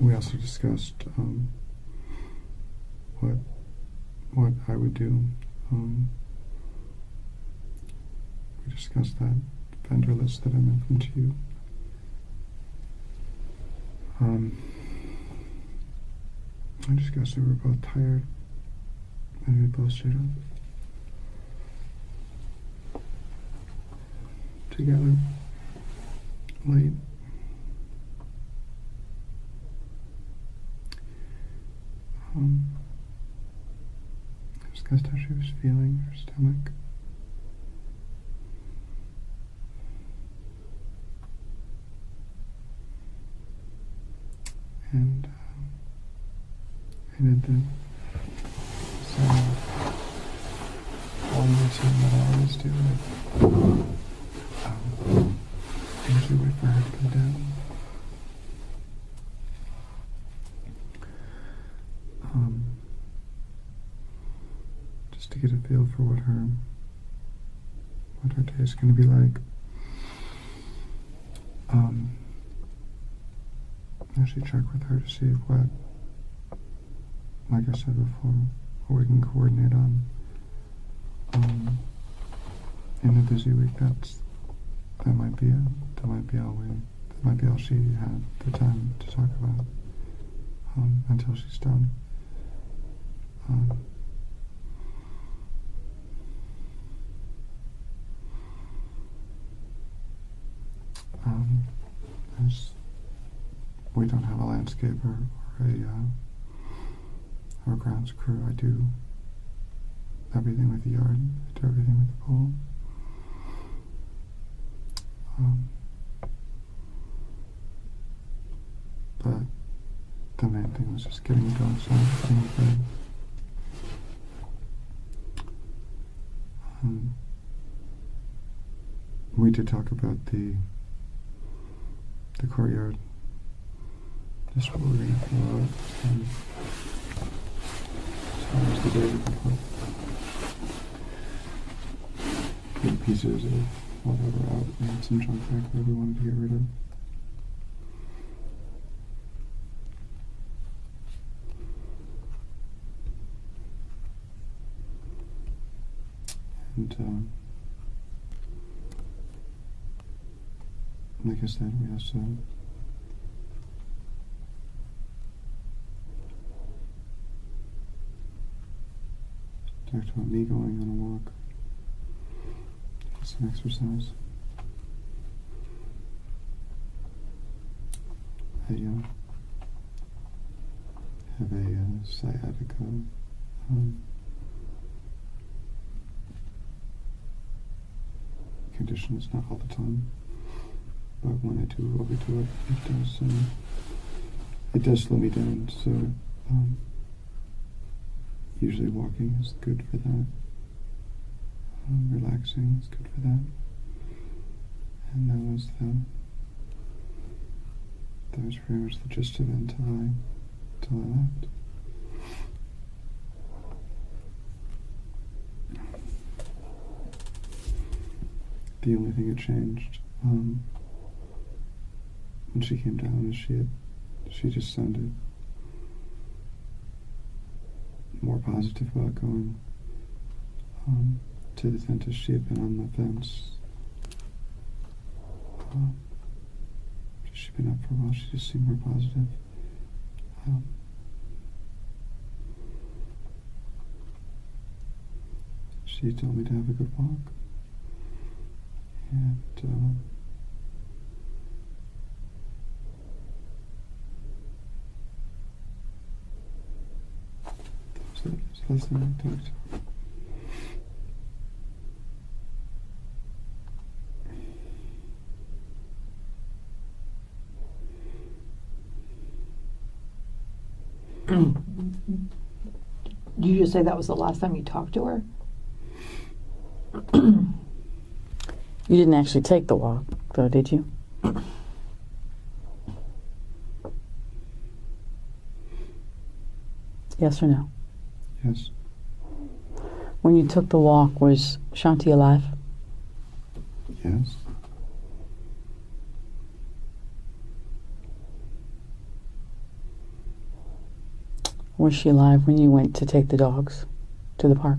We also discussed what I would do. We discussed that vendor list that I mentioned to you. I discussed that we were both tired and we both stayed up together late. I discussed how she was feeling, her stomach. And I did the same morning routine that I always do. I usually wait for her to come down. Just to get a feel for what her day is going to be like. I should check with her to see if like I said before, what we can coordinate on. In a busy week, that might be all she had the time to talk about until she's done. As we don't have a landscaper or a grounds crew, I do everything with the yard. I do everything with the pool. But the main thing was just getting the dogs out, getting to bed. We did talk about the courtyard. Just what we're going to fill out. As far as the day we can put pieces of whatever out. We had some junk back there we wanted to get rid of. And like I said, we also talked about me going on a walk, get some exercise. I have a sciatica condition. It's not all the time, but when I do overdo it, it does slow me down. So usually walking is good for that. Relaxing is good for that. And that was pretty much the gist of it until I left. The only thing that changed when she came down, she just sounded more positive about going to the dentist. She had been on the fence. She'd been up for a while. She just seemed more positive. She told me to have a good walk. And that was it. It was the last time I talked to her.
Did you just say that was the last time you talked to her?
You didn't actually take the walk, though, did you? Yes or no?
Yes.
When you took the walk, was Shanti alive?
Yes.
Was she alive when you went to take the dogs to the park?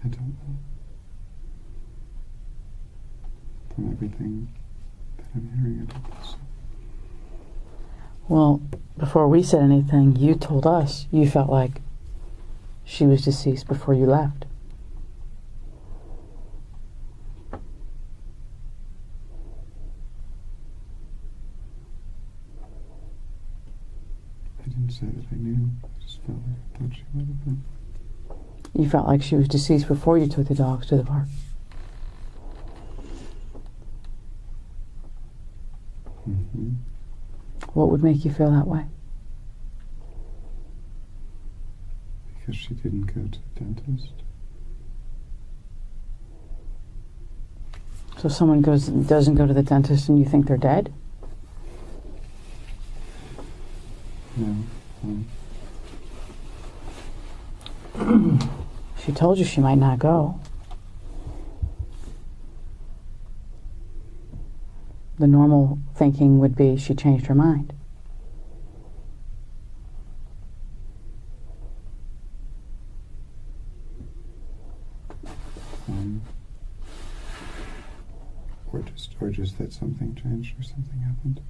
I don't know. From everything that I'm hearing, I don't think so.
Well, before we said anything, you told us you felt like she was deceased before you left.
I didn't say that I knew. I just felt like I thought she might have been.
You felt like she was deceased before you took the dogs to the park.
Mm-hmm.
What would make you feel that way?
Because she didn't go to the dentist.
So someone doesn't go to the dentist and you think they're dead?
No.
She told you she might not go. The normal thinking would be she changed her mind.
Or just that something changed or something happened.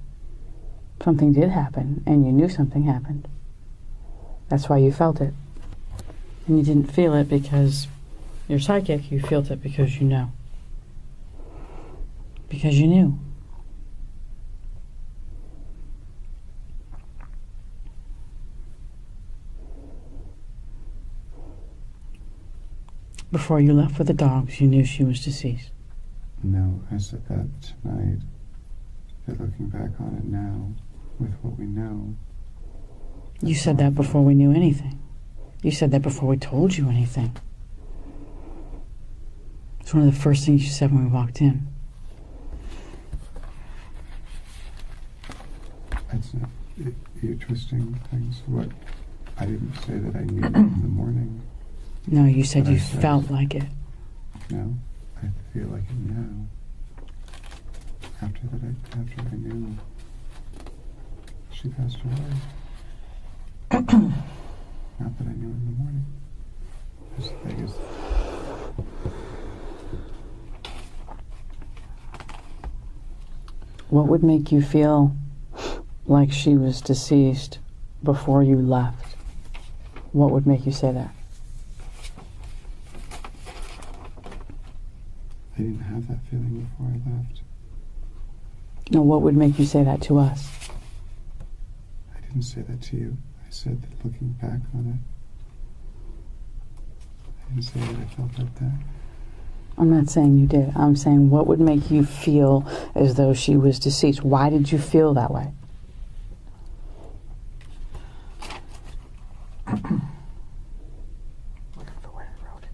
Something did happen, and you knew something happened. That's why you felt it. And you didn't feel it because you're psychic. You felt it because you know. Because you knew. Before you left for the dogs, you knew she was deceased.
No, I said that tonight. That looking back on it now, with what we know.
You said that before we knew anything. You said that before we told you anything. It's one of the first things you said when we walked in.
That's not, you're twisting things. What? I didn't say that I knew in the morning.
No, you said
But
you
I said-
felt like it.
No, I feel like it now. After I knew she passed away. Not that I knew in the morning. I guess.
What would make you feel like she was deceased before you left? What would make you say that?
I didn't have that feeling before I left.
No, what would make you say that to us?
I didn't say that to you. I said that looking back on it. I didn't say that I felt like that.
I'm not saying you did. I'm saying what would make you feel as though she was deceased? Why did you feel that way? Looking for where I wrote it.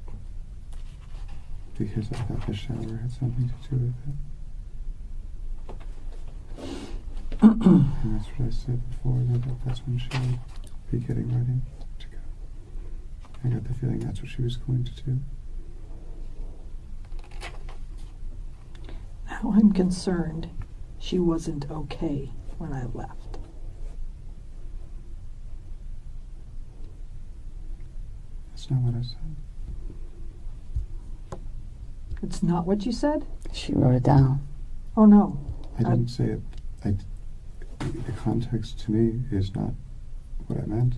Because I thought the shower had something to do with it. And that's what I said before, that that's when she would be getting ready to go. I got the feeling that's what she was going to do.
Now I'm concerned she wasn't okay.
when I left.
That's not what I said.
It's not what you said?
She wrote it down.
Oh, no.
I didn't say it. The context to me is not what I meant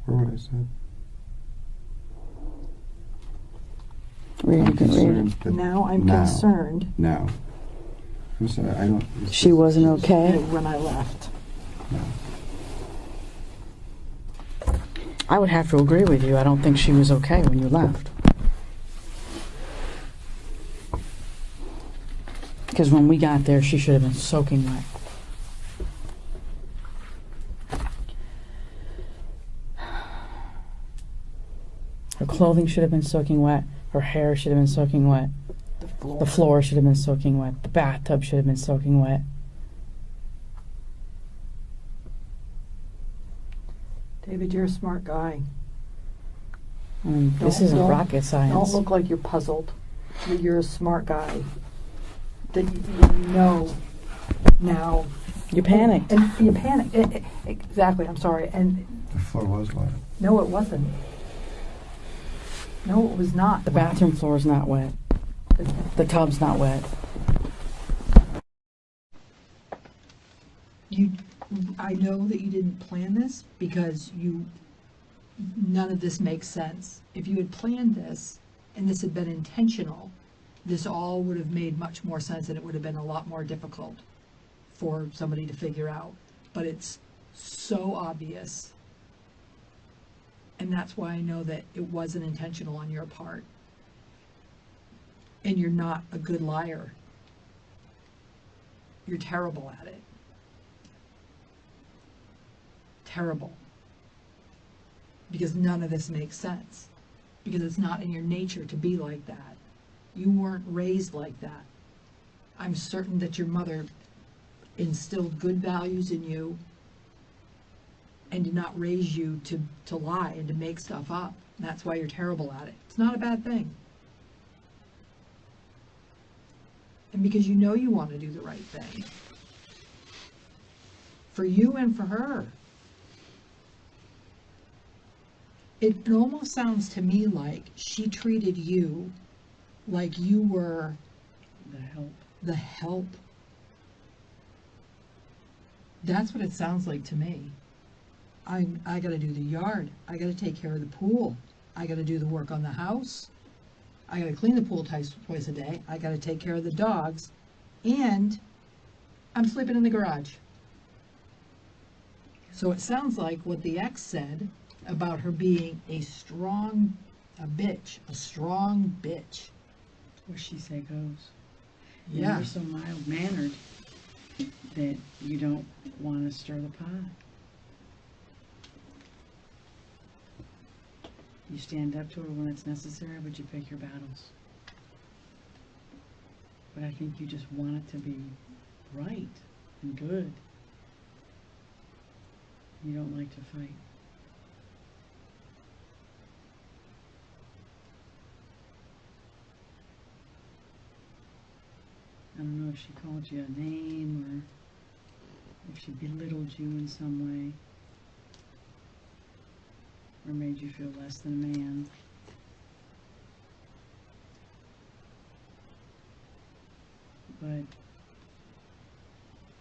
or what I said.
Read
I'm
it, read it.
concerned that
Now I'm
now.
concerned
Now. I'm sorry, I don't...
She wasn't okay.
when I left.
No.
I would have to agree with you. I don't think she was okay when you left. Because when we got there, she should have been soaking wet. Her clothing should have been soaking wet. Her hair should have been soaking wet. The floor should have been soaking wet. The bathtub should have been soaking wet.
David, you're a smart guy.
I mean, this
Don't-
isn't
don't-
rocket
Don't
science.
look like you're puzzled. You're a smart guy. That you know now.
You panicked.
And you panicked. Exactly, I'm sorry. And
The floor was wet.
no, it wasn't. No, it was not.
The bathroom floor is not wet. The tub's not wet.
I know that you didn't plan this because none of this makes sense. If you had planned this and this had been intentional, this all would have made much more sense and it would have been a lot more difficult for somebody to figure out. But it's so obvious. And that's why I know that it wasn't intentional on your part. And you're not a good liar. You're terrible at it. Terrible. Because none of this makes sense. Because it's not in your nature to be like that. You weren't raised like that. I'm certain that your mother instilled good values in you and did not raise you to lie and to make stuff up. And that's why you're terrible at it. It's not a bad thing. And because you know you want to do the right thing. For you and for her. It almost sounds to me like she treated you like you were the help. That's what it sounds like to me. I got to do the yard. I got to take care of the pool. I got to do the work on the house. I got to clean the pool twice a day. I got to take care of the dogs. And I'm sleeping in the garage. So it sounds like what the ex said about her being a strong bitch.
Where she say goes.
Yeah.
You're so mild-mannered that you don't want to stir the pot. You stand up to her when it's necessary, but you pick your battles. But I think you just want it to be right and good. You don't like to fight. I don't know if she called you a name or if she belittled you in some way or made you feel less than a man. But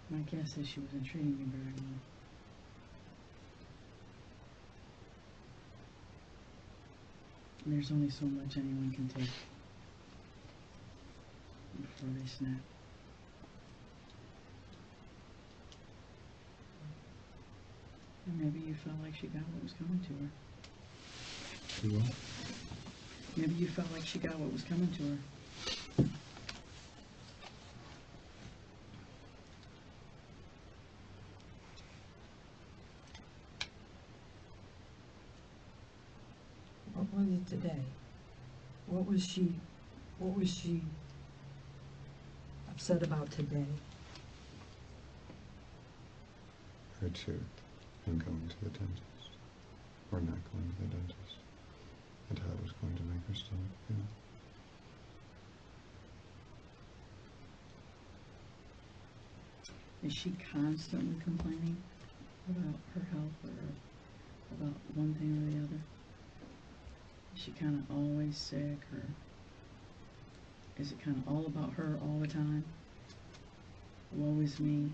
my guess is she wasn't treating you very well. And there's only so much anyone can take before they snap. And maybe you felt like she got what was coming to her.
You what?
Maybe you felt like she got what was coming to her.
What was it today? What was she upset about today?
Her tooth and going to the dentist. Or not going to the dentist. And how it was going to make her stomach feel.
Is she constantly complaining about her health or about one thing or the other? Is she kind of always sick, or is it kind of all about her all the time? Woe is me.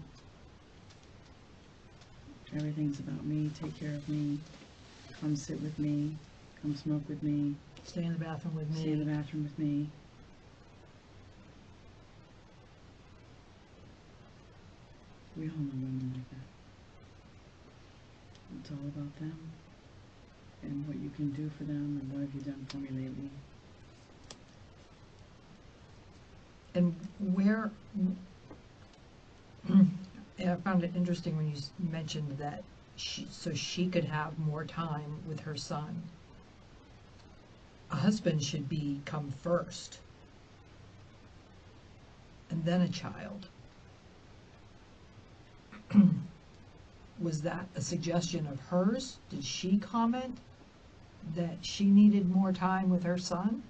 Everything's about me. Take care of me. Come sit with me. Come smoke with me.
Stay in the bathroom with me.
Stay in the bathroom with me. We all know women like that. It's all about them and what you can do for them and what have you done for me lately.
And where, and I found it interesting when you mentioned that so she could have more time with her son. A husband should come first, and then a child. Was that a suggestion of hers? Did she comment that she needed more time with her son?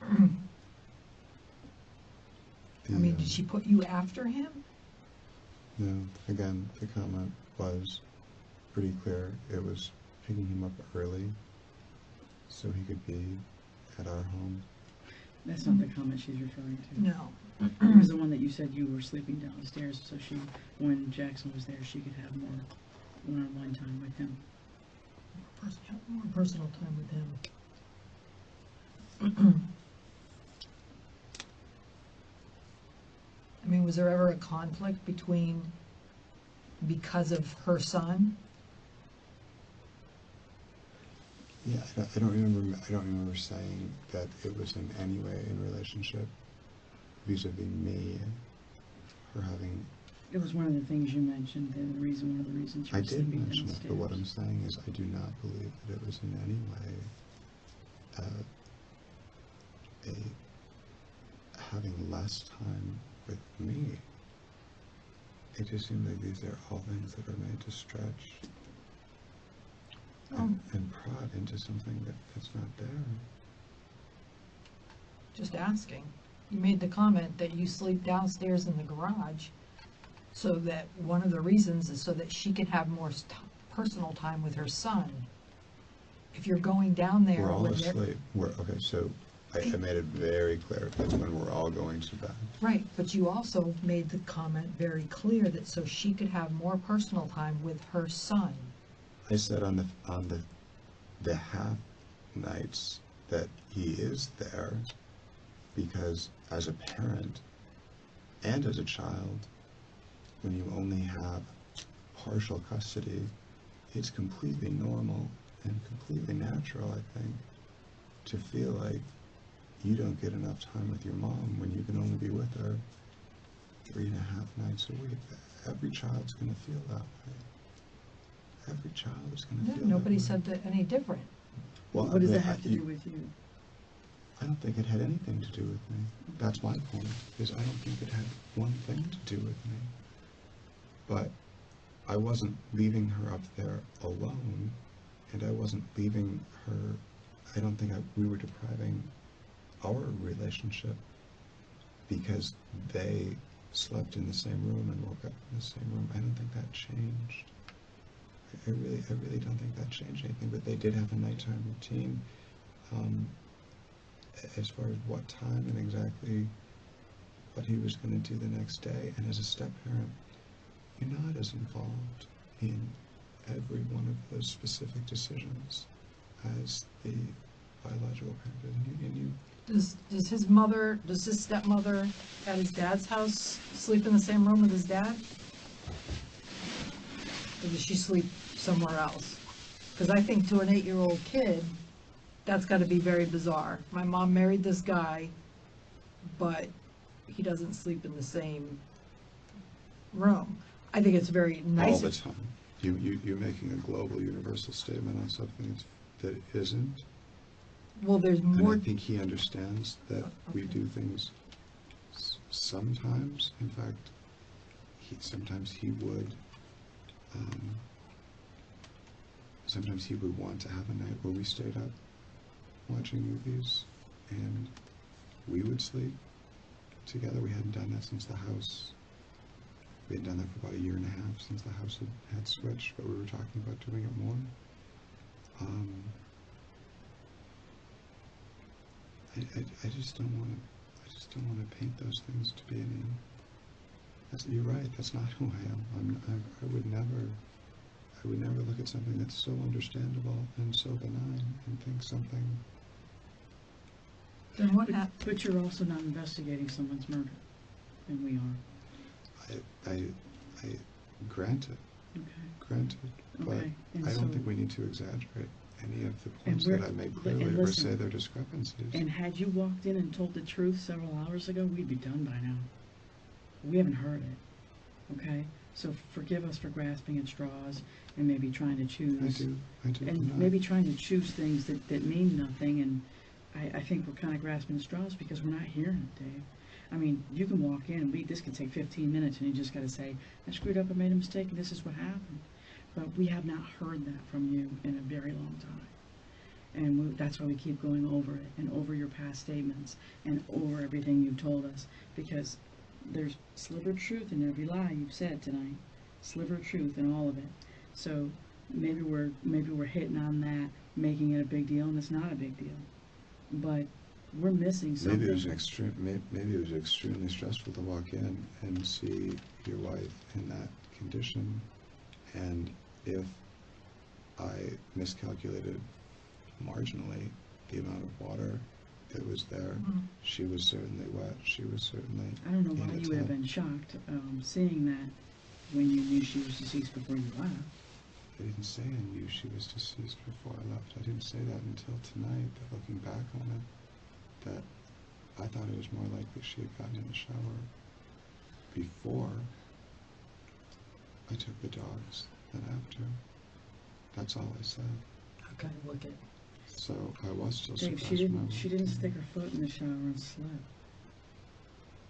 I mean, did she put you after him?
No, again, the comment was pretty clear. It was picking him up early so he could be at our home.
That's not the comment she's referring to.
No.
It was the one that you said you were sleeping downstairs, so when Jackson was there, she could have more one-on-one time with him.
More personal time with him. I mean, was there ever a conflict because of her son?
Yeah, I don't remember saying that it was in any way in relationship vis-a-vis me, her having.
It was one of the things you mentioned, and one of the reasons you
I
were
did
sleeping
mention
downstairs.
it, but what I'm saying is I do not believe that it was in any way having less time with me. It just seems like these are all things that are made to stretch and prod into something that's not there.
Just asking. You made the comment that you sleep downstairs in the garage, so that one of the reasons is so that she can have more personal time with her son. If you're going down there,
We're all asleep. Okay, so I made it very clear that's when we're all going to bed.
Right, but you also made the comment very clear that so she could have more personal time with her son.
I said on the half nights that he is there, because as a parent and as a child, when you only have partial custody, it's completely normal and completely natural, I think, to feel like you don't get enough time with your mom when you can only be with her 3.5 nights a week. Every child's going to feel that way. Every child is going to feel that way.
Nobody said that any different.
Well,
What does that have to do with you?
I don't think it had anything to do with me. That's my point, is I don't think it had one thing to do with me. But I wasn't leaving her up there alone, and I wasn't leaving her, I don't think we were depriving our relationship because they slept in the same room and woke up in the same room. I don't think that changed. I really don't think that changed anything, but they did have a nighttime routine. As far as what time and exactly what he was going to do the next day, and as a step-parent, you're not as involved in every one of those specific decisions as the biological parent is. And you
Does his stepmother at his dad's house sleep in the same room with his dad? Or does she sleep somewhere else? Because I think to an 8-year-old kid, that's got to be very bizarre. My mom married this guy, but he doesn't sleep in the same room. I think it's very nice.
all the time. You're making a global universal statement on something that isn't.
Well, there's more.
And I think he understands that we do things sometimes. In fact, sometimes he would want to have a night where we stayed up watching movies, and we would sleep, together. We hadn't done that since the house. We had done that for about 1.5 years since the house had switched, but we were talking about doing it more. I just don't want to. I just don't want to paint those things to be any. You're right. That's not who I am. I would never. I would never look at something that's so understandable and so benign and think something.
Then what happened?
But you're also not investigating someone's murder, and we are.
I granted,
Okay.
granted, but
Okay. And
I don't
so-
think we need to exaggerate any of the points
we're-
that I made
and
clearly or
listen,
say they're discrepancies.
And had you walked in and told the truth several hours ago, we'd be done by now. We haven't heard it. Okay? So forgive us for grasping at straws and maybe trying to choose.
I do.
And
not.
maybe trying to choose things that mean nothing. And I think we're kind of grasping at straws because we're not hearing it, Dave. I mean, you can walk in and this could take 15 minutes and you just got to say, I screwed up, I made a mistake, and this is what happened. But we have not heard that from you in a very long time. And that's why we keep going over it and over your past statements and over everything you've told us, because there's sliver of truth in every lie you've said tonight. Sliver of truth in all of it. So maybe we're hitting on that, making it a big deal, and it's not a big deal. But we're missing something.
Maybe it was extremely stressful to walk in and see your wife in that condition, and if I miscalculated marginally the amount of water that was there, she was certainly wet. She was certainly.
I don't know why
in a
you would have
tub.
been shocked seeing that when you knew she was deceased before you left.
I didn't say I knew she was deceased before I left. I didn't say that until tonight, that looking back on it, that I thought it was more likely she had gotten in the shower before I took the dogs than after. That's all I said.
Okay, look at.
So I was still
Dave,
surprised when I walked
she didn't
in.
stick her foot in the shower and slip.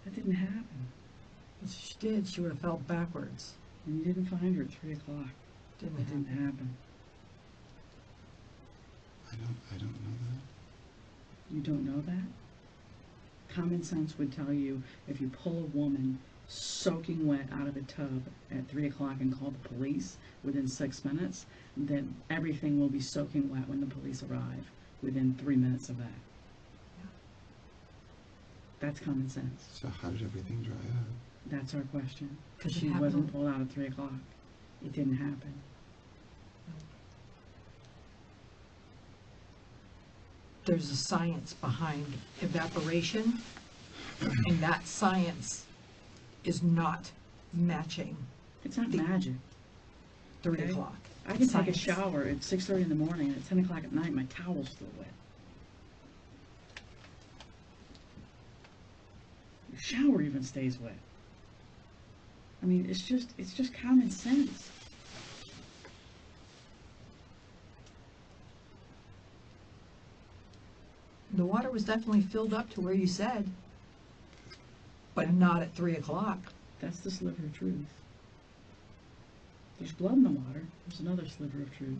That didn't happen.
If she did, she would have fell backwards.
And you didn't find her at 3 o'clock.
Didn't
It didn't
happen.
happen.
I don't know that.
You don't know that? Common sense would tell you if you pull a woman soaking wet out of a tub at 3 o'clock and call the police within 6 minutes, then everything will be soaking wet when the police arrive within 3 minutes of that.
Yeah.
That's common sense.
So how did everything dry up?
That's our question.
'Cause it
She
happened
wasn't
on-
pulled out at 3 o'clock. It didn't happen.
There's a science behind evaporation, and that science is not matching
It's not
The-
magic.
3
Okay.
o'clock.
I can take a
Science.
shower at 6:30 in the morning, and at 10 o'clock at night, my towel's still wet. Your shower even stays wet. I mean, it's just common sense.
The water was definitely filled up to where you said, but not at 3 o'clock.
That's the sliver of truth. There's blood in the water. There's another sliver of truth.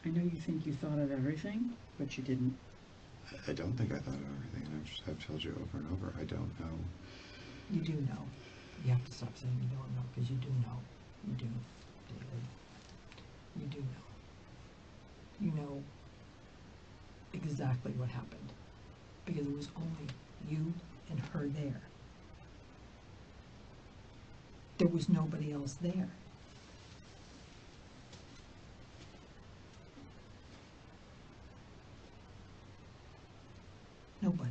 I know you think you thought of everything, but you didn't.
I don't think I thought of everything, and I've told you over and over, I don't know.
You do know. You have to stop saying you don't know, because you do know. You do, David. You do know. You know exactly what happened, because it was only you and her there. There was nobody else there. Nobody.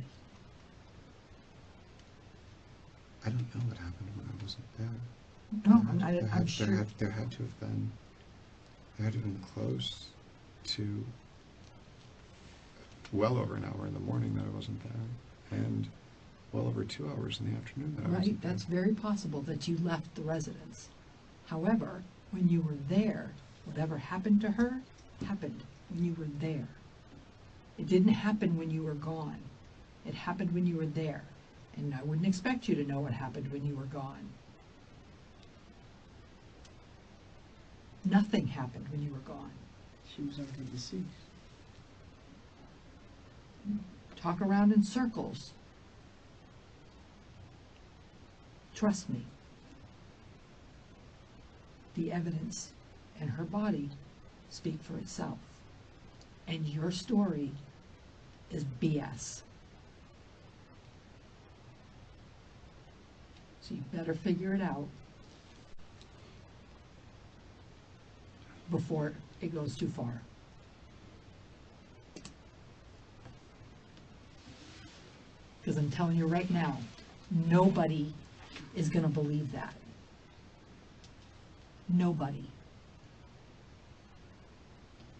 I don't know what happened when I wasn't there.
No,
There
I'm sure.
had to have been close to well over an hour in the morning that I wasn't there, and well over 2 hours in the afternoon that I
Right,
wasn't
that's
there.
very possible that you left the residence. However, when you were there, whatever happened to her happened when you were there. It didn't happen when you were gone. It happened when you were there. And I wouldn't expect you to know what happened when you were gone. Nothing happened when you were gone.
She was already deceased.
Talk around in circles. Trust me. The evidence and her body speak for itself. And your story is BS. So you better figure it out before it goes too far. Because I'm telling you right now, nobody is going to believe that. Nobody.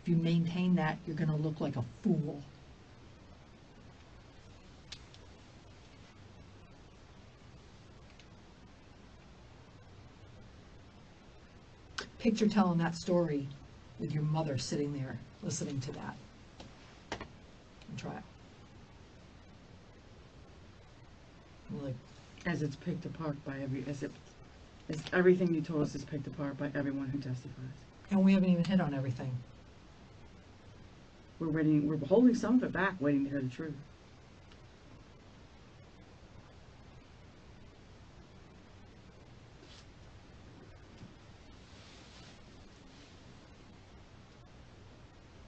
If you maintain that, you're going to look like a fool. Picture telling that story with your mother sitting there listening to that. And try it. Like,
As it's picked apart by as everything you told us is picked apart by everyone who testifies.
and we haven't even hit on everything.
We're holding some of it back, waiting to hear the truth.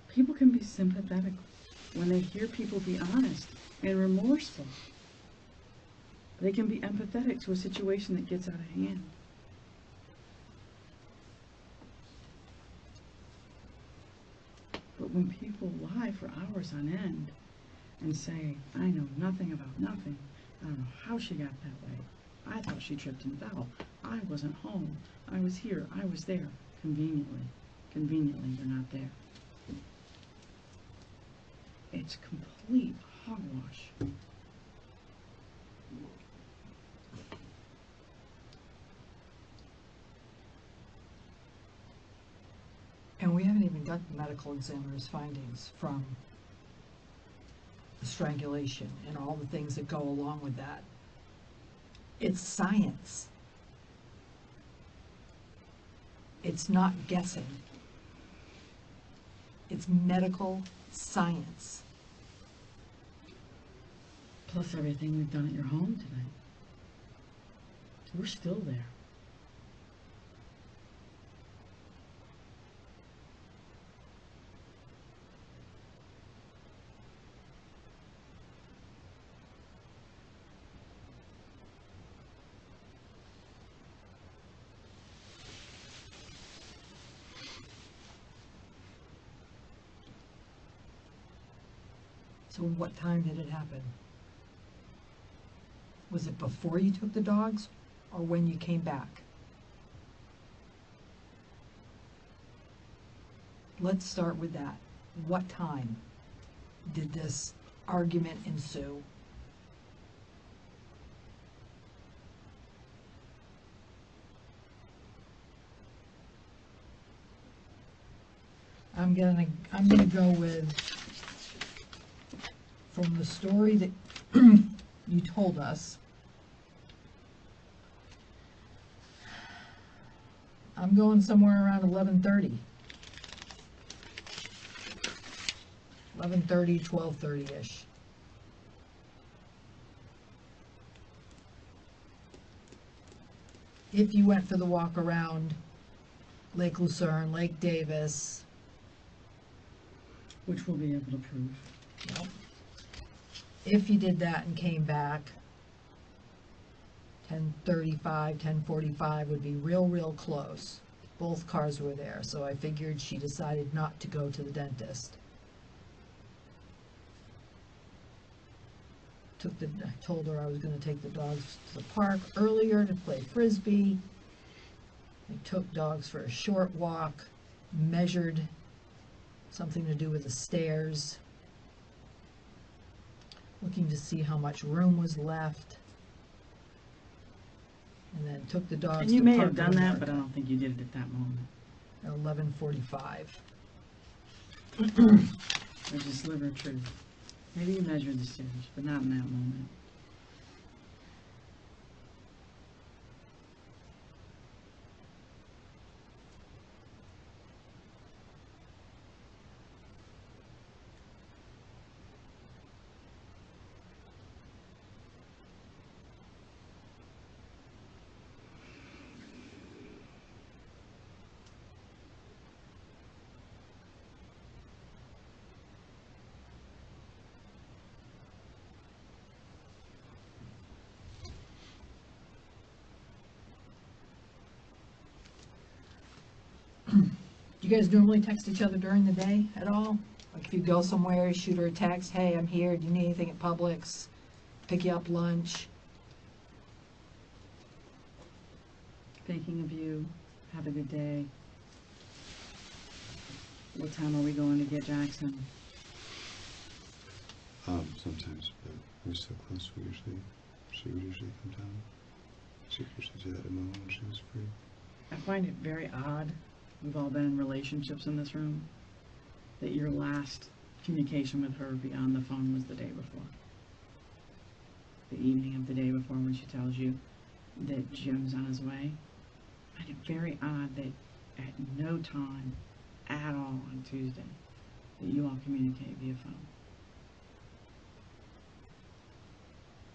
People can be sympathetic when they hear people be honest and remorseful. They can be empathetic to a situation that gets out of hand. But when people lie for hours on end and say, I know nothing about nothing, I don't know how she got that way, I thought she tripped and fell, I wasn't home, I was here, I was there, conveniently you're not there. It's complete hogwash.
And we haven't even got the medical examiner's findings from the strangulation and all the things that go along with that. It's science. It's not guessing. It's medical science.
Plus everything we've done at your home tonight. We're still there.
So what time did it happen? Was it before you took the dogs or when you came back? Let's start with that. What time did this argument ensue? I'm gonna go with, from the story that you told us, I'm going somewhere around 11:30. 11:30, 12:30-ish. If you went for the walk around Lake Lucerne, Lake Davis,
Which we'll be able to prove.
Yep. If you did that and came back, 10:35, 10:45 would be real close. Both cars were there, so I figured she decided not to go to the dentist. I told her I was going to take the dogs to the park earlier to play frisbee. I took dogs for a short walk, measured something to do with the stairs, looking to see how much room was left, and then took the dogs
And
to
you
the
may
park
have done
for a
that, but I
haircut
don't think you did it at that moment.
at 11:45.
There's a sliver of truth. Maybe you measured the stairs, but not in that moment.
Do you guys normally text each other during the day at all? Like if you go somewhere, shoot her a text, hey, I'm here, do you need anything at Publix? Pick you up lunch?
Thinking of you. Have a good day. What time are we going to get Jackson?
Sometimes, but we're so close, she would usually come down. She could usually do that at Mo when she was free.
I find it very odd, we've all been in relationships in this room, that your last communication with her beyond the phone was the day before. The evening of the day before when she tells you that Jim's on his way. I find it very odd that at no time at all on Tuesday that you all communicate via phone.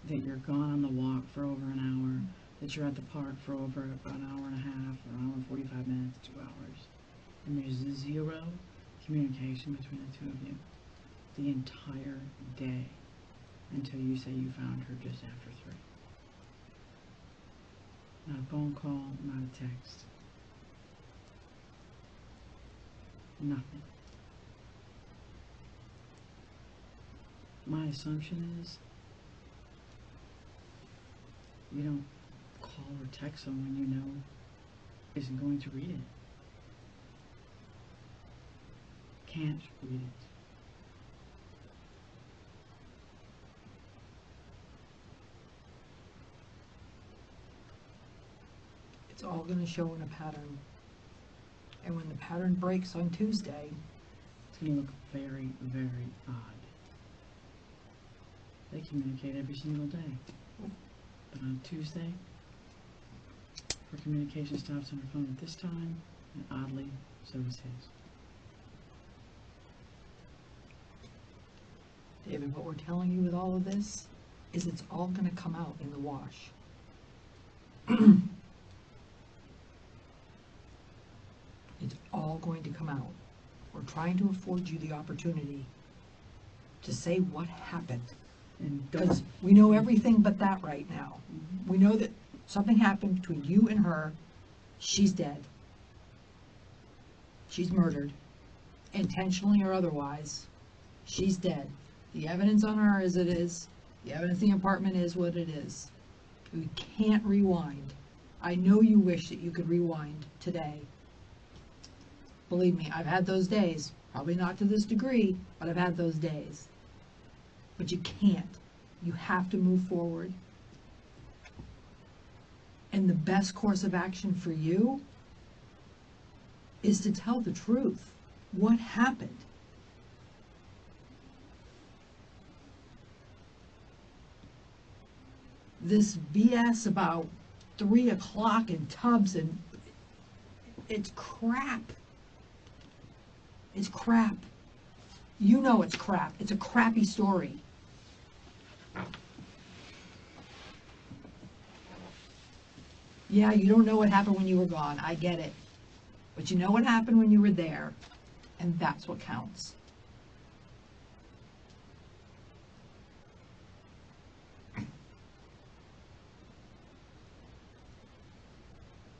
That you're gone on the walk for over an hour, that you're at the park for over an hour and a half, or an hour and 45 minutes, 2 hours. And there's zero communication between the two of you the entire day until you say you found her just after 3. Not a phone call, not a text. Nothing. My assumption is you don't call or text someone you know isn't going to read it. Can't read it.
It's all going to show in a pattern. And when the pattern breaks on Tuesday,
It's going to look very, very odd. They communicate every single day. But on Tuesday, her communication stops on her phone at this time, and oddly, so is his.
David, what we're telling you with all of this is it's all going to come out in the wash. It's all going to come out. We're trying to afford you the opportunity to say what happened.
And
Because
don't,
we know everything but that right now. We know that something happened between you and her. She's dead. She's murdered. Intentionally or otherwise. She's dead. The evidence on her is it is. The evidence in the apartment is what it is. We can't rewind. I know you wish that you could rewind today. Believe me, I've had those days. Probably not to this degree, but I've had those days. But you can't. You have to move forward. And the best course of action for you is to tell the truth. What happened? This BS about 3 o'clock in tubs and it's crap. It's crap. You know it's crap. It's a crappy story. Yeah, you don't know what happened when you were gone. I get it. But you know what happened when you were there, and that's what counts.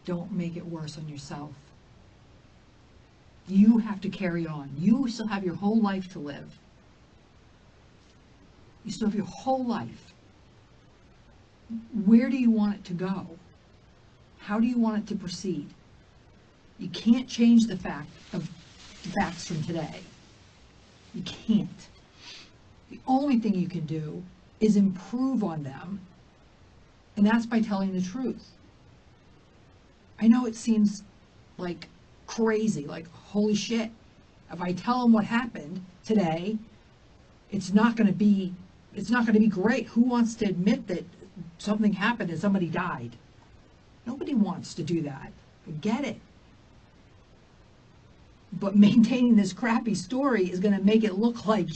Don't make it worse on yourself. You have to carry on. You still have your whole life to live. You still have your whole life. Where do you want it to go? How do you want it to proceed? You can't change the facts from today. You can't. The only thing you can do is improve on them, and that's by telling the truth. I know it seems like crazy, like holy shit. If I tell them what happened today, it's not going to be great. Who wants to admit that something happened and somebody died? Nobody wants to do that. I get it. But maintaining this crappy story is going to make it look like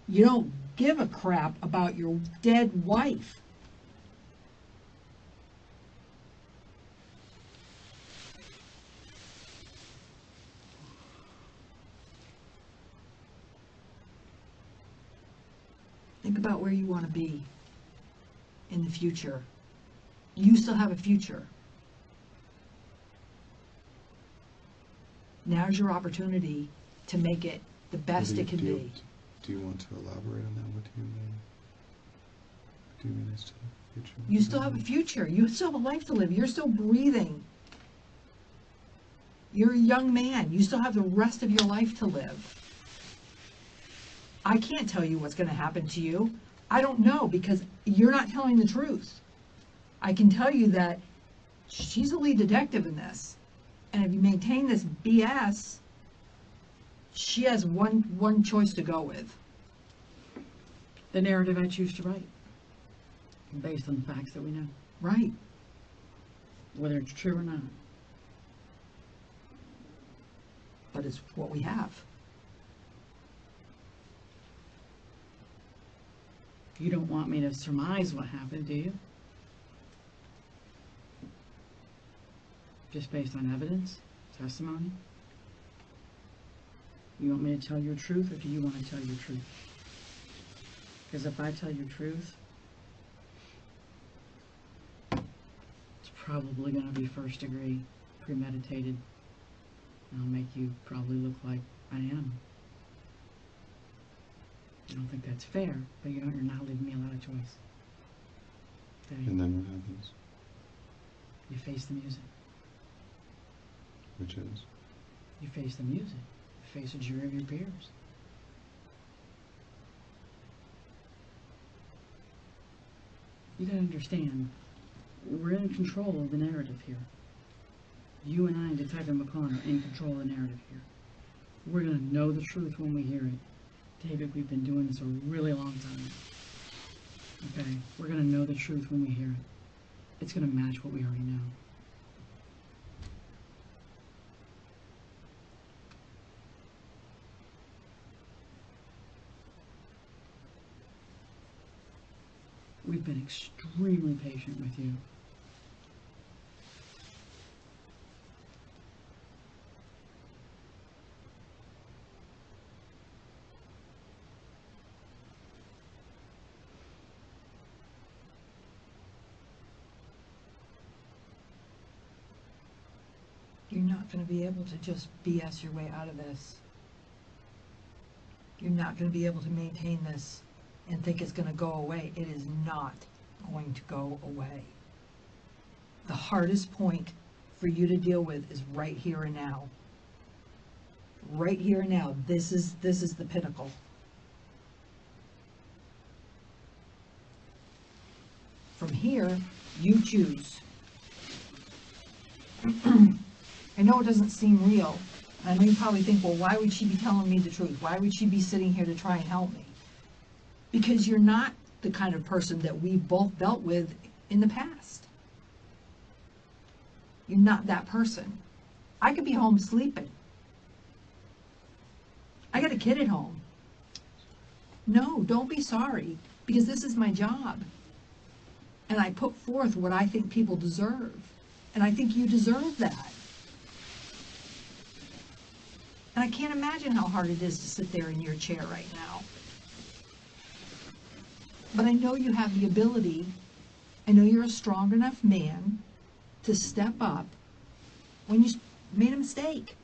you don't give a crap about your dead wife. Think about where you want to be in the future. You still have a future. Now's your opportunity to make it the best it can be.
Do you want to elaborate on that? What do you mean? What do you mean as to the future?
You still have a future. You still have a life to live. You're still breathing. You're a young man. You still have the rest of your life to live. I can't tell you what's going to happen to you. I don't know, because you're not telling the truth. I can tell you that she's the lead detective in this. And if you maintain this BS, she has one choice to go with.
The narrative I choose to write, based on the facts that we know,
Right.
whether it's true or not.
But it's what we have.
You don't want me to surmise what happened, do you? Just based on evidence, testimony? You want me to tell your truth, or do you want to tell your truth? Because if I tell your truth, it's probably going to be first degree, premeditated, and I'll make you probably look like I am. I don't think that's fair, but you're not leaving me a lot of choice. Okay?
And then what happens?
You face the music.
Which is?
You face the music. You face a jury of your peers. You gotta understand, we're in control of the narrative here. You and I, Detective McClellan, are in control of the narrative here. We're gonna know the truth when we hear it. David, we've been doing this a really long time. Okay? We're gonna know the truth when we hear it. It's gonna match what we already know. We've been extremely patient with you.
You're not going to be able to just BS your way out of this. You're not going to be able to maintain this and think it's going to go away. It is not going to go away. The hardest point for you to deal with is right here and now. Right here and now. This is the pinnacle. From here, you choose. I know it doesn't seem real. I know you probably think, well, why would she be telling me the truth? Why would she be sitting here to try and help me? Because you're not the kind of person that we've both dealt with in the past. You're not that person. I could be home sleeping. I got a kid at home. No, don't be sorry, because this is my job. And I put forth what I think people deserve. And I think you deserve that. And I can't imagine how hard it is to sit there in your chair right now. But I know you have the ability, I know you're a strong enough man to step up when you made a mistake.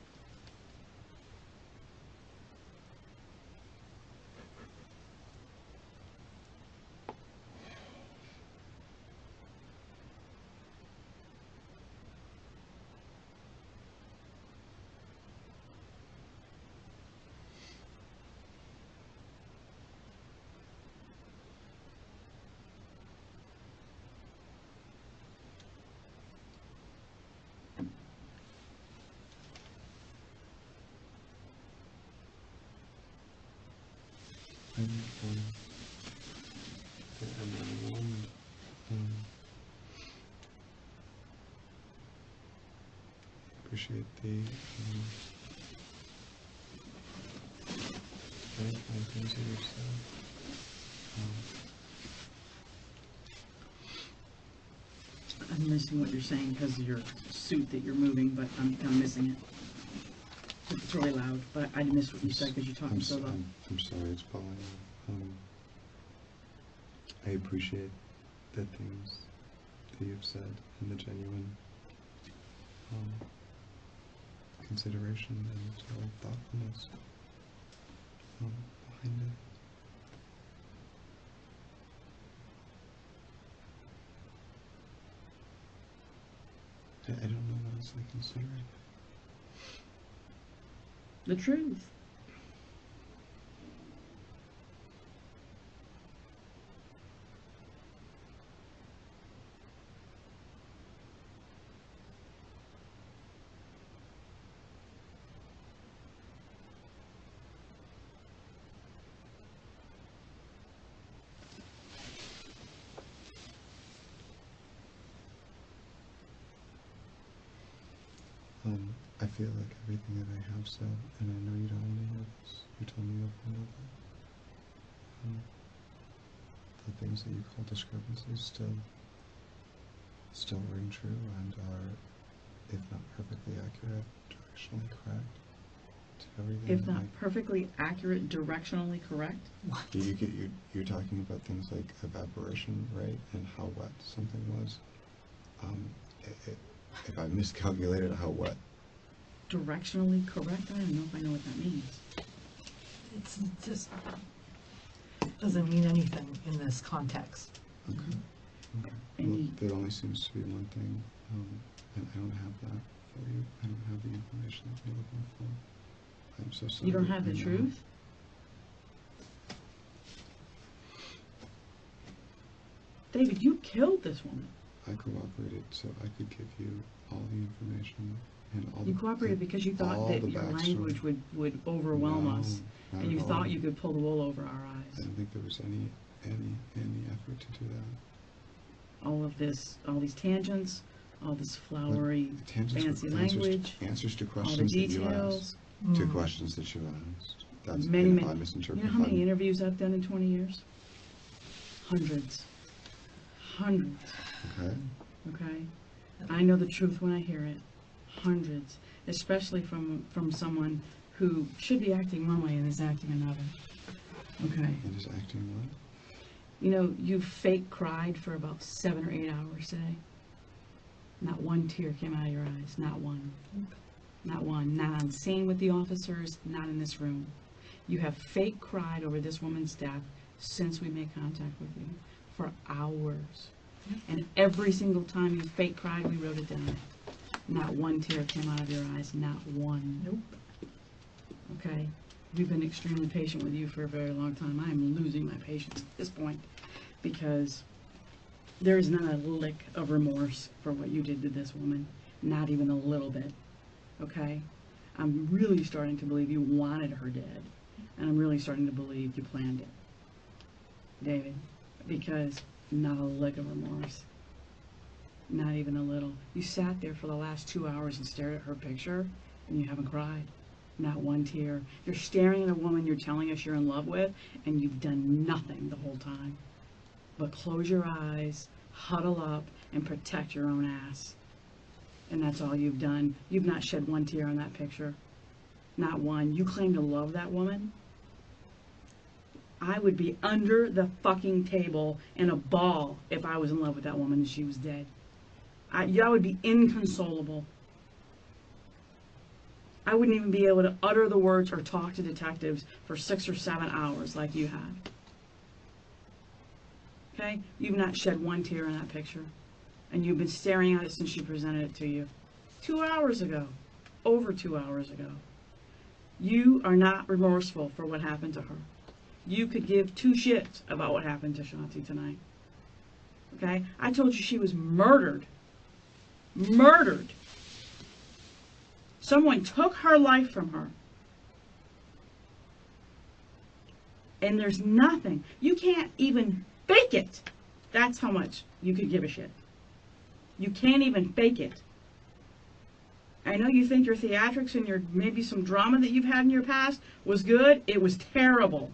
Appreciate the very kind things that you've said.
I'm missing what you're saying because of your suit that you're moving, but I'm kind of missing it. It's really loud, but I missed what you said because you're talking so loud.
I'm sorry, it's bothering you. I appreciate the things that you've said and the genuine consideration and total thoughtfulness behind it. I don't know what else I can say right now.
The truth.
I feel like everything that I have said, and I know you don't want to hear this, you told me over and over, the things that you call discrepancies still ring true and are, if not perfectly accurate, directionally correct to everything.
If not perfectly accurate, directionally correct. What?
You're talking about things like evaporation rate and how wet something was. If I miscalculated how wet.
Directionally correct? I don't know if I know what that means.
It's just doesn't mean anything in this context.
Okay. Well, there only seems to be one thing, and I don't have that for you. I don't have the information that you're looking for. I'm so sorry.
You don't have the truth? David, you killed this woman.
I cooperated so I could give you all the information and all
You cooperated because you thought that your language would overwhelm us, and you thought you could pull the wool over our
I
eyes.
don't think there was any effort to do that.
All these tangents, all this flowery,
Tangents were
fancy language,
answers to
all the
questions that you
details.
asked. To questions that you asked. That's
Many.
I
You
misinterpreted.
know how many interviews I've done in 20 years? Hundreds.
Okay.
Okay? I know the truth when I hear it. Hundreds. Especially from someone who should be acting one way and is acting another. Okay?
And is acting what?
You know, you fake cried for about 7 or 8 hours today. Not one tear came out of your eyes. Not one. Not one. Not on scene with the officers. Not in this room. You have fake cried over this woman's death since we made contact with you. For hours. And every single time you fake cried, we wrote it down. Not one tear came out of your eyes. Not one.
Nope.
Okay? We've been extremely patient with you for a very long time. I am losing my patience at this point because there is not a lick of remorse for what you did to this woman. Not even a little bit. Okay? I'm really starting to believe you wanted her dead. And I'm really starting to believe you planned it. David. Because not a lick of remorse. Not even a little. You sat there for the last 2 hours and stared at her picture, and you haven't cried. Not one tear. You're staring at a woman you're telling us you're in love with, and you've done nothing the whole time. But close your eyes, huddle up, and protect your own ass. And that's all you've done. You've not shed one tear on that picture. Not one. You claim to love that woman? I would be under the fucking table in a ball if I was in love with that woman and she was dead. I would be inconsolable. I wouldn't even be able to utter the words or talk to detectives for 6 or 7 hours like you have. Okay? You've not shed one tear in that picture. And you've been staring at it since she presented it to you. 2 hours ago. Over 2 hours ago. You are not remorseful for what happened to her. You could give 2 shits about what happened to Shanti tonight. Okay? I told you she was murdered. Murdered. Someone took her life from her. And there's nothing. You can't even fake it. That's how much you could give a shit. You can't even fake it. I know you think your theatrics and your maybe some drama that you've had in your past was good. It was terrible.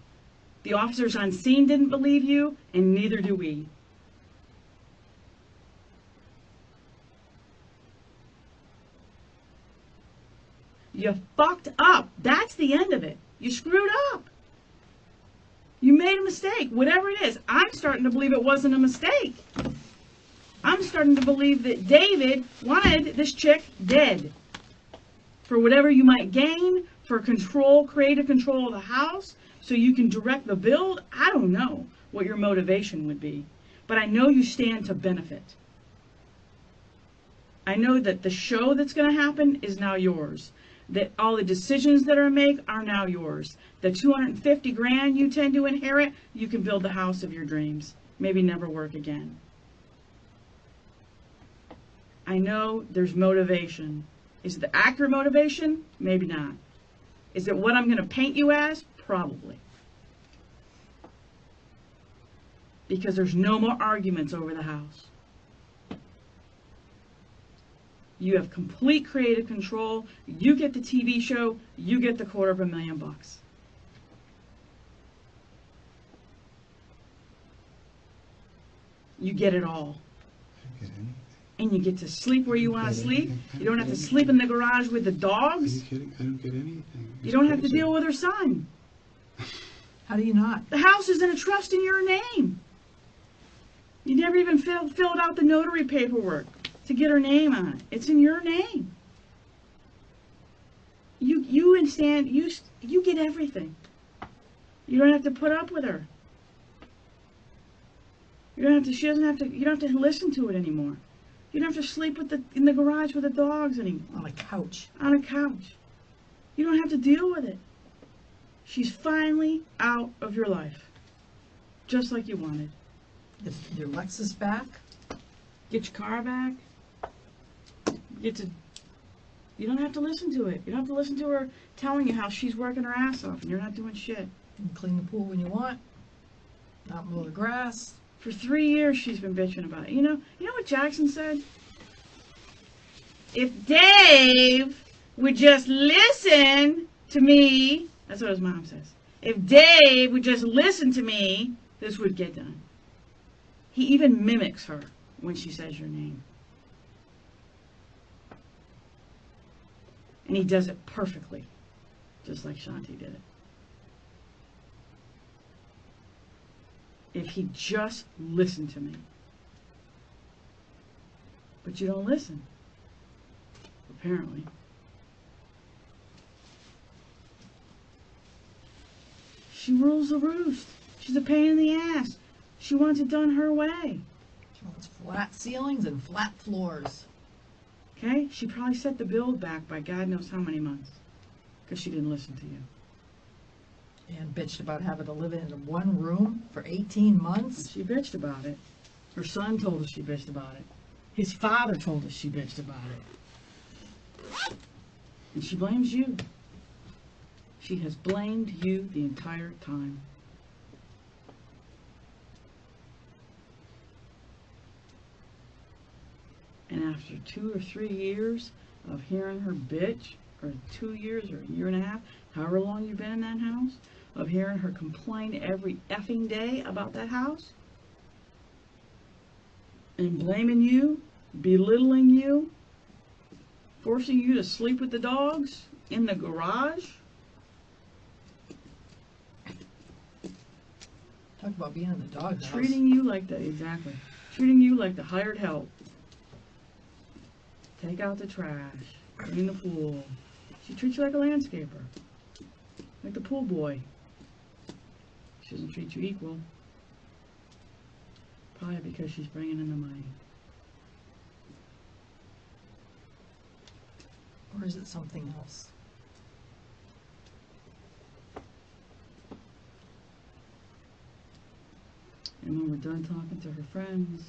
The officers on scene didn't believe you, and neither do we. You fucked up. That's the end of it. You screwed up. You made a mistake, whatever it is. I'm starting to believe it wasn't a mistake. I'm starting to believe that David wanted this chick dead. For whatever you might gain, for control, creative control of the house, so you can direct the build. I don't know what your motivation would be, but I know you stand to benefit. I know that the show that's going to happen is now yours. That all the decisions that are made are now yours. The 250 grand you tend to inherit, you can build the house of your dreams. Maybe never work again. I know there's motivation. Is it the accurate motivation? Maybe not. Is it what I'm going to paint you as? Probably. Because there's no more arguments over the house. You have complete creative control. You get the TV show. You get the $250,000. You get it all.
I don't get anything.
And you get to sleep where you want to
get
sleep.
anything.
You don't have to sleep in the garage with the
Are
dogs.
you kidding? I don't get anything.
You don't have to deal with her son.
How do you not?
The house is in a trust in your name. You never even filled out the notary paperwork to get her name on it. It's in your name. You get everything. You don't have to put up with her. You don't have to. She doesn't have to. You don't have to listen to it anymore. You don't have to sleep in the garage with the dogs anymore.
On a couch.
On a couch. You don't have to deal with it. She's finally out of your life, just like you wanted.
Get your Lexus back.
Get your car back. You don't have to listen to it. You don't have to listen to her telling you how she's working her ass off and you're not doing shit.
You can clean the pool when you want. Not mow the grass.
For 3 years she's been bitching about it. You know what Jackson said? If Dave would just listen to me, that's what his mom says. If Dave would just listen to me, this would get done. He even mimics her when she says your name. And he does it perfectly, just like Shanti did it. If he just listened to me. But you don't listen, apparently. She rules the roost. She's a pain in the ass. She wants it done her way.
She wants flat ceilings and flat floors.
Okay? She probably set the build back by God knows how many months. Because she didn't listen to you.
And bitched about having to live in one room for 18 months.
She bitched about it. Her son told us she bitched about it. His father told us she bitched about it. And she blames you. She has blamed you the entire time. And after 2 or 3 years of hearing her bitch, or 2 years or a year and a half, however long you've been in that house, of hearing her complain every effing day about that house, and blaming you, belittling you, forcing you to sleep with the dogs in the garage.
Talk about being in the doghouse.
Treating you like treating you like the hired help. Take out the trash, clean the pool. She treats you like a landscaper, like the pool boy. She doesn't treat you equal. Probably because she's bringing in the money.
Or is it something else?
And when we're done talking to her friends,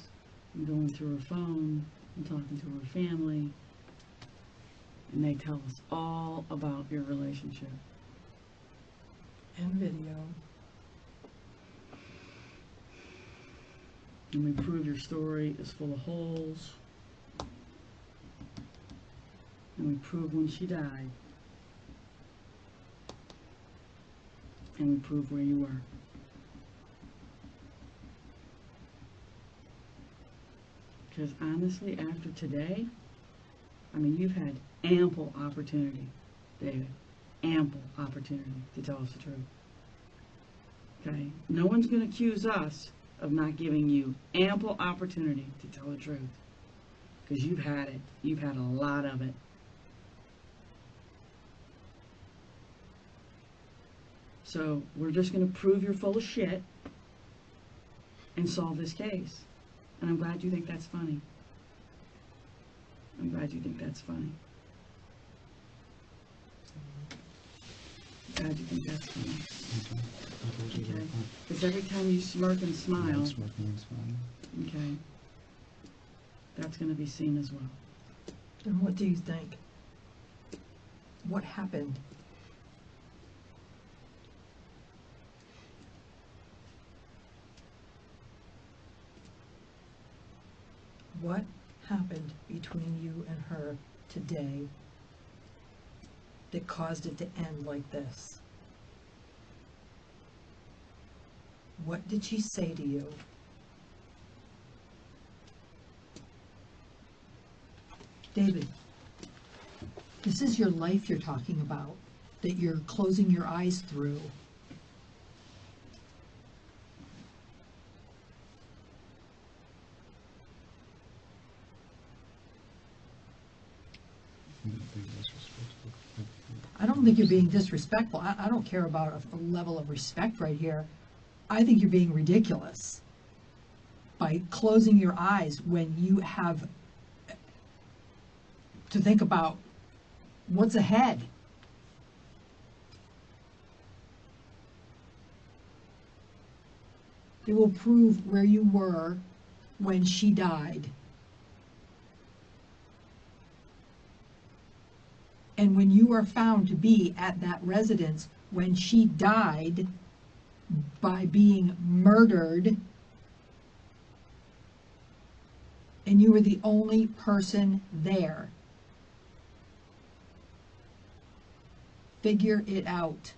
and going through her phone, and talking to her family, and they tell us all about your relationship.
And video.
And we prove your story is full of holes. And we prove when she died. And we prove where you were. Because honestly, after today, I mean, you've had ample opportunity, David. Ample opportunity to tell us the truth. Okay? No one's going to accuse us of not giving you ample opportunity to tell the truth. Because you've had it. You've had a lot of it. So we're just going to prove you're full of shit and solve this case. And I'm glad you think that's funny. I'm glad you think that's funny. I'm glad you think that's funny. Okay? Because every time you smirk and smile,
Smirking and smiling.
okay, that's going to be seen as well.
And what do you think? What happened? What happened between you and her today that caused it to end like this? What did she say to you? David, this is your life you're talking about, that you're closing your eyes through. I don't think you're being disrespectful. I don't care about a level of respect right here. I think you're being ridiculous by closing your eyes when you have to think about what's ahead. It will prove where you were when she died. And when you are found to be at that residence when she died by being murdered, and you were the only person there, figure it out.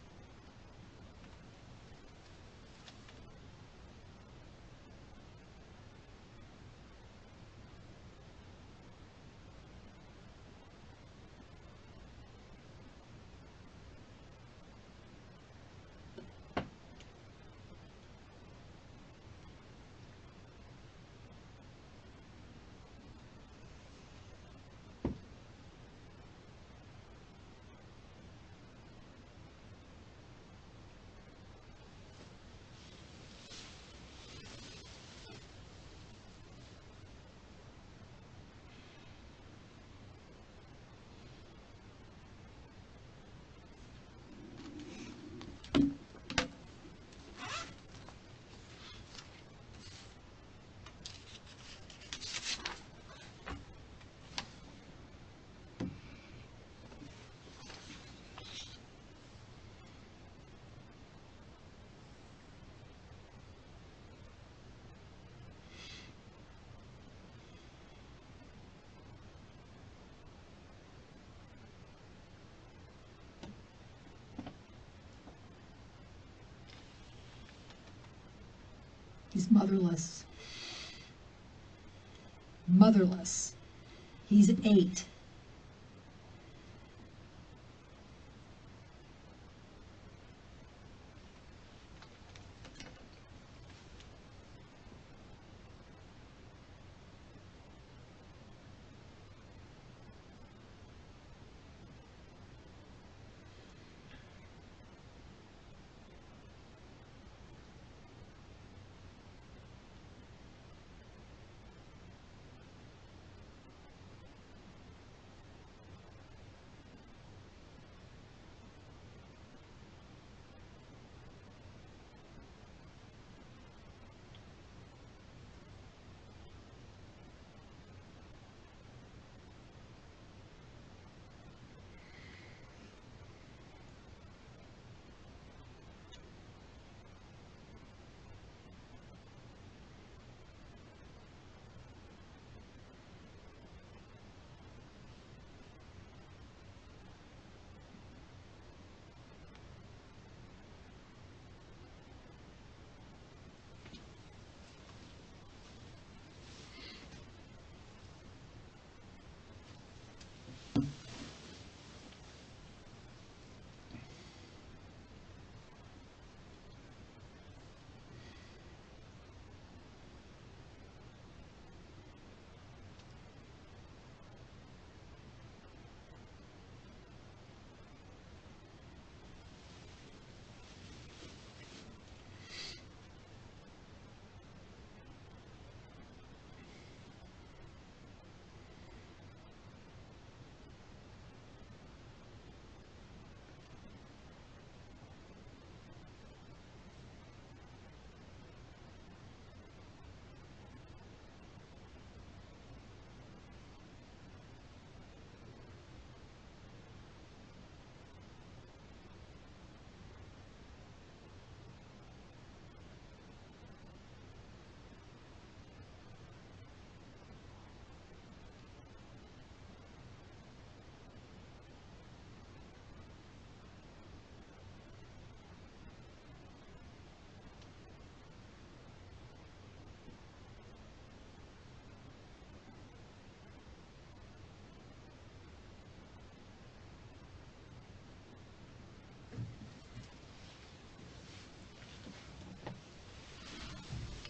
He's motherless. Motherless. He's 8.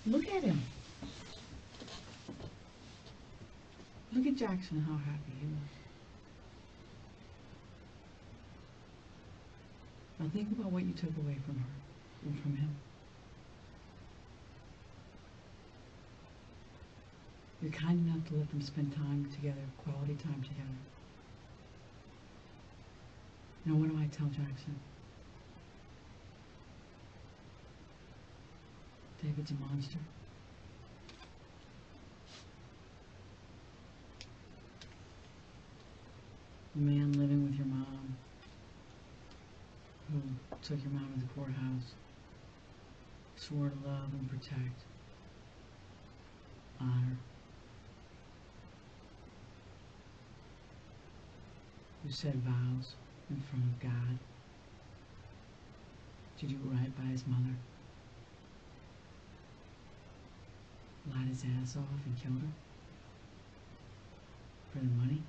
Look at him. Look at Jackson, how happy he was. Now think about what you took away from her and from him. You're kind enough to let them spend time together, quality time together. Now what do I tell Jackson? David's a monster. The man living with your mom, who took your mom to the courthouse, swore to love and protect, honor, who said vows in front of God to do right by his mother, lied his ass off and killed her for the money.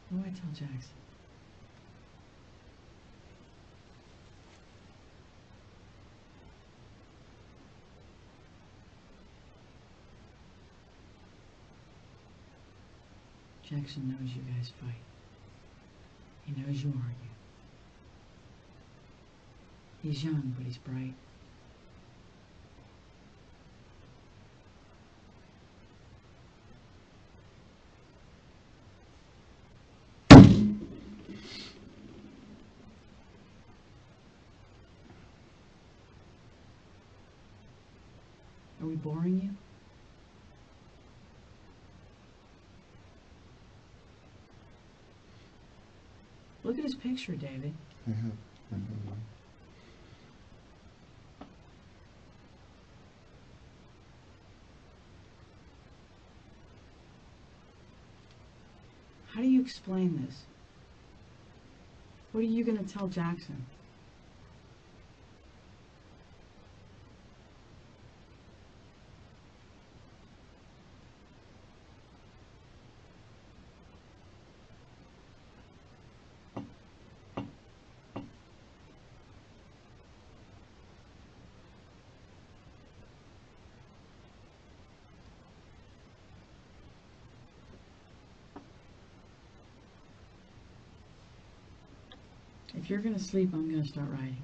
What do I tell Jackson? Jackson knows you guys fight. He knows you argue. He's young, but he's bright. Are we boring you? Look at his picture, David.
I have. I know.
How do you explain this? What are you going to tell Jackson? If you're going to sleep, I'm going to start writing.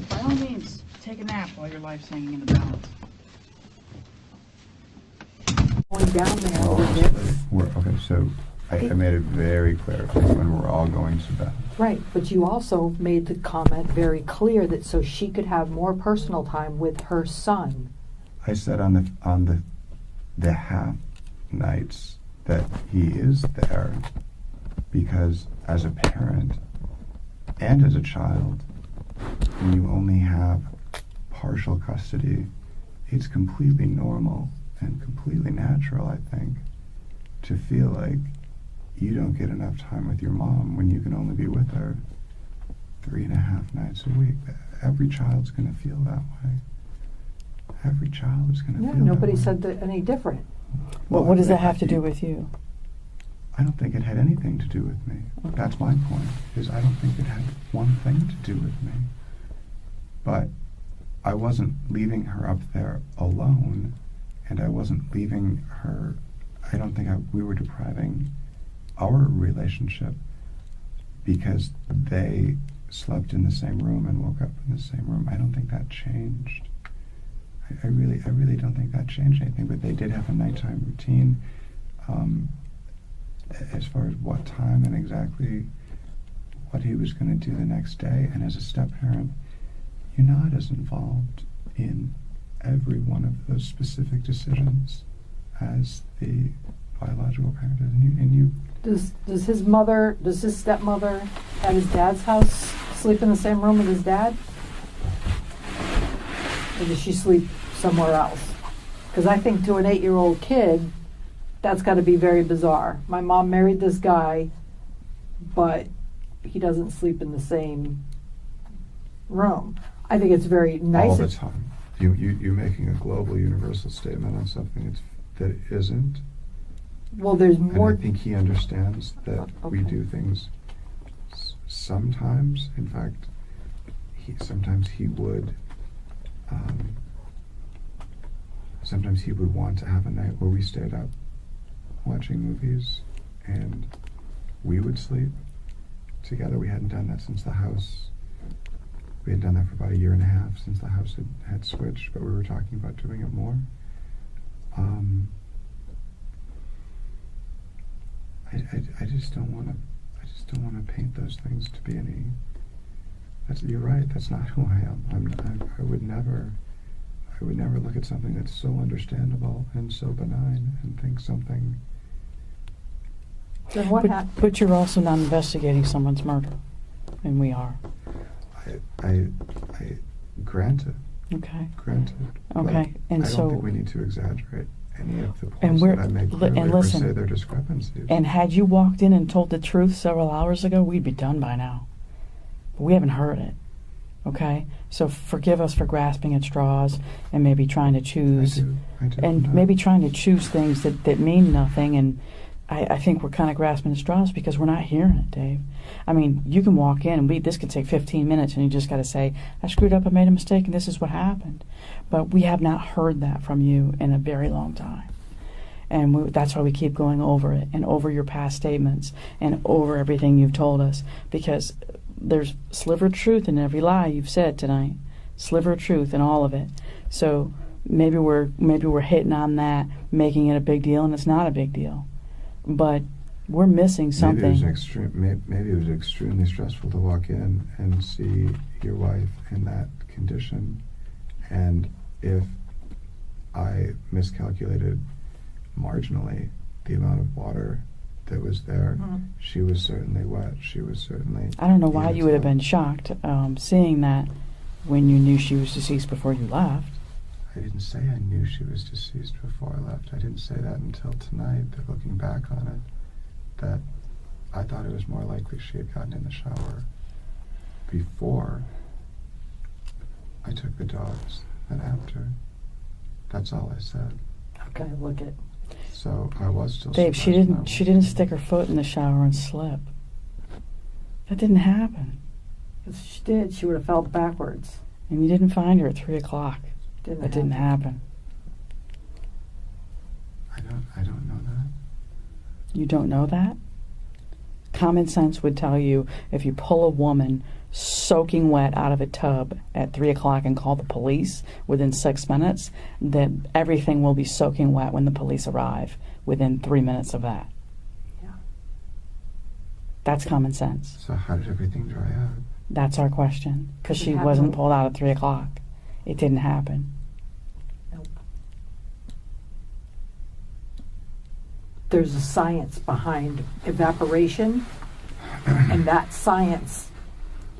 By all means, take a nap while your life's hanging in the balance.
Going down there, over there.
Okay, so
I made it very clear when we're all going to bed.
Right, but you also made the comment very clear that so she could have more personal time with her son.
I said on the half nights that he is there because as a parent and as a child, when you only have partial custody, it's completely normal and completely natural, I think, to feel like you don't get enough time with your mom when you can only be with her 3.5 nights a week. Every child's going to feel that way. Every child is going to feel that way.
Nobody said that any different.
Well, what does that have to do with you?
I don't think it had anything to do with me.
Okay.
That's my point, is I don't think it had one thing to do with me. But I wasn't leaving her up there alone, and I wasn't leaving her, I don't think we were depriving our relationship because they slept in the same room and woke up in the same room. I don't think that changed. I really don't think that changed anything, but they did have a nighttime routine. As far as what time and exactly what he was going to do the next day, and as a step-parent, you're not as involved in every one of those specific decisions as the biological parent is. And you
Does his stepmother at his dad's house sleep in the same room with his dad? Or does she sleep somewhere else? Because I think to an 8-year-old kid, that's got to be very bizarre. My mom married this guy, but he doesn't sleep in the same room. I think it's very nice.
all the time. You're making a global universal statement on something that isn't.
Well, there's more.
And I think he understands that we
Okay.
do things sometimes. In fact, sometimes he would want to have a night where we stayed up watching movies and we would sleep together. We hadn't done that since the house. We had done that for about 1.5 years since the house had switched, but we were talking about doing it more. I just don't want to paint those things to be any. You're right. That's not who I am. I would never look at something that's so understandable and so benign and think something.
Then what happened?
But you're also not investigating someone's murder, and we are.
I granted.
Okay.
Granted.
Okay,
But
and
I
so.
don't think we need to exaggerate any of the
And
points
we're-
that I make
and
clearly or
listen,
say they're discrepancies.
And had you walked in and told the truth several hours ago, we'd be done by now. But we haven't heard it. Okay? So forgive us for grasping at straws and maybe trying to choose.
I do.
And
No.
maybe trying to choose things that mean nothing. And I think we're kind of grasping at straws because we're not hearing it, Dave. I mean, you can walk in and this can take 15 minutes and you just got to say, I screwed up, I made a mistake, and this is what happened. But we have not heard that from you in a very long time. And that's why we keep going over it and over your past statements and over everything you've told us, because there's sliver of truth in every lie you've said tonight. Sliver of truth in all of it. So maybe we're hitting on that, making it a big deal, and it's not a big deal. But we're missing something.
Maybe it was extremely stressful to walk in and see your wife in that condition, and if I miscalculated marginally the amount of water that was there, she was certainly wet. She was certainly.
I don't know why you would have been shocked seeing that when you knew she was deceased before you left.
I didn't say I knew she was deceased before I left. I didn't say that until tonight, that looking back on it, that I thought it was more likely she had gotten in the shower before I took the dogs than after. That's all I said.
Okay, look at.
So I was still.
Dave, she didn't stick her foot in the shower and slip. That didn't happen.
If she did, she would have fell backwards.
And you didn't find her at 3 o'clock. That didn't happen.
I don't know that.
You don't know that? Common sense would tell you if you pull a woman soaking wet out of a tub at 3 o'clock and call the police within 6 minutes, that everything will be soaking wet when the police arrive within 3 minutes of that.
Yeah.
That's common sense.
So how did everything dry up?
That's our question. Because
It
she
happened.
wasn't pulled out at 3 o'clock. It didn't happen.
Nope. There's a science behind evaporation, and that science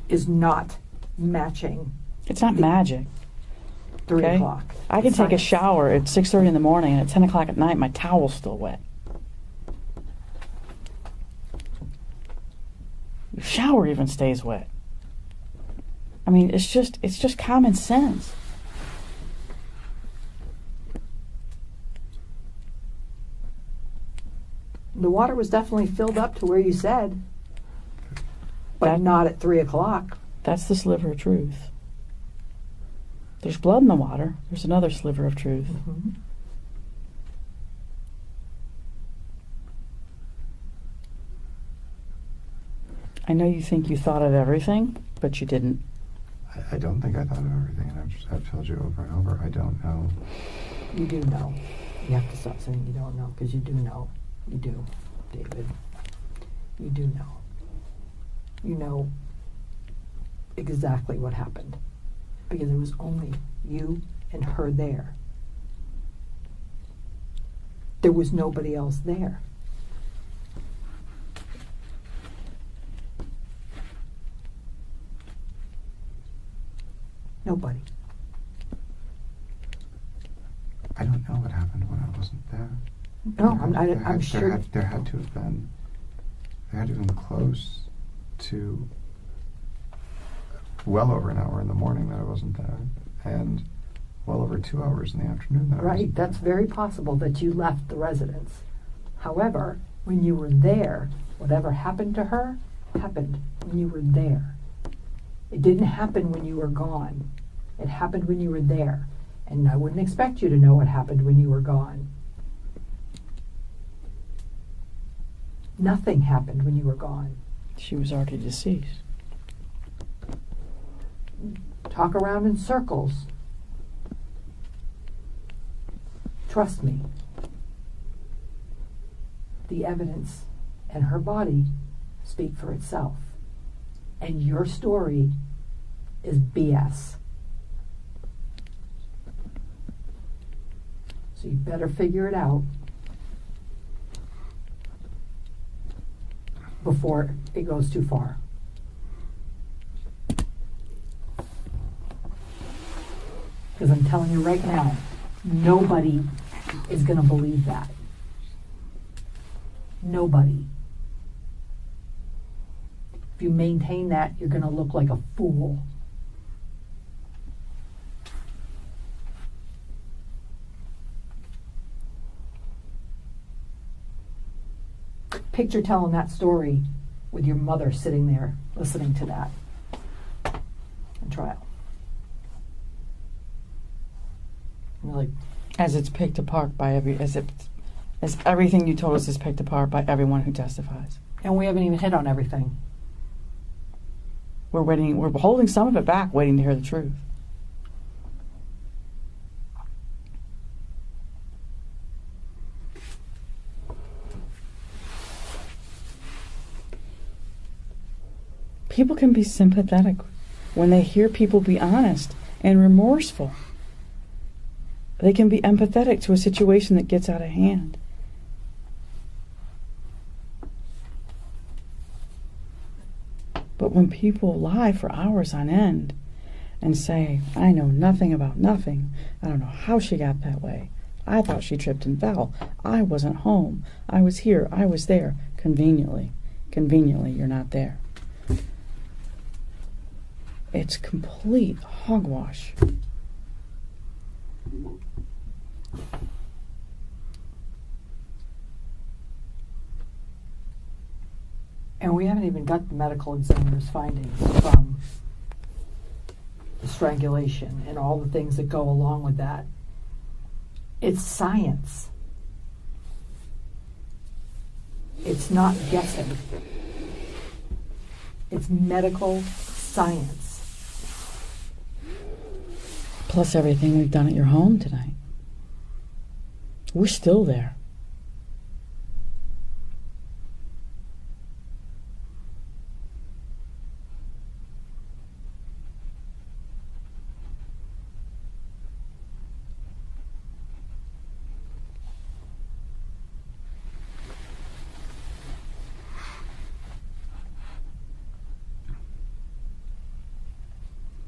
is not matching
It's not magic.
3
Okay.
o'clock.
I can take a
Science.
shower at 6:30 in the morning, and at 10 o'clock at night, my towel's still wet. The shower even stays wet. I mean, it's just common sense.
The water was definitely filled up to where you said, but
That-
not at 3 o'clock.
That's the sliver of truth. There's blood in the water. There's another sliver of truth.
Mm-hmm.
I know you think you thought of everything, but you didn't.
I don't think I thought of everything, and I've told you over and over, I don't know.
You do know. You have to stop saying you don't know, because you do know. You do, David. You do know. You know exactly what happened, because it was only you and her there. There was nobody else there. Nobody.
I don't know what happened when I wasn't there.
No,
There
I'm
had-
sure.
There had to have been close to well over an hour in the morning that I wasn't there, and well over 2 hours in the afternoon that I
Right,
wasn't there.
that's very possible that you left the residence. However, when you were there, whatever happened to her happened when you were there. It didn't happen when you were gone. It happened when you were there. And I wouldn't expect you to know what happened when you were gone. Nothing happened when you were gone.
She was already deceased.
Talk around in circles. Trust me. The evidence and her body speak for itself. And your story is BS. So you better figure it out before it goes too far. Because I'm telling you right now, nobody is going to believe that. Nobody. If you maintain that, you're going to look like a fool. Picture telling that story with your mother sitting there listening to that in trial. And you're like,
As it's picked apart by as everything you told us is picked apart by everyone who testifies.
and we haven't even hit on everything.
We're holding some of it back, waiting to hear the truth. People can be sympathetic when they hear people be honest and remorseful. They can be empathetic to a situation that gets out of hand. But when people lie for hours on end and say, I know nothing about nothing, I don't know how she got that way, I thought she tripped and fell, I wasn't home, I was here, I was there, conveniently, you're not there. It's complete hogwash.
And we haven't even got the medical examiner's findings from the strangulation and all the things that go along with that. It's science. It's not guessing. It's medical science.
Plus everything we've done at your home tonight. We're still there.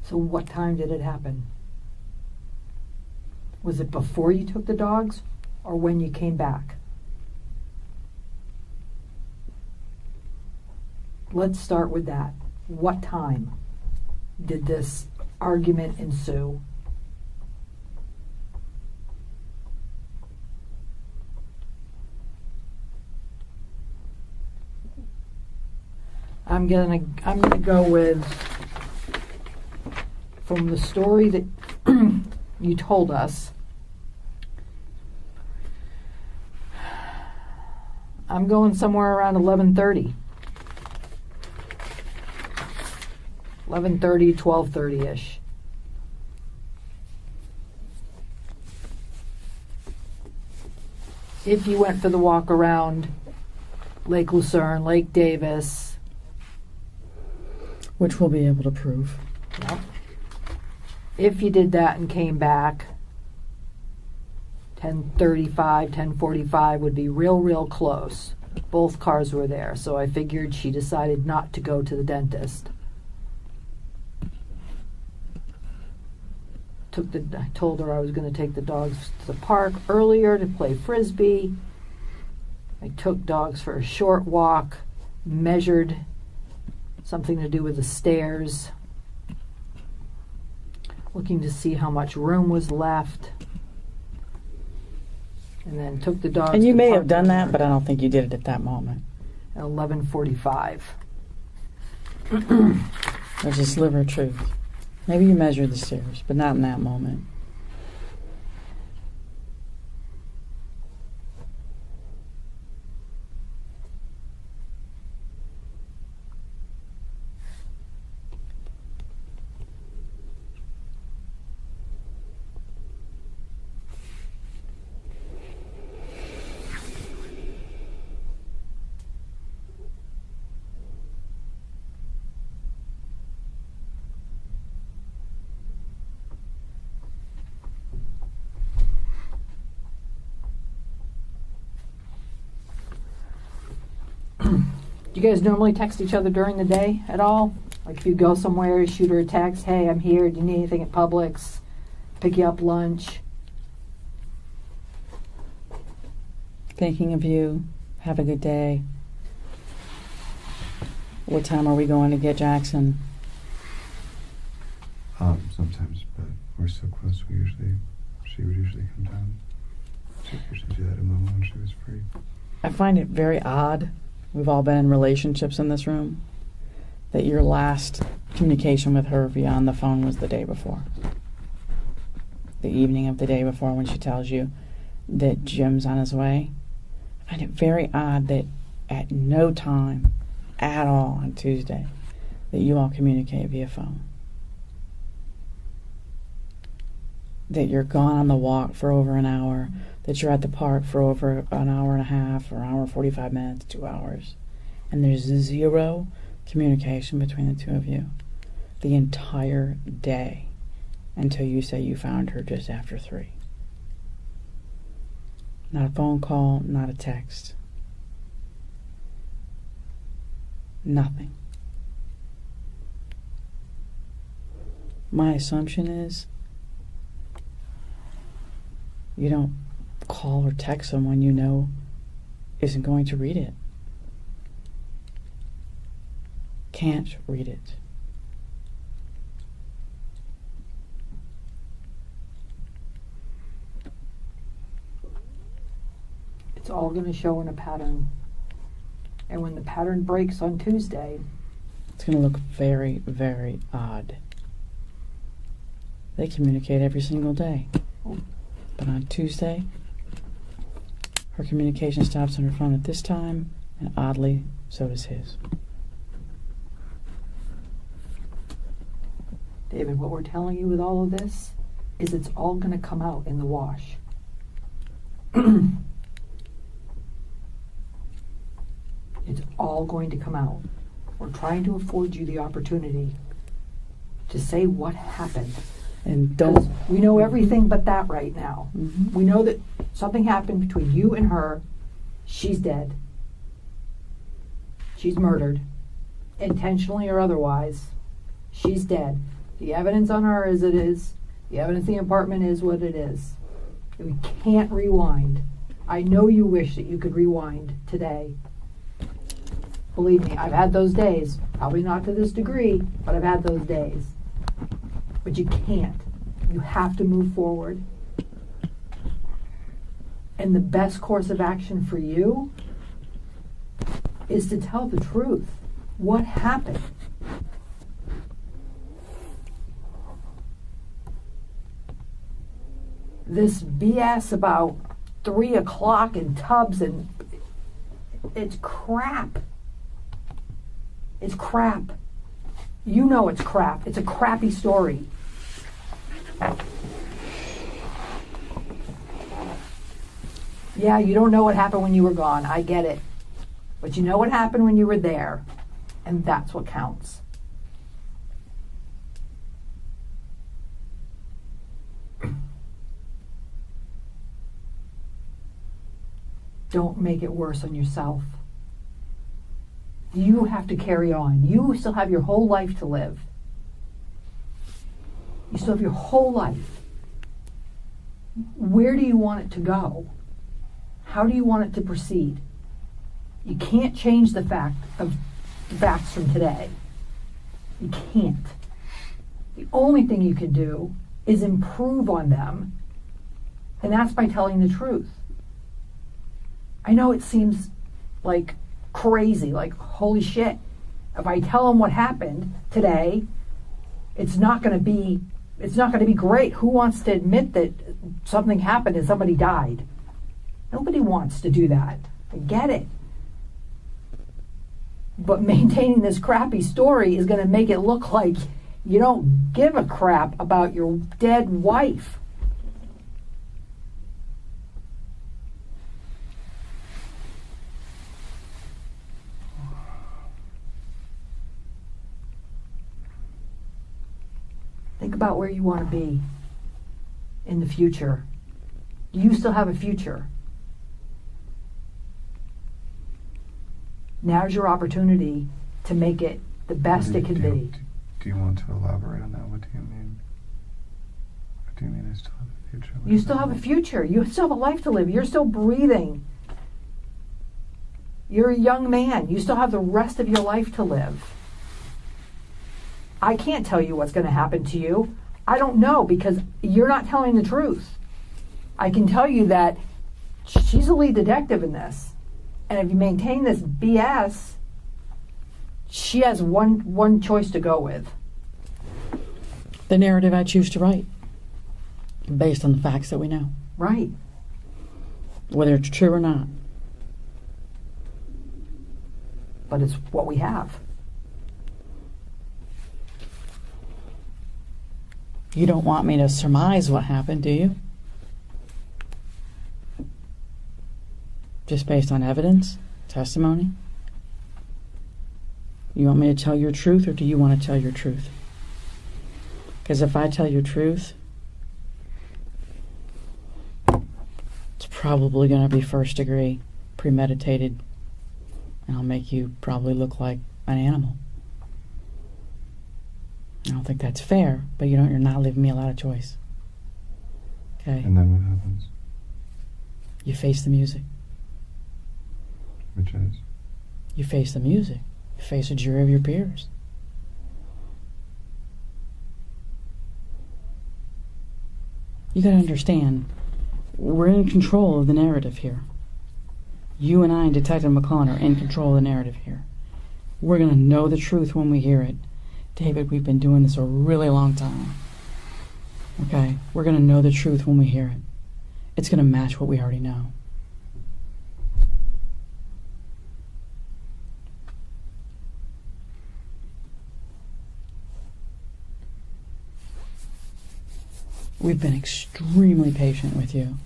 So what time did it happen? Was it before you took the dogs or when you came back? Let's start with that. What time did this argument ensue? I'm gonna go with, from the story that you told us, I'm going somewhere around 11:30. 11:30, 12:30-ish. If you went for the walk around Lake Lucerne, Lake Davis,
Which we'll be able to prove.
yep. If you did that and came back, 10:35, 10:45 would be real close. Both cars were there, so I figured she decided not to go to the dentist. I told her I was going to take the dogs to the park earlier to play frisbee. I took dogs for a short walk, measured something to do with the stairs, looking to see how much room was left, and then took the dogs.
And you
to
may
the
have
park
done that, but I don't think you did it at that moment.
at 11:45.
There's a sliver of truth. Maybe you measured the stairs, but not in that moment.
Do you guys normally text each other during the day at all? Like if you go somewhere, you shoot her a text, hey, I'm here, do you need anything at Publix? Pick you up lunch?
Thinking of you. Have a good day. What time are we going to get Jackson?
Sometimes, but we're so close. She would usually come down. She would usually do that at Mama when she was free.
I find it very odd. We've all been in relationships in this room. That your last communication with her via the phone was the day before. The evening of the day before when she tells you that Jim's on his way. I find it very odd that at no time at all on Tuesday that you all communicate via phone. That you're gone on the walk for over an hour, that you're at the park for over an hour and a half, or an hour and 45 minutes, 2 hours, and there's zero communication between the two of you the entire day until you say you found her just after 3. Not a phone call, not a text. Nothing. My assumption is you don't call or text someone you know isn't going to read it. Can't read it.
It's all going to show in a pattern. And when the pattern breaks on Tuesday,
It's going to look very, very odd. They communicate every single day. But on Tuesday, her communication stops on her phone at this time, and oddly, so does his.
David, what we're telling you with all of this is it's all going to come out in the wash. It's all going to come out. We're trying to afford you the opportunity to say what happened.
And
Because
don't.
we know everything but that right now.
Mhm.
We know that something happened between you and her. She's dead. She's murdered, intentionally or otherwise. She's dead. The evidence on her is it is. The evidence in the apartment is what it is. We can't rewind. I know you wish that you could rewind today. Believe me, I've had those days. Probably not to this degree, but I've had those days. But you can't. You have to move forward. And the best course of action for you is to tell the truth. What happened? This BS about 3 o'clock and tubs, and it's crap. It's crap. You know it's crap. It's a crappy story. Yeah, you don't know what happened when you were gone. I get it. But you know what happened when you were there. And that's what counts. Don't make it worse on yourself. You have to carry on. You still have your whole life to live. You still have your whole life. Where do you want it to go? How do you want it to proceed? You can't change the facts from today. You can't. The only thing you can do is improve on them, and that's by telling the truth. I know it seems like crazy, like holy shit. If I tell them what happened today, it's not going to be great. Who wants to admit that something happened and somebody died? Nobody wants to do that. I get it. But maintaining this crappy story is going to make it look like you don't give a crap about your dead wife. Think about where you want to be in the future. Do you still have a future? Now's your opportunity to make it the best it can be.
Do you want to elaborate on that? What do you mean? What do you mean I still have a future?
You still have a future. You still have a life to live. You're still breathing. You're a young man. You still have the rest of your life to live. I can't tell you what's going to happen to you. I don't know because you're not telling the truth. I can tell you that she's the lead detective in this. And if you maintain this BS, she has one choice to go with.
The narrative I choose to write, based on the facts that we know.
Right.
Whether it's true or not.
But it's what we have.
You don't want me to surmise what happened, do you? Just based on evidence, testimony? You want me to tell your truth, or do you want to tell your truth? Because if I tell your truth, it's probably going to be first degree, premeditated, and I'll make you probably look like an animal. I don't think that's fair, but you're not leaving me a lot of choice. Okay?
And then what happens?
You face the music.
Which is?
You face the music. You face a jury of your peers. You gotta understand, we're in control of the narrative here. You and I and Detective McClellan are in control of the narrative here. We're gonna know the truth when we hear it. David, we've been doing this a really long time. Okay? We're gonna know the truth when we hear it. It's gonna match what we already know. We've been extremely patient with you.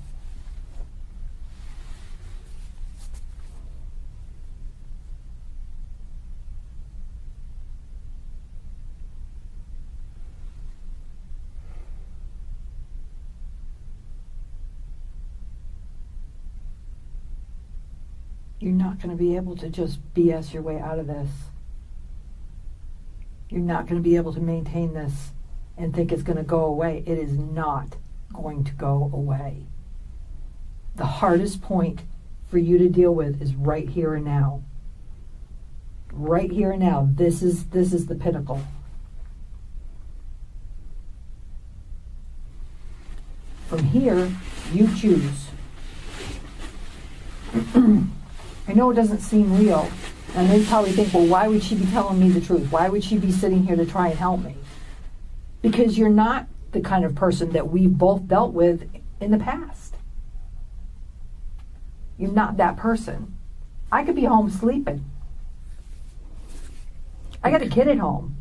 You're not going to be able to just BS your way out of this. You're not going to be able to maintain this and think it's going to go away. It is not going to go away. The hardest point for you to deal with is right here and now. Right here and now. This is the pinnacle. From here, you choose. I know it doesn't seem real, and they probably think, well, why would she be telling me the truth? Why would she be sitting here to try and help me? Because you're not the kind of person that we've both dealt with in the past. You're not that person. I could be home sleeping. I got a kid at home.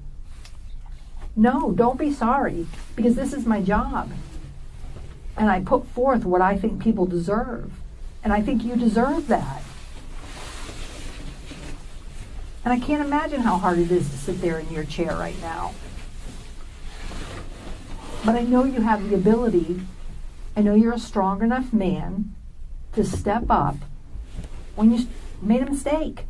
No, don't be sorry, because this is my job. And I put forth what I think people deserve. And I think you deserve that. And I can't imagine how hard it is to sit there in your chair right now. But I know you have the ability, I know you're a strong enough man to step up when you made a mistake.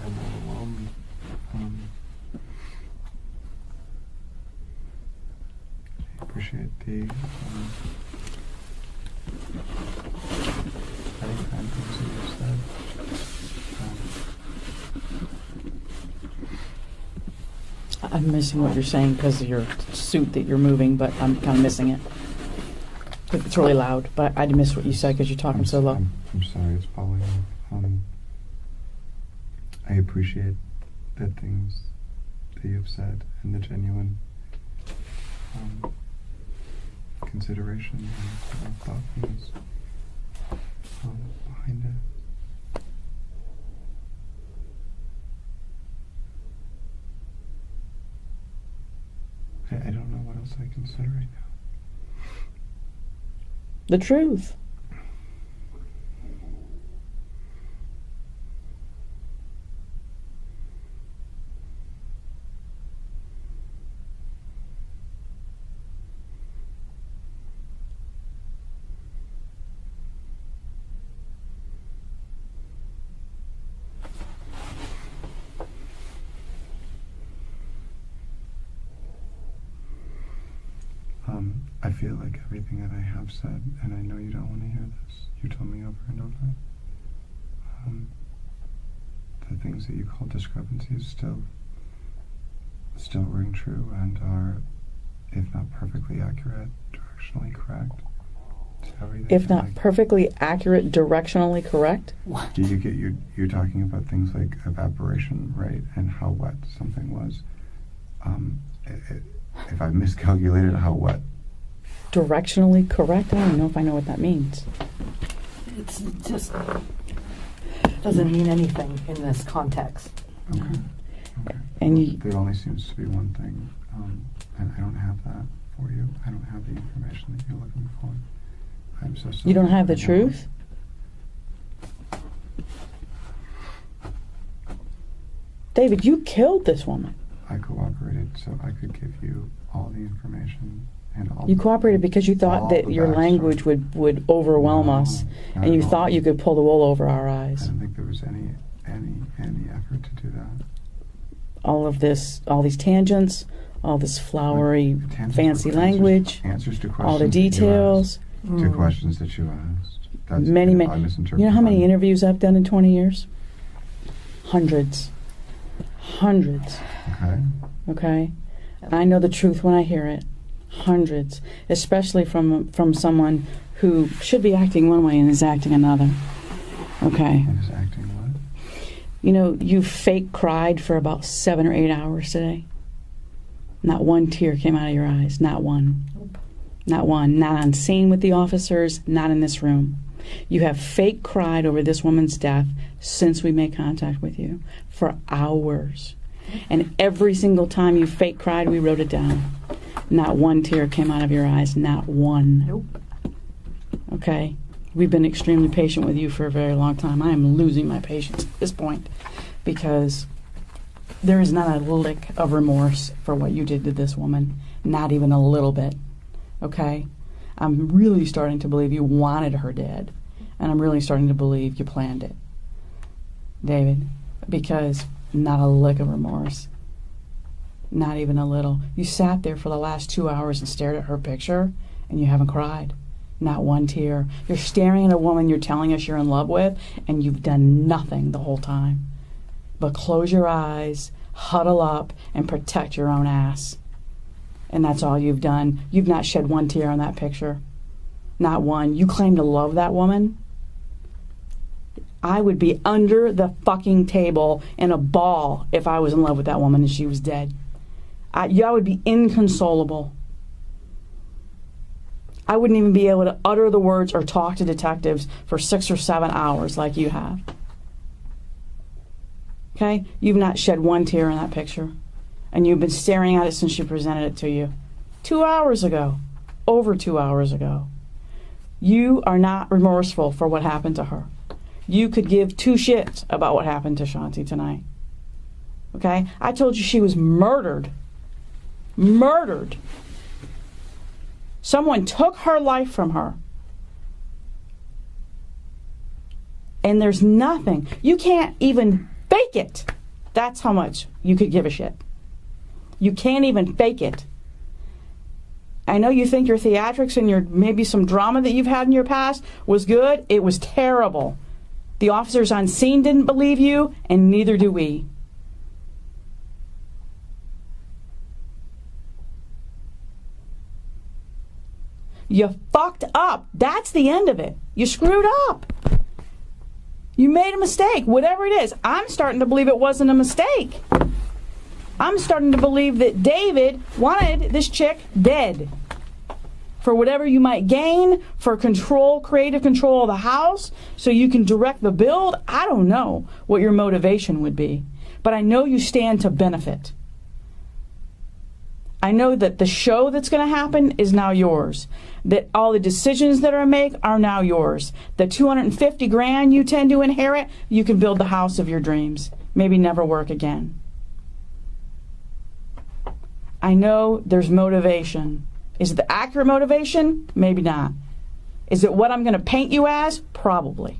I'm overwhelmed. I appreciate the many kind things that you've said.
I'm missing what you're saying because of your suit that you're moving, but I'm kind of missing it. It's really loud, but I miss what you said because you're talking so low.
I'm sorry, it's Polly. I appreciate the things that you've said and the genuine consideration and thoughtfulness behind it. I don't know what else I can say right now.
The truth.
I feel like everything that I have said, and I know you don't want to hear this, you told me over and over, the things that you call discrepancies still ring true and are, if not perfectly accurate, directionally correct. to everything.
If not
like,
perfectly accurate, directionally correct?
do you get you're talking about things like evaporation rate and how wet something was. If I miscalculated how wet.
Directionally correct? I don't even know if I know what that means.
It's just doesn't mean anything in this context.
Okay. Okay.
And
Well,
you,
there only seems to be one thing, and I don't have that for you. I don't have the information that you're looking for. I'm so sorry.
you don't have the
I know.
truth? David, you killed this woman.
I cooperated so I could give you all the information and all.
You cooperated because you thought
all
that
the
your
backstory.
language would overwhelm
No,
us,
not
and you
at all.
thought you could pull the wool over our
I
eyes.
don't think there was any effort to do that.
All of this, all these tangents, all this flowery,
Like, tangents
fancy
were
language,
answers to questions
all the
that you
details.
asked, to questions that you asked. That's,
Many,
I
many.
misinterpreted.
You know how many
them.
interviews I've done in 20 years? Hundreds. Hundreds.
Okay.
Okay? I know the truth when I hear it. Hundreds. Especially from someone who should be acting one way and is acting another. Okay?
And is acting what?
You know, you fake cried for about 7 or 8 hours today. Not one tear came out of your eyes. Not one.
Nope.
Not one. Not on scene with the officers. Not in this room.
You have fake cried over this woman's death since we made contact with you for hours. And every single time you fake cried, we wrote it down. Not one tear came out of your eyes. Not one.
Nope.
Okay? We've been extremely patient with you for a very long time. I am losing my patience at this point because there is not a lick of remorse for what you did to this woman. Not even a little bit. Okay? I'm really starting to believe you wanted her dead. And I'm really starting to believe you planned it. David, because not a lick of remorse. Not even a little. You sat there for the last 2 hours and stared at her picture, and you haven't cried. Not one tear. You're staring at a woman you're telling us you're in love with, and you've done nothing the whole time. But close your eyes, huddle up, and protect your own ass. And that's all you've done. You've not shed one tear on that picture. Not one. You claim to love that woman. I would be under the fucking table in a ball if I was in love with that woman and she was dead. I would be inconsolable. I wouldn't even be able to utter the words or talk to detectives for 6 or 7 hours like you have. Okay? You've not shed one tear in that picture. And you've been staring at it since she presented it to you. 2 hours ago. Over 2 hours ago. You are not remorseful for what happened to her. You could give two shits about what happened to Shanti tonight. Okay? I told you she was murdered. Murdered. Someone took her life from her. And there's nothing. You can't even fake it. That's how much you could give a shit. You can't even fake it. I know you think your theatrics and your maybe some drama that you've had in your past was good. It was terrible. The officers on scene didn't believe you, and neither do we. You fucked up. That's the end of it. You screwed up. You made a mistake, whatever it is. I'm starting to believe it wasn't a mistake. I'm starting to believe that David wanted this chick dead. For whatever you might gain, for control, creative control of the house, so you can direct the build. I don't know what your motivation would be. But I know you stand to benefit. I know that the show that's going to happen is now yours. That all the decisions that are made are now yours. The $250,000 you tend to inherit, you can build the house of your dreams. Maybe never work again. I know there's motivation. Is it the accurate motivation? Maybe not. Is it what I'm going to paint you as? Probably.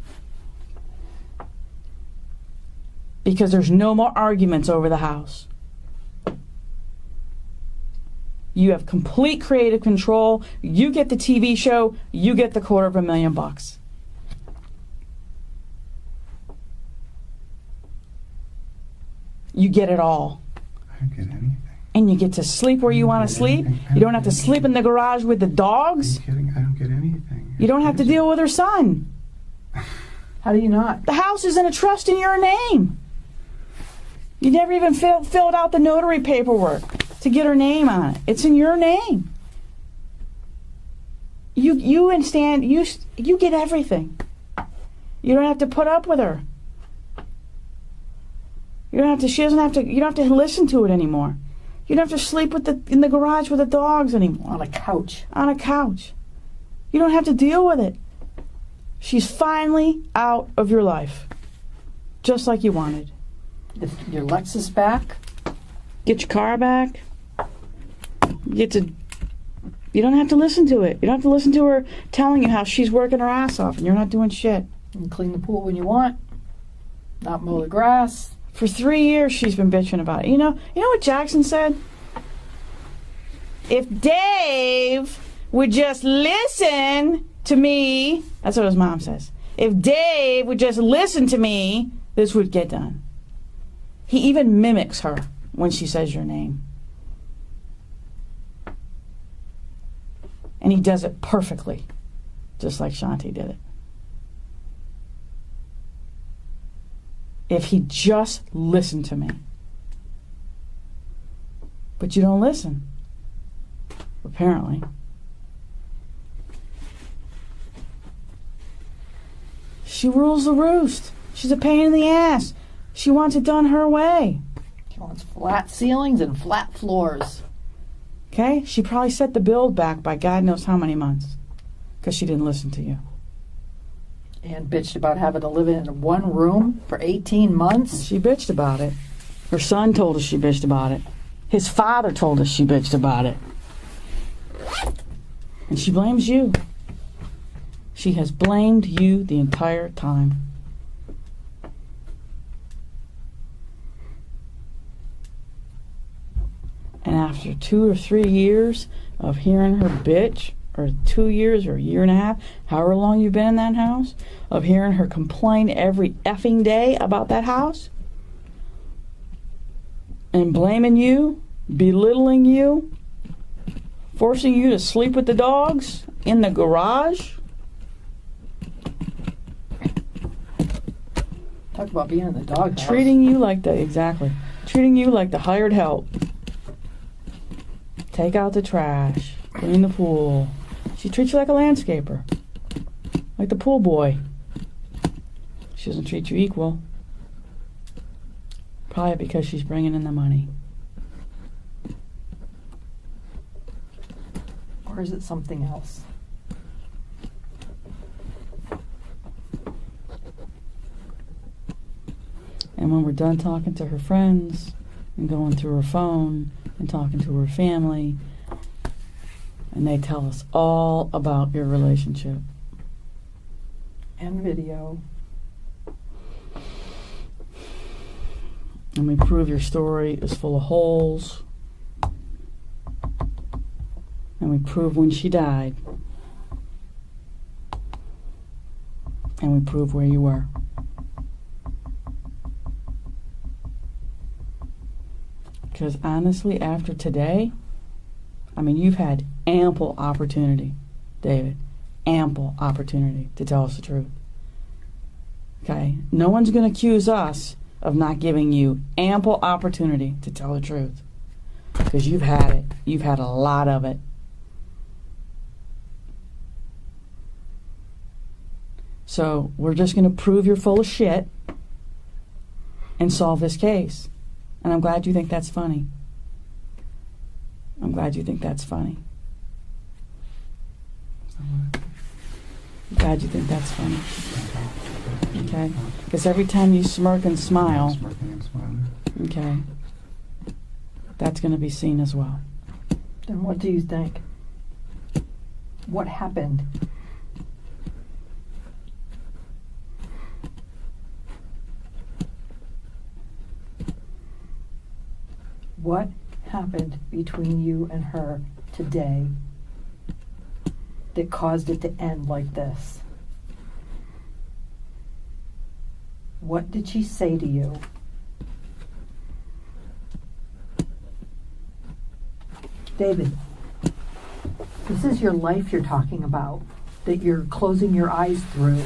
Because there's no more arguments over the house. You have complete creative control. You get the TV show. You get the $250,000. You get it all.
I don't get anything.
And you get to sleep where you want to sleep. You don't have to sleep in the garage with the dogs.
Are you kidding? I don't get anything.
You don't have to deal with her son.
How do you not?
The house is in a trust in your name. You never even filled out the notary paperwork to get her name on it. It's in your name. You understand? You get everything. You don't have to put up with her. You don't have to. She doesn't have to. You don't have to listen to it anymore. You don't have to sleep in the garage with the dogs anymore.
On a couch.
On a couch. You don't have to deal with it. She's finally out of your life. Just like you wanted.
Your Lexus back.
Get your car back. You don't have to listen to it. You don't have to listen to her telling you how she's working her ass off and you're not doing shit.
You can clean the pool when you want. Not mow the grass.
For 3 years she's been bitching about it. You know what Jackson said? If Dave would just listen to me, that's what his mom says. If Dave would just listen to me, this would get done. He even mimics her when she says your name. And he does it perfectly, just like Shanti did it. If he just listened to me. But you don't listen, apparently.
She rules the roost. She's a pain in the ass. She wants it done her way.
She wants flat ceilings and flat floors.
Okay? She probably set the build back by God knows how many months because she didn't listen to you.
And bitched about having to live in one room for 18 months.
She bitched about it. Her son told us she bitched about it. His father told us she bitched about it. And she blames you. She has blamed you the entire time. And after 2 or 3 years of hearing her bitch, or 2 years or a year and a half, however long you've been in that house, of hearing her complain every effing day about that house, and blaming you, belittling you, forcing you to sleep with the dogs in the garage.
Talk about being in the doghouse.
Treating you like the hired help. Take out the trash, clean the pool. She treats you like a landscaper, like the pool boy. She doesn't treat you equal. Probably because she's bringing in the money.
Or is it something else?
And when we're done talking to her friends and going through her phone and talking to her family, and they tell us all about your relationship.
And video.
And we prove your story is full of holes. And we prove when she died. And we prove where you were. Because honestly, after today, I mean, you've had ample opportunity, David, ample opportunity to tell us the truth. Okay? No one's going to accuse us of not giving you ample opportunity to tell the truth. Because you've had it. You've had a lot of it. So we're just going to prove you're full of shit and solve this case. And I'm glad you think that's funny. I'm glad you think that's funny. I'm glad you think that's funny. Okay? Because every time you smirk and smile,
Smirking and smiling.
okay, that's going to be seen as well.
Then what do you think? What happened? What happened between you and her today that caused it to end like this? What did she say to you? David, this is your life you're talking about, that you're closing your eyes through.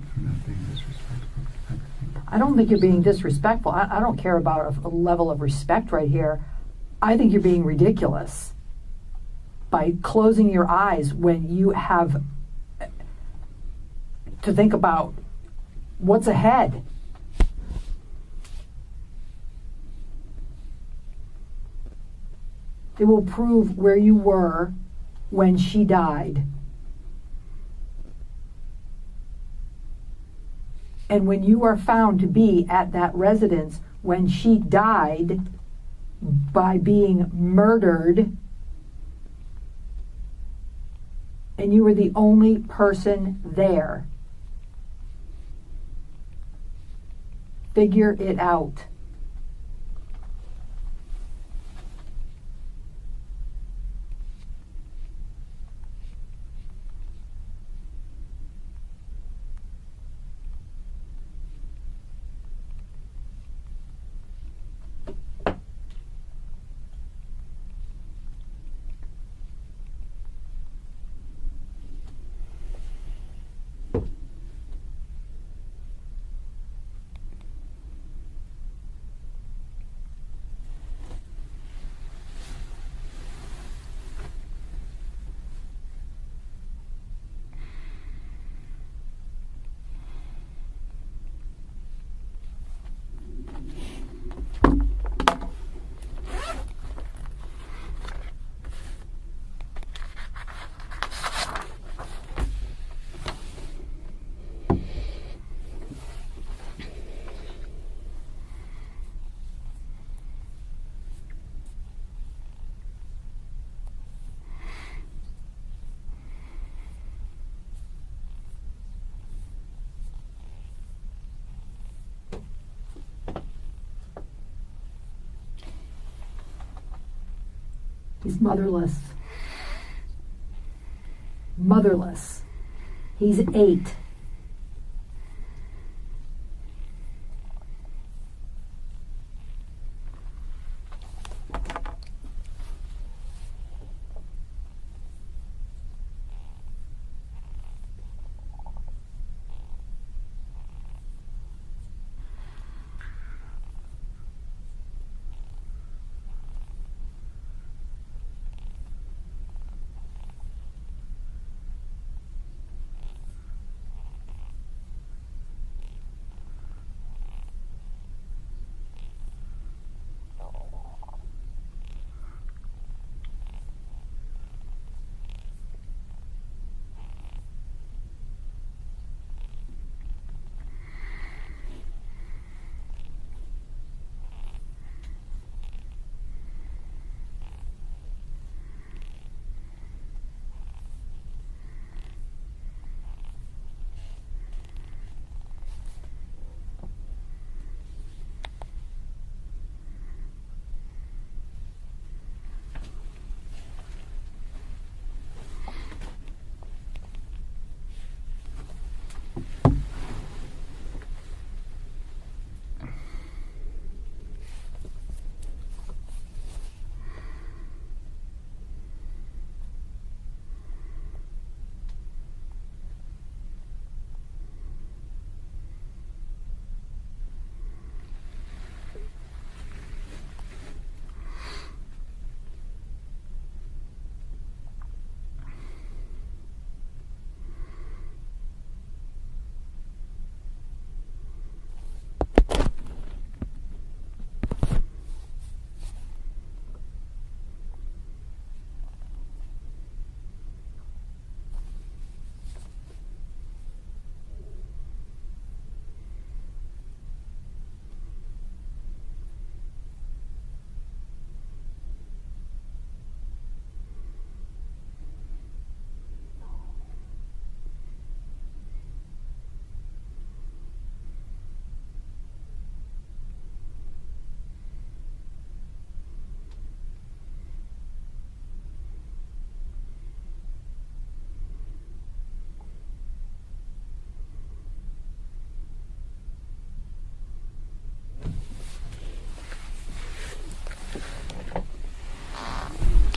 I'm not being disrespectful.
I don't think you're being disrespectful. I don't care about a level of respect right here. I think you're being ridiculous by closing your eyes when you have to think about what's ahead. It will prove where you were when she died. And when you are found to be at that residence when she died by being murdered, and you were the only person there, figure it out. He's motherless. Motherless. He's 8.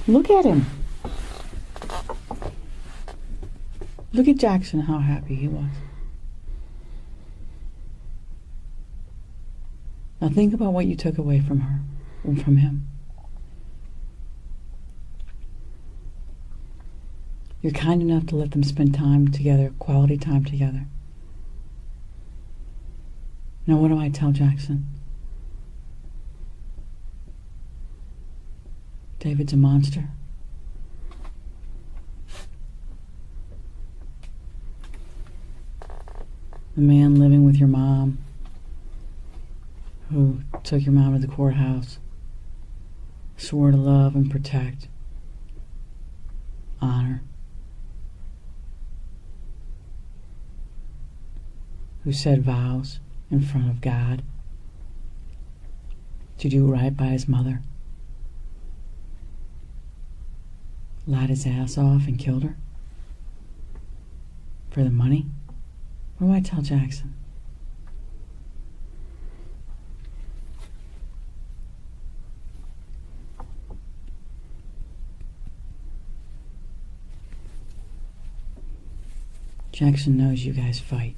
Look at him. Look at Jackson, how happy he was. Now think about what you took away from her and from him. You're kind enough to let them spend time together, quality time together. Now what do I tell Jackson? David's a monster. The man living with your mom who took your mom to the courthouse, swore to love and protect, honor, who said vows in front of God to do right by his mother, lied his ass off and killed her for the money. What do I tell Jackson? Jackson knows you guys fight.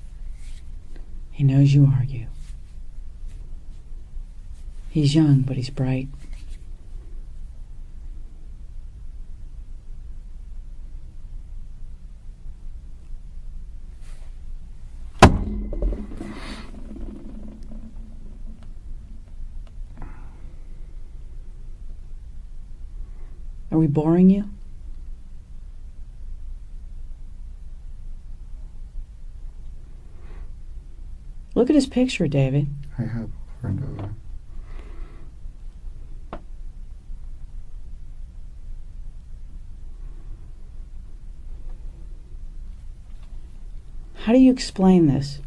He knows you argue. He's young, but he's bright. Are we boring you? Look at his picture, David.
I have over and over.
How do you explain this?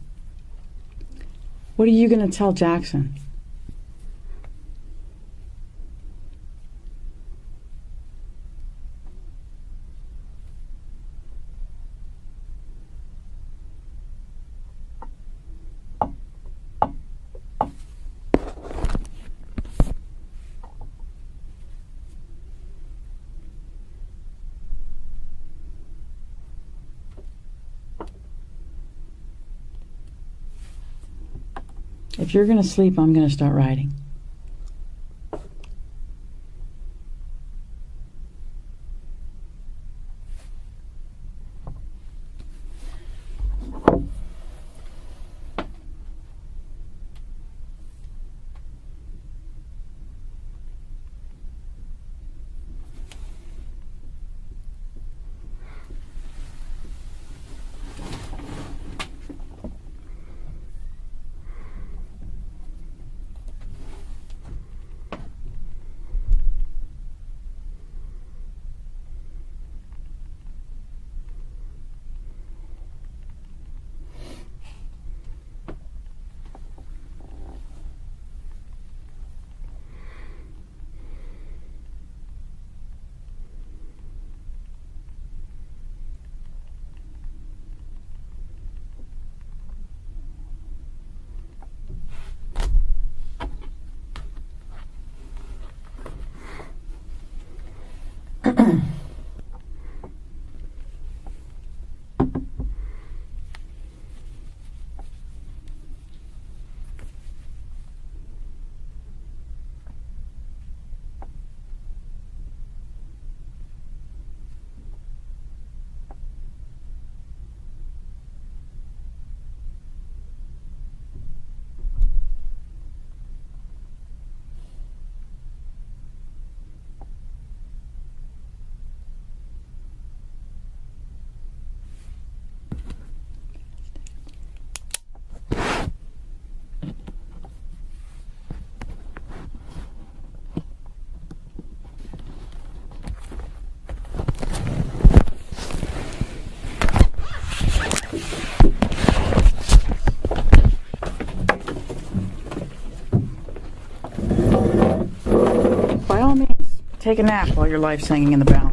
What are you going to tell Jackson? If you're going to sleep, I'm going to start writing. By all means, take a nap while your life's hanging in the balance.